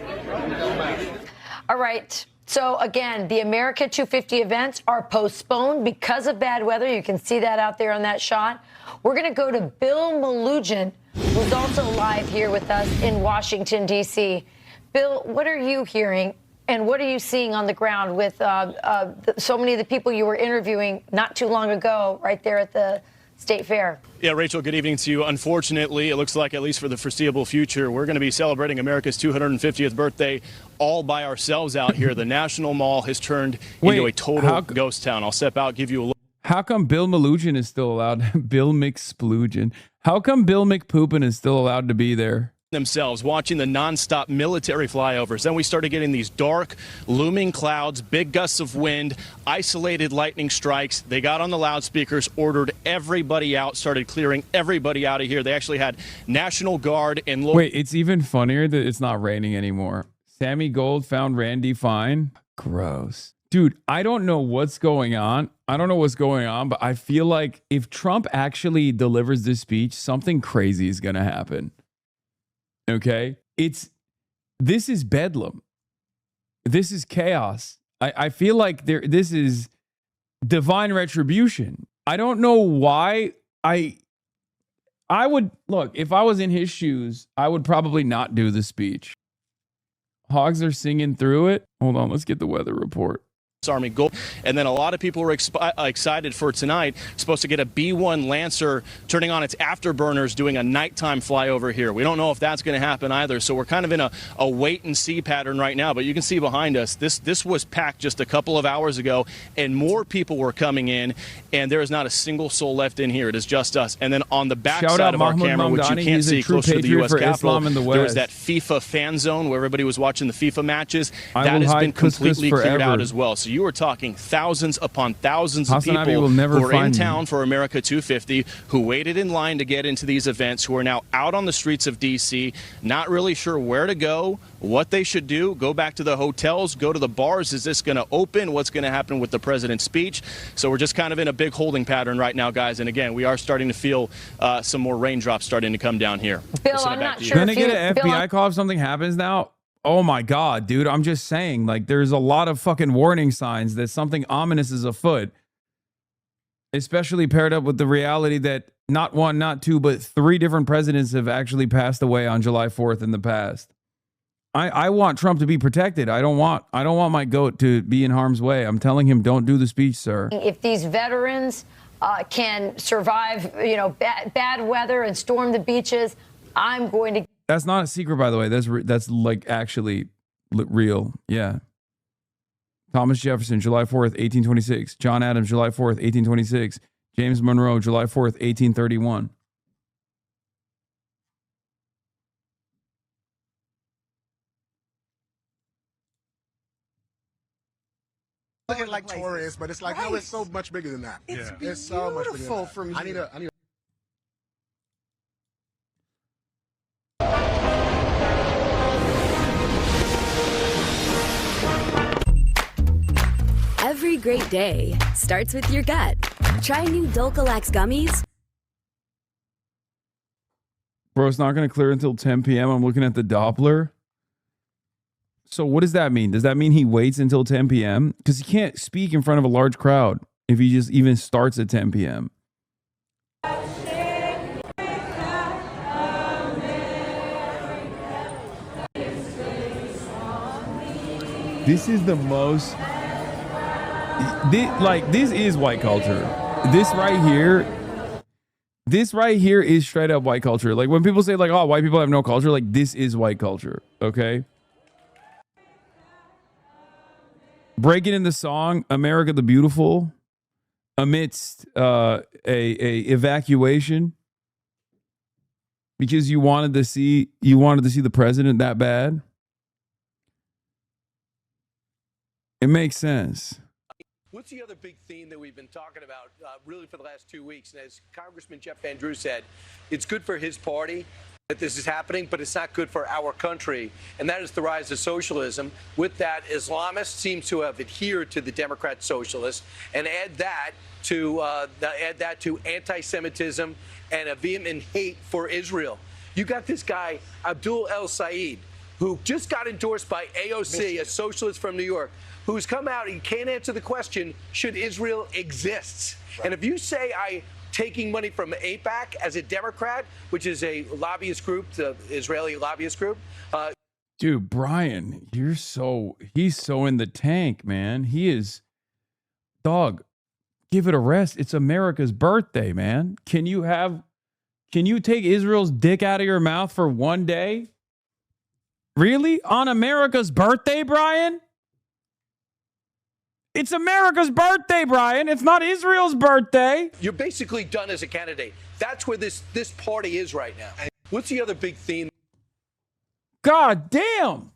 All right. So, again, the America 250 events are postponed because of bad weather. You can see that out there on that shot. We're going to go to Bill Malugin, who's also live here with us in Washington, D.C. Bill, what are you hearing and what are you seeing on the ground with so many of the people you were interviewing not too long ago right there at the State Fair? Yeah, Rachel, good evening to you. Unfortunately, it looks like, at least for the foreseeable future, we're going to be celebrating America's 250th birthday all by ourselves out here. The National Mall has turned into a total ghost town. I'll step out, give you a look. How come Bill Malugin is still allowed? Bill McSplugin. How come Bill McPoopin is still allowed to be there? Themselves watching the nonstop military flyovers. Then we started getting these dark, looming clouds, big gusts of wind, isolated lightning strikes. They got on the loudspeakers, ordered everybody out, started clearing everybody out of here. They actually had National Guard and... Wait, it's even funnier that it's not raining anymore. Sammy Gold found Randy fine. Gross. Dude, I don't know what's going on. But I feel like if Trump actually delivers this speech, something crazy is going to happen. Okay, this is bedlam. This is chaos. I feel like this is divine retribution. I don't know why. I would look, if I was in his shoes, I would probably not do the speech. Hogs are singing through it. Hold on, let's get the weather report. Army Gold. And then a lot of people were excited for tonight. Supposed to get a B-1 Lancer turning on its afterburners, doing a nighttime flyover here. We don't know if that's going to happen either. So we're kind of in a wait and see pattern right now. But you can see behind us, this was packed just a couple of hours ago, and more people were coming in, and there is not a single soul left in here. It is just us. And then on the back side of our camera, which you can't see closer to the U.S. Capitol, there was that FIFA fan zone where everybody was watching the FIFA matches. That has been completely cleared out as well. So you are talking thousands upon thousands of people who are in town for America 250, who waited in line to get into these events, who are now out on the streets of D.C., not really sure where to go, what they should do, go back to the hotels, go to the bars. Is this going to open? What's going to happen with the president's speech? So we're just kind of in a big holding pattern right now, guys. And again, we are starting to feel some more raindrops starting to come down here. Bill, I'm not sure. Gonna get an FBI call if something happens now? Oh my God, dude. I'm just saying, like, there's a lot of fucking warning signs that something ominous is afoot. Especially paired up with the reality that not one, not two, but 3 different presidents have actually passed away on July 4th in the past. I want Trump to be protected. I don't want my goat to be in harm's way. I'm telling him, don't do the speech, sir. If these veterans can survive, bad weather and storm the beaches, I'm going to. That's not a secret, by the way. That's like actually real. Yeah. Thomas Jefferson, July 4th, 1826. John Adams, July 4th, 1826. James Monroe, July 4th, 1831. Look at like Taurus, but it's like, no, it's so much bigger than that. It's so much bigger than that. From here. I need a Every great day starts with your gut. Try new Dulcolax gummies. Bro, it's not going to clear until 10 p.m. I'm looking at the Doppler. So what does that mean? Does that mean he waits until 10 p.m.? Because he can't speak in front of a large crowd if he just even starts at 10 p.m. This is the most... This is white culture. This right here is straight up white culture. Like when people say like, oh, white people have no culture, like this is white culture. Okay. Breaking in the song America the Beautiful amidst a evacuation because you wanted to see the president that bad. It makes sense. What's the other big theme that we've been talking about really for the last 2 weeks? And as Congressman Jeff Van Drew said, it's good for his party that this is happening, but it's not good for our country. And that is the rise of socialism. With that, Islamists seem to have adhered to the Democrat socialists, and add that to anti-Semitism and a vehement hate for Israel. You got this guy, Abdul El Said, who just got endorsed by AOC, a socialist from New York, who's come out and can't answer the question, should Israel exist? Right. And if you say taking money from AIPAC as a Democrat, which is a lobbyist group, the Israeli lobbyist group. Dude, Brian, he's so in the tank, man. He is, dog, give it a rest. It's America's birthday, man. Can you take Israel's dick out of your mouth for one day? Really? On America's birthday, Brian? It's America's birthday, Brian. It's not Israel's birthday. You're basically done as a candidate. That's where this party is right now. What's the other big theme? God damn.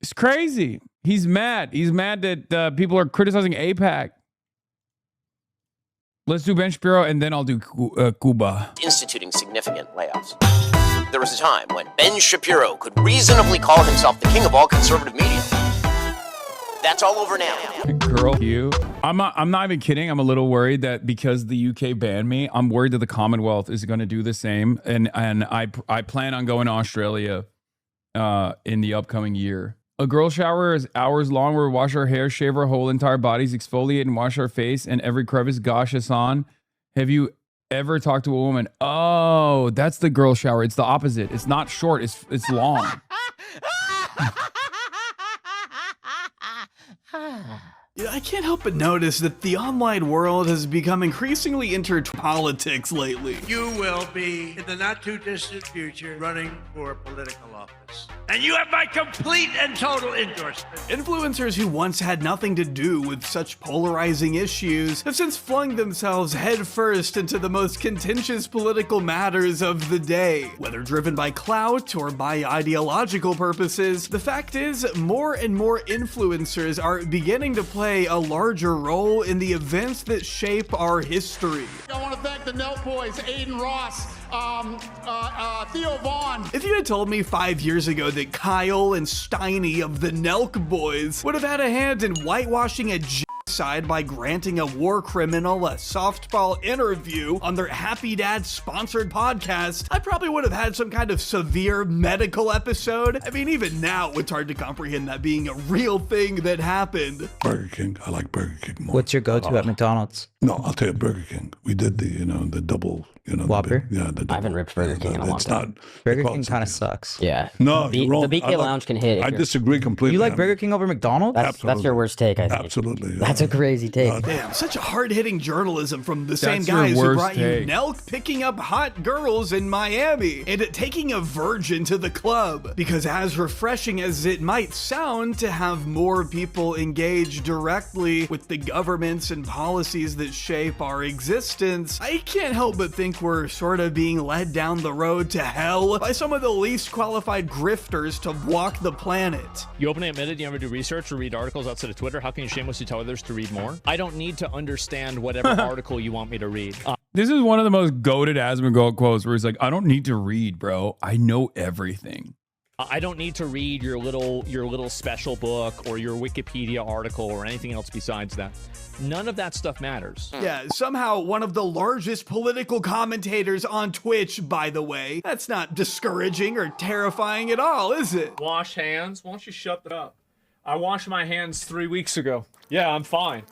It's crazy. He's mad. He's mad that people are criticizing AIPAC. Let's do Ben Shapiro, and then I'll do Cuba. Instituting significant layoffs. There was a time when Ben Shapiro could reasonably call himself the king of all conservative media. That's all over now. Girl, you. I'm not even kidding. I'm a little worried that because the UK banned me, I'm worried that the Commonwealth is going to do the same. And I plan on going to Australia in the upcoming year. A girl shower is hours long where we wash our hair, shave our whole entire bodies, exfoliate and wash our face and every crevice. Gosh, Hasan, have you ever talked to a woman? Oh, that's the girl shower. It's the opposite. It's not short. It's long. I can't help but notice that the online world has become increasingly into politics lately. You will be, in the not too distant future, running for political office. And you have my complete and total endorsement. Influencers who once had nothing to do with such polarizing issues have since flung themselves headfirst into the most contentious political matters of the day. Whether driven by clout or by ideological purposes, the fact is, more and more influencers are beginning to play a larger role in the events that shape our history. I want to thank the Nelk Boys, Aiden Ross, Theo Vaughn. If you had told me 5 years ago that Kyle and Steiny of the Nelk Boys would have had a hand in whitewashing a genocide by granting a war criminal a softball interview on their Happy Dad sponsored podcast, I probably would have had some kind of severe medical episode. I mean, even now it's hard to comprehend that being a real thing that happened. Burger King. I like Burger King more. What's your go-to at McDonald's? No, I'll tell you Burger King. We did the double, Whopper? The double. I haven't ripped Burger King in a long It's time. not. Burger King kind of sucks. Yeah. No, the, you're wrong. the BK Lounge can hit. I disagree completely. You like Burger King over McDonald's? That's your worst take, I think. Absolutely. That's a crazy take. Damn, such a hard-hitting journalism from the same That's your guys who worst brought take. you Nelk picking up hot girls in Miami and taking a virgin to the club. Because as refreshing as it might sound to have more people engage directly with the governments and policies that shape our existence, I can't help but think we're sort of being led down the road to hell by some of the least qualified grifters to walk the planet. You openly admitted you never do research or read articles outside of Twitter. How can you shamelessly tell others to read more? I don't need to understand whatever article you want me to read. This is one of the most goated Asmongold quotes where he's like, I don't need to read, bro. I know everything. I don't need to read your little special book or your Wikipedia article or anything else besides that. None of that stuff matters. Yeah, somehow one of the largest political commentators on Twitch, by the way. That's not discouraging or terrifying at all, is it? Wash hands? Why don't you shut that up? I washed my hands 3 weeks ago. Yeah, I'm fine.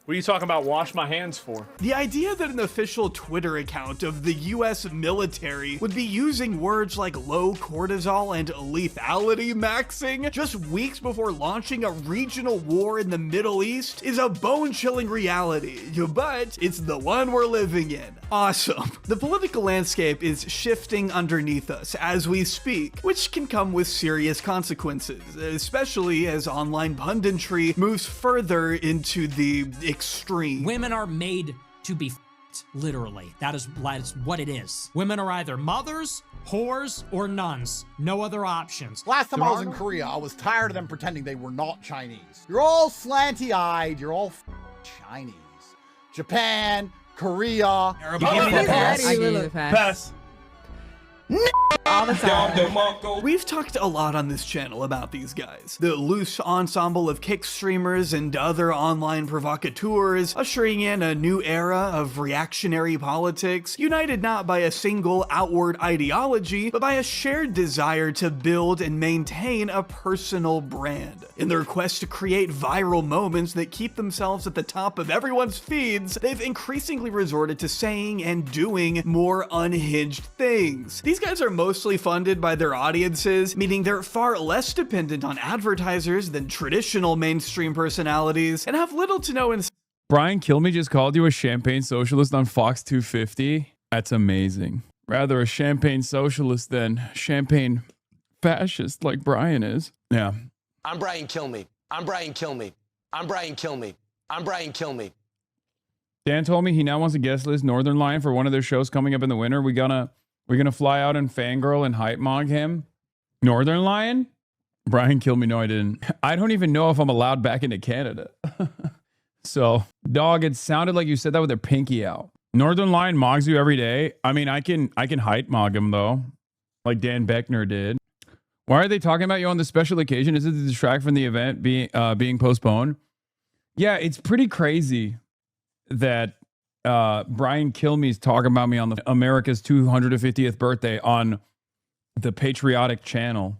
What are you talking about wash my hands for? The idea that an official Twitter account of the US military would be using words like low cortisol and lethality maxing just weeks before launching a regional war in the Middle East is a bone-chilling reality, but it's the one we're living in. Awesome. The political landscape is shifting underneath us as we speak, which can come with serious consequences, especially as online punditry moves further into the extreme. Women are made to be literally. That's what it is. Women are either mothers, whores, or nuns. No other options. Last time I was in Korea, I was tired of them pretending they were not Chinese. You're all slanty-eyed. You're all Chinese. Japan, Korea. You give me the pass. I give you the pass. Pass. All the time. We've talked a lot on this channel about these guys. The loose ensemble of kick streamers and other online provocateurs ushering in a new era of reactionary politics, united not by a single outward ideology, but by a shared desire to build and maintain a personal brand. In their quest to create viral moments that keep themselves at the top of everyone's feeds, they've increasingly resorted to saying and doing more unhinged things. These guys are mostly funded by their audiences, meaning they're far less dependent on advertisers than traditional mainstream personalities, and have little to no Brian Kilme just called you a champagne socialist on Fox 250. That's amazing. Rather a champagne socialist than champagne fascist like Brian is. Yeah. I'm Brian Kilme. I'm Brian Kilme. I'm Brian Kilme. I'm Brian Kilme. Dan told me he now wants a guest list Northern Lion for one of their shows coming up in the winter. We're gonna fly out and fangirl and hype mog him. Northern Lion? Brian killed me. No, I didn't. I don't even know if I'm allowed back into Canada. So, dog, it sounded like you said that with their pinky out. Northern Lion mogs you every day. I mean, I can hype mog him though, like Dan Beckner did. Why are they talking about you on this special occasion? Is it to distract from the event being postponed? Yeah, it's pretty crazy that Brian Kilme's talking about me on the America's 250th birthday on the patriotic channel.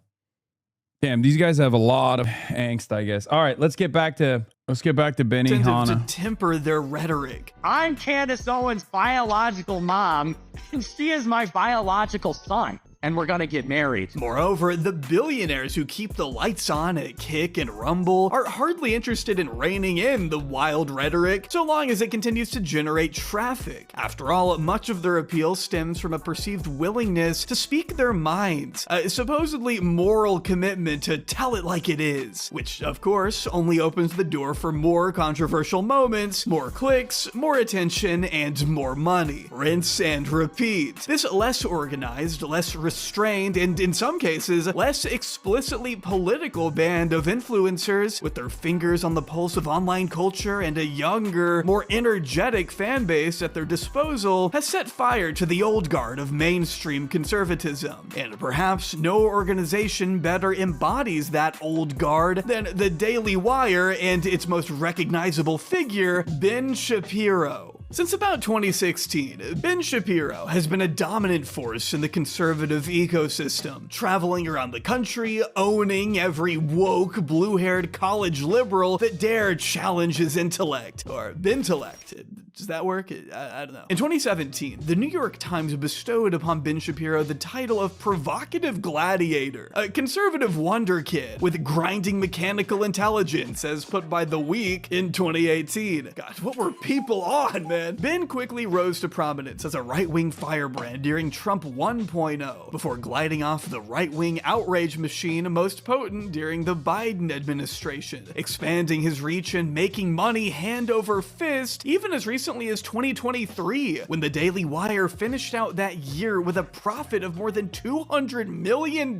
Damn, these guys have a lot of angst, I guess. All right, let's get back to Benny Hanna. to temper their rhetoric. I'm Candace Owens' biological mom, and she is my biological son. and we're gonna get married. Moreover, the billionaires who keep the lights on at Kick and Rumble are hardly interested in reining in the wild rhetoric so long as it continues to generate traffic. After all, much of their appeal stems from a perceived willingness to speak their minds, a supposedly moral commitment to tell it like it is, which of course only opens the door for more controversial moments, more clicks, more attention, and more money. Rinse and repeat. This less organized, less restrained, and in some cases, less explicitly political band of influencers with their fingers on the pulse of online culture and a younger, more energetic fan base at their disposal has set fire to the old guard of mainstream conservatism. And perhaps no organization better embodies that old guard than the Daily Wire and its most recognizable figure, Ben Shapiro. Since about 2016, Ben Shapiro has been a dominant force in the conservative ecosystem, traveling around the country, owning every woke, blue-haired college liberal that dare challenge his intellect, or bintellect. Does that work? I don't know. In 2017, the New York Times bestowed upon Ben Shapiro the title of provocative gladiator, a conservative wonder kid with grinding mechanical intelligence, as put by The Week in 2018. God, what were people on, man? Ben quickly rose to prominence as a right-wing firebrand during Trump 1.0, before gliding off the right-wing outrage machine most potent during the Biden administration, expanding his reach and making money hand over fist, even as recently as 2023, when the Daily Wire finished out that year with a profit of more than $200 million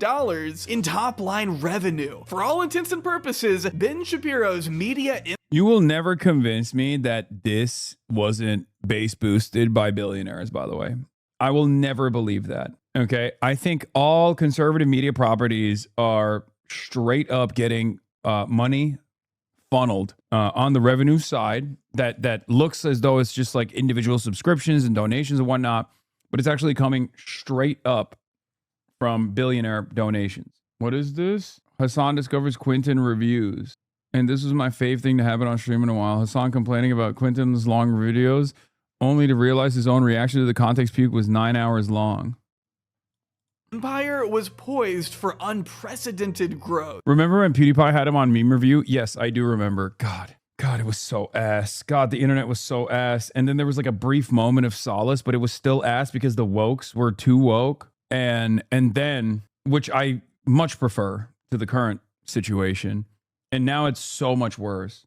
in top-line revenue. For all intents and purposes, Ben Shapiro's media... You will never convince me that this wasn't base boosted by billionaires, by the way. I will never believe that. Okay. I think all conservative media properties are straight up getting money funneled on the revenue side that looks as though it's just like individual subscriptions and donations and whatnot, but it's actually coming straight up from billionaire donations. What is this? Hasan discovers Quentin reviews. And this was my fave thing to happen on stream in a while. Hasan complaining about Quentin's long videos, only to realize his own reaction to the context puke was 9 hours long. Empire was poised for unprecedented growth. Remember when PewDiePie had him on Meme Review? Yes, I do remember. God, it was so ass. God, the internet was so ass. And then there was like a brief moment of solace, but it was still ass because the wokes were too woke. And then, which I much prefer to the current situation. And now it's so much worse.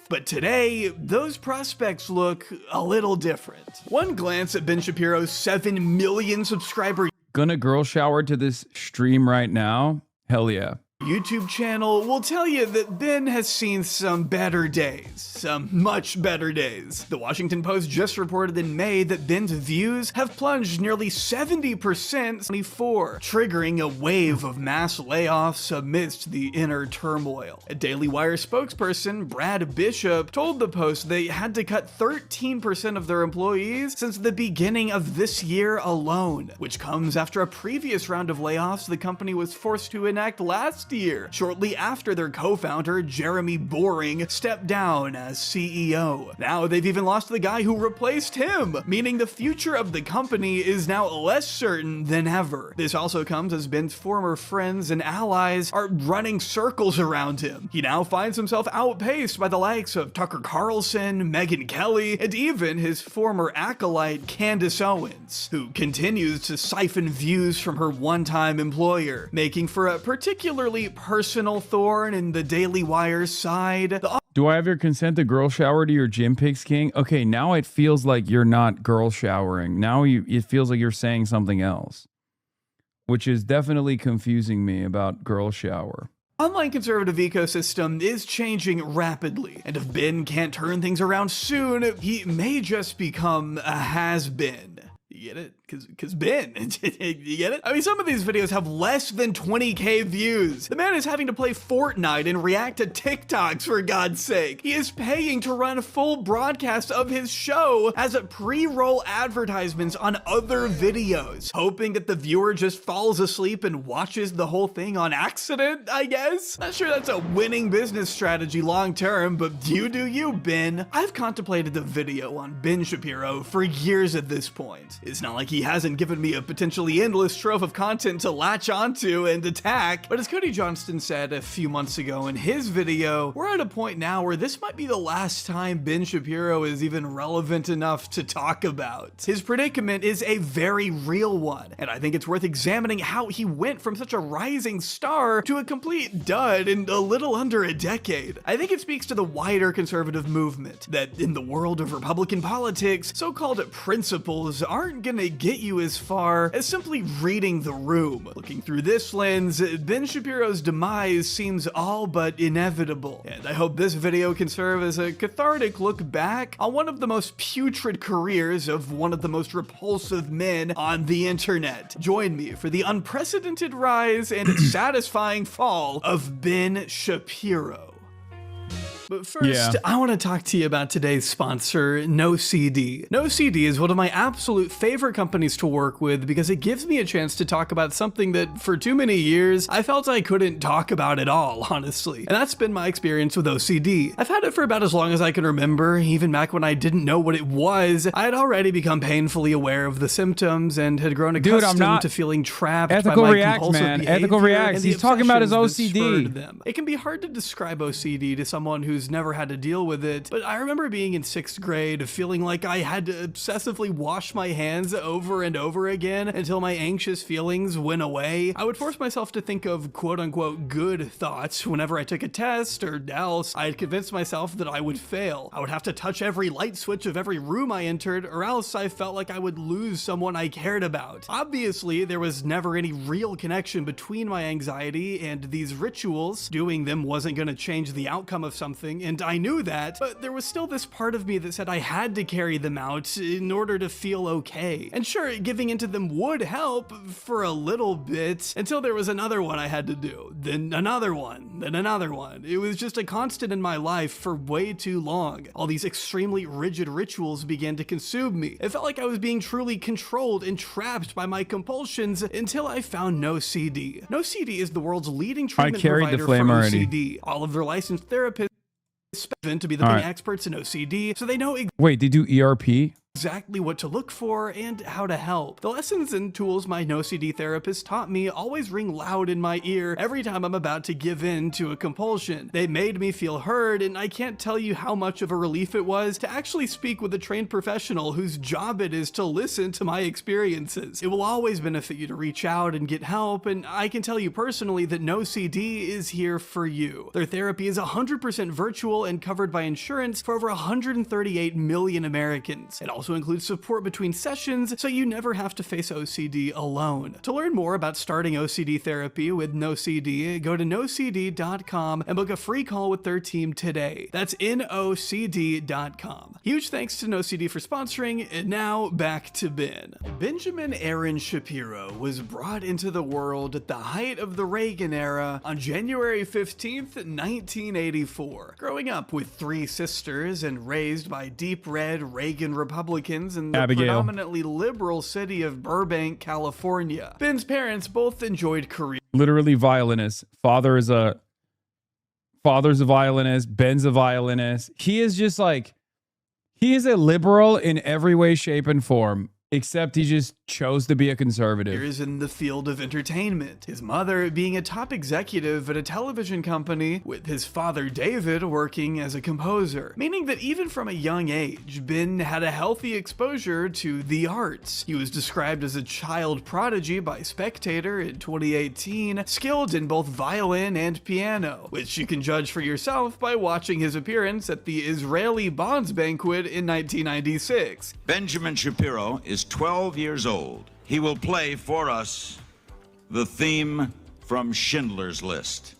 But today, those prospects look a little different. One glance at Ben Shapiro's 7 million subscriber Gonna girl shower to this stream right now? Hell yeah. YouTube channel will tell you that Ben has seen some better days, some much better days. The Washington Post just reported in May that Ben's views have plunged nearly 70% 24, triggering a wave of mass layoffs amidst the inner turmoil. A Daily Wire spokesperson, Brad Bishop, told the Post they had to cut 13% of their employees since the beginning of this year alone, which comes after a previous round of layoffs the company was forced to enact last year, shortly after their co-founder Jeremy Boring stepped down as CEO. Now they've even lost the guy who replaced him, meaning the future of the company is now less certain than ever. This also comes as Ben's former friends and allies are running circles around him. He now finds himself outpaced by the likes of Tucker Carlson, Megyn Kelly, and even his former acolyte Candace Owens, who continues to siphon views from her one-time employer, making for a particularly personal thorn in the Daily Wire's side. Do I have your consent to girl shower to your gym pics, King? Okay, now it feels like you're not girl showering. Now it feels like you're saying something else, which is definitely confusing me about girl shower. Online conservative ecosystem is changing rapidly, and if Ben can't turn things around soon, he may just become a has-been. You get it? Cause Ben, you get it? I mean, some of these videos have less than 20k views. The man is having to play Fortnite and react to TikToks, for God's sake. He is paying to run full broadcasts of his show as a pre-roll advertisements on other videos, hoping that the viewer just falls asleep and watches the whole thing on accident, I guess? Not sure that's a winning business strategy long term, but you do you, Ben. I've contemplated a video on Ben Shapiro for years at this point. It's not like he he hasn't given me a potentially endless trove of content to latch onto and attack. But as Cody Johnston said a few months ago in his video, we're at a point now where this might be the last time Ben Shapiro is even relevant enough to talk about. His predicament is a very real one, and I think it's worth examining how he went from such a rising star to a complete dud in a little under a decade. I think it speaks to the wider conservative movement that in the world of Republican politics, so-called principles aren't gonna get you as far as simply reading the room. Looking through this lens, Ben Shapiro's demise seems all but inevitable, and I hope this video can serve as a cathartic look back on one of the most putrid careers of one of the most repulsive men on the internet. Join me for the unprecedented rise and satisfying fall of Ben Shapiro. But first, I want to talk to you about today's sponsor, NoCD. NoCD is one of my absolute favorite companies to work with because it gives me a chance to talk about something that for too many years I felt I couldn't talk about at all, honestly. And that's been my experience with OCD. I've had it for about as long as I can remember. Even back when I didn't know what it was, I had already become painfully aware of the symptoms and had grown accustomed to feeling trapped by my compulsive behavior. Ethical reacts. He's talking about his OCD. It can be hard to describe OCD to someone who's never had to deal with it, but I remember being in 6th grade feeling like I had to obsessively wash my hands over and over again until my anxious feelings went away. I would force myself to think of quote-unquote good thoughts whenever I took a test, or else I had convinced myself that I would fail. I would have to touch every light switch of every room I entered, or else I felt like I would lose someone I cared about. Obviously, there was never any real connection between my anxiety and these rituals. Doing them wasn't going to change the outcome of something, and I knew that, but there was still this part of me that said I had to carry them out in order to feel okay. And sure, giving into them would help for a little bit, until there was another one I had to do, then another one, then another one. It was just a constant in my life for way too long. All these extremely rigid rituals began to consume me. It felt like I was being truly controlled and trapped by my compulsions until I found NoCD. NoCD is the world's leading treatment provider for OCD. All of their licensed therapists to be the main experts in OCD, so they know Wait, they do ERP? exactly what to look for and how to help. The lessons and tools my NoCD therapist taught me always ring loud in my ear every time I'm about to give in to a compulsion. They made me feel heard, and I can't tell you how much of a relief it was to actually speak with a trained professional whose job it is to listen to my experiences. It will always benefit you to reach out and get help, and I can tell you personally that NoCD is here for you. Their therapy is 100% virtual and covered by insurance for over 138 million Americans. It also includes support between sessions, so you never have to face OCD alone. To learn more about starting OCD therapy with NoCD, go to nocd.com and book a free call with their team today. That's nocd.com. Huge thanks to NoCD for sponsoring, and now back to Ben. Benjamin Aaron Shapiro was brought into the world at the height of the Reagan era on January 15th, 1984. Growing up with 3 sisters and raised by deep red Reagan Republicans in the predominantly liberal city of Burbank, California, Ben's parents both enjoyed careers. Literally violinist. Father's a violinist. Ben's a violinist. He is just like, he is a liberal in every way, shape, and form. Except he just chose to be a conservative. Years in the field of entertainment. His mother being a top executive at a television company, with his father David working as a composer. Meaning that even from a young age, Ben had a healthy exposure to the arts. He was described as a child prodigy by Spectator in 2018, skilled in both violin and piano, which you can judge for yourself by watching his appearance at the Israeli Bonds Banquet in 1996. Benjamin Shapiro is 12 years old. He will play for us the theme from Schindler's List.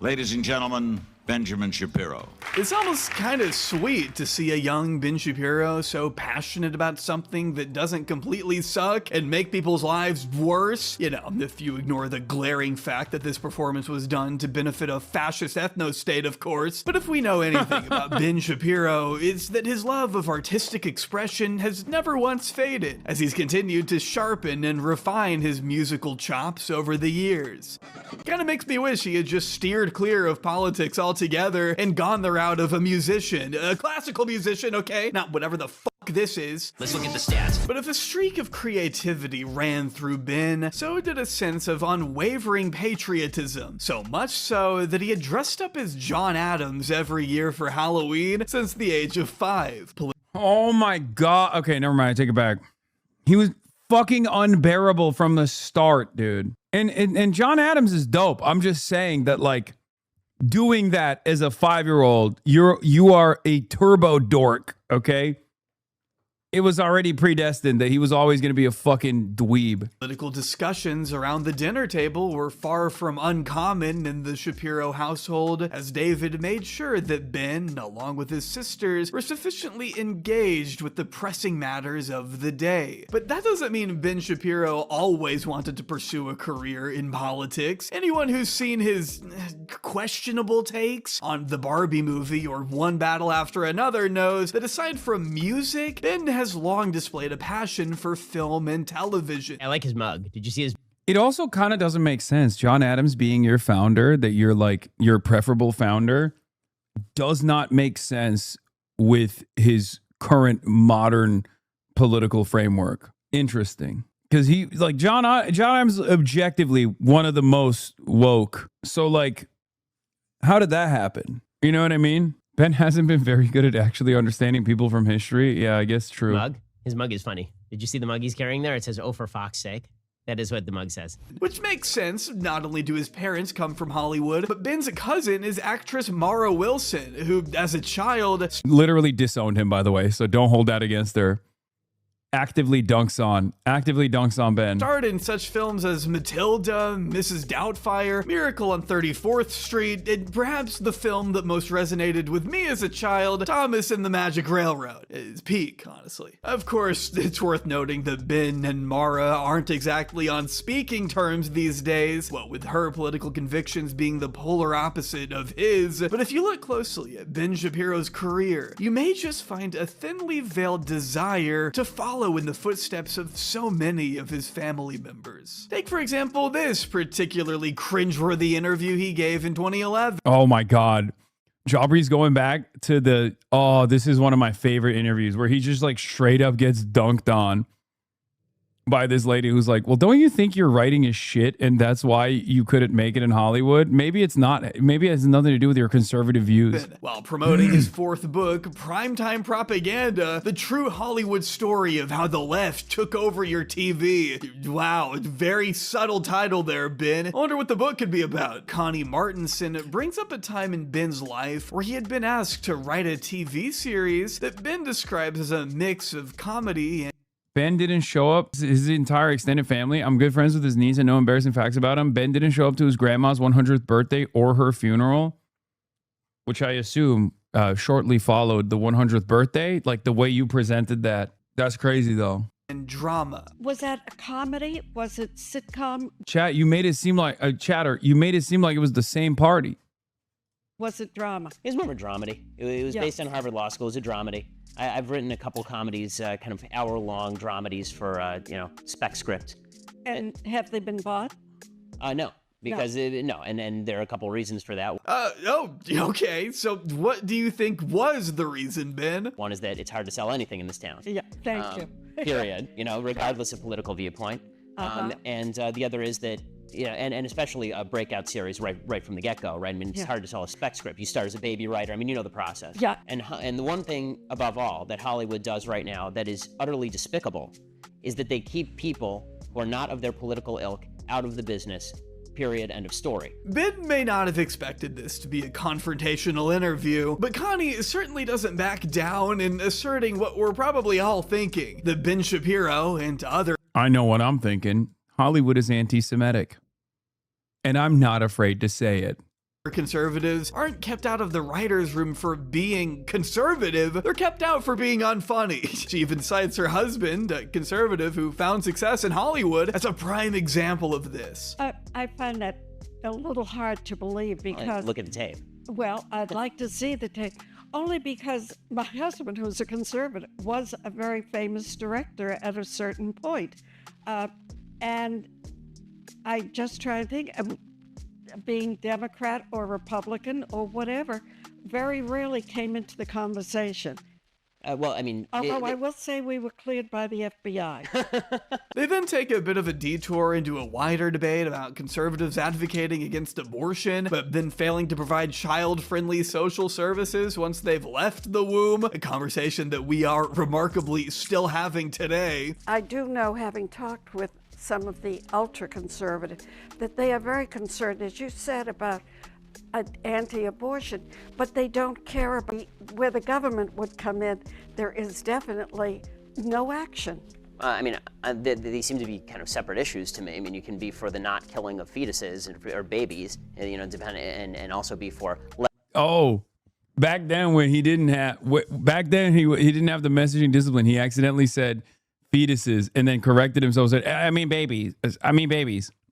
Ladies and gentlemen, Benjamin Shapiro. It's almost kind of sweet to see a young Ben Shapiro so passionate about something that doesn't completely suck and make people's lives worse. You know, if you ignore the glaring fact that this performance was done to benefit a fascist ethno-state, of course. But if we know anything about Ben Shapiro, it's that his love of artistic expression has never once faded, as he's continued to sharpen and refine his musical chops over the years. Kind of makes me wish he had just steered clear of politics altogether and gone the route of a musician, a classical musician, okay? Not whatever the fuck this is. Let's look at the stats. But if a streak of creativity ran through Ben, so did a sense of unwavering patriotism. So much so that he had dressed up as John Adams every year for Halloween since the age of 5. Oh my God. Okay, never mind. I take it back. He was fucking unbearable from the start, dude. And John Adams is dope. I'm just saying that, like, doing that as a 5-year-old, you are a turbo dork, okay? It was already predestined that he was always going to be a fucking dweeb. Political discussions around the dinner table were far from uncommon in the Shapiro household, as David made sure that Ben, along with his sisters, were sufficiently engaged with the pressing matters of the day. But that doesn't mean Ben Shapiro always wanted to pursue a career in politics. Anyone who's seen his questionable takes on the Barbie movie or One Battle After Another knows that aside from music, Ben has long displayed a passion for film and television. I like his mug. Did you see his? It also kind of doesn't make sense. John Adams being your founder, that you're like your preferable founder, does not make sense with his current modern political framework. Interesting. Because he, like, John Adams objectively one of the most woke. So, like, how did that happen? You know what I mean? Ben hasn't been very good at actually understanding people from history. Yeah, I guess true. Mug? His mug is funny. Did you see the mug he's carrying there? It says, "Oh, for Fox's sake." That is what the mug says. Which makes sense. Not only do his parents come from Hollywood, but Ben's cousin is actress Mara Wilson, who, as a child, literally disowned him, by the way, so don't hold that against her. Actively dunks on Ben. starred in such films as Matilda, Mrs. Doubtfire, Miracle on 34th Street, and perhaps the film that most resonated with me as a child, Thomas and the Magic Railroad. It's peak, honestly. Of course, it's worth noting that Ben and Mara aren't exactly on speaking terms these days, what with her political convictions being the polar opposite of his. But if you look closely at Ben Shapiro's career, you may just find a thinly veiled desire to follow in the footsteps of so many of his family members. Take, for example, this particularly cringeworthy interview he gave in 2011. Oh my God. Jaubrey's going back to this is one of my favorite interviews where he just like straight up gets dunked on by this lady who's like, well, don't you think your writing is shit and that's why you couldn't make it in Hollywood? Maybe it's not. Maybe it has nothing to do with your conservative views. While promoting his fourth book, Primetime Propaganda, the true Hollywood story of how the left took over your TV. Wow, very subtle title there, Ben. I wonder what the book could be about. Connie Martinson brings up a time in Ben's life where he had been asked to write a TV series that Ben describes as a mix of comedy and Ben didn't show up. His entire extended family. I'm good friends with his niece and know embarrassing facts about him. Ben didn't show up to his grandma's 100th birthday or her funeral, which I assume shortly followed the 100th birthday. Like the way you presented that. That's crazy, though. And drama. Was that a comedy? Was it sitcom? Chat, you made it seem like you made it seem like it was the same party. Was it drama? It was more of a dramedy. It was based on Harvard Law School. It was a dramedy. I've written a couple comedies, kind of hour-long dramedies for, spec script. And have they been bought? No, because no, and there are a couple reasons for that. Okay. So what do you think was the reason, Ben? One is that it's hard to sell anything in this town. Yeah, thank you. Period. Regardless of political viewpoint. And the other is that, and especially a breakout series right from the get-go, right? I mean, it's hard to sell a spec script. You start as a baby writer. I mean, you know the process. Yeah. And the one thing above all that Hollywood does right now that is utterly despicable is that they keep people who are not of their political ilk out of the business. Period. End of story. Ben may not have expected this to be a confrontational interview, but Connie certainly doesn't back down in asserting what we're probably all thinking, that Ben Shapiro and other... I know what I'm thinking. Hollywood is anti-Semitic. And I'm not afraid to say it. Conservatives aren't kept out of the writer's room for being conservative, they're kept out for being unfunny. She even cites her husband, a conservative who found success in Hollywood, as a prime example of this. I find that a little hard to believe because... Look at the tape. Well, I'd like to see the tape, only because my husband, who's a conservative, was a very famous director at a certain point. And I just try to think, being Democrat or Republican or whatever, very rarely came into the conversation. well, I mean, Although I will say we were cleared by the FBI. They then take a bit of a detour into a wider debate about conservatives advocating against abortion, but then failing to provide child-friendly social services once they've left the womb, a conversation that we are remarkably still having today. I do know, having talked with some of the ultra-conservative, that they are very concerned, as you said, about anti-abortion, but they don't care about where the government would come in. There is definitely no action. I mean, they seem to be kind of separate issues to me. I mean, you can be for the not killing of fetuses or babies, you know, and also be for. Oh, back then when he didn't have, back then he didn't have the messaging discipline. He accidentally said fetuses and then corrected himself. Said, I mean babies.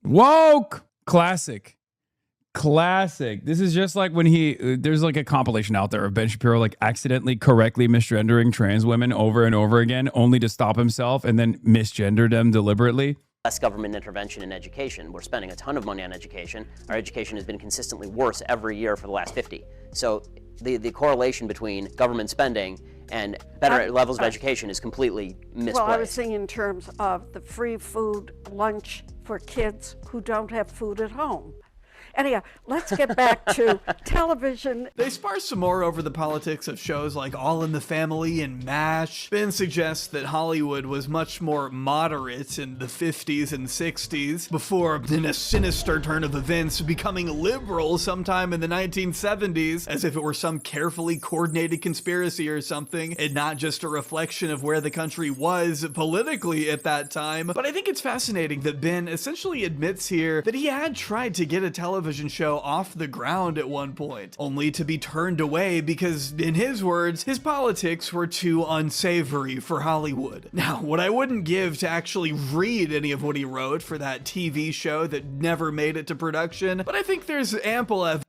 Woke. Classic. This is just like when there's like a compilation out there of Ben Shapiro like accidentally correctly misgendering trans women over and over again, only to stop himself and then misgender them deliberately. Less government intervention in education. We're spending a ton of money on education. Our education has been consistently worse every year for the last 50. So the correlation between government spending and better levels of education is completely misplaced. Well, I was thinking in terms of the free food lunch for kids who don't have food at home. Anyhow, let's get back to television. They spar some more over the politics of shows like All in the Family and MASH. Ben suggests that Hollywood was much more moderate in the 50s and 60s, before, in a sinister turn of events, becoming liberal sometime in the 1970s, as if it were some carefully coordinated conspiracy or something, and not just a reflection of where the country was politically at that time. But I think it's fascinating that Ben essentially admits here that he had tried to get a television show off the ground at one point, only to be turned away because, in his words, his politics were too unsavory for Hollywood. Now, what I wouldn't give to actually read any of what he wrote for that TV show that never made it to production, but I think there's ample evidence.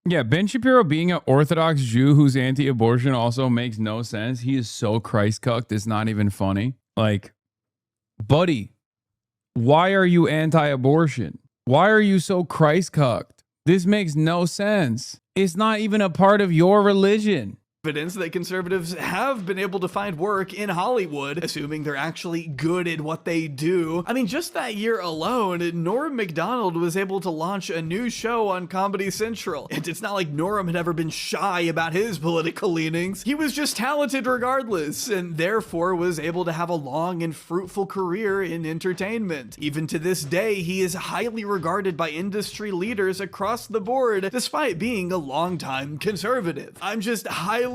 Yeah, Ben Shapiro being an Orthodox Jew who's anti-abortion also makes no sense. He is so Christ-cucked, it's not even funny. Like, buddy, why are you anti-abortion? Why are you so Christ-cucked? This makes no sense. It's not even a part of your religion. Evidence that conservatives have been able to find work in Hollywood, assuming they're actually good at what they do. I mean, just that year alone, Norm Macdonald was able to launch a new show on Comedy Central. And it's not like Norm had ever been shy about his political leanings. He was just talented regardless, and therefore was able to have a long and fruitful career in entertainment. Even to this day, he is highly regarded by industry leaders across the board, despite being a longtime conservative. I'm just highly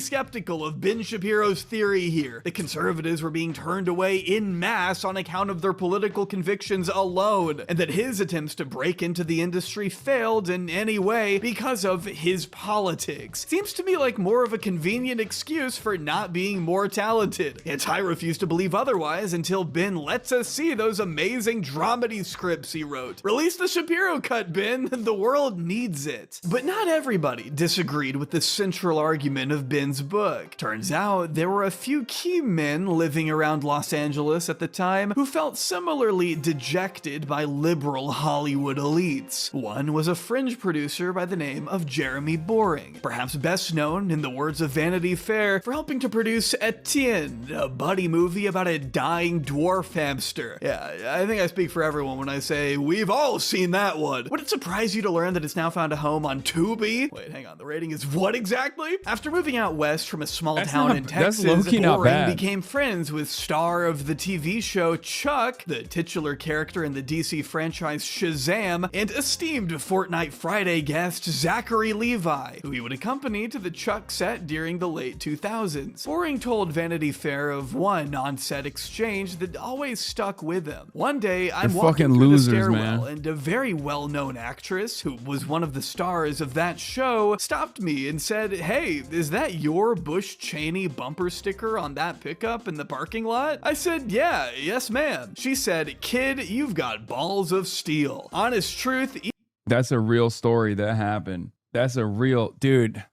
skeptical of Ben Shapiro's theory here that conservatives were being turned away in mass on account of their political convictions alone, and that his attempts to break into the industry failed in any way because of his politics. Seems to me like more of a convenient excuse for not being more talented. Yet I refuse to believe otherwise until Ben lets us see those amazing dramedy scripts he wrote. Release the Shapiro cut, Ben. The world needs it. But not everybody disagreed with the central argument of Ben's book. Turns out there were a few key men living around Los Angeles at the time who felt similarly dejected by liberal Hollywood elites. One was a fringe producer by the name of Jeremy Boring, perhaps best known, in the words of Vanity Fair, for helping to produce Etienne, a buddy movie about a dying dwarf hamster. Yeah, I think I speak for everyone when I say we've all seen that one. Would it surprise you to learn that it's now found a home on Tubi? Wait, hang on, the rating is what exactly? After moving out west from a small town in Texas, Boring became friends with star of the TV show Chuck, the titular character in the DC franchise Shazam, and esteemed Fortnite Friday guest Zachary Levi, who he would accompany to the Chuck set during the late 2000s. Boring told Vanity Fair of one on-set exchange that always stuck with him. One day, I'm walking through the stairwell, and a very well-known actress, who was one of the stars of that show, stopped me and said, "Hey, is that your Bush Cheney bumper sticker on that pickup in the parking lot?" I said, "Yeah, yes ma'am." She said, "Kid, you've got balls of steel." Honest truth. That's a real story that happened. That's a real, dude.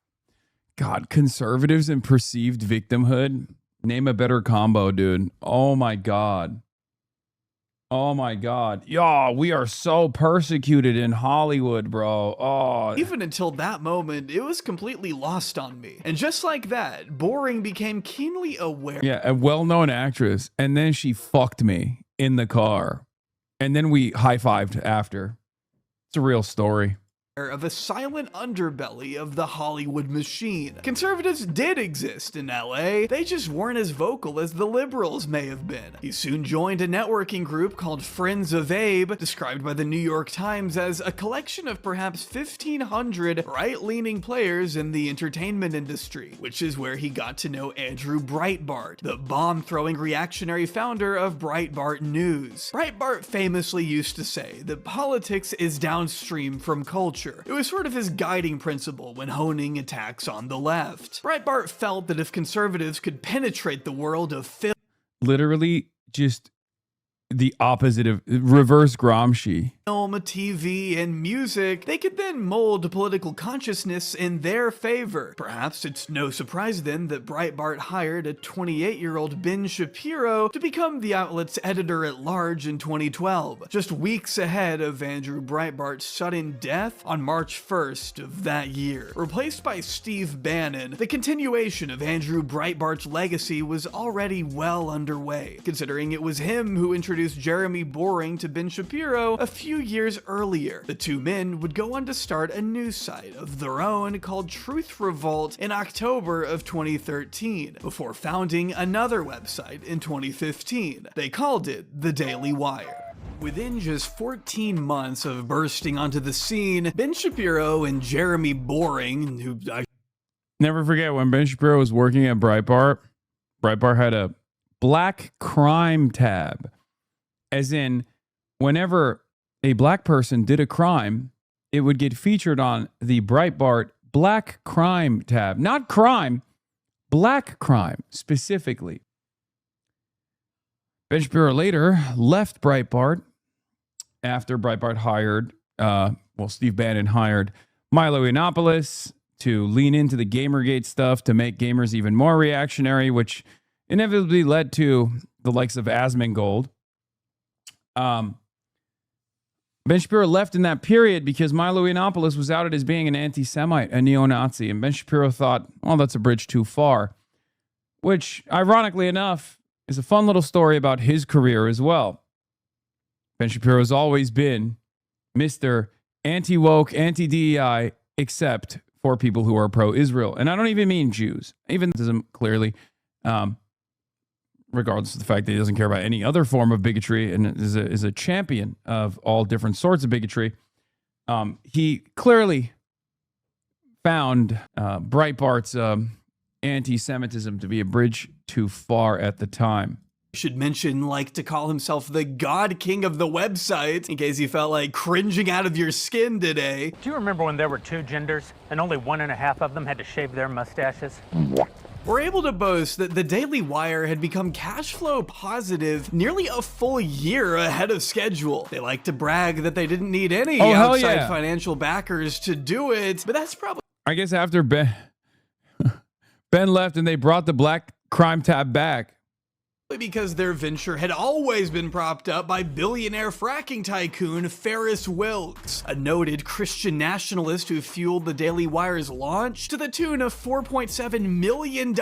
God, conservatives and perceived victimhood. Name a better combo, dude. Oh my God. Oh my God. Yo, we are so persecuted in Hollywood, bro. Oh. Even until that moment, it was completely lost on me. And just like that, Boring became keenly aware. Yeah, a well-known actress. And then she fucked me in the car. And then we high-fived after. It's a real story. Of a silent underbelly of the Hollywood machine. Conservatives did exist in LA, they just weren't as vocal as the liberals may have been. He soon joined a networking group called Friends of Abe, described by the New York Times as a collection of perhaps 1,500 right-leaning players in the entertainment industry, which is where he got to know Andrew Breitbart, the bomb-throwing reactionary founder of Breitbart News. Breitbart famously used to say that politics is downstream from culture. It was sort of his guiding principle when honing attacks on the left. Breitbart felt that if conservatives could penetrate the world of film, Literally just the opposite of reverse Gramsci. TV, and music, they could then mold political consciousness in their favor. Perhaps it's no surprise then that Breitbart hired a 28-year-old Ben Shapiro to become the outlet's editor-at-large in 2012, just weeks ahead of Andrew Breitbart's sudden death on March 1st of that year. Replaced by Steve Bannon, the continuation of Andrew Breitbart's legacy was already well underway, considering it was him who introduced Jeremy Boring to Ben Shapiro a few years earlier. The two men would go on to start a news site of their own called Truth Revolt in October of 2013, before founding another website in 2015. They called it The Daily Wire. Within just 14 months of bursting onto the scene, Ben Shapiro and Jeremy Boring, who I Never forget when Ben Shapiro was working at Breitbart, Breitbart had a black crime tab. As in, whenever a black person did a crime, it would get featured on the Breitbart Black Crime tab. Not crime, black crime specifically. Ben Shapiro later left Breitbart after Breitbart hired, Steve Bannon hired Milo Yiannopoulos to lean into the Gamergate stuff to make gamers even more reactionary, which inevitably led to the likes of Asmongold. Ben Shapiro left in that period because Milo Yiannopoulos was outed as being an anti-Semite, a neo-Nazi, and Ben Shapiro thought, well, that's a bridge too far, which, ironically enough, is a fun little story about his career as well. Ben Shapiro has always been Mr. Anti-woke, anti-DEI, except for people who are pro-Israel. And I don't even mean Jews, even clearly, regardless of the fact that he doesn't care about any other form of bigotry and is a champion of all different sorts of bigotry. He clearly found Breitbart's anti-Semitism to be a bridge too far at the time. should mention like to call himself the God King of the website, in case you felt like cringing out of your skin today. Do you remember when there were 2 genders and only 1.5 of them had to shave their mustaches? We're able to boast that the Daily Wire had become cash flow positive nearly a full year ahead of schedule. They like to brag that they didn't need any outside financial backers to do it, but that's probably... I guess after Ben left and they brought the black crime tab back. Because their venture had always been propped up by billionaire fracking tycoon Ferris Wilkes, a noted Christian nationalist who fueled the Daily Wire's launch to the tune of $4.7 million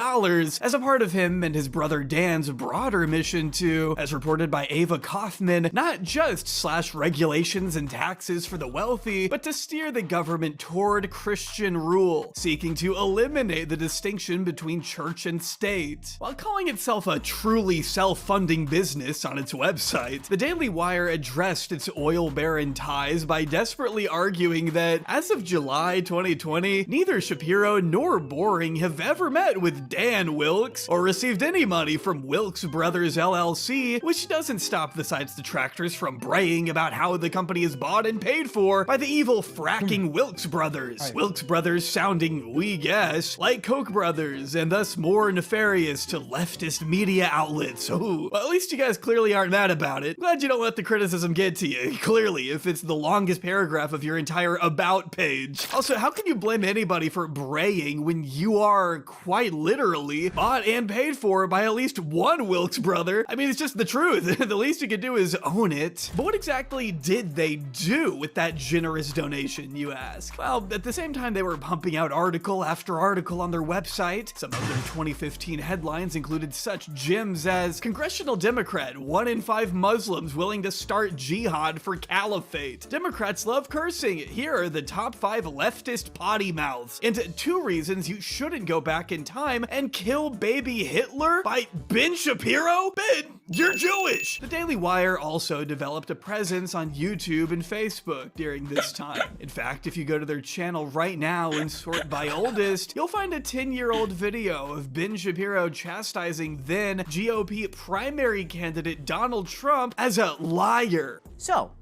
as a part of him and his brother Dan's broader mission to, as reported by Ava Kaufman, not just slash regulations and taxes for the wealthy, but to steer the government toward Christian rule, seeking to eliminate the distinction between church and state. While calling itself a truly self-funding business on its website, the Daily Wire addressed its oil baron ties by desperately arguing that, as of July 2020, neither Shapiro nor Boring have ever met with Dan Wilkes or received any money from Wilkes Brothers LLC, which doesn't stop the site's detractors from braying about how the company is bought and paid for by the evil fracking Wilkes Brothers. Wilkes Brothers sounding, we guess, like Koch brothers, and thus more nefarious to leftist media outlets. it, so well, at least you guys clearly aren't mad about it. Glad you don't let the criticism get to you, clearly, if it's the longest paragraph of your entire about page. Also, how can you blame anybody for braying when you are quite literally bought and paid for by at least one Wilkes brother? I mean, it's just the truth. The least you could do is own it. But what exactly did they do with that generous donation, you ask? Well, at the same time they were pumping out article after article on their website, some of their 2015 headlines included such gems as Congressional Democrat, 1 in 5 Muslims willing to start jihad for caliphate. Democrats love cursing. Here are the top 5 leftist potty mouths. And 2 reasons you shouldn't go back in time and kill baby Hitler by Ben Shapiro? Ben, you're Jewish! The Daily Wire also developed a presence on YouTube and Facebook during this time. In fact, if you go to their channel right now and sort by oldest, you'll find a 10-year-old video of Ben Shapiro chastising then GOP primary candidate Donald Trump as a liar. So,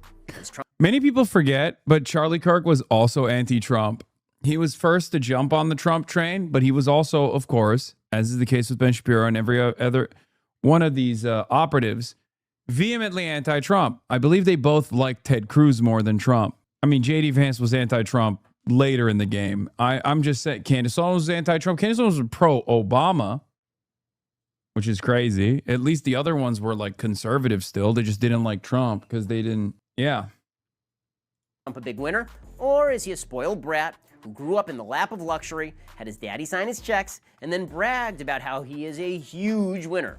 Many people forget, but Charlie Kirk was also anti-Trump. He was first to jump on the Trump train, but he was also, of course, as is the case with Ben Shapiro and every other one of these operatives, vehemently anti-Trump. I believe they both liked Ted Cruz more than Trump. I mean, J.D. Vance was anti-Trump later in the game. I'm just saying, Candace Owens was anti-Trump. Candace Owens was pro-Obama, which is crazy. At least the other ones were like conservative still. They just didn't like Trump because they didn't, yeah. Trump a big winner? Or is he a spoiled brat who grew up in the lap of luxury, had his daddy sign his checks, and then bragged about how he is a huge winner?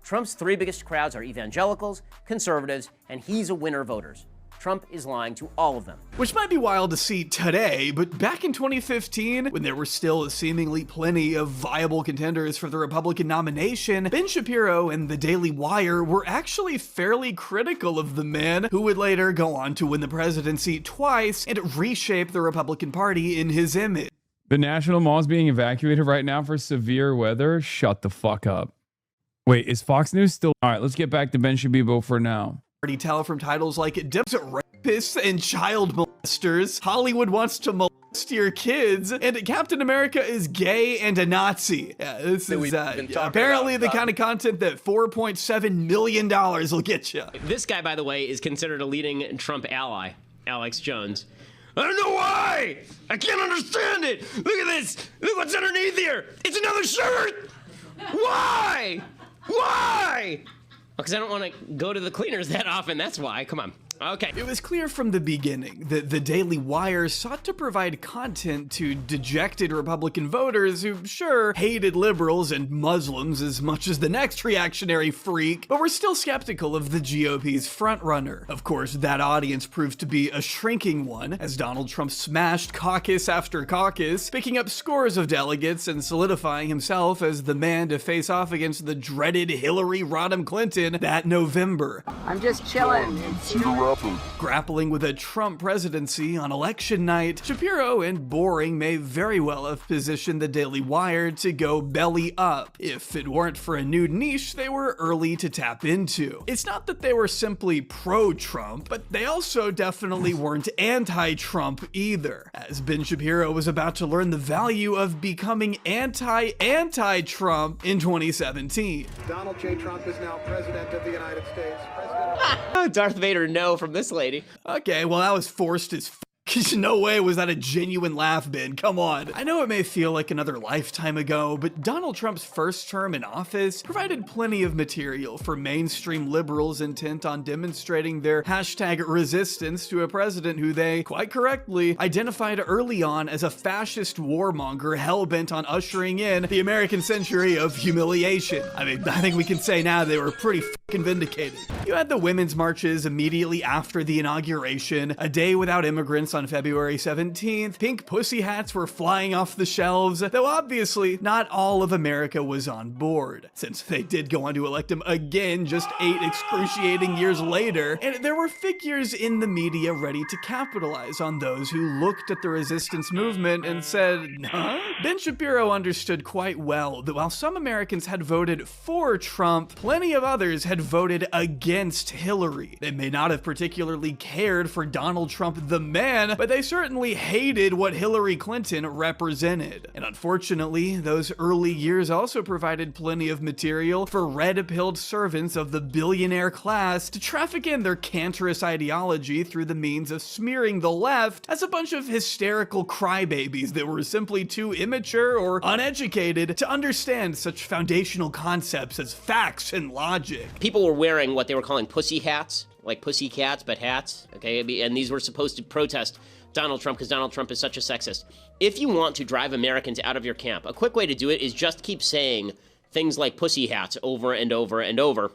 Trump's 3 biggest crowds are evangelicals, conservatives, and he's a winner voters. Trump is lying to all of them. Which might be wild to see today, but back in 2015, when there were still seemingly plenty of viable contenders for the Republican nomination, Ben Shapiro and the Daily Wire were actually fairly critical of the man, who would later go on to win the presidency twice and reshape the Republican Party in his image. The National Mall is being evacuated right now for severe weather. Shut the fuck up. Wait, is Fox News still? All right, let's get back to Ben Shapiro for now. Already tell from titles like Dips at Rapists and Child Molesters, Hollywood Wants to Molest Your Kids, and Captain America is gay and a Nazi. Yeah, this is apparently the kind of content that $4.7 million will get you. This guy, by the way, is considered a leading Trump ally, Alex Jones. I don't know why! I can't understand it! Look at this! Look what's underneath here! It's another shirt! Why? Why? Because I don't want to go to the cleaners that often, that's why. Come on. Okay. It was clear from the beginning that the Daily Wire sought to provide content to dejected Republican voters who, sure, hated liberals and Muslims as much as the next reactionary freak, but were still skeptical of the GOP's frontrunner. Of course, that audience proved to be a shrinking one, as Donald Trump smashed caucus after caucus, picking up scores of delegates and solidifying himself as the man to face off against the dreaded Hillary Rodham Clinton that November. I'm just chilling. Grappling with a Trump presidency on election night, Shapiro and Boring may very well have positioned the Daily Wire to go belly up, if it weren't for a new niche they were early to tap into. It's not that they were simply pro-Trump, but they also definitely weren't anti-Trump either, as Ben Shapiro was about to learn the value of becoming anti-Trump in 2017. Donald J. Trump is now president of the United States. Darth Vader, no, from this lady. Okay, well that was forced as no way was that a genuine laugh, Ben. Come on. I know it may feel like another lifetime ago, but Donald Trump's first term in office provided plenty of material for mainstream liberals intent on demonstrating their hashtag resistance to a president who they, quite correctly, identified early on as a fascist warmonger hell-bent on ushering in the American century of humiliation. I mean, I think we can say now they were pretty fucking vindicated. You had the women's marches immediately after the inauguration, a day without immigrants on February 17th, pink pussy hats were flying off the shelves, though obviously not all of America was on board, since they did go on to elect him again just 8 excruciating years later, and there were figures in the media ready to capitalize on those who looked at the resistance movement and said, huh? Ben Shapiro understood quite well that while some Americans had voted for Trump, plenty of others had had voted against Hillary. They may not have particularly cared for Donald Trump the man, but they certainly hated what Hillary Clinton represented. And unfortunately, those early years also provided plenty of material for red-pilled servants of the billionaire class to traffic in their cancerous ideology through the means of smearing the left as a bunch of hysterical crybabies that were simply too immature or uneducated to understand such foundational concepts as facts and logic. People were wearing what they were calling pussy hats, like pussy cats, but hats, okay? And these were supposed to protest Donald Trump because Donald Trump is such a sexist. If you want to drive Americans out of your camp, a quick way to do it is just keep saying things like pussy hats over and over and over,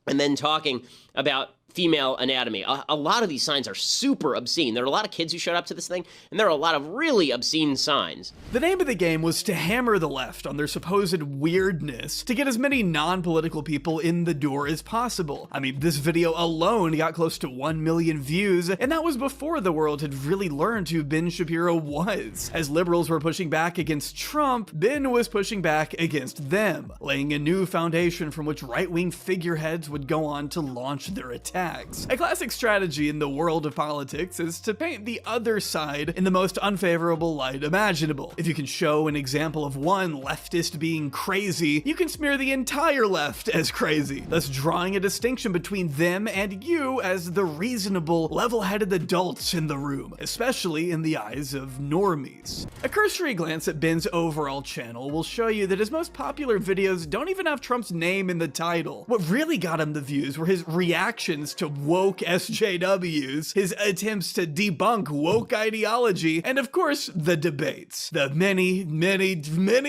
and then talking about female anatomy. A lot of these signs are super obscene. There are a lot of kids who showed up to this thing, and there are a lot of really obscene signs. The name of the game was to hammer the left on their supposed weirdness to get as many non-political people in the door as possible. I mean, this video alone got close to 1 million views, and that was before the world had really learned who Ben Shapiro was. As liberals were pushing back against Trump, Ben was pushing back against them, laying a new foundation from which right-wing figureheads would go on to launch their attacks. A classic strategy in the world of politics is to paint the other side in the most unfavorable light imaginable. If you can show an example of one leftist being crazy, you can smear the entire left as crazy, thus drawing a distinction between them and you as the reasonable, level-headed adults in the room, especially in the eyes of normies. A cursory glance at Ben's overall channel will show you that his most popular videos don't even have Trump's name in the title. What really got him the views were his reactions to woke SJWs, his attempts to debunk woke ideology, and of course, the debates. The many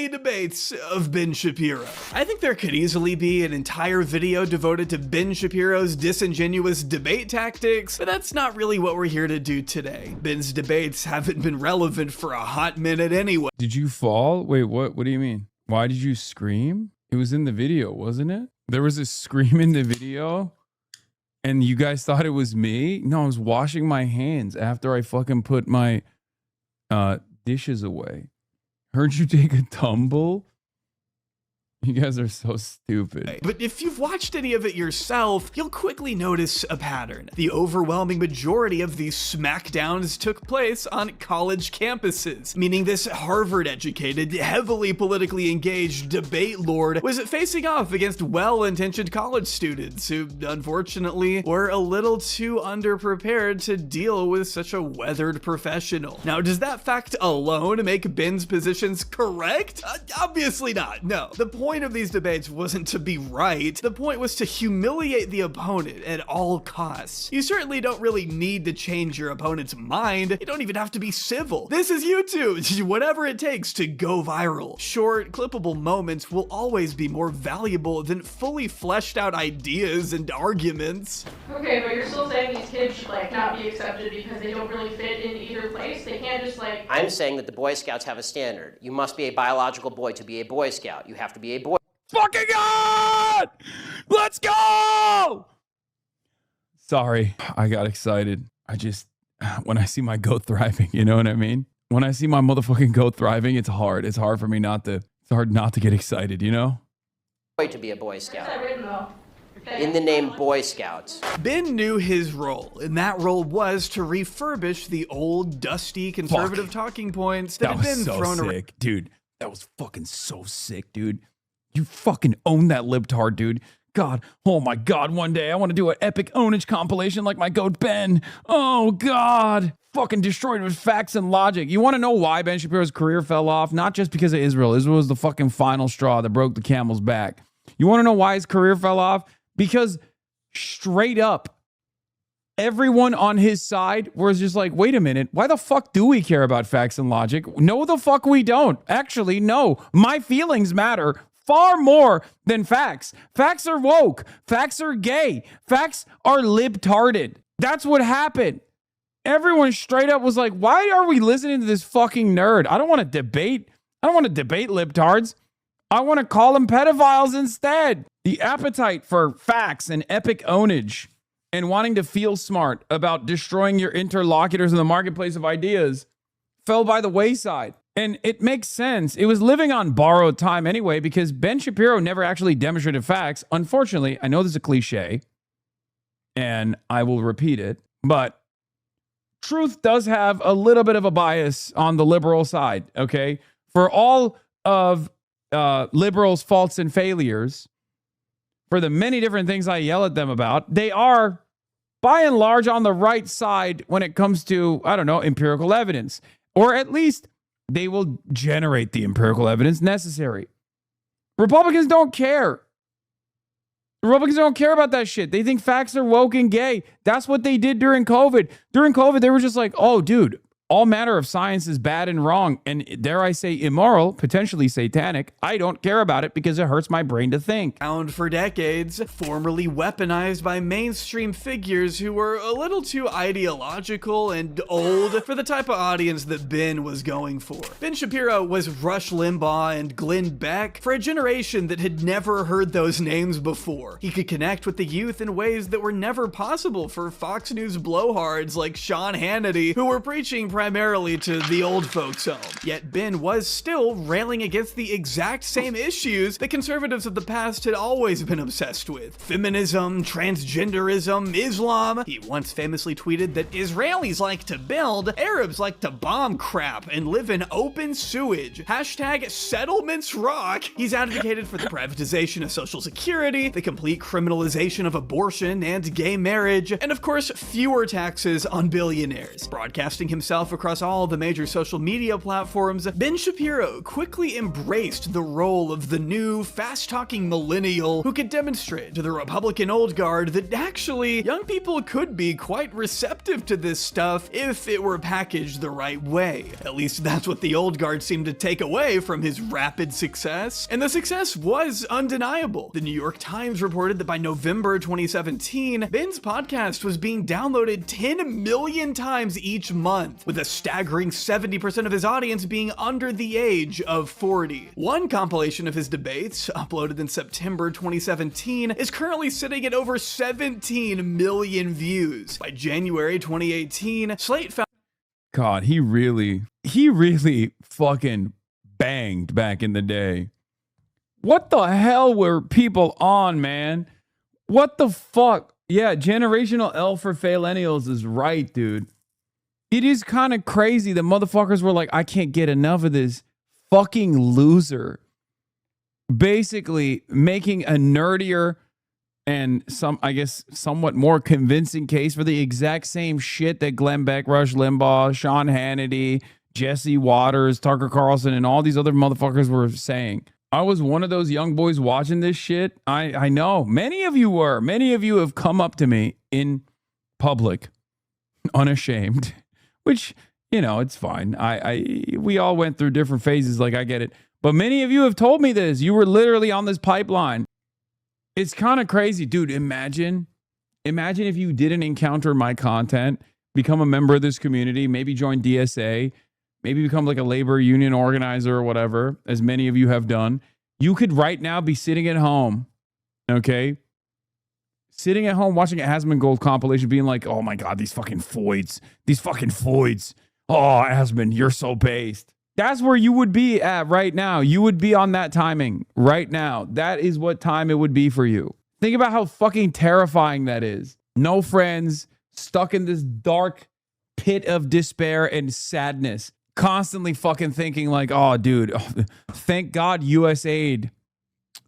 debates of Ben Shapiro. I think there could easily be an entire video devoted to Ben Shapiro's disingenuous debate tactics, but that's not really what we're here to do today. Ben's debates haven't been relevant for a hot minute anyway. Did you fall? Wait, what do you mean? Why did you scream? It was in the video, wasn't it? There was a scream in the video? And you guys thought it was me? No, I was washing my hands after I fucking put my dishes away. Heard you take a tumble? You guys are so stupid. But if you've watched any of it yourself, you'll quickly notice a pattern. The overwhelming majority of these smackdowns took place on college campuses, meaning this Harvard-educated, heavily politically engaged debate lord was facing off against well-intentioned college students who, unfortunately, were a little too underprepared to deal with such a weathered professional. Now, does that fact alone make Ben's positions correct? Obviously not, no. The point of these debates wasn't to be right. The point was to humiliate the opponent at all costs. You certainly don't really need to change your opponent's mind. You don't even have to be civil. This is YouTube. Whatever it takes to go viral. Short, clippable moments will always be more valuable than fully fleshed out ideas and arguments. Okay, but you're still saying these kids should not be accepted because they don't really fit in either place? They can't just I'm saying that the Boy Scouts have a standard. You must be a biological boy to be a Boy Scout. You have to be a boy. Fucking God! Let's go! Sorry, I got excited. When I see my goat thriving, you know what I mean? When I see my motherfucking goat thriving, it's hard. It's hard for me not to get excited, you know? To be a Boy Scout. In the name Boy Scouts. Ben knew his role, and that role was to refurbish the old, dusty, conservative talking points that had been thrown around. Dude, that was fucking so sick, dude. You fucking own that libtard, dude. God, oh my God, one day I want to do an epic ownage compilation like my goat Ben. Oh God. Fucking destroyed with facts and logic. You want to know why Ben Shapiro's career fell off? Not just because of Israel. Israel was the fucking final straw that broke the camel's back. You want to know why his career fell off? Because straight up, everyone on his side was just like, wait a minute, why the fuck do we care about facts and logic? No, the fuck we don't. Actually, no. My feelings matter far more than facts. Facts are woke. Facts are gay. Facts are libtarded. That's what happened. Everyone straight up was like, why are we listening to this fucking nerd? I don't want to debate. I don't want to debate libtards. I want to call them pedophiles instead. The appetite for facts and epic ownage and wanting to feel smart about destroying your interlocutors in the marketplace of ideas fell by the wayside. And it makes sense. It was living on borrowed time anyway, because Ben Shapiro never actually demonstrated facts. Unfortunately, I know this is a cliche, and I will repeat it, but truth does have a little bit of a bias on the liberal side, okay? For all of liberals' faults and failures, for the many different things I yell at them about, they are, by and large, on the right side when it comes to, I don't know, empirical evidence. Or at least they will generate the empirical evidence necessary. Republicans don't care. Republicans don't care about that shit. They think facts are woke and gay. That's what they did during COVID. During COVID, they were just like, oh, dude, all matter of science is bad and wrong. And dare I say immoral, potentially satanic. I don't care about it because it hurts my brain to think. Around for decades, formerly weaponized by mainstream figures who were a little too ideological and old for the type of audience that Ben was going for. Ben Shapiro was Rush Limbaugh and Glenn Beck for a generation that had never heard those names before. He could connect with the youth in ways that were never possible for Fox News blowhards like Sean Hannity, who were preaching primarily to the old folks home. Yet Ben was still railing against the exact same issues that conservatives of the past had always been obsessed with. Feminism, transgenderism, Islam. He once famously tweeted that Israelis like to build, Arabs like to bomb crap and live in open sewage. Hashtag settlements rock. He's advocated for the privatization of Social Security, the complete criminalization of abortion and gay marriage, and of course, fewer taxes on billionaires. Broadcasting himself across all the major social media platforms, Ben Shapiro quickly embraced the role of the new, fast-talking millennial who could demonstrate to the Republican old guard that actually young people could be quite receptive to this stuff if it were packaged the right way. At least that's what the old guard seemed to take away from his rapid success. And the success was undeniable. The New York Times reported that by November 2017, Ben's podcast was being downloaded 10 million times each month, with a staggering 70% of his audience being under the age of 40. One compilation of his debates, uploaded in September 2017, is currently sitting at over 17 million views. By January 2018, Slate found God, he really fucking banged back in the day. What the hell were people on, man? What the fuck? Yeah, generational L for millennials is right, dude. It is kind of crazy that motherfuckers were like, I can't get enough of this fucking loser. Basically making a nerdier and somewhat more convincing case for the exact same shit that Glenn Beck, Rush Limbaugh, Sean Hannity, Jesse Waters, Tucker Carlson, and all these other motherfuckers were saying. I was one of those young boys watching this shit. I know many of you were. Many of you have come up to me in public, unashamed, which, you know, it's fine. We all went through different phases. Like, I get it. But many of you have told me this. You were literally on this pipeline. It's kind of crazy, dude. Imagine if you didn't encounter my content, become a member of this community, maybe join DSA, maybe become like a labor union organizer or whatever, as many of you have done. You could right now be sitting at home, okay? Sitting at home watching a Hasman Gold compilation being like, oh my God, these fucking Foids. Oh, Hasman, you're so based. That's where you would be at right now. You would be on that timing right now. That is what time it would be for you. Think about how fucking terrifying that is. No friends, stuck in this dark pit of despair and sadness. Constantly fucking thinking like, oh, dude, thank God USAID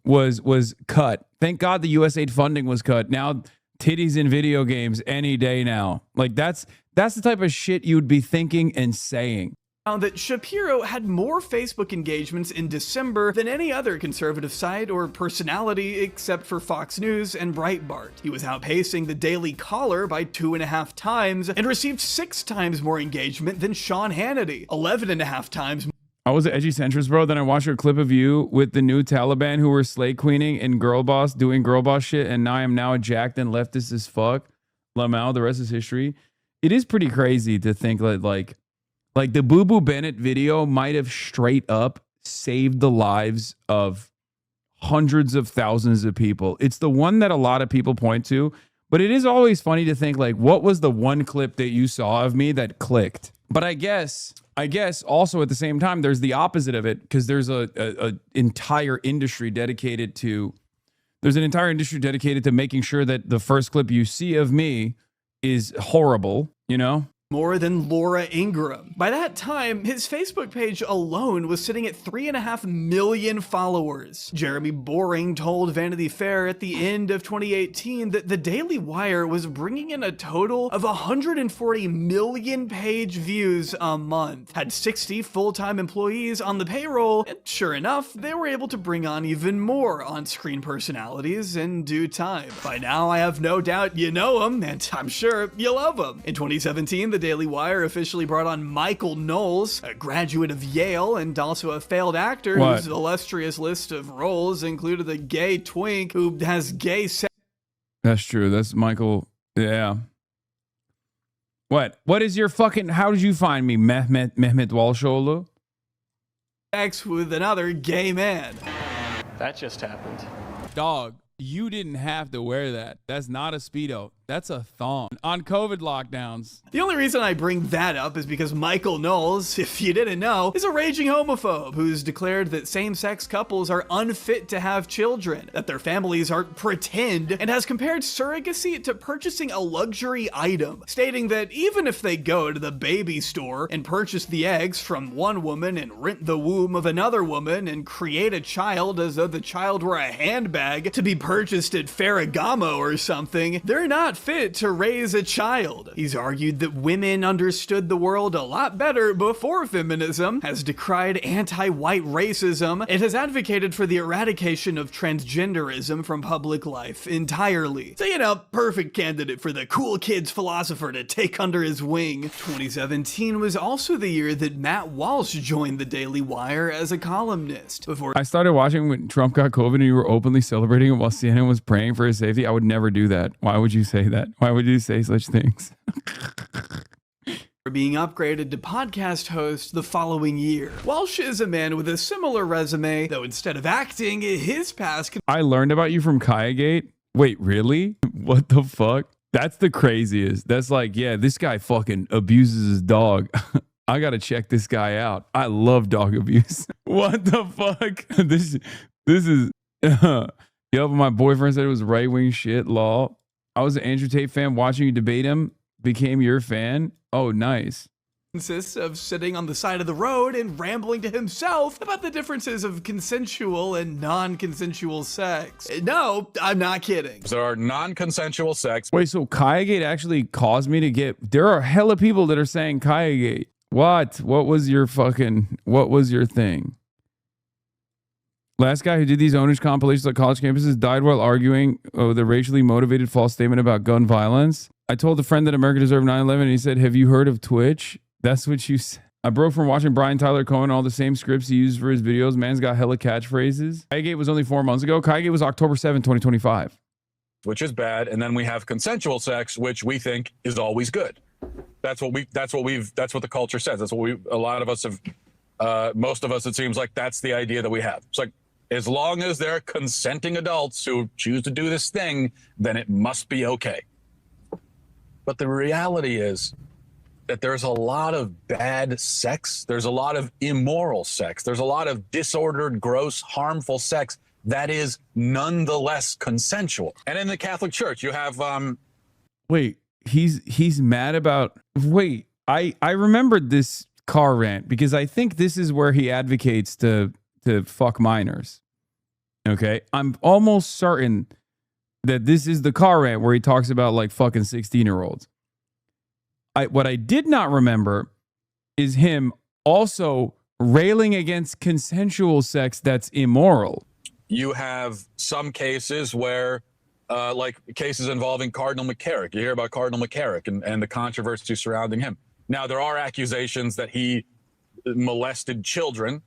was cut. Thank God the USAID funding was cut. Now titties in video games any day now. Like that's the type of shit you would be thinking and saying. Found that Shapiro had more Facebook engagements in December than any other conservative site or personality except for Fox News and Breitbart. He was outpacing the Daily Caller by 2.5 times and received 6 times more engagement than Sean Hannity, 11.5 times. I was an edgy centrist, bro. Then I watched a clip of you with the new Taliban who were slay queening and girl boss doing girl boss shit, and now I am now a jacked and leftist as fuck. Lamau, the rest is history. It is pretty crazy to think that like the Boo Boo Bennett video might have straight up saved the lives of hundreds of thousands of people. It's the one that a lot of people point to, But it is always funny to think like, what was the one clip that you saw of me that clicked? But I guess also at the same time, there's the opposite of it, because there's a entire industry dedicated to making sure that the first clip you see of me is horrible, you know? More than Laura Ingraham. By that time, his Facebook page alone was sitting at 3.5 million followers. Jeremy Boring told Vanity Fair at the end of 2018 that the Daily Wire was bringing in a total of 140 million page views a month, had 60 full-time employees on the payroll, and sure enough, they were able to bring on even more on-screen personalities in due time. By now, I have no doubt you know him, and I'm sure you love him. In 2017, the Daily Wire officially brought on Michael Knowles, a graduate of Yale and also a failed actor whose illustrious list of roles included a gay twink who has gay sex. That's true. That's Michael. Yeah. What is your fucking, how did you find me, Mehmet Walshoğlu? Sex with another gay man. That just happened. Dog, you didn't have to wear that. That's not a Speedo. That's a thong. On COVID lockdowns. The only reason I bring that up is because Michael Knowles, if you didn't know, is a raging homophobe who's declared that same-sex couples are unfit to have children, that their families are pretend, and has compared surrogacy to purchasing a luxury item, stating that even if they go to the baby store and purchase the eggs from one woman and rent the womb of another woman and create a child as though the child were a handbag to be purchased at Ferragamo or something, they're not fit to raise a child. He's argued that women understood the world a lot better before feminism, has decried anti-white racism, and has advocated for the eradication of transgenderism from public life entirely. So, you know, perfect candidate for the cool kids philosopher to take under his wing. 2017 was also the year that Matt Walsh joined the Daily Wire as a columnist. Before I started watching when Trump got COVID and you were openly celebrating it while CNN was praying for his safety. I would never do that. Why would you say that? Why would you say such things? being upgraded to podcast host the following year. Walsh is a man with a similar resume, though instead of acting, his past... I learned about you from Kayagate. Wait, really? What the fuck? That's the craziest. That's like, yeah, this guy fucking abuses his dog. I gotta check this guy out. I love dog abuse. What the fuck? This is... Yo, my boyfriend said it was right-wing shit, law. I was an Andrew Tate fan watching you debate him. Became your fan. Oh, nice. Consists of sitting on the side of the road and rambling to himself about the differences of consensual and non-consensual sex. No, I'm not kidding. There are non-consensual sex. Wait, so Kayagate actually caused me to get... There are hella people that are saying Kayagate. What? What was your thing? Last guy who did these owners compilations at college campuses died while arguing the racially motivated false statement about gun violence. I told a friend that America deserved 9/11 and he said, have you heard of Twitch? That's what you said. I broke from watching Brian Tyler Cohen, all the same scripts he used for his videos. Man's got hella catchphrases. Kayagate was only 4 months ago. Kayagate was October 7, 2025. Which is bad. And then we have consensual sex, which we think is always good. That's what the culture says. That's what a lot of us have, most of us, it seems like that's the idea that we have. It's like, as long as they're consenting adults who choose to do this thing, then it must be okay. But the reality is that there's a lot of bad sex. There's a lot of immoral sex. There's a lot of disordered, gross, harmful sex that is nonetheless consensual. And in the Catholic Church, you have... Wait, he's mad about... Wait, I remembered this car rant because I think this is where he advocates to fuck minors. Okay, I'm almost certain that this is the car rant where he talks about like fucking 16-year-olds. What I did not remember is him also railing against consensual sex that's immoral. You have some cases where, like cases involving Cardinal McCarrick. You hear about Cardinal McCarrick and the controversy surrounding him. Now, there are accusations that he molested children.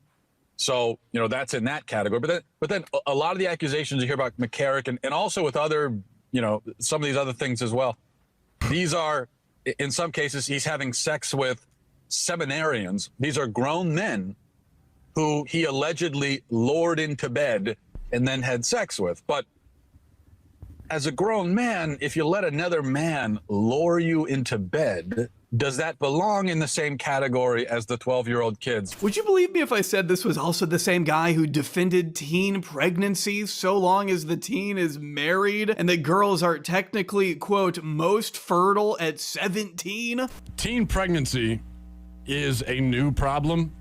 So, you know, that's in that category. But then a lot of the accusations you hear about McCarrick and also with other, you know, some of these other things as well. These are, in some cases, he's having sex with seminarians. These are grown men who he allegedly lured into bed and then had sex with. But as a grown man, if you let another man lure you into bed, does that belong in the same category as the 12-year-old kids? Would you believe me if I said this was also the same guy who defended teen pregnancies so long as the teen is married and that girls are technically, quote, most fertile at 17? Teen pregnancy is a new problem.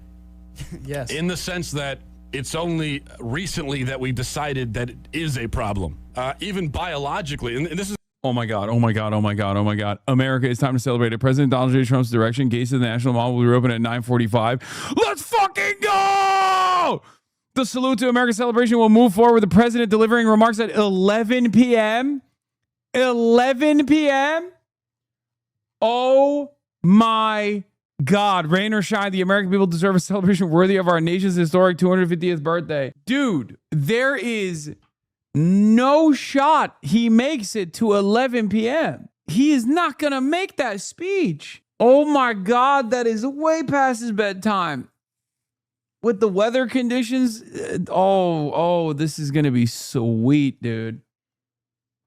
Yes. In the sense that it's only recently that we decided that it is a problem, even biologically. And this is. Oh my God, oh my God, oh my God, oh my God. America, it's time to celebrate it. President Donald J. Trump's direction, gates to the National Mall will reopen at 9:45. Let's fucking go! The Salute to America celebration will move forward with the president delivering remarks at 11 p.m. 11 p.m.? Oh my God. Rain or shine, the American people deserve a celebration worthy of our nation's historic 250th birthday. Dude, there is no shot he makes it to 11 p.m. He is not going to make that speech. Oh my God, that is way past his bedtime. With the weather conditions, this is going to be sweet, dude.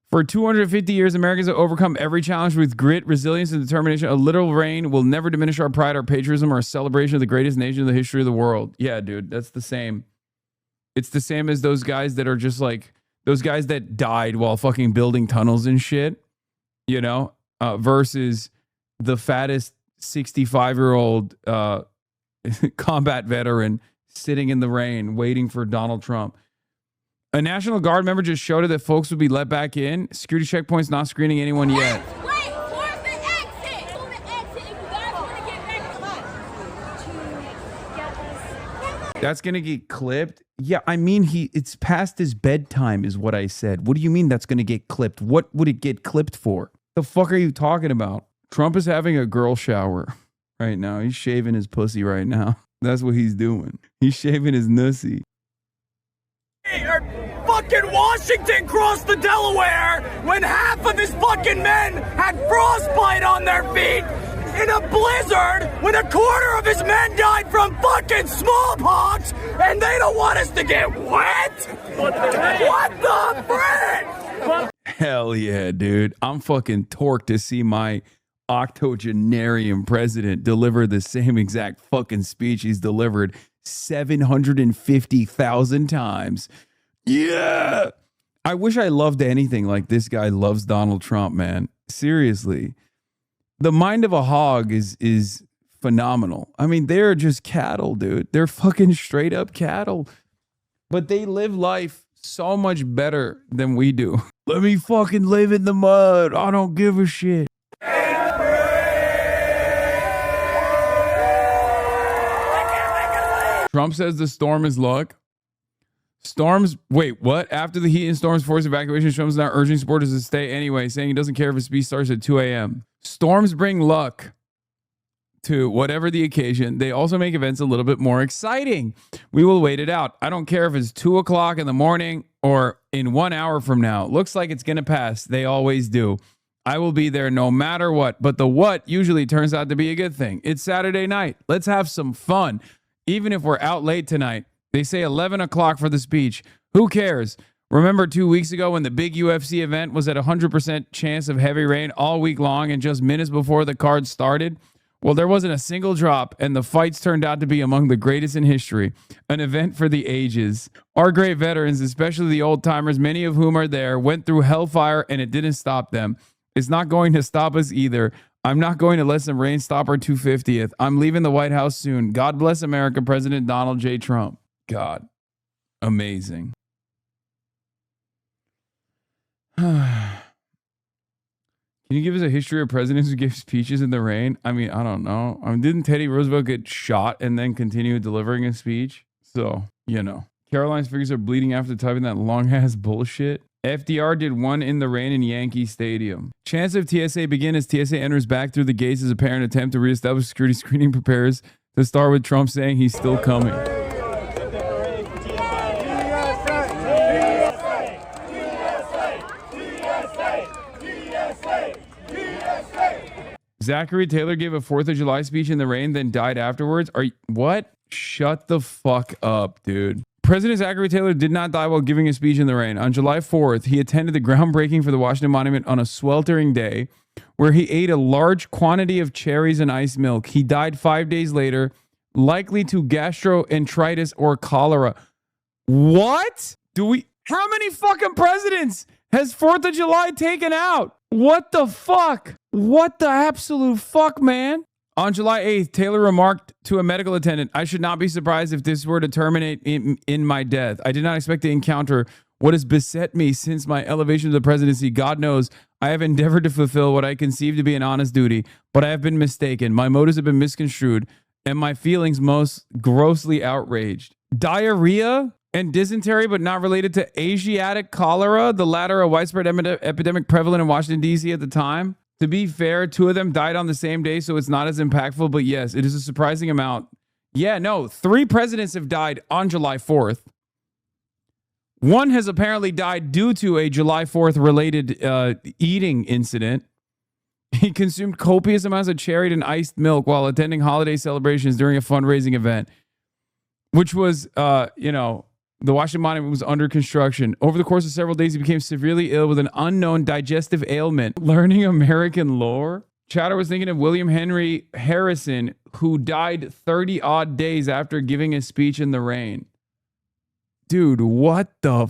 For 250 years, Americans have overcome every challenge with grit, resilience, and determination. A literal rain will never diminish our pride, our patriotism, or our celebration of the greatest nation in the history of the world. Yeah, dude, that's the same. It's the same as those guys that are just like, those guys that died while fucking building tunnels and shit, you know, versus the fattest 65-year-old combat veteran sitting in the rain waiting for Donald Trump. A National Guard member just showed it that folks would be let back in. Security checkpoints not screening anyone yet. That's going to get clipped? Yeah, I mean, it's past his bedtime is what I said. What do you mean that's going to get clipped? What would it get clipped for? The fuck are you talking about? Trump is having a girl shower right now. He's shaving his pussy right now. That's what he's doing. He's shaving his nussy. Fucking Washington crossed the Delaware when half of his fucking men had frostbite on their feet in a blizzard when a quarter of his men died from fucking smallpox, and they don't want us to get wet? What the frick? Hell yeah, dude. I'm fucking torqued to see my octogenarian president deliver the same exact fucking speech he's delivered 750,000 times. Yeah. I wish I loved anything like this guy loves Donald Trump, man. Seriously. The mind of a hog is phenomenal. I mean, they're just cattle, dude. They're fucking straight up cattle. But they live life so much better than we do. Let me fucking live in the mud. I don't give a shit. Trump says the storm is luck. Storms, wait, what? After the heat and storms force evacuation, Trump's now urging supporters to stay anyway, saying he doesn't care if his speech starts at 2 a.m. Storms bring luck to whatever the occasion. They also make events a little bit more exciting. We will wait it out. I don't care if it's 2 o'clock in the morning or in 1 hour from now. Looks like it's going to pass. They always do. I will be there no matter what. But the what usually turns out to be a good thing. It's Saturday night. Let's have some fun. Even if we're out late tonight. They say 11 o'clock for the speech. Who cares? Remember 2 weeks ago when the big UFC event was at 100% chance of heavy rain all week long and just minutes before the card started? Well, there wasn't a single drop, and the fights turned out to be among the greatest in history. An event for the ages. Our great veterans, especially the old timers, many of whom are there, went through hellfire and it didn't stop them. It's not going to stop us either. I'm not going to let some rain stop our 250th. I'm leaving the White House soon. God bless America, President Donald J. Trump. God, amazing. Can you give us a history of presidents who gave speeches in the rain? I mean, I don't know. I mean, didn't Teddy Roosevelt get shot and then continue delivering a speech? So, you know. Caroline's fingers are bleeding after typing that long-ass bullshit. FDR did one in the rain in Yankee Stadium. Chance of TSA begin as TSA enters back through the gates as apparent attempt to reestablish security screening prepares to start with Trump saying he's still coming. Zachary Taylor gave a 4th of July speech in the rain, then died afterwards. What? Shut the fuck up, dude. President Zachary Taylor did not die while giving a speech in the rain. On July 4th, he attended the groundbreaking for the Washington Monument on a sweltering day where he ate a large quantity of cherries and iced milk. He died 5 days later, likely to gastroenteritis or cholera. What? How many fucking presidents has 4th of July taken out? What the fuck? What the absolute fuck, man? On July 8th, Taylor remarked to a medical attendant, "I should not be surprised if this were to terminate in my death. I did not expect to encounter what has beset me since my elevation to the presidency. God knows I have endeavored to fulfill what I conceive to be an honest duty, but I have been mistaken. My motives have been misconstrued, and my feelings most grossly outraged." Diarrhea and dysentery, but not related to Asiatic cholera, the latter a widespread epidemic prevalent in Washington, D.C. at the time. To be fair, 2 of them died on the same day, so it's not as impactful, but yes, it is a surprising amount. Yeah, no, 3 presidents have died on July 4th. 1 has apparently died due to a July 4th related eating incident. He consumed copious amounts of cherry and iced milk while attending holiday celebrations during a fundraising event, which was, the Washington Monument was under construction. Over the course of several days, he became severely ill with an unknown digestive ailment. Learning American lore? Chatter was thinking of William Henry Harrison, who died 30-odd days after giving a speech in the rain. Dude, what the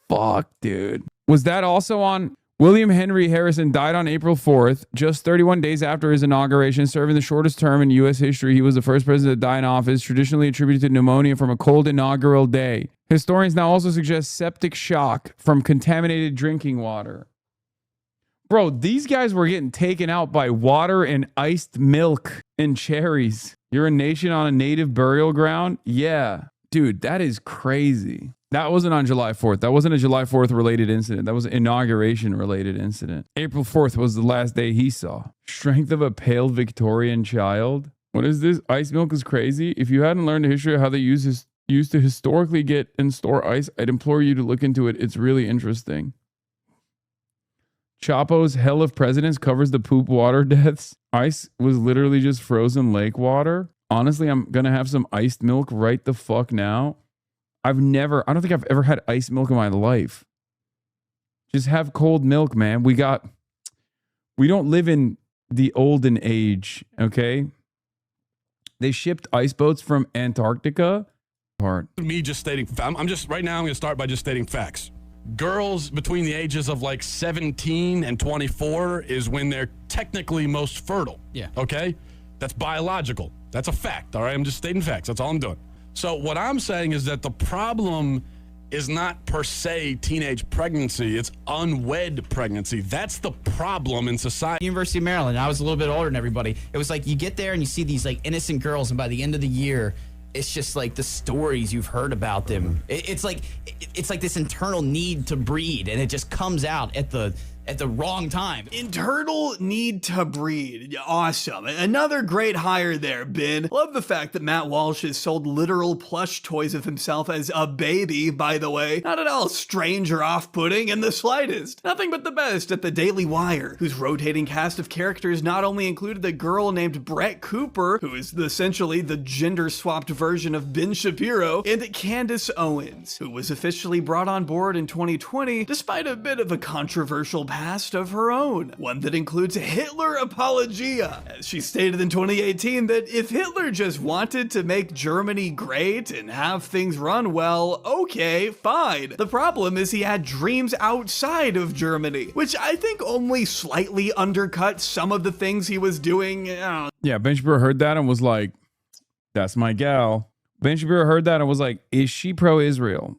fuck, dude? Was that also on... William Henry Harrison died on April 4th, just 31 days after his inauguration, serving the shortest term in U.S. history. He was the first president to die in office, traditionally attributed to pneumonia from a cold inaugural day. Historians now also suggest septic shock from contaminated drinking water. Bro, these guys were getting taken out by water and iced milk and cherries. You're a nation on a native burial ground? Yeah. Dude, that is crazy. That wasn't on July 4th. That wasn't a July 4th related incident. That was an inauguration related incident. April 4th was the last day he saw. Strength of a pale Victorian child. What is this? Ice milk is crazy. If you hadn't learned the history of how they used to historically get and store ice, I'd implore you to look into it. It's really interesting. Chapo's Hell of Presidents covers the poop water deaths. Ice was literally just frozen lake water. Honestly, I'm going to have some iced milk right the fuck now. I don't think I've ever had iced milk in my life. Just have cold milk, man. We don't live in the olden age, okay? They shipped ice boats from Antarctica. Me just stating, I'm just, right now I'm going to start by just stating facts. Girls between the ages of like 17 and 24 is when they're technically most fertile. Yeah. Okay? That's biological. That's a fact, all right? I'm just stating facts. That's all I'm doing. So what I'm saying is that the problem is not per se teenage pregnancy. It's unwed pregnancy. That's the problem in society. University of Maryland, I was a little bit older than everybody. It was like you get there and you see these like innocent girls, and by the end of the year, it's just like the stories you've heard about them. It's like this internal need to breed, and it just comes out at the wrong time. Internal need to breed. Awesome. Another great hire there, Ben. Love the fact that Matt Walsh has sold literal plush toys of himself as a baby, by the way. Not at all strange or off-putting in the slightest. Nothing but the best at the Daily Wire, whose rotating cast of characters not only included a girl named Brett Cooper, who is essentially the gender-swapped version of Ben Shapiro, and Candace Owens, who was officially brought on board in 2020 despite a bit of a controversial past of her own, one that includes Hitler apologia, as she stated in 2018 that if Hitler just wanted to make Germany great and have things run well, okay, fine. The problem is he had dreams outside of Germany, which I think only slightly undercut some of the things he was doing. Yeah, Ben Shapiro heard that and was like, that's my gal. Ben Shapiro heard that and was like, is she pro-Israel?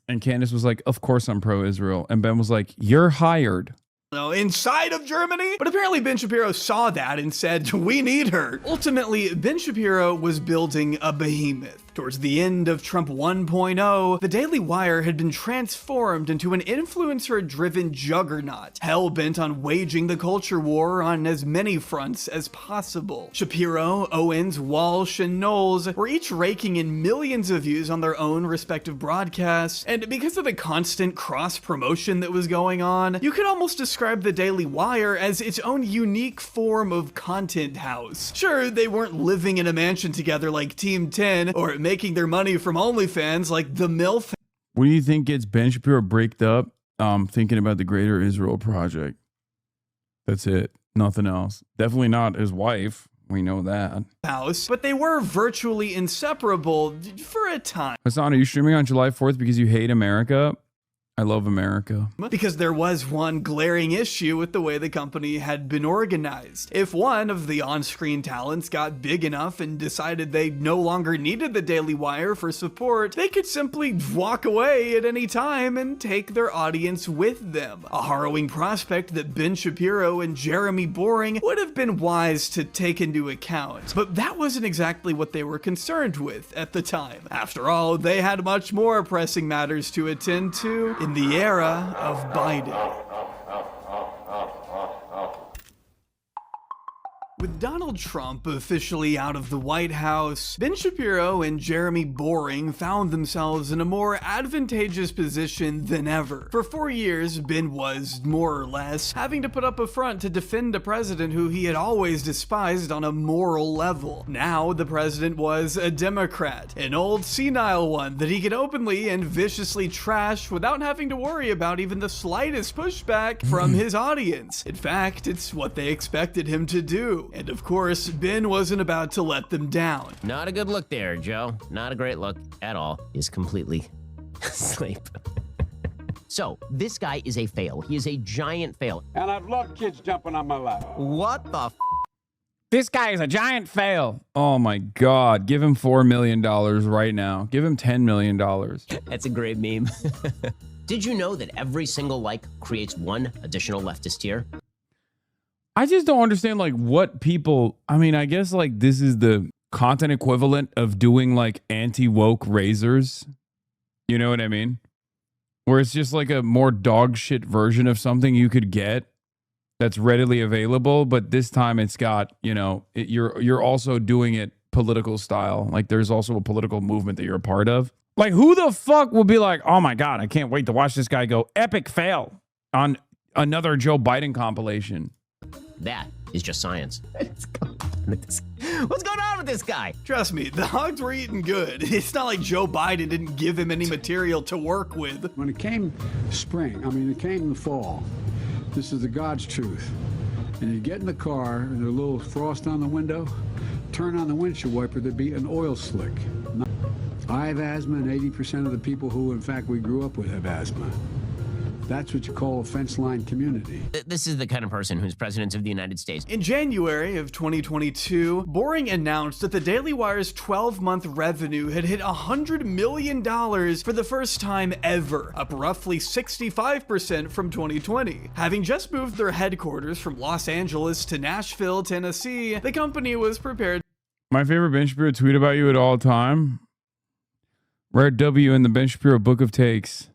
And Candace was like, of course I'm pro-Israel. And Ben was like, you're hired. Inside of Germany? But apparently Ben Shapiro saw that and said, we need her. Ultimately, Ben Shapiro was building a behemoth. Towards the end of Trump 1.0, the Daily Wire had been transformed into an influencer-driven juggernaut, hell-bent on waging the culture war on as many fronts as possible. Shapiro, Owens, Walsh, and Knowles were each raking in millions of views on their own respective broadcasts, and because of the constant cross-promotion that was going on, you could almost describe the Daily Wire as its own unique form of content house. Sure, they weren't living in a mansion together like Team 10, or making their money from OnlyFans like the MILF. What do you think gets Ben Shapiro braked up? Thinking about the Greater Israel Project. That's it. Nothing else. Definitely not his wife. We know that. House, but they were virtually inseparable for a time. Hasan, are you streaming on July 4th because you hate America? I love America. Because there was one glaring issue with the way the company had been organized. If one of the on-screen talents got big enough and decided they no longer needed the Daily Wire for support, they could simply walk away at any time and take their audience with them. A harrowing prospect that Ben Shapiro and Jeremy Boring would have been wise to take into account. But that wasn't exactly what they were concerned with at the time. After all, they had much more pressing matters to attend to in the era of Biden. With Donald Trump officially out of the White House, Ben Shapiro and Jeremy Boring found themselves in a more advantageous position than ever. For 4 years, Ben was, more or less, having to put up a front to defend a president who he had always despised on a moral level. Now, the president was a Democrat, an old senile one that he could openly and viciously trash without having to worry about even the slightest pushback from his audience. In fact, it's what they expected him to do. And of course, Ben wasn't about to let them down. Not a good look there, Joe. Not a great look at all. He's completely asleep. So, this guy is a fail. He is a giant fail. And I've loved kids jumping on my lap. What the f? This guy is a giant fail. Oh my God. Give him $4 million right now. Give him $10 million. That's a great meme. Did you know that every single like creates one additional leftist tier? I just don't understand like what people, I mean, I guess like this is the content equivalent of doing like anti-woke razors. You know what I mean? Where it's just like a more dog shit version of something you could get that's readily available, but this time it's got, you know, you're also doing it political style. Like there's also a political movement that you're a part of. Like who the fuck will be like, "Oh my God, I can't wait to watch this guy go epic fail on another Joe Biden compilation." That is just science. What's going on with this guy? Trust me, the hogs were eating good. It's not like Joe Biden didn't give him any material to work with. When it came spring, I mean, it came the fall, this is the God's truth. And you get in the car, and there's a little frost on the window, turn on the windshield wiper, there'd be an oil slick. I have asthma, and 80% of the people who, in fact, we grew up with have asthma. That's what you call a fence line community. This is the kind of person who's president of the United States. In January of 2022, Boring announced that the Daily Wire's 12-month revenue had hit $100 million for the first time ever, up roughly 65% from 2020. Having just moved their headquarters from Los Angeles to Nashville, Tennessee, the company was prepared. My favorite Ben Shapiro tweet about you at all time. Rare W in the Ben Shapiro Book of Takes.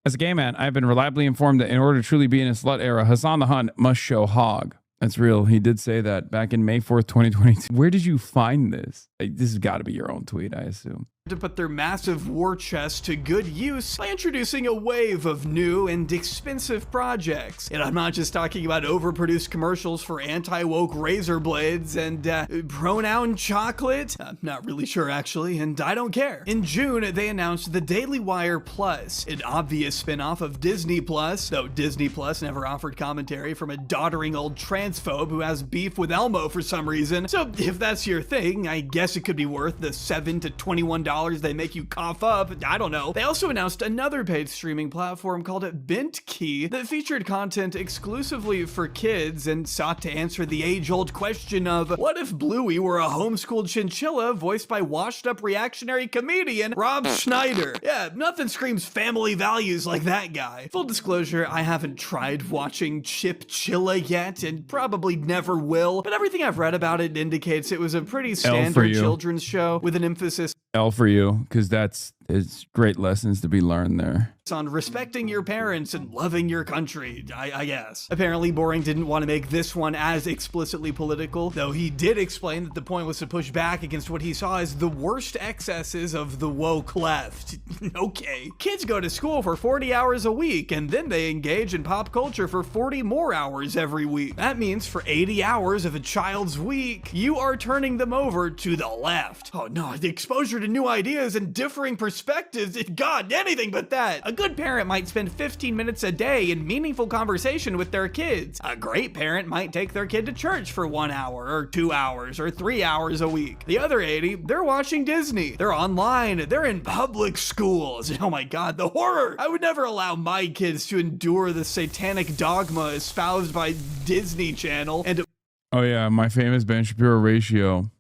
As a gay man, I have been reliably informed that in order to truly be in a slut era, Hasan the Hun must show hog. That's real. He did say that back in May 4th, 2022. Where did you find this? Like, this has got to be your own tweet, I assume. To put their massive war chest to good use by introducing a wave of new and expensive projects. And I'm not just talking about overproduced commercials for anti-woke razor blades and pronoun chocolate. I'm not really sure actually, and I don't care. In June, they announced the Daily Wire Plus, an obvious spinoff of Disney Plus, though Disney Plus never offered commentary from a doddering old transphobe who has beef with Elmo for some reason. So if that's your thing, I guess it could be worth the $7 to $21 they make you cough up. I don't know. They also announced another paid streaming platform called BentKey that featured content exclusively for kids and sought to answer the age-old question of what if Bluey were a homeschooled chinchilla voiced by washed-up reactionary comedian Rob Schneider. Yeah, nothing screams family values like that guy. Full disclosure, I haven't tried watching Chipchilla yet and probably never will, but everything I've read about it indicates it was a pretty standard children's show with an emphasis L for you, because that's There's great lessons to be learned there. On respecting your parents and loving your country, I guess. Apparently, Boring didn't want to make this one as explicitly political, though he did explain that the point was to push back against what he saw as the worst excesses of the woke left. Okay. Kids go to school for 40 hours a week, and then they engage in pop culture for 40 more hours every week. That means for 80 hours of a child's week, you are turning them over to the left. Oh no, the exposure to new ideas and differing perspectives, God, anything but that. A good parent might spend 15 minutes a day in meaningful conversation with their kids. A great parent might take their kid to church for 1 hour or 2 hours or 3 hours a week. The other 80, they're watching Disney. They're online. They're in public schools. Oh my God, the horror. I would never allow my kids to endure the satanic dogma espoused by Disney Channel and Oh yeah, my famous Ben Shapiro ratio.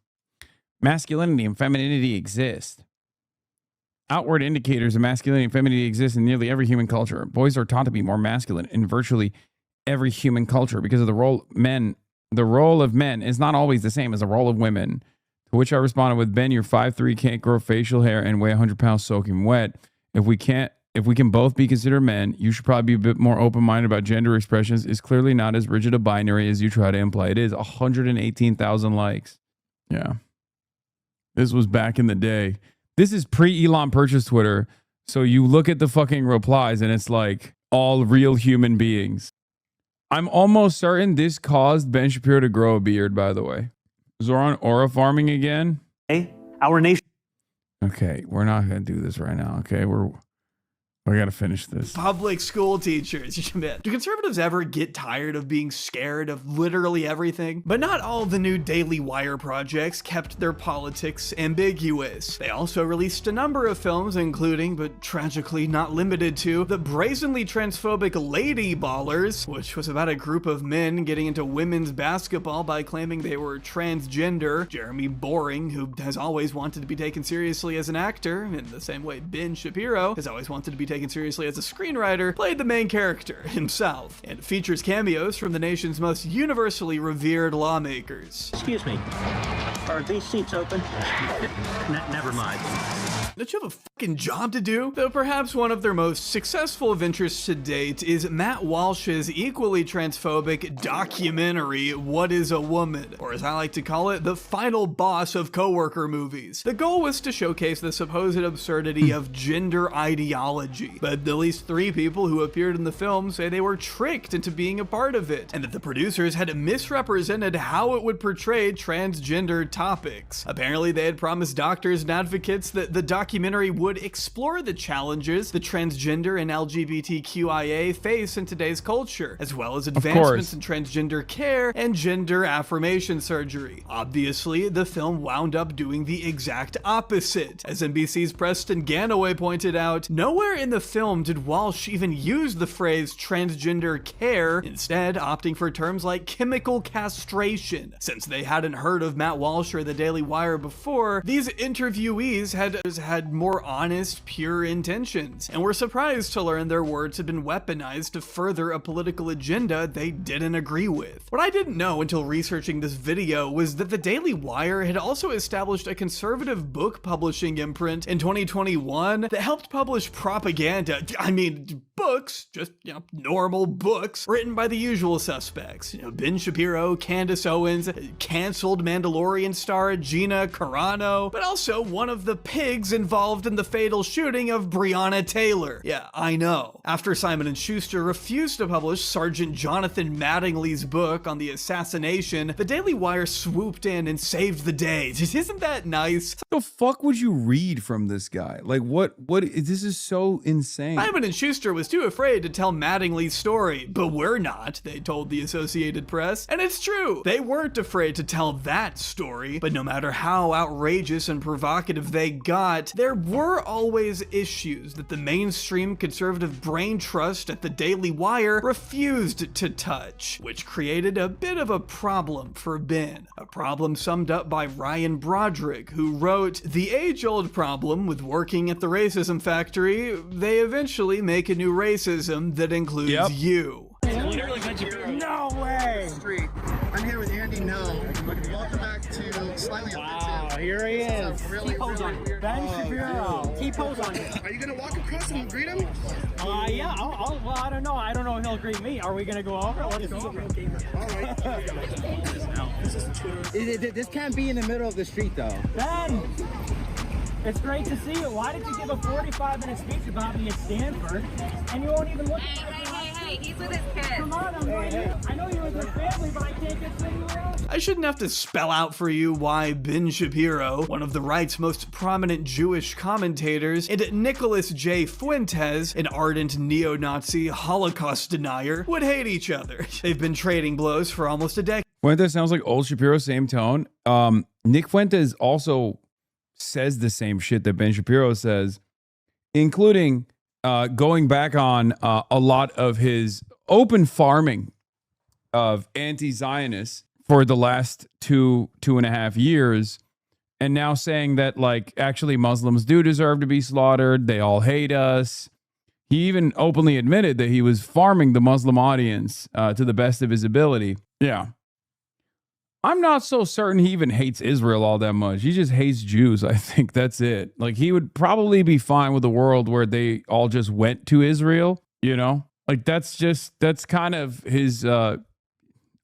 Masculinity and femininity exist. Outward indicators of masculinity and femininity exist in nearly every human culture. Boys are taught to be more masculine in virtually every human culture because of the role of men is not always the same as the role of women. To which I responded with, Ben, you're 5'3", can't grow facial hair, and weigh 100 pounds soaking wet. If we can both be considered men, you should probably be a bit more open-minded about gender expressions. It's clearly not as rigid a binary as you try to imply. It is 118,000 likes. Yeah. This was back in the day. This is pre-Elon purchase Twitter. So you look at the fucking replies and it's like all real human beings. I'm almost certain this caused Ben Shapiro to grow a beard, by the way. Zoran aura farming again? Hey, our nation. Okay, we're not going to do this right now. Okay, we got to finish this. public school teachers. Do conservatives ever get tired of being scared of literally everything? But not all the new Daily Wire projects kept their politics ambiguous. They also released a number of films, including, but tragically not limited to, the brazenly transphobic Lady Ballers, which was about a group of men getting into women's basketball by claiming they were transgender. Jeremy Boring, who has always wanted to be taken seriously as an actor, in the same way Ben Shapiro has always wanted to be taken seriously as a screenwriter, played the main character himself, and features cameos from the nation's most universally revered lawmakers. Excuse me, are these seats open? Never mind. Don't you have a fucking job to do? Though perhaps one of their most successful ventures to date is Matt Walsh's equally transphobic documentary, What is a Woman? Or as I like to call it, the final boss of coworker movies. The goal was to showcase the supposed absurdity of gender ideology, but at least 3 people who appeared in the film say they were tricked into being a part of it, and that the producers had misrepresented how it would portray transgender topics. Apparently they had promised doctors and advocates that the documentary would explore the challenges the transgender and LGBTQIA face in today's culture, as well as advancements in transgender care and gender affirmation surgery. Obviously, the film wound up doing the exact opposite. As NBC's Preston Ganaway pointed out, nowhere in the film did Walsh even use the phrase transgender care, instead opting for terms like chemical castration. Since they hadn't heard of Matt Walsh or the Daily Wire before, these interviewees had more honest, pure intentions, and were surprised to learn their words had been weaponized to further a political agenda they didn't agree with. What I didn't know until researching this video was that the Daily Wire had also established a conservative book publishing imprint in 2021 that helped publish propaganda, books, just, normal books, written by the usual suspects. Ben Shapiro, Candace Owens, canceled Mandalorian star Gina Carano, but also one of the pigs involved in the fatal shooting of Breonna Taylor. Yeah, I know. After Simon & Schuster refused to publish Sergeant Jonathan Mattingly's book on the assassination, the Daily Wire swooped in and saved the day. Isn't that nice? What the fuck would you read from this guy? Like, what, this is so insane. Simon & Schuster was too afraid to tell Mattingly's story, but we're not, they told the Associated Press. And it's true, they weren't afraid to tell that story, but no matter how outrageous and provocative they got, there were always issues that the mainstream conservative brain trust at the Daily Wire refused to touch, which created a bit of a problem for Ben. A problem summed up by Ryan Broderick, who wrote, "The age-old problem with working at the racism factory, they eventually make a new racism that includes you." No way! I'm here with Andy No. Welcome back to Slightly Offensive. here he is. T-pose on you. Ben Shapiro. T-pose on you. Are you gonna walk across and greet him? Yeah. Well, I don't know. I don't know if he'll greet me. Are we gonna go over? Let's go over. All right. This can't be in the middle of the street, though. Ben, it's great to see you. Why did you give a 45-minute speech about me at Stanford, and you won't even look at me? Hey, he's with his kids. Come on, I know you're with your family, but I can't get anywhere else. I shouldn't have to spell out for you why Ben Shapiro, one of the right's most prominent Jewish commentators, and Nicholas J. Fuentes, an ardent neo-Nazi Holocaust denier, would hate each other. They've been trading blows for almost a decade. Fuentes sounds like old Shapiro, same tone. Nick Fuentes also says the same shit that Ben Shapiro says, including going back on a lot of his open farming of anti-Zionists for the last two and a half years, and now saying that, like, actually Muslims do deserve to be slaughtered. They all hate us. He even openly admitted that he was farming the Muslim audience to the best of his ability. Yeah. I'm not so certain he even hates Israel all that much. He just hates Jews. I think that's it. Like, he would probably be fine with a world where they all just went to Israel, you know? Like, that's kind of his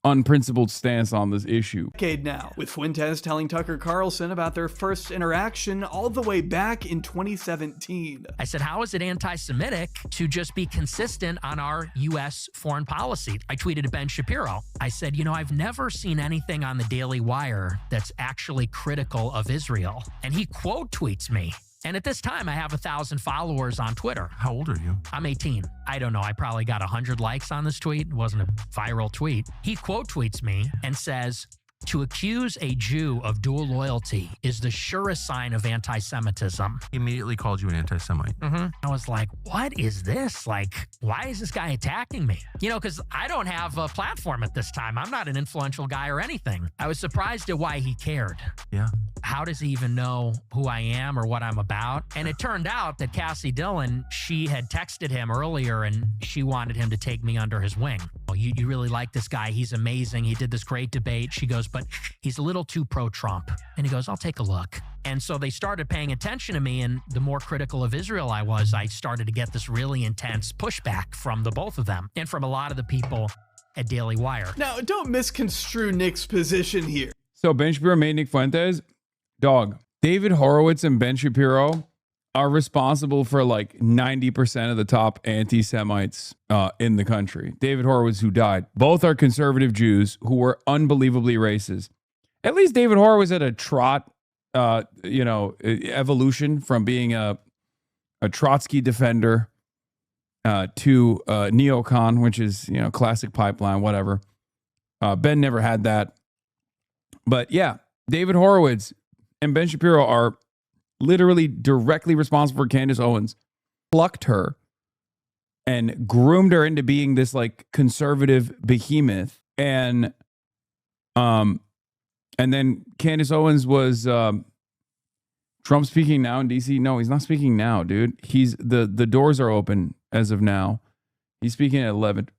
unprincipled stance on this issue. Decade now, with Fuentes telling Tucker Carlson about their first interaction all the way back in 2017. I said, how is it anti-Semitic to just be consistent on our U.S. foreign policy? I tweeted to Ben Shapiro. I said, I've never seen anything on the Daily Wire that's actually critical of Israel. And he quote tweets me. And at this time, I have 1,000 followers on Twitter. How old are you? I'm 18. I don't know. I probably got 100 likes on this tweet. It wasn't a viral tweet. He quote tweets me and says, to accuse a Jew of dual loyalty is the surest sign of anti-Semitism. He immediately called you an anti-Semite. I was like, what is this? Like, why is this guy attacking me? Because I don't have a platform at this time. I'm not an influential guy or anything. I was surprised at why he cared. Yeah. How does he even know who I am or what I'm about? And it turned out that Cassie Dillon, she had texted him earlier and she wanted him to take me under his wing. Oh, you really like this guy. He's amazing. He did this great debate. She goes, but he's a little too pro-Trump. And he goes, I'll take a look. And so they started paying attention to me, and the more critical of Israel I was, I started to get this really intense pushback from the both of them and from a lot of the people at Daily Wire. Now, don't misconstrue Nick's position here. So Ben Shapiro made Nick Fuentes. Dog, David Horowitz and Ben Shapiro are responsible for like 90% of the top anti-Semites in the country. David Horowitz, who died. Both are conservative Jews who were unbelievably racist. At least David Horowitz had a trot, evolution from being a Trotsky defender to neocon, which is, classic pipeline, whatever. Ben never had that. But yeah, David Horowitz and Ben Shapiro are literally directly responsible for Candace Owens, plucked her and groomed her into being this like conservative behemoth. And then Candace Owens was Trump speaking now in DC. No, he's not speaking now, dude. He's the doors are open as of now. He's speaking at 11.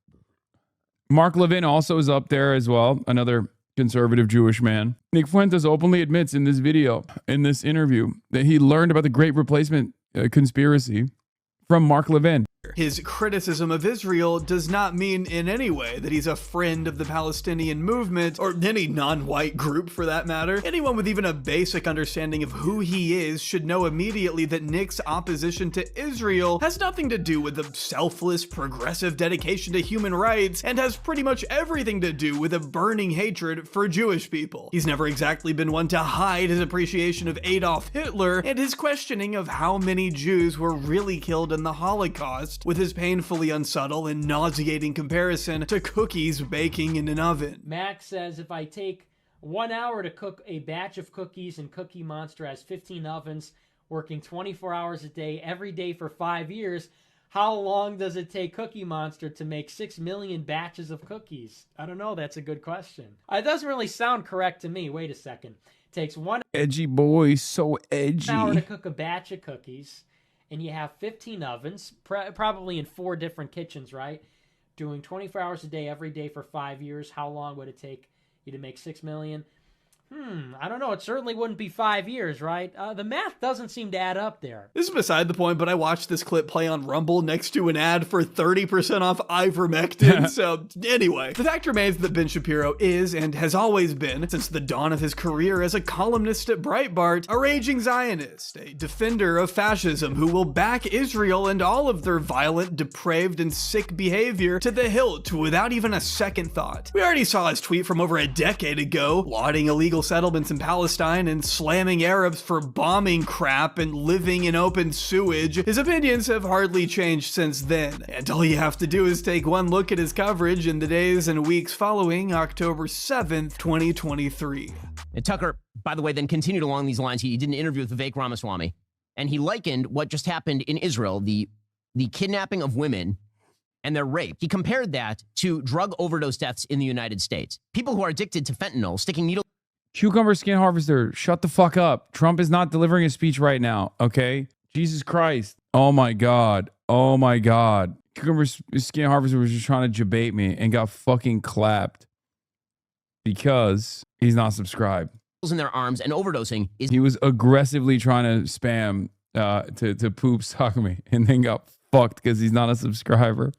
Mark Levin also is up there as well, another conservative Jewish man. Nick Fuentes openly admits in this video, in this interview, that he learned about the Great Replacement conspiracy from Mark Levin. His criticism of Israel does not mean in any way that he's a friend of the Palestinian movement, or any non-white group for that matter. Anyone with even a basic understanding of who he is should know immediately that Nick's opposition to Israel has nothing to do with a selfless, progressive dedication to human rights, and has pretty much everything to do with a burning hatred for Jewish people. He's never exactly been one to hide his appreciation of Adolf Hitler and his questioning of how many Jews were really killed in the Holocaust, with his painfully unsubtle and nauseating comparison to cookies baking in an oven. Max says, if I take 1 hour to cook a batch of cookies and Cookie Monster has 15 ovens, working 24 hours a day, every day for 5 years, how long does it take Cookie Monster to make 6 million batches of cookies? I don't know. That's a good question. It doesn't really sound correct to me. Wait a second. It takes 1 Edgy boy, so edgy. hour to cook a batch of cookies. And you have 15 ovens, probably in 4 different kitchens, right? Doing 24 hours a day, every day for 5 years. How long would it take you to make 6 million? I don't know. It certainly wouldn't be 5 years, right? The math doesn't seem to add up there. This is beside the point, but I watched this clip play on Rumble next to an ad for 30% off ivermectin. So anyway, the fact remains that Ben Shapiro is and has always been, since the dawn of his career as a columnist at Breitbart, a raging Zionist, a defender of fascism who will back Israel and all of their violent, depraved, and sick behavior to the hilt without even a second thought. We already saw his tweet from over a decade ago, lauding illegal settlements in Palestine and slamming Arabs for bombing crap and living in open sewage. His opinions have hardly changed since then, and all you have to do is take one look at his coverage in the days and weeks following October 7th, 2023. And Tucker, by the way, then continued along these lines. He did an interview with Vivek Ramaswamy, and he likened what just happened in Israel, the kidnapping of women and their rape. He compared that to drug overdose deaths in the United States. People who are addicted to fentanyl, sticking needles. Cucumber Skin Harvester, shut the fuck up. Trump is not delivering a speech right now, okay? Jesus Christ. Oh my God. Oh my God. Cucumber Skin Harvester was just trying to debate me and got fucking clapped because he's not subscribed. In their arms and overdosing is. He was aggressively trying to spam to poop suck me and then got fucked because he's not a subscriber.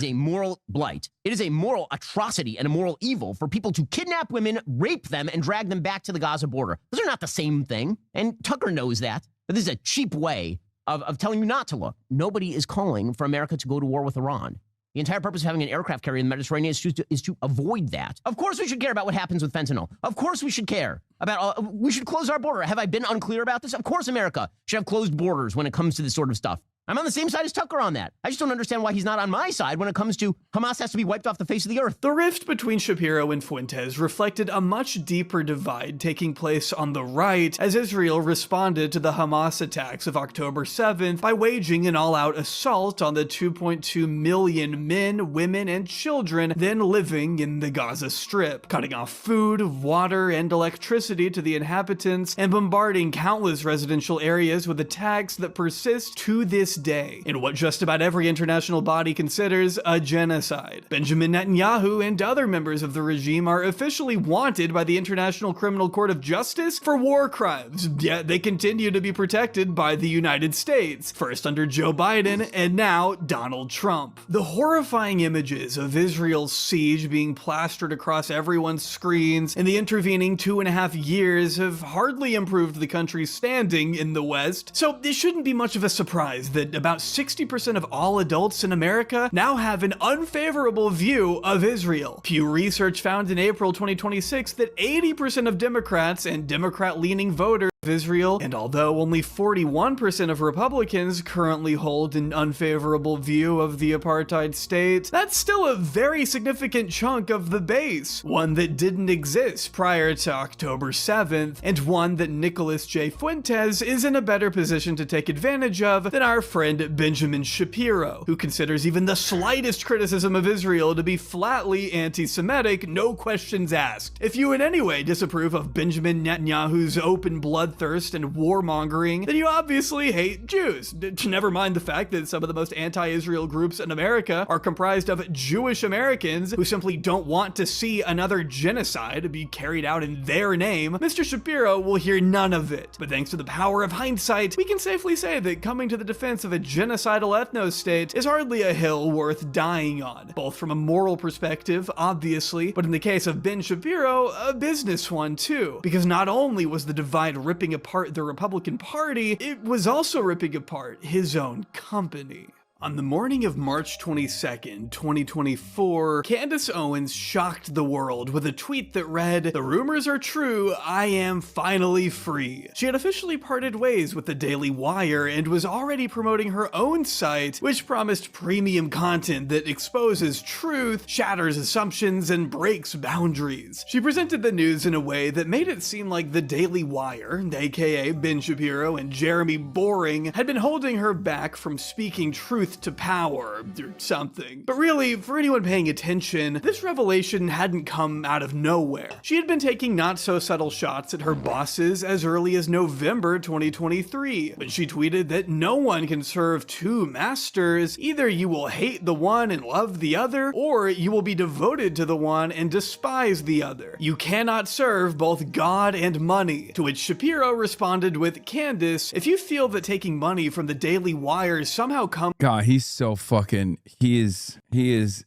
A moral blight. It is a moral atrocity and a moral evil for people to kidnap women, rape them, and drag them back to the Gaza border. Those are not the same thing. And Tucker knows that. But this is a cheap way of telling you not to look. Nobody is calling for America to go to war with Iran. The entire purpose of having an aircraft carrier in the Mediterranean is to avoid that. Of course we should care about what happens with fentanyl. Of course we should care about, we should close our border. Have I been unclear about this? Of course America should have closed borders when it comes to this sort of stuff. I'm on the same side as Tucker on that. I just don't understand why he's not on my side when it comes to Hamas has to be wiped off the face of the earth. The rift between Shapiro and Fuentes reflected a much deeper divide taking place on the right as Israel responded to the Hamas attacks of October 7th by waging an all-out assault on the 2.2 million men, women, and children then living in the Gaza Strip, cutting off food, water, and electricity to the inhabitants and bombarding countless residential areas with attacks that persist to this day in what just about every international body considers a genocide. Benjamin Netanyahu and other members of the regime are officially wanted by the International Criminal Court of Justice for war crimes, yet they continue to be protected by the United States, first under Joe Biden and now Donald Trump. The horrifying images of Israel's siege being plastered across everyone's screens in the intervening 2.5 years have hardly improved the country's standing in the West, so it shouldn't be much of a surprise that about 60% of all adults in America now have an unfavorable view of Israel. Pew Research found in April 2026 that 80% of Democrats and Democrat-leaning voters of Israel, and although only 41% of Republicans currently hold an unfavorable view of the apartheid state, that's still a very significant chunk of the base, one that didn't exist prior to October 7th, and one that Nicholas J. Fuentes is in a better position to take advantage of than our friend Benjamin Shapiro, who considers even the slightest criticism of Israel to be flatly anti-Semitic, no questions asked. If you in any way disapprove of Benjamin Netanyahu's open bloodthirst and warmongering, then you obviously hate Jews. Never mind the fact that some of the most anti-Israel groups in America are comprised of Jewish Americans who simply don't want to see another genocide be carried out in their name. Mr. Shapiro will hear none of it. But thanks to the power of hindsight, we can safely say that coming to the defense of a genocidal ethno-state is hardly a hill worth dying on, both from a moral perspective, obviously, but in the case of Ben Shapiro, a business one too, because not only was the divide ripping apart the Republican Party, it was also ripping apart his own company. On the morning of March 22nd, 2024, Candace Owens shocked the world with a tweet that read, "The rumors are true, I am finally free." She had officially parted ways with the Daily Wire and was already promoting her own site, which promised premium content that exposes truth, shatters assumptions, and breaks boundaries. She presented the news in a way that made it seem like the Daily Wire, aka Ben Shapiro and Jeremy Boring, had been holding her back from speaking truth truth to power or something. But really, for anyone paying attention, this revelation hadn't come out of nowhere. She had been taking not so subtle shots at her bosses as early as November 2023, when she tweeted that no one can serve two masters. Either you will hate the one and love the other, or you will be devoted to the one and despise the other. You cannot serve both God and money. To which Shapiro responded with, Candace, if you feel that taking money from the Daily Wire somehow comes— God, he's so fucking, he is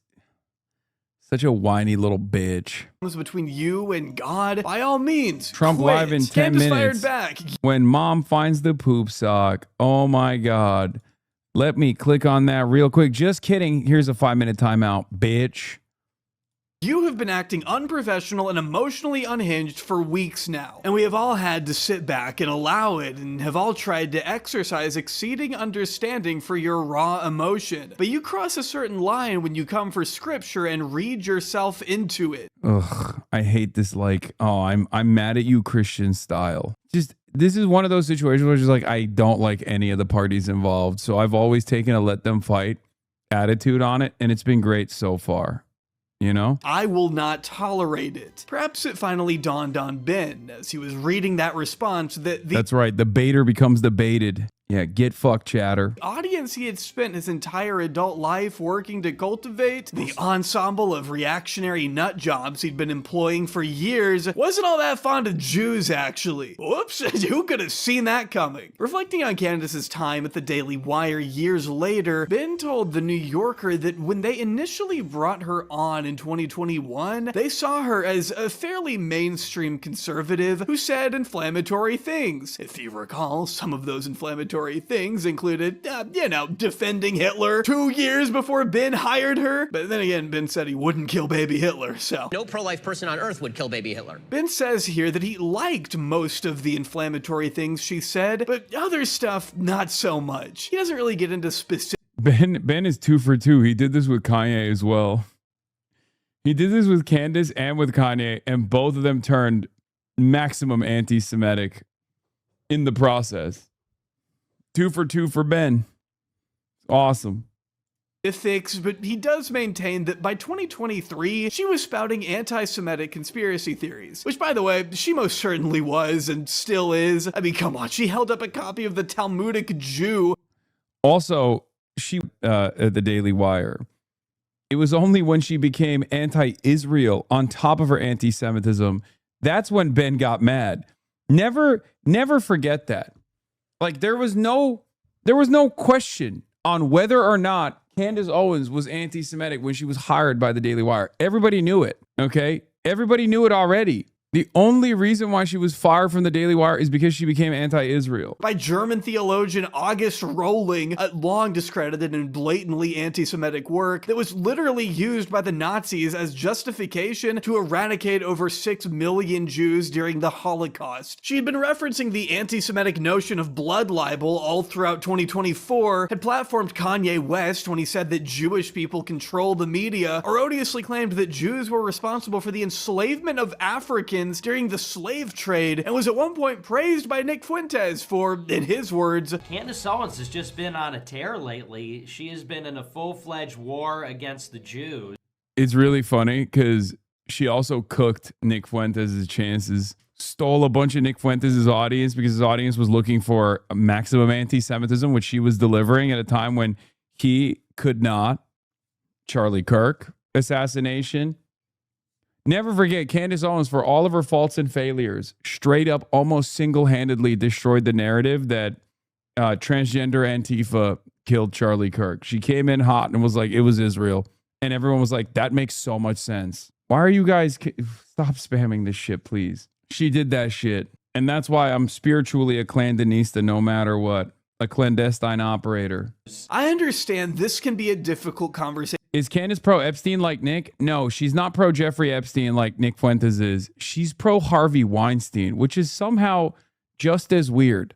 such a whiny little bitch. between you and God, by all means, Trump quit. live in 10 Candace minutes. fired back. When mom finds the poop sock, oh my God. Let me click on that real quick. Just kidding. Here's a 5-minute timeout, bitch. You have been acting unprofessional and emotionally unhinged for weeks now, and we have all had to sit back and allow it and have all tried to exercise exceeding understanding for your raw emotion. But you cross a certain line when you come for scripture and read yourself into it. Ugh, I hate this. Like, oh, I'm mad at you, Christian style. Just, this is one of those situations where it's just like, I don't like any of the parties involved. So I've always taken a let them fight attitude on it, and it's been great so far. You know? I will not tolerate it. Perhaps it finally dawned on Ben as he was reading that response that the That's right. The baiter becomes the baited. Yeah, get fucked, chatter. audience he had spent his entire adult life working to cultivate, the ensemble of reactionary nut jobs he'd been employing for years, wasn't all that fond of Jews, actually. Whoops, who could have seen that coming? Reflecting on Candace's time at the Daily Wire years later, Ben told The New Yorker that when they initially brought her on in 2021, they saw her as a fairly mainstream conservative who said inflammatory things. If you recall, some of those inflammatory things included, defending Hitler 2 years before Ben hired her. But then again, Ben said he wouldn't kill baby Hitler, so. No pro-life person on earth would kill baby Hitler. Ben says here that he liked most of the inflammatory things she said, but other stuff, not so much. He doesn't really get into specific. Ben is 2 for 2. He did this with Kanye as well. He did this with Candace and with Kanye, and both of them turned maximum anti-Semitic in the process. 2 for 2 for Ben. Awesome. Ethics, but he does maintain that by 2023, she was spouting anti-Semitic conspiracy theories, which, by the way, she most certainly was and still is. I mean, come on, she held up a copy of the Talmudic Jew. Also, she at the Daily Wire, it was only when she became anti-Israel on top of her anti-Semitism, that's when Ben got mad. Never forget that. Like, there was no question on whether or not Candace Owens was anti-Semitic when she was hired by the Daily Wire. Everybody knew it, okay? Everybody knew it already. The only reason why she was fired from the Daily Wire is because she became anti-Israel. By German theologian August Rohling, a long discredited and blatantly anti-Semitic work that was literally used by the Nazis as justification to eradicate over 6 million Jews during the Holocaust. She had been referencing the anti-Semitic notion of blood libel all throughout 2024, had platformed Kanye West when he said that Jewish people control the media, erroneously claimed that Jews were responsible for the enslavement of Africans during the slave trade, and was at one point praised by Nick Fuentes for, in his words, Candace Owens has just been on a tear lately. She has been in a full-fledged war against the Jews. It's really funny because she also cooked Nick Fuentes' chances, stole a bunch of Nick Fuentes' audience because his audience was looking for maximum anti-Semitism, which she was delivering at a time when he could not. Charlie Kirk assassination. Never forget, Candace Owens, for all of her faults and failures, straight up almost single-handedly destroyed the narrative that transgender Antifa killed Charlie Kirk. She came in hot and was like, it was Israel. And everyone was like, that makes so much sense. Why are you guys... Stop spamming this shit, please. She did that shit. And that's why I'm spiritually a clandinista no matter what. A clandestine operator. I understand this can be a difficult conversation. Is Candace pro Epstein like Nick? No, she's not pro Jeffrey Epstein like Nick Fuentes is. She's pro Harvey Weinstein, which is somehow just as weird.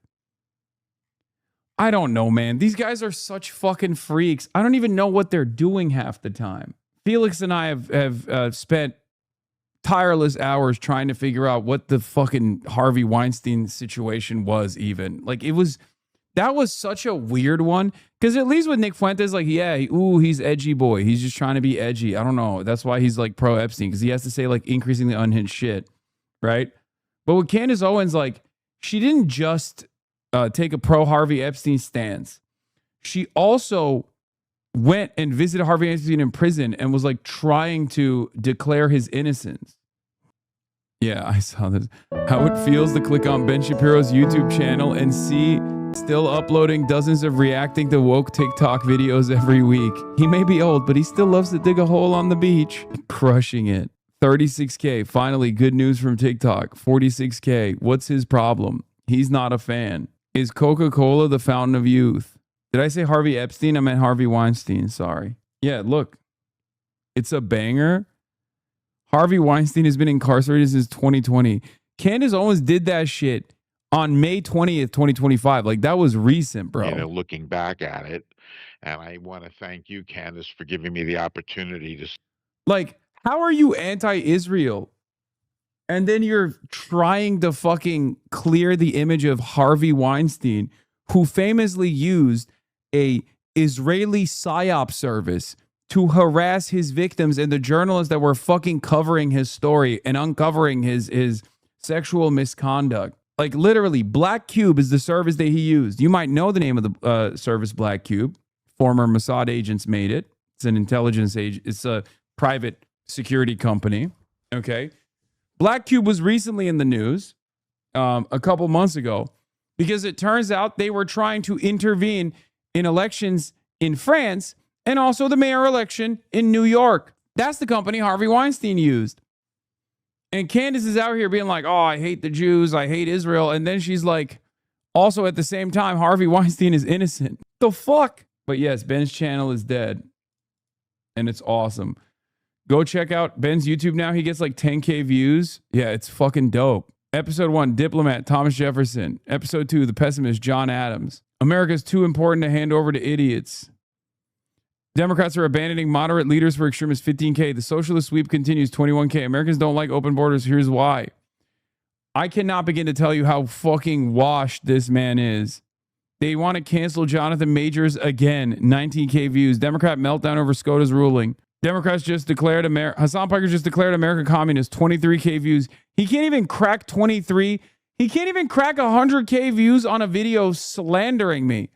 I don't know, man. These guys are such fucking freaks. I don't even know what they're doing half the time. Felix and I have spent tireless hours trying to figure out what the fucking Harvey Weinstein situation was even. Like, it was That was such a weird one. Because at least with Nick Fuentes, like, yeah, he's edgy boy. He's just trying to be edgy. I don't know. That's why he's like pro Epstein, because he has to say like increasingly unhinged shit, right? But with Candace Owens, like, she didn't just take a pro Harvey Epstein stance. She also went and visited Harvey Epstein in prison and was like trying to declare his innocence. Yeah, I saw this. How it feels to click on Ben Shapiro's YouTube channel and see still uploading dozens of reacting to woke TikTok videos every week. He may be old, but he still loves to dig a hole on the beach. Crushing it. 36K. Finally, good news from TikTok. 46K. What's his problem? He's not a fan. Is Coca-Cola the fountain of youth? Did I say Harvey Epstein? I meant Harvey Weinstein. Sorry. Yeah, look. It's a banger. Harvey Weinstein has been incarcerated since 2020. Candace Owens did that shit on May 20th, 2025. Like, that was recent, bro. You know, looking back at it. And I want to thank you, Candace, for giving me the opportunity to... Like, how are you anti-Israel? And then you're trying to fucking clear the image of Harvey Weinstein, who famously used a Israeli PSYOP service to harass his victims and the journalists that were fucking covering his story and uncovering his sexual misconduct. Like, literally, Black Cube is the service that he used. You might know the name of the service, Black Cube. Former Mossad agents made it. It's an intelligence agent. It's a private security company. Okay. Black Cube was recently in the news a couple months ago because it turns out they were trying to intervene in elections in France and also the mayor election in New York. That's the company Harvey Weinstein used. And Candace is out here being like, oh, I hate the Jews. I hate Israel. And then she's like, also at the same time, Harvey Weinstein is innocent. The fuck? But yes, Ben's channel is dead. And it's awesome. Go check out Ben's YouTube now. He gets like 10K views. Yeah, it's fucking dope. Episode 1, Diplomat, Thomas Jefferson. Episode 2, The Pessimist, John Adams. America's too important to hand over to idiots. Democrats are abandoning moderate leaders for extremists, 15K. The socialist sweep continues, 21K. Americans don't like open borders. Here's why. I cannot begin to tell you how fucking washed this man is. They want to cancel Jonathan Majors again, 19K views. Democrat meltdown over SCOTUS ruling. Democrats just declared Hasan Piker just declared America communist, 23K views. He can't even crack 23. He can't even crack 100K views on a video slandering me.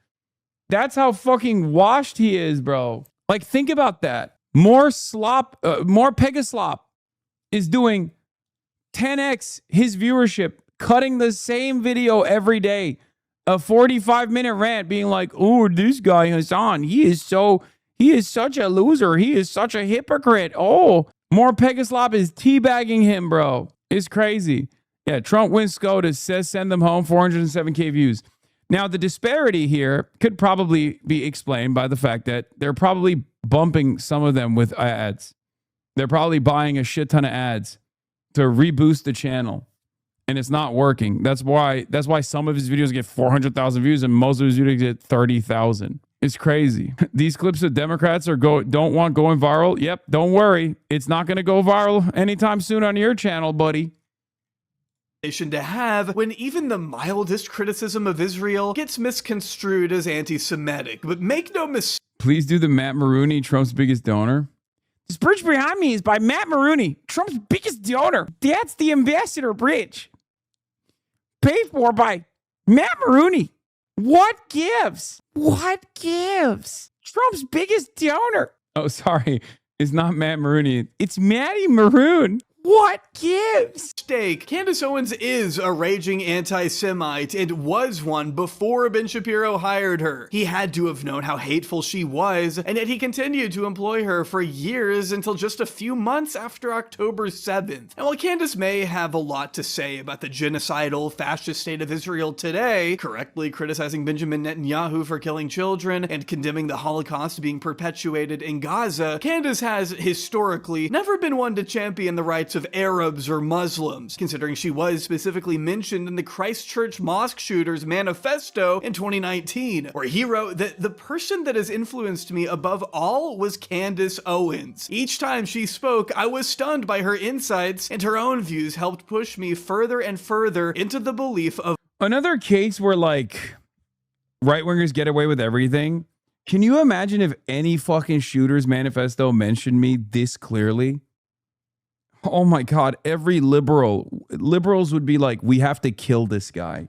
That's how fucking washed he is, bro. Like, think about that. More Pegaslop is doing 10x his viewership, cutting the same video every day. A 45-minute rant being like, oh, this guy Hasan, he is such a loser. He is such a hypocrite. Oh, more Pegaslop is teabagging him, bro. It's crazy. Yeah, Trump wins SCOTUS, says send them home, 407K views. Now, the disparity here could probably be explained by the fact that they're probably bumping some of them with ads. They're probably buying a shit ton of ads to reboost the channel, and it's not working. That's why some of his videos get 400,000 views and most of his videos get 30,000. It's crazy. These clips of Democrats don't want going viral. Yep, don't worry. It's not going to go viral anytime soon on your channel, buddy. To have when even the mildest criticism of Israel gets misconstrued as anti-Semitic. But make no mistake. Please do the Matt Maroney, Trump's biggest donor. This bridge behind me is by Matt Maroney, Trump's biggest donor. That's the Ambassador Bridge. Paid for by Matt Maroney. What gives? What gives? Trump's biggest donor. Oh, sorry. It's not Matt Maroney. It's Matty Maroon. What gives? Candace Owens is a raging anti-Semite and was one before Ben Shapiro hired her. He had to have known how hateful she was, and yet he continued to employ her for years until just a few months after October 7th. And while Candace may have a lot to say about the genocidal, fascist state of Israel today, correctly criticizing Benjamin Netanyahu for killing children and condemning the Holocaust being perpetuated in Gaza, Candace has historically never been one to champion the rights of Arabs or Muslims, considering she was specifically mentioned in the Christchurch mosque shooters manifesto in 2019, where he wrote that the person that has influenced me above all was Candace Owens. Each time she spoke, I was stunned by her insights, and her own views helped push me further and further into the belief of another case where, like, right wingers get away with everything. Can you imagine if any fucking shooter's manifesto mentioned me this clearly? Oh my God, every liberals would be like, we have to kill this guy.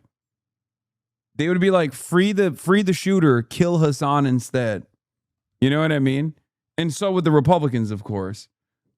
They would be like, free the shooter, kill Hasan instead. You know what I mean? And so would the Republicans, of course.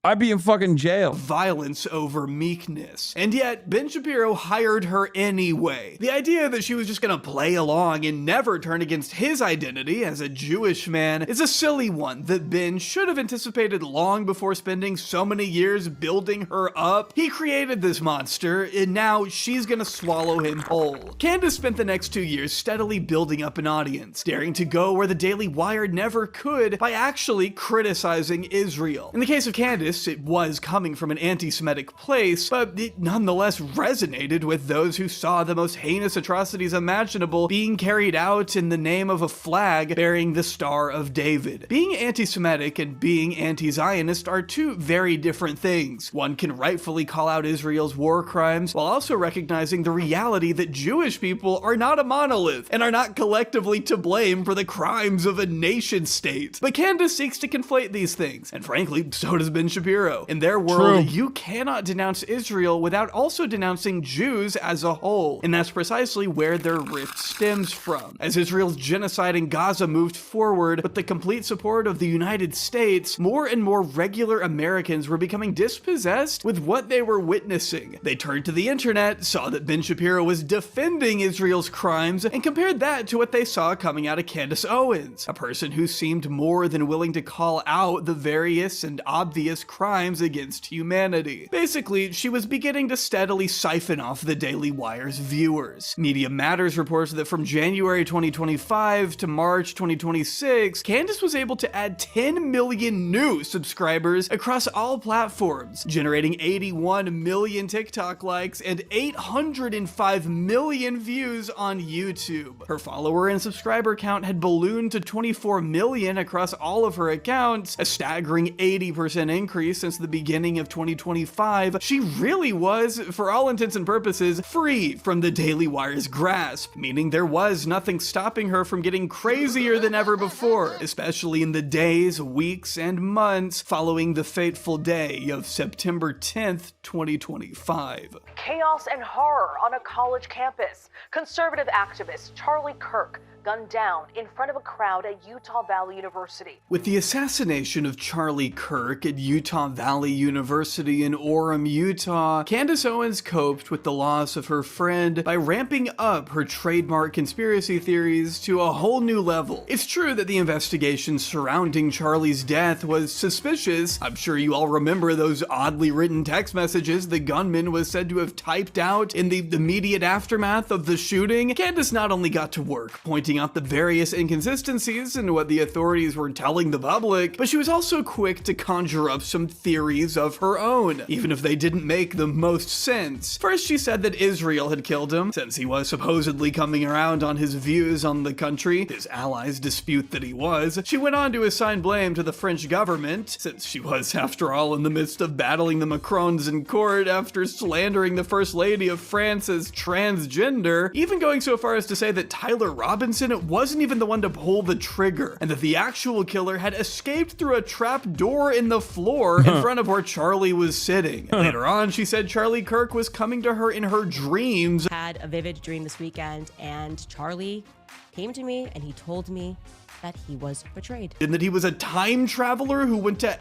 I'd be in fucking jail. Violence over meekness. And yet, Ben Shapiro hired her anyway. The idea that she was just gonna play along and never turn against his identity as a Jewish man is a silly one that Ben should have anticipated long before spending so many years building her up. He created this monster, and now she's gonna swallow him whole. Candace spent the next 2 years steadily building up an audience, daring to go where the Daily Wire never could by actually criticizing Israel. In the case of Candace, it was coming from an anti-Semitic place, but it nonetheless resonated with those who saw the most heinous atrocities imaginable being carried out in the name of a flag bearing the Star of David. Being anti-Semitic and being anti-Zionist are two very different things. One can rightfully call out Israel's war crimes while also recognizing the reality that Jewish people are not a monolith and are not collectively to blame for the crimes of a nation state. But Candace seeks to conflate these things, and frankly, so does Ben Shapiro. In their world, you cannot denounce Israel without also denouncing Jews as a whole, and that's precisely where their rift stems from. As Israel's genocide in Gaza moved forward with the complete support of the United States, more and more regular Americans were becoming dispossessed with what they were witnessing. They turned to the internet, saw that Ben Shapiro was defending Israel's crimes, and compared that to what they saw coming out of Candace Owens, a person who seemed more than willing to call out the various and obvious crimes against humanity. Basically, she was beginning to steadily siphon off the Daily Wire's viewers. Media Matters reports that from January 2025 to March 2026, Candace was able to add 10 million new subscribers across all platforms, generating 81 million TikTok likes and 805 million views on YouTube. Her follower and subscriber count had ballooned to 24 million across all of her accounts, a staggering 80% increase since the beginning of 2025. She really was, for all intents and purposes, free from the Daily Wire's grasp, meaning there was nothing stopping her from getting crazier than ever before, especially in the days, weeks, and months following the fateful day of September 10th, 2025. Chaos and horror on a college campus. Conservative activist Charlie Kirk gunned down in front of a crowd at Utah Valley University. With the assassination of Charlie Kirk at Utah Valley University in Orem, Utah, Candace Owens coped with the loss of her friend by ramping up her trademark conspiracy theories to a whole new level. It's true that the investigation surrounding Charlie's death was suspicious. I'm sure you all remember those oddly written text messages the gunman was said to have typed out in the immediate aftermath of the shooting. Candace not only got to work pointing out the various inconsistencies in what the authorities were telling the public, but she was also quick to conjure up some theories of her own, even if they didn't make the most sense. First, she said that Israel had killed him, since he was supposedly coming around on his views on the country. His allies dispute that he was. She went on to assign blame to the French government, since she was, after all, in the midst of battling the Macrons in court after slandering the First Lady of France as transgender, even going so far as to say that Tyler Robinson wasn't even the one to pull the trigger, and that the actual killer had escaped through a trap door in the floor in front of where Charlie was sitting. Later on, she said Charlie Kirk was coming to her in her dreams. Had a vivid dream this weekend, and Charlie came to me and he told me that he was betrayed. And that he was a time traveler who went to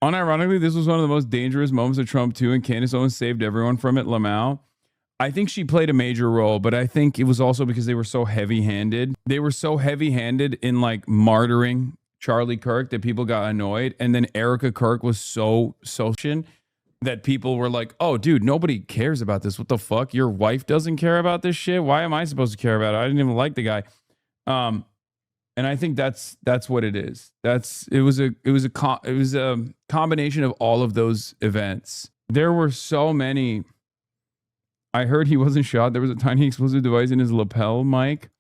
Unironically, this was one of the most dangerous moments of Trump too, and Candace Owens saved everyone from it. Lamau. I think she played a major role, but I think it was also because they were so heavy-handed. They were so heavy-handed in like martyring Charlie Kirk that people got annoyed. And then Erica Kirk was so that people were like, oh, dude, nobody cares about this. What the fuck? Your wife doesn't care about this shit? Why am I supposed to care about it? I didn't even like the guy. And I think that's what it is. It was a combination of all of those events. There were so many. I heard he wasn't shot. There was a tiny explosive device in his lapel mic.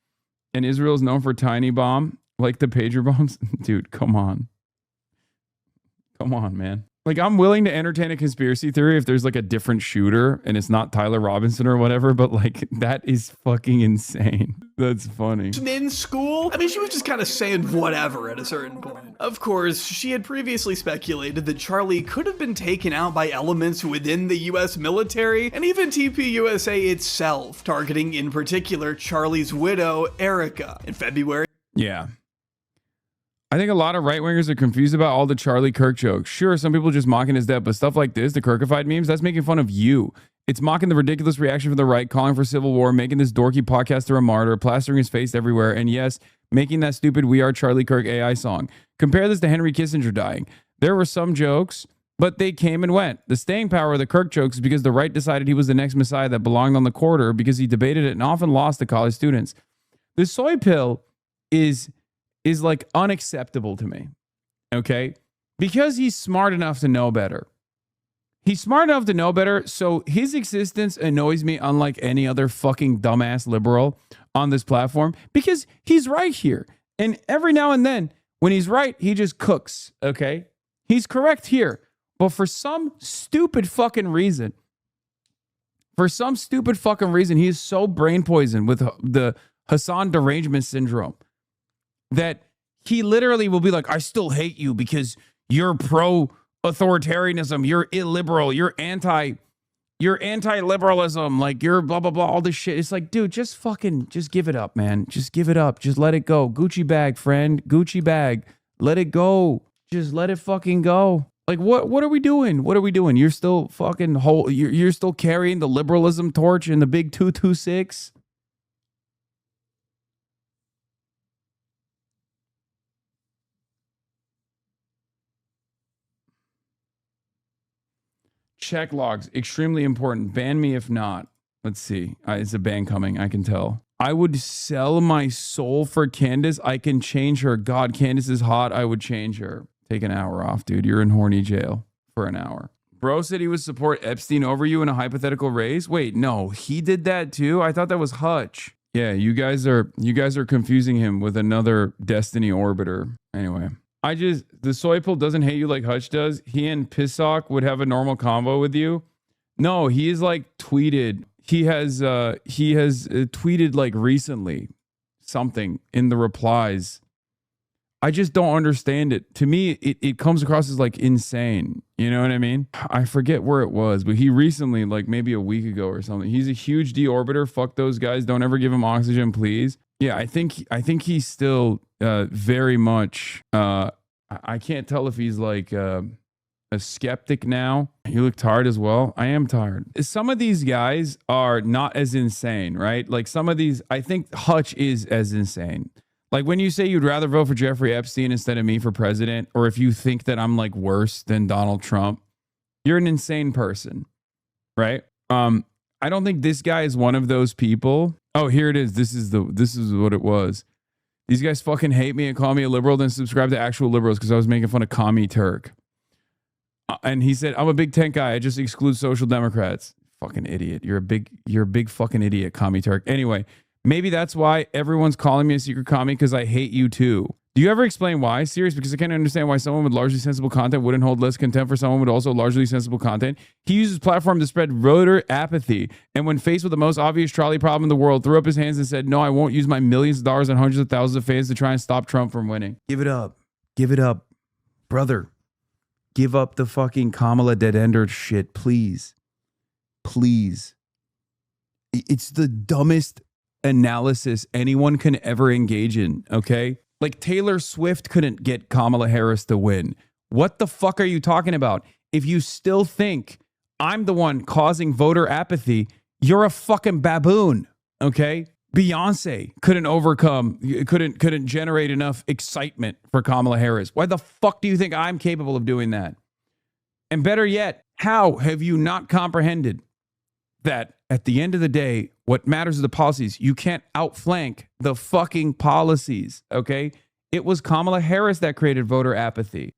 And Israel is known for tiny bomb, like the pager bombs. Dude, come on. Come on, man. Like, I'm willing to entertain a conspiracy theory if there's like a different shooter and it's not Tyler Robinson or whatever, but like, that is fucking insane. That's funny. In school, I mean, she was just kind of saying whatever at a certain point. Of course, she had previously speculated that Charlie could have been taken out by elements within the US military and even TPUSA itself, targeting in particular Charlie's widow, Erica. In February, Yeah. I think a lot of right-wingers are confused about all the Charlie Kirk jokes. Sure, some people just mocking his death, but stuff like this, the Kirkified memes, that's making fun of you. It's mocking the ridiculous reaction from the right, calling for civil war, making this dorky podcaster a martyr, plastering his face everywhere, and yes, making that stupid We Are Charlie Kirk AI song. Compare this to Henry Kissinger dying. There were some jokes, but they came and went. The staying power of the Kirk jokes is because the right decided he was the next messiah that belonged on the quarter because he debated it and often lost to college students. The soy pill is like unacceptable to me, okay? Because he's smart enough to know better. He's smart enough to know better, so his existence annoys me unlike any other fucking dumbass liberal on this platform because he's right here. And every now and then, when he's right, he just cooks, okay? He's correct here. But for some stupid fucking reason, he is so brain poisoned with the Hasan derangement syndrome that he literally will be like, I still hate you because you're pro-authoritarianism, you're illiberal, you're anti-liberalism, like you're blah, blah, blah, all this shit. It's like, dude, just give it up, man. Just give it up. Just let it go. Gucci bag, friend. Gucci bag. Let it go. Just let it fucking go. Like, what are we doing? What are we doing? You're still fucking you're still carrying the liberalism torch in the big 226? Check logs, extremely important. Ban me if not. Let's see. It's a ban coming. I can tell. I would sell my soul for Candace. I can change her. God, Candace is hot. I would change her. Take an hour off, dude. You're in horny jail for an hour. Bro said he would support Epstein over you in a hypothetical race. Wait, no, he did that too. I thought that was Hutch. Yeah, you guys are confusing him with another Destiny orbiter. Anyway. The soy pill doesn't hate you like Hutch does. He and Pissock would have a normal convo with you. No, he is like tweeted. He has tweeted like recently something in the replies. I just don't understand it. To me, it comes across as like insane. You know what I mean? I forget where it was, but he recently, like maybe a week ago or something, he's a huge deorbiter. Fuck those guys. Don't ever give him oxygen, please. Yeah, I think he's still very much I can't tell if he's like a skeptic now. You look tired as well. I am tired. Some of these guys are not as insane, right? Like some of these, I think Hutch is as insane. Like when you say you'd rather vote for Jeffrey Epstein instead of me for president, or if you think that I'm like worse than Donald Trump, you're an insane person, right? I don't think this guy is one of those people. Oh, here it is. This is what it was. These guys fucking hate me and call me a liberal, then subscribe to actual liberals because I was making fun of Commie Turk. And he said, I'm a big tent guy. I just exclude social democrats. Fucking idiot. You're a big fucking idiot, Commie Turk. Anyway, maybe that's why everyone's calling me a secret commie because I hate you too. Do you ever explain why? Serious, because I can't understand why someone with largely sensible content wouldn't hold less contempt for someone with also largely sensible content. He used his platform to spread voter apathy, and when faced with the most obvious trolley problem in the world, threw up his hands and said, no, I won't use my millions of dollars and hundreds of thousands of fans to try and stop Trump from winning. Give it up. Give it up. Brother, give up the fucking Kamala dead ender shit, please. Please. It's the dumbest analysis anyone can ever engage in, okay? Like Taylor Swift couldn't get Kamala Harris to win. What the fuck are you talking about? If you still think I'm the one causing voter apathy, you're a fucking baboon, okay? Beyonce couldn't generate enough excitement for Kamala Harris. Why the fuck do you think I'm capable of doing that? And better yet, how have you not comprehended that at the end of the day, what matters is the policies? You can't outflank the fucking policies, okay? It was Kamala Harris that created voter apathy.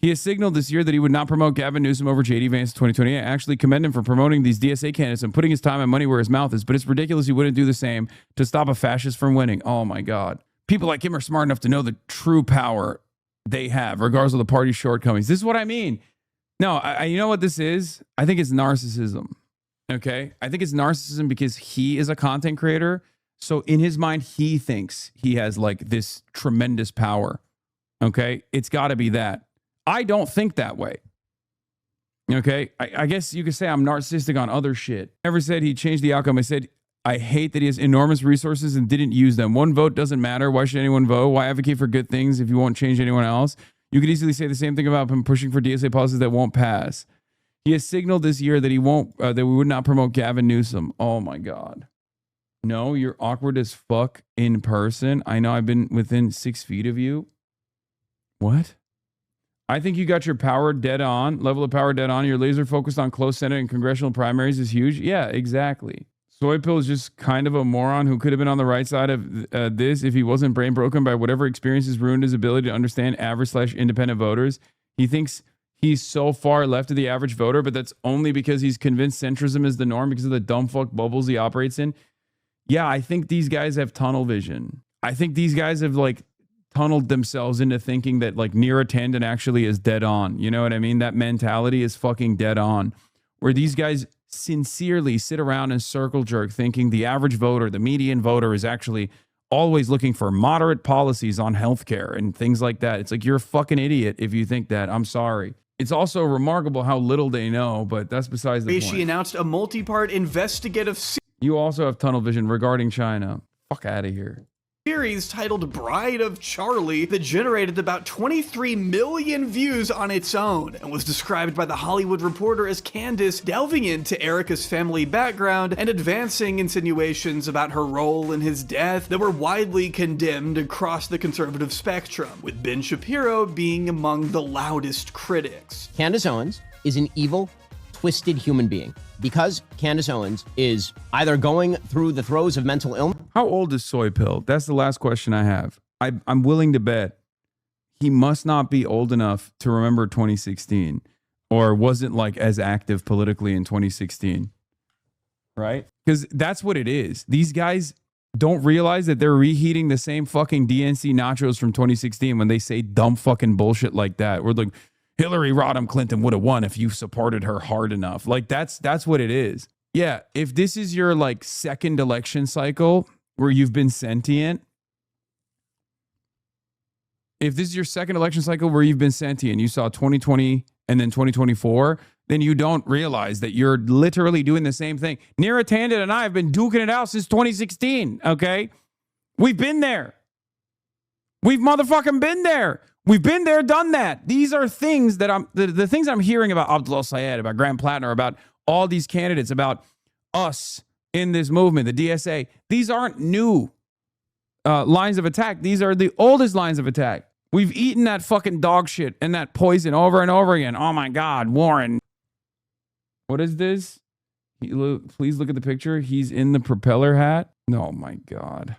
He has signaled this year that he would not promote Gavin Newsom over J.D. Vance in 2020. I actually commend him for promoting these DSA candidates and putting his time and money where his mouth is, but it's ridiculous he wouldn't do the same to stop a fascist from winning. Oh my God. People like him are smart enough to know the true power they have, regardless of the party's shortcomings. This is what I mean. No, you know what this is? I think it's narcissism. Okay? I think it's narcissism because he is a content creator. So in his mind, he thinks he has like this tremendous power. Okay? It's got to be that. I don't think that way. Okay? I guess you could say I'm narcissistic on other shit. Never said he changed the outcome. I said, I hate that he has enormous resources and didn't use them. One vote doesn't matter. Why should anyone vote? Why advocate for good things if you won't change anyone else? You could easily say the same thing about him pushing for DSA policies that won't pass. He has signaled this year that he won't, that we would not promote Gavin Newsom. Oh my God. No, you're awkward as fuck in person. I know I've been within 6 feet of you. What? I think you got your power dead on, level of power dead on. Your laser focused on close Senate and congressional primaries is huge. Yeah, exactly. Soy Pill is just kind of a moron who could have been on the right side of this if he wasn't brain broken by whatever experiences ruined his ability to understand average/independent voters. He thinks he's so far left of the average voter, but that's only because he's convinced centrism is the norm because of the dumb fuck bubbles he operates in. Yeah, I think these guys have tunnel vision. I think these guys have like tunneled themselves into thinking that like Neera Tanden actually is dead on. You know what I mean? That mentality is fucking dead on. Where these guys sincerely sit around and circle jerk thinking the average voter, the median voter is actually always looking for moderate policies on healthcare and things like that. It's like, you're a fucking idiot if you think that. I'm sorry. It's also remarkable how little they know, but that's besides the point. She announced a multi-part investigative You also have tunnel vision regarding China. Fuck out of here. series titled Bride of Charlie that generated about 23 million views on its own and was described by The Hollywood Reporter as Candace delving into Erica's family background and advancing insinuations about her role in his death that were widely condemned across the conservative spectrum, with Ben Shapiro being among the loudest critics. Candace Owens is an evil, twisted human being. Because Candace Owens is either going through the throes of mental illness. How old is Soy Pill? That's the last question I have. I'm willing to bet he must not be old enough to remember 2016 or wasn't like as active politically in 2016. Right? Because that's what it is. These guys don't realize that they're reheating the same fucking DNC nachos from 2016 when they say dumb fucking bullshit like that. We're like, Hillary Rodham Clinton would have won if you supported her hard enough. Like that's what it is. Yeah, if this is your like second election cycle where you've been sentient, if this is your second election cycle where you've been sentient, you saw 2020 and then 2024, then you don't realize that you're literally doing the same thing. Neera Tanden and I have been duking it out since 2016, okay? We've been there. We've motherfucking been there. We've been there, done that. These are things that the things I'm hearing about Abdullah Syed, about Graham Plattner, about all these candidates, about us in this movement, the DSA. These aren't new lines of attack. These are the oldest lines of attack. We've eaten that fucking dog shit and that poison over and over again. Oh my God, Warren. What is this? Please look at the picture. He's in the propeller hat. Oh my God.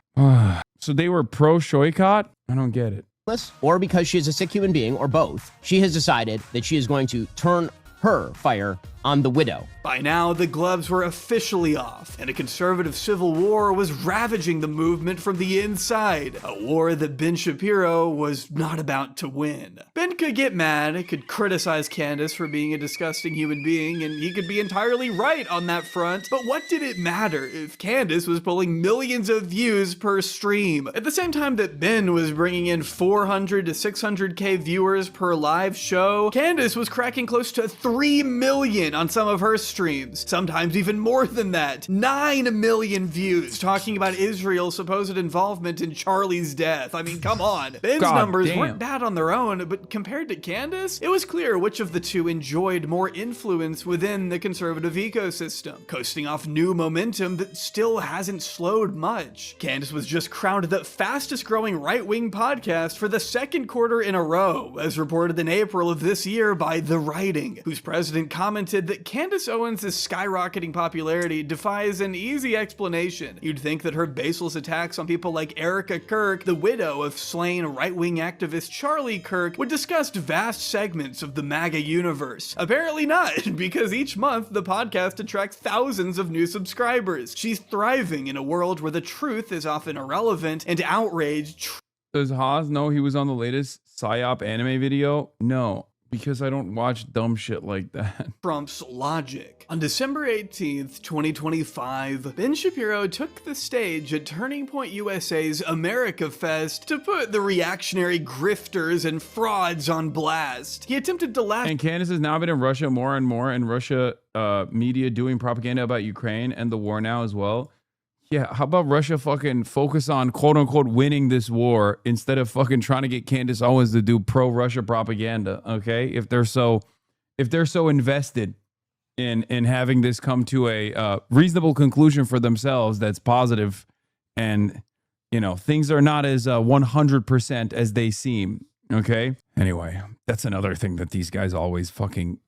So they were pro-Shoycott? I don't get it. Or because she is a sick human being, or both, she has decided that she is going to turn her fire on the widow. By now, the gloves were officially off, and a conservative civil war was ravaging the movement from the inside. A war that Ben Shapiro was not about to win. Ben could get mad, could criticize Candace for being a disgusting human being, and he could be entirely right on that front, but what did it matter if Candace was pulling millions of views per stream? At the same time that Ben was bringing in 400 to 600k viewers per live show, Candace was cracking close to 3 million on some of her streams, sometimes even more than that. 9 million views talking about Israel's supposed involvement in Charlie's death. I mean, come on. Ben's numbers weren't bad on their own, but compared to Candace, it was clear which of the two enjoyed more influence within the conservative ecosystem, coasting off new momentum that still hasn't slowed much. Candace was just crowned the fastest growing right-wing podcast for the second quarter in a row, as reported in April of this year by The Writing, whose president commented that Candace Owens' skyrocketing popularity defies an easy explanation. You'd think that her baseless attacks on people like Erica Kirk, the widow of slain right-wing activist Charlie Kirk, would discuss vast segments of the MAGA universe. Apparently not, because each month the podcast attracts thousands of new subscribers. She's thriving in a world where the truth is often irrelevant and outrage. Does Haas know he was on the latest PSYOP anime video? No. Because I don't watch dumb shit like that. Trump's logic. On December 18th, 2025, Ben Shapiro took the stage at Turning Point USA's America Fest to put the reactionary grifters and frauds on blast. He attempted to laugh. And Candace has now been in Russia more and more, and Russia media doing propaganda about Ukraine and the war now as well. Yeah, how about Russia fucking focus on quote unquote winning this war instead of fucking trying to get Candace Owens to do pro-Russia propaganda, okay? If they're so invested in having this come to a reasonable conclusion for themselves that's positive, and you know, things are not as 100% as they seem, okay? Anyway, that's another thing that these guys always fucking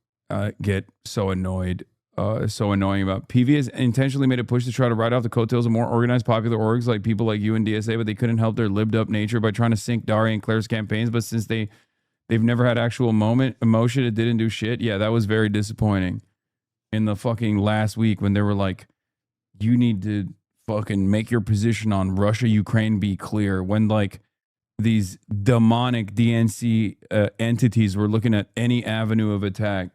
get so annoying about. PV has intentionally made a push to try to ride off the coattails of more organized popular orgs like people like you and DSA, but they couldn't help their lived up nature by trying to sink Daria and Claire's campaigns. But since they've never had actual emotion, it didn't do shit. Yeah, that was very disappointing in the fucking last week when they were like, you need to fucking make your position on Russia, Ukraine be clear, when like these demonic DNC entities were looking at any avenue of attack.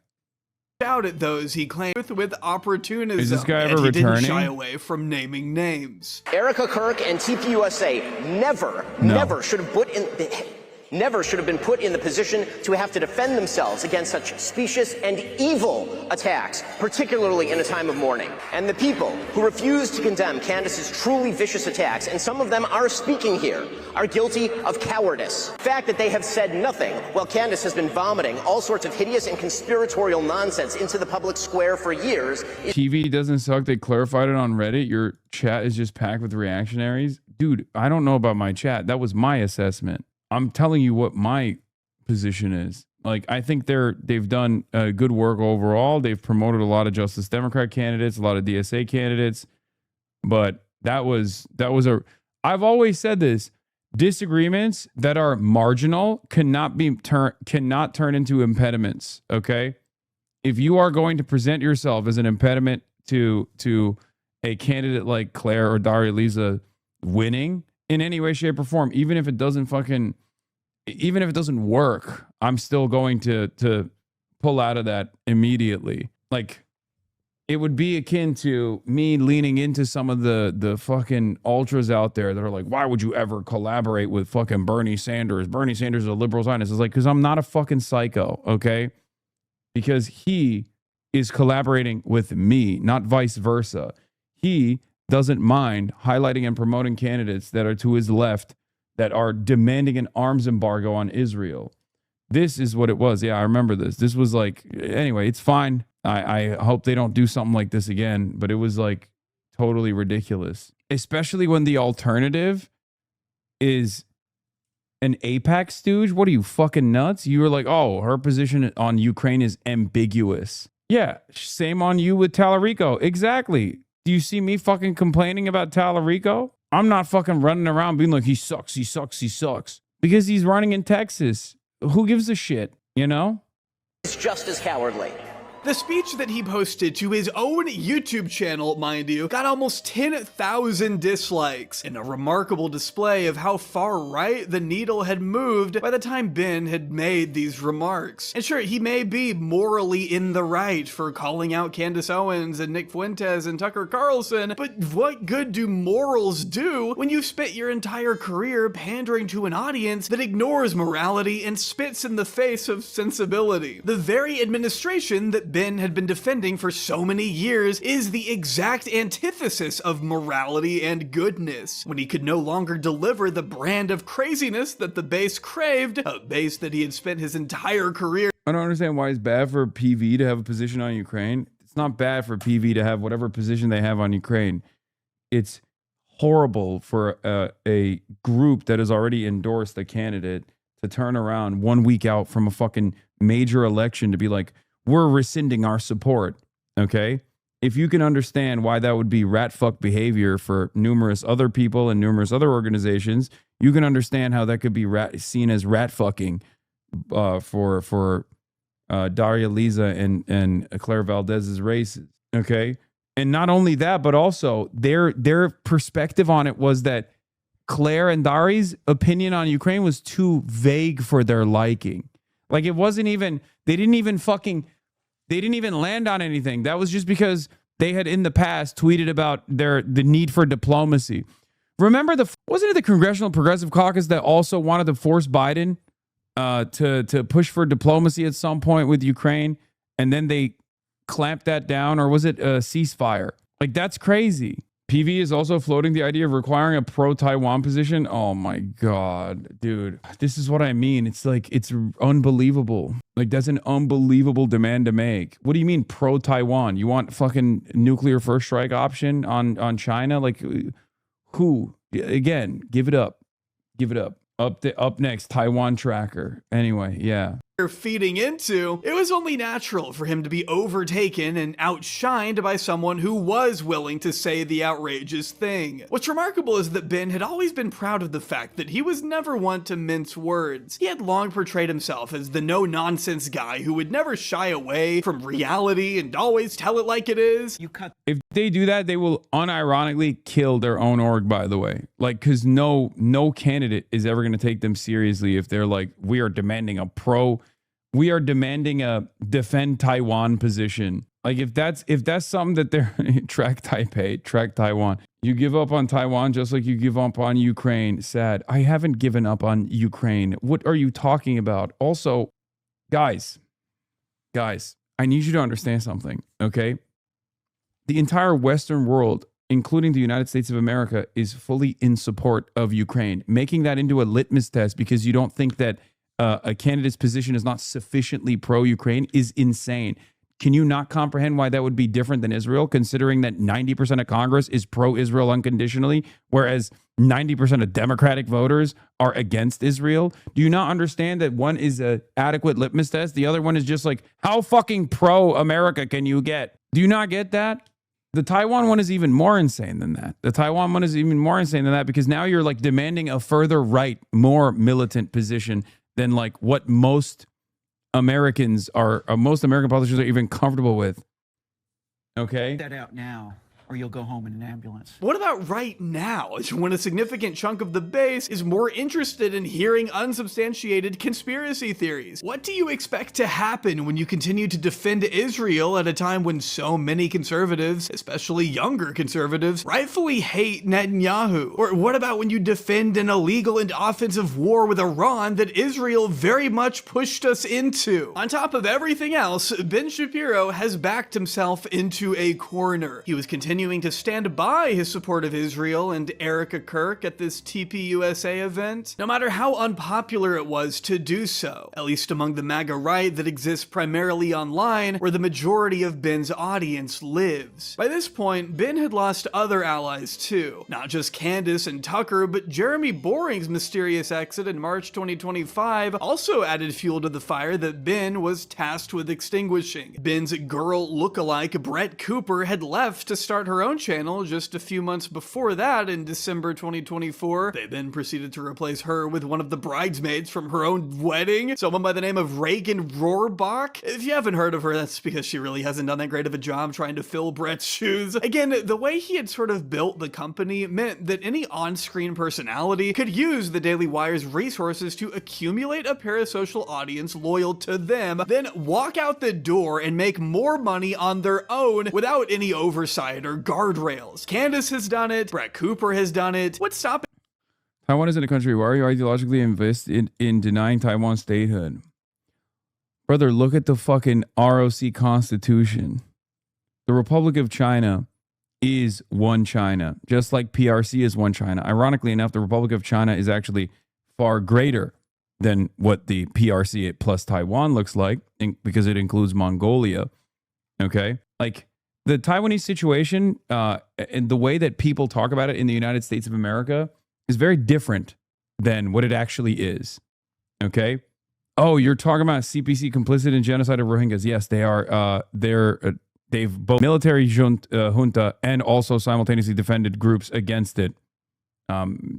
Out at those he claimed with opportunism. Is this guy ever and he didn't returning? shy away from naming names. Erica Kirk and TPUSA never should have been put in the position to have to defend themselves against such specious and evil attacks, particularly in a time of mourning. And the people who refuse to condemn Candace's truly vicious attacks, and some of them are speaking here, are guilty of cowardice. The fact that they have said nothing while Candace has been vomiting all sorts of hideous and conspiratorial nonsense into the public square for years. TV doesn't suck. They clarified it on Reddit. Your chat is just packed with reactionaries. Dude, I don't know about my chat. That was my assessment. I'm telling you what my position is. Like, I think they've done good work overall. They've promoted a lot of Justice Democrat candidates, a lot of DSA candidates. But I've always said this. Disagreements that are marginal cannot turn into impediments, okay? If you are going to present yourself as an impediment to a candidate like Claire or Daria Lisa winning in any way, shape, or form, even if it doesn't work, I'm still going to pull out of that immediately. Like, it would be akin to me leaning into some of the fucking ultras out there that are like, why would you ever collaborate with fucking Bernie Sanders? Bernie Sanders is a liberal Zionist. It's like, because I'm not a fucking psycho, okay? Because he is collaborating with me, not vice versa. He doesn't mind highlighting and promoting candidates that are to his left that are demanding an arms embargo on Israel. This is what it was. Yeah, I remember this. This was like, anyway, it's fine. I hope they don't do something like this again, but it was like totally ridiculous, especially when the alternative is an AIPAC stooge. What are you, fucking nuts? You were like, oh, her position on Ukraine is ambiguous. Yeah, same on you with Tallarico. Exactly. Do you see me fucking complaining about Tallarico? I'm not fucking running around being like, he sucks, he sucks, he sucks. Because he's running in Texas. Who gives a shit, you know? It's just as cowardly. The speech that he posted to his own YouTube channel, mind you, got almost 10,000 dislikes, in a remarkable display of how far right the needle had moved by the time Ben had made these remarks. And sure, he may be morally in the right for calling out Candace Owens and Nick Fuentes and Tucker Carlson, but what good do morals do when you've spent your entire career pandering to an audience that ignores morality and spits in the face of sensibility? The very administration that Ben had been defending for so many years is the exact antithesis of morality and goodness, when he could no longer deliver the brand of craziness that the base craved, a base that he had spent his entire career. I don't understand why it's bad for PV to have a position on Ukraine. It's not bad for PV to have whatever position they have on Ukraine. It's horrible for a group that has already endorsed a candidate to turn around 1 week out from a fucking major election to be like, we're rescinding our support, okay? If you can understand why that would be rat fuck behavior for numerous other people and numerous other organizations, you can understand how that could be seen as rat fucking for Daria Lisa and Claire Valdez's races, okay? And not only that, but also their perspective on it was that Claire and Daria's opinion on Ukraine was too vague for their liking. Like it wasn't even, they didn't even land on anything. That was just because they had in the past tweeted about the need for diplomacy. Remember wasn't it the Congressional Progressive Caucus that also wanted to force Biden to push for diplomacy at some point with Ukraine, and then they clamped that down, or was it a ceasefire? Like that's crazy. PV is also floating the idea of requiring a pro-Taiwan position. Oh my God, dude. This is what I mean. It's like, it's unbelievable. Like that's an unbelievable demand to make. What do you mean pro-Taiwan? You want fucking nuclear first strike option on China? Like who? Again, give it up. Give it up. Up next, Taiwan tracker. Anyway, yeah. Feeding into, it was only natural for him to be overtaken and outshined by someone who was willing to say the outrageous thing. What's remarkable is that Ben had always been proud of the fact that he was never one to mince words. He had long portrayed himself as the no-nonsense guy who would never shy away from reality and always tell it like it is. If they do that, they will unironically kill their own org, by the way. Like, because no candidate is ever going to take them seriously if they're like, we are demanding a defend Taiwan position. Like if that's something that they're track Taiwan. You give up on Taiwan just like you give up on Ukraine. Sad. I haven't given up on Ukraine. What are you talking about? Also, guys, I need you to understand something, okay? The entire Western world, including the United States of America, is fully in support of Ukraine. Making that into a litmus test because you don't think that a candidate's position is not sufficiently pro-Ukraine is insane. Can you not comprehend why that would be different than Israel, considering that 90% of Congress is pro-Israel unconditionally, whereas 90% of Democratic voters are against Israel? Do you not understand that one is an adequate litmus test? The other one is just like, how fucking pro-America can you get? Do you not get that? The Taiwan one is even more insane than that. Because now you're like demanding a further right, more militant position than like what most American politicians are even comfortable with. Okay? That out now, or you'll go home in an ambulance. What about right now, when a significant chunk of the base is more interested in hearing unsubstantiated conspiracy theories? What do you expect to happen when you continue to defend Israel at a time when so many conservatives, especially younger conservatives, rightfully hate Netanyahu? Or what about when you defend an illegal and offensive war with Iran that Israel very much pushed us into? On top of everything else, Ben Shapiro has backed himself into a corner. He was continuing to stand by his support of Israel and Erica Kirk at this TPUSA event, no matter how unpopular it was to do so, at least among the MAGA right that exists primarily online, where the majority of Ben's audience lives. By this point, Ben had lost other allies too, not just Candace and Tucker, but Jeremy Boring's mysterious exit in March 2025 also added fuel to the fire that Ben was tasked with extinguishing. Ben's girl lookalike Brett Cooper had left to start her own channel just a few months before that in December 2024. They then proceeded to replace her with one of the bridesmaids from her own wedding, someone by the name of Reagan Rohrbach. If you haven't heard of her, that's because she really hasn't done that great of a job trying to fill Brett's shoes. Again, the way he had sort of built the company meant that any on-screen personality could use the Daily Wire's resources to accumulate a parasocial audience loyal to them, then walk out the door and make more money on their own without any oversight or guardrails. Candace has done it. Brett Cooper has done it. What's stopping? Taiwan isn't a country. Why are you ideologically invested in denying Taiwan statehood? Brother, look at the fucking ROC Constitution. The Republic of China is one China, just like PRC is one China. Ironically enough, the Republic of China is actually far greater than what the PRC plus Taiwan looks like, because it includes Mongolia. Okay? Like, the Taiwanese situation and the way that people talk about it in the United States of America is very different than what it actually is. Okay? Oh, you're talking about CPC complicit in genocide of Rohingyas. Yes, they are. They've both military junta and also simultaneously defended groups against it,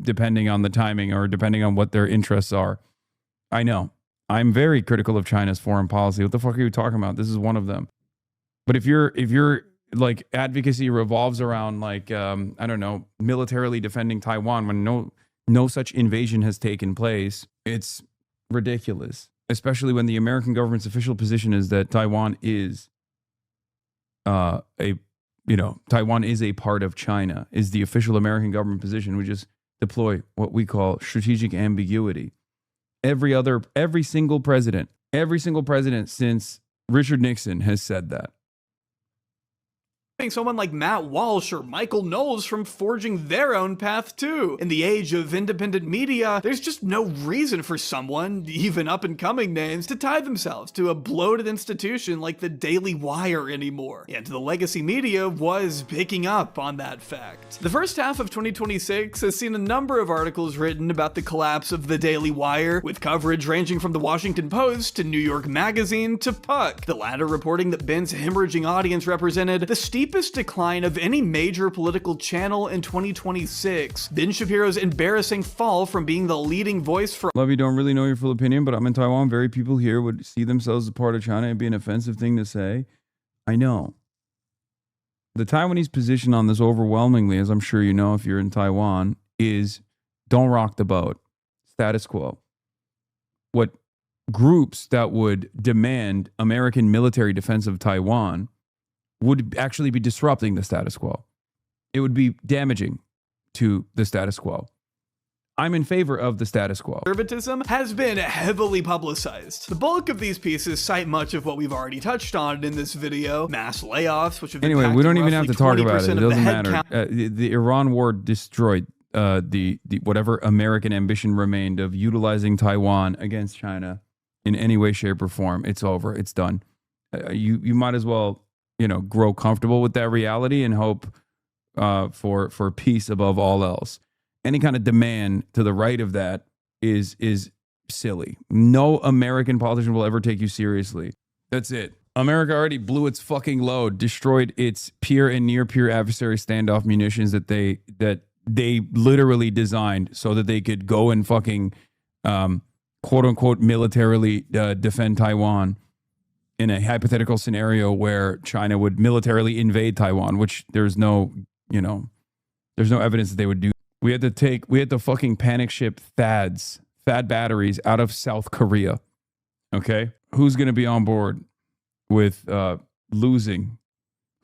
depending on the timing or depending on what their interests are. I know. I'm very critical of China's foreign policy. What the fuck are you talking about? This is one of them. But if you're like advocacy revolves around like I don't know, militarily defending Taiwan when no such invasion has taken place, it's ridiculous. especially when the American government's official position is that Taiwan is Taiwan is a part of China, is the official American government position. We just deploy what we call strategic ambiguity. Every single president since Richard Nixon has said that. Someone like Matt Walsh or Michael Knowles from forging their own path too. In the age of independent media, there's just no reason for someone, even up-and-coming names, to tie themselves to a bloated institution like the Daily Wire anymore. And the legacy media was picking up on that fact. The first half of 2026 has seen a number of articles written about the collapse of the Daily Wire, with coverage ranging from the Washington Post to New York Magazine to Puck, the latter reporting that Ben's hemorrhaging audience represented the steepest decline of any major political channel in 2026. Ben Shapiro's embarrassing fall from being the leading voice for Love you, don't really know your full opinion, but I'm in Taiwan. Very people here would see themselves as part of China and be an offensive thing to say. I know. The Taiwanese position on this overwhelmingly, as I'm sure you know if you're in Taiwan, is don't rock the boat. Status quo. What groups that would demand American military defense of Taiwan would actually be disrupting the status quo. It would be damaging to the status quo. I'm in favor of the status quo. Conservatism has been heavily publicized. The bulk of these pieces cite much of what we've already touched on in this video. Mass layoffs, which have Anyway, we don't even have to talk about it. It doesn't matter. Count. The Iran war destroyed the whatever American ambition remained of utilizing Taiwan against China in any way, shape, or form. It's over. It's done. You might as well grow comfortable with that reality and hope for peace above all else. Any kind of demand to the right of that is silly. No American politician will ever take you seriously. That's it. America already blew its fucking load, destroyed its peer and near peer adversary standoff munitions that they literally designed so that they could go and fucking quote unquote militarily defend Taiwan in a hypothetical scenario where China would militarily invade Taiwan, which there's no evidence that they would do. We had to fucking panic ship THAAD batteries out of South Korea. Okay? Who's going to be on board with losing?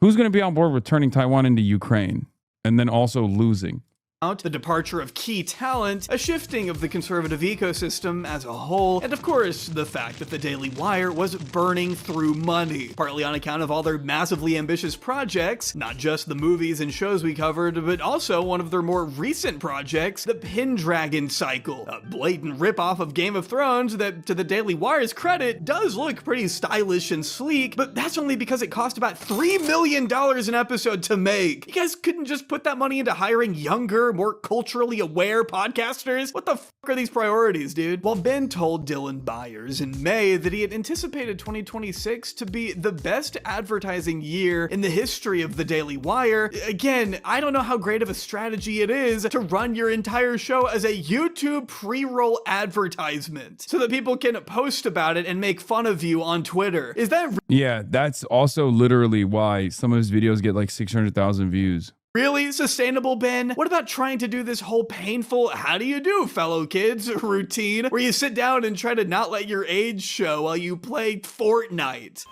Who's going to be on board with turning Taiwan into Ukraine and then also losing? The departure of key talent, a shifting of the conservative ecosystem as a whole, and of course, the fact that the Daily Wire was burning through money, partly on account of all their massively ambitious projects, not just the movies and shows we covered, but also one of their more recent projects, the Pendragon Cycle, a blatant ripoff of Game of Thrones that, to the Daily Wire's credit, does look pretty stylish and sleek, but that's only because it cost about $3 million an episode to make. You guys couldn't just put that money into hiring younger, more culturally aware podcasters? What the fuck are these priorities, dude? Well, Ben told Dylan Byers in May that he had anticipated 2026 to be the best advertising year in the history of the Daily Wire. Again, I don't know how great of a strategy it is to run your entire show as a YouTube pre-roll advertisement so that people can post about it and make fun of you on Twitter. Is that Yeah, that's also literally why some of his videos get like 600,000 views. really sustainable, Ben? What about trying to do this whole painful "how do you do, fellow kids" routine where you sit down and try to not let your age show while you play Fortnite?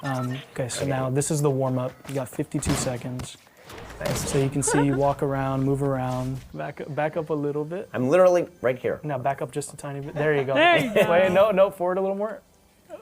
Okay, so now this is the warm-up. You got 52 seconds. So you can see you walk around, move around, back up a little bit. I'm literally right here. Now back up just a tiny bit. There you go. There you go. Wait, no, forward a little more.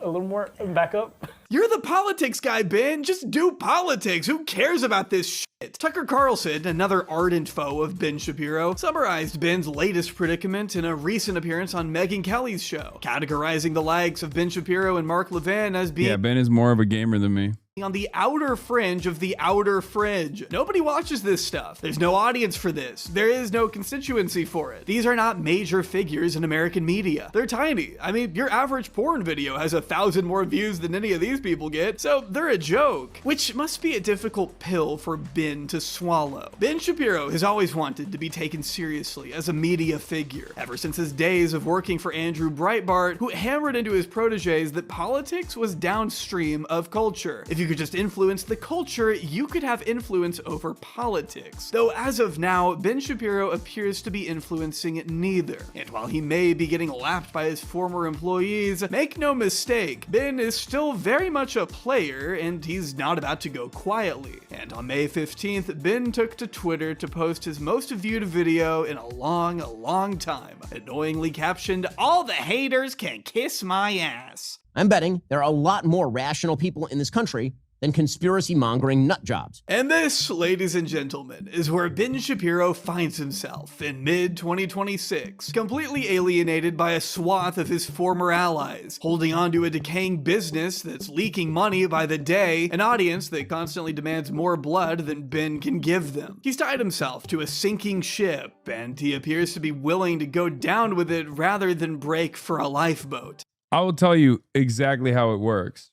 A little more, back up. You're the politics guy, Ben. Just do politics. Who cares about this shit? Tucker Carlson, another ardent foe of Ben Shapiro, summarized Ben's latest predicament in a recent appearance on Megyn Kelly's show, categorizing the likes of Ben Shapiro and Mark Levin as being Ben is more of a gamer than me. on the outer fringe of the outer fringe. Nobody watches this stuff. There's no audience for this. There is no constituency for it. These are not major figures in American media. They're tiny. I mean, your average porn video has 1,000 more views than any of these people get, so they're a joke, which must be a difficult pill for Ben to swallow. Ben Shapiro has always wanted to be taken seriously as a media figure, ever since his days of working for Andrew Breitbart, who hammered into his proteges that politics was downstream of culture. If you you could just influence the culture, you could have influence over politics. Though as of now, Ben Shapiro appears to be influencing neither. And while he may be getting lapped by his former employees, make no mistake, Ben is still very much a player, and he's not about to go quietly. And on May 15th, Ben took to Twitter to post his most viewed video in a long time, annoyingly captioned, "All the haters can kiss my ass." I'm betting there are a lot more rational people in this country than conspiracy-mongering nut jobs. And this, ladies and gentlemen, is where Ben Shapiro finds himself in mid-2026, completely alienated by a swath of his former allies, holding on to a decaying business that's leaking money by the day, an audience that constantly demands more blood than Ben can give them. He's tied himself to a sinking ship, and he appears to be willing to go down with it rather than break for a lifeboat. I will tell you exactly how it works.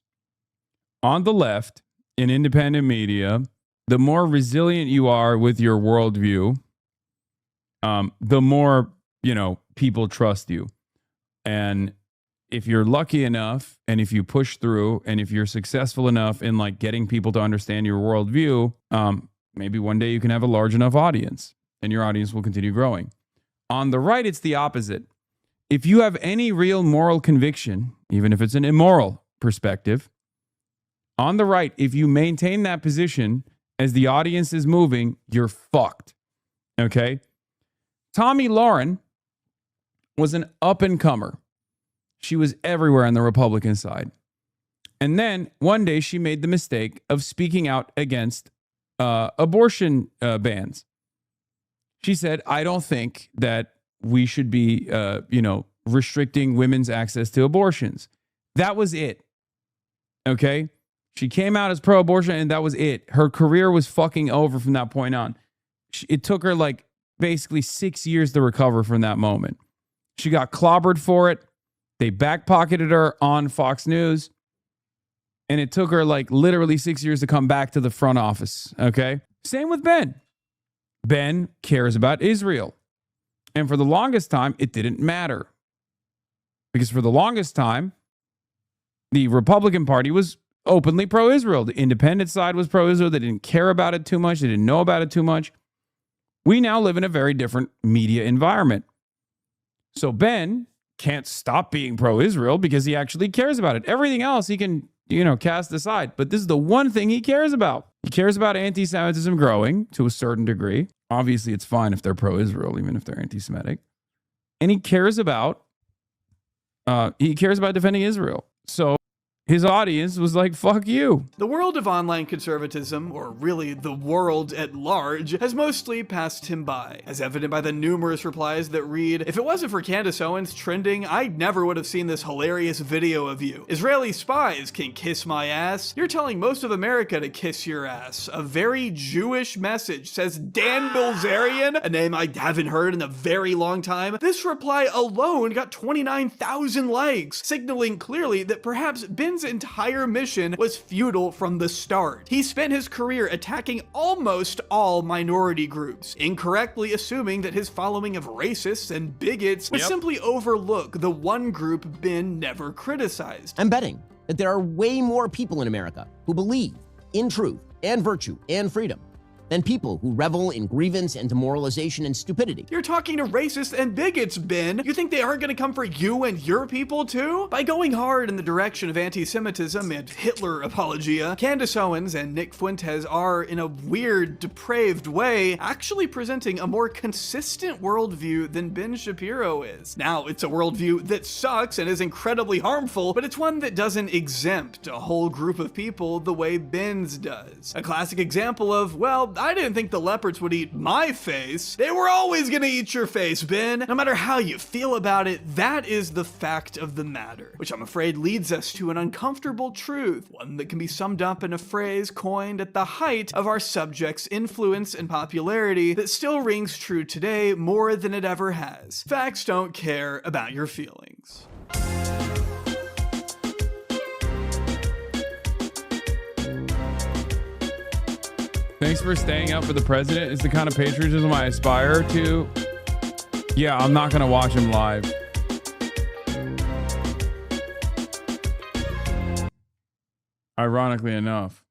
On the left, in independent media, the more resilient you are with your worldview, the more, people trust you. And if you're lucky enough, and if you push through, and if you're successful enough in like getting people to understand your worldview, maybe one day you can have a large enough audience, and your audience will continue growing. On the right, it's the opposite. If you have any real moral conviction, even if it's an immoral perspective, on the right, if you maintain that position as the audience is moving, you're fucked. Okay? Tomi Lahren was an up-and-comer. She was everywhere on the Republican side. And then one day she made the mistake of speaking out against abortion bans. She said, I don't think that we should be, restricting women's access to abortions. That was it. Okay? She came out as pro-abortion, and that was it. Her career was fucking over from that point on. It took her like basically 6 years to recover from that moment. She got clobbered for it. They backpocketed her on Fox News. And it took her like literally 6 years to come back to the front office. Okay? Same with Ben. Ben cares about Israel. And for the longest time, it didn't matter. Because for the longest time, the Republican Party was openly pro-Israel. The independent side was pro-Israel. They didn't care about it too much. They didn't know about it too much. We now live in a very different media environment. So Ben can't stop being pro-Israel because he actually cares about it. Everything else he can, cast aside. But this is the one thing he cares about. He cares about anti-Semitism growing to a certain degree. Obviously, it's fine if they're pro-Israel, even if they're anti-Semitic. And he cares about defending Israel. So his audience was like, fuck you. The world of online conservatism, or really the world at large, has mostly passed him by, as evident by the numerous replies that read, if it wasn't for Candace Owens trending, I never would have seen this hilarious video of you. Israeli spies can kiss my ass. You're telling most of America to kiss your ass. A very Jewish message, says Dan Bilzerian, a name I haven't heard in a very long time. This reply alone got 29,000 likes, signaling clearly that perhaps Ben's entire mission was futile from the start. He spent his career attacking almost all minority groups, incorrectly assuming that his following of racists and bigots would simply overlook the one group Ben never criticized. I'm betting that there are way more people in America who believe in truth and virtue and freedom than people who revel in grievance and demoralization and stupidity. You're talking to racists and bigots, Ben. You think they aren't going to come for you and your people too? By going hard in the direction of anti-Semitism and Hitler apologia, Candace Owens and Nick Fuentes are, in a weird, depraved way, actually presenting a more consistent worldview than Ben Shapiro is. Now, it's a worldview that sucks and is incredibly harmful, but it's one that doesn't exempt a whole group of people the way Ben's does. A classic example of, well, I didn't think the leopards would eat my face. They were always gonna eat your face, Ben. No matter how you feel about it, that is the fact of the matter, which I'm afraid leads us to an uncomfortable truth, one that can be summed up in a phrase coined at the height of our subject's influence and popularity that still rings true today more than it ever has. Facts don't care about your feelings. Thanks for staying up for the president. It's the kind of patriotism I aspire to. Yeah, I'm not going to watch him live. ironically enough.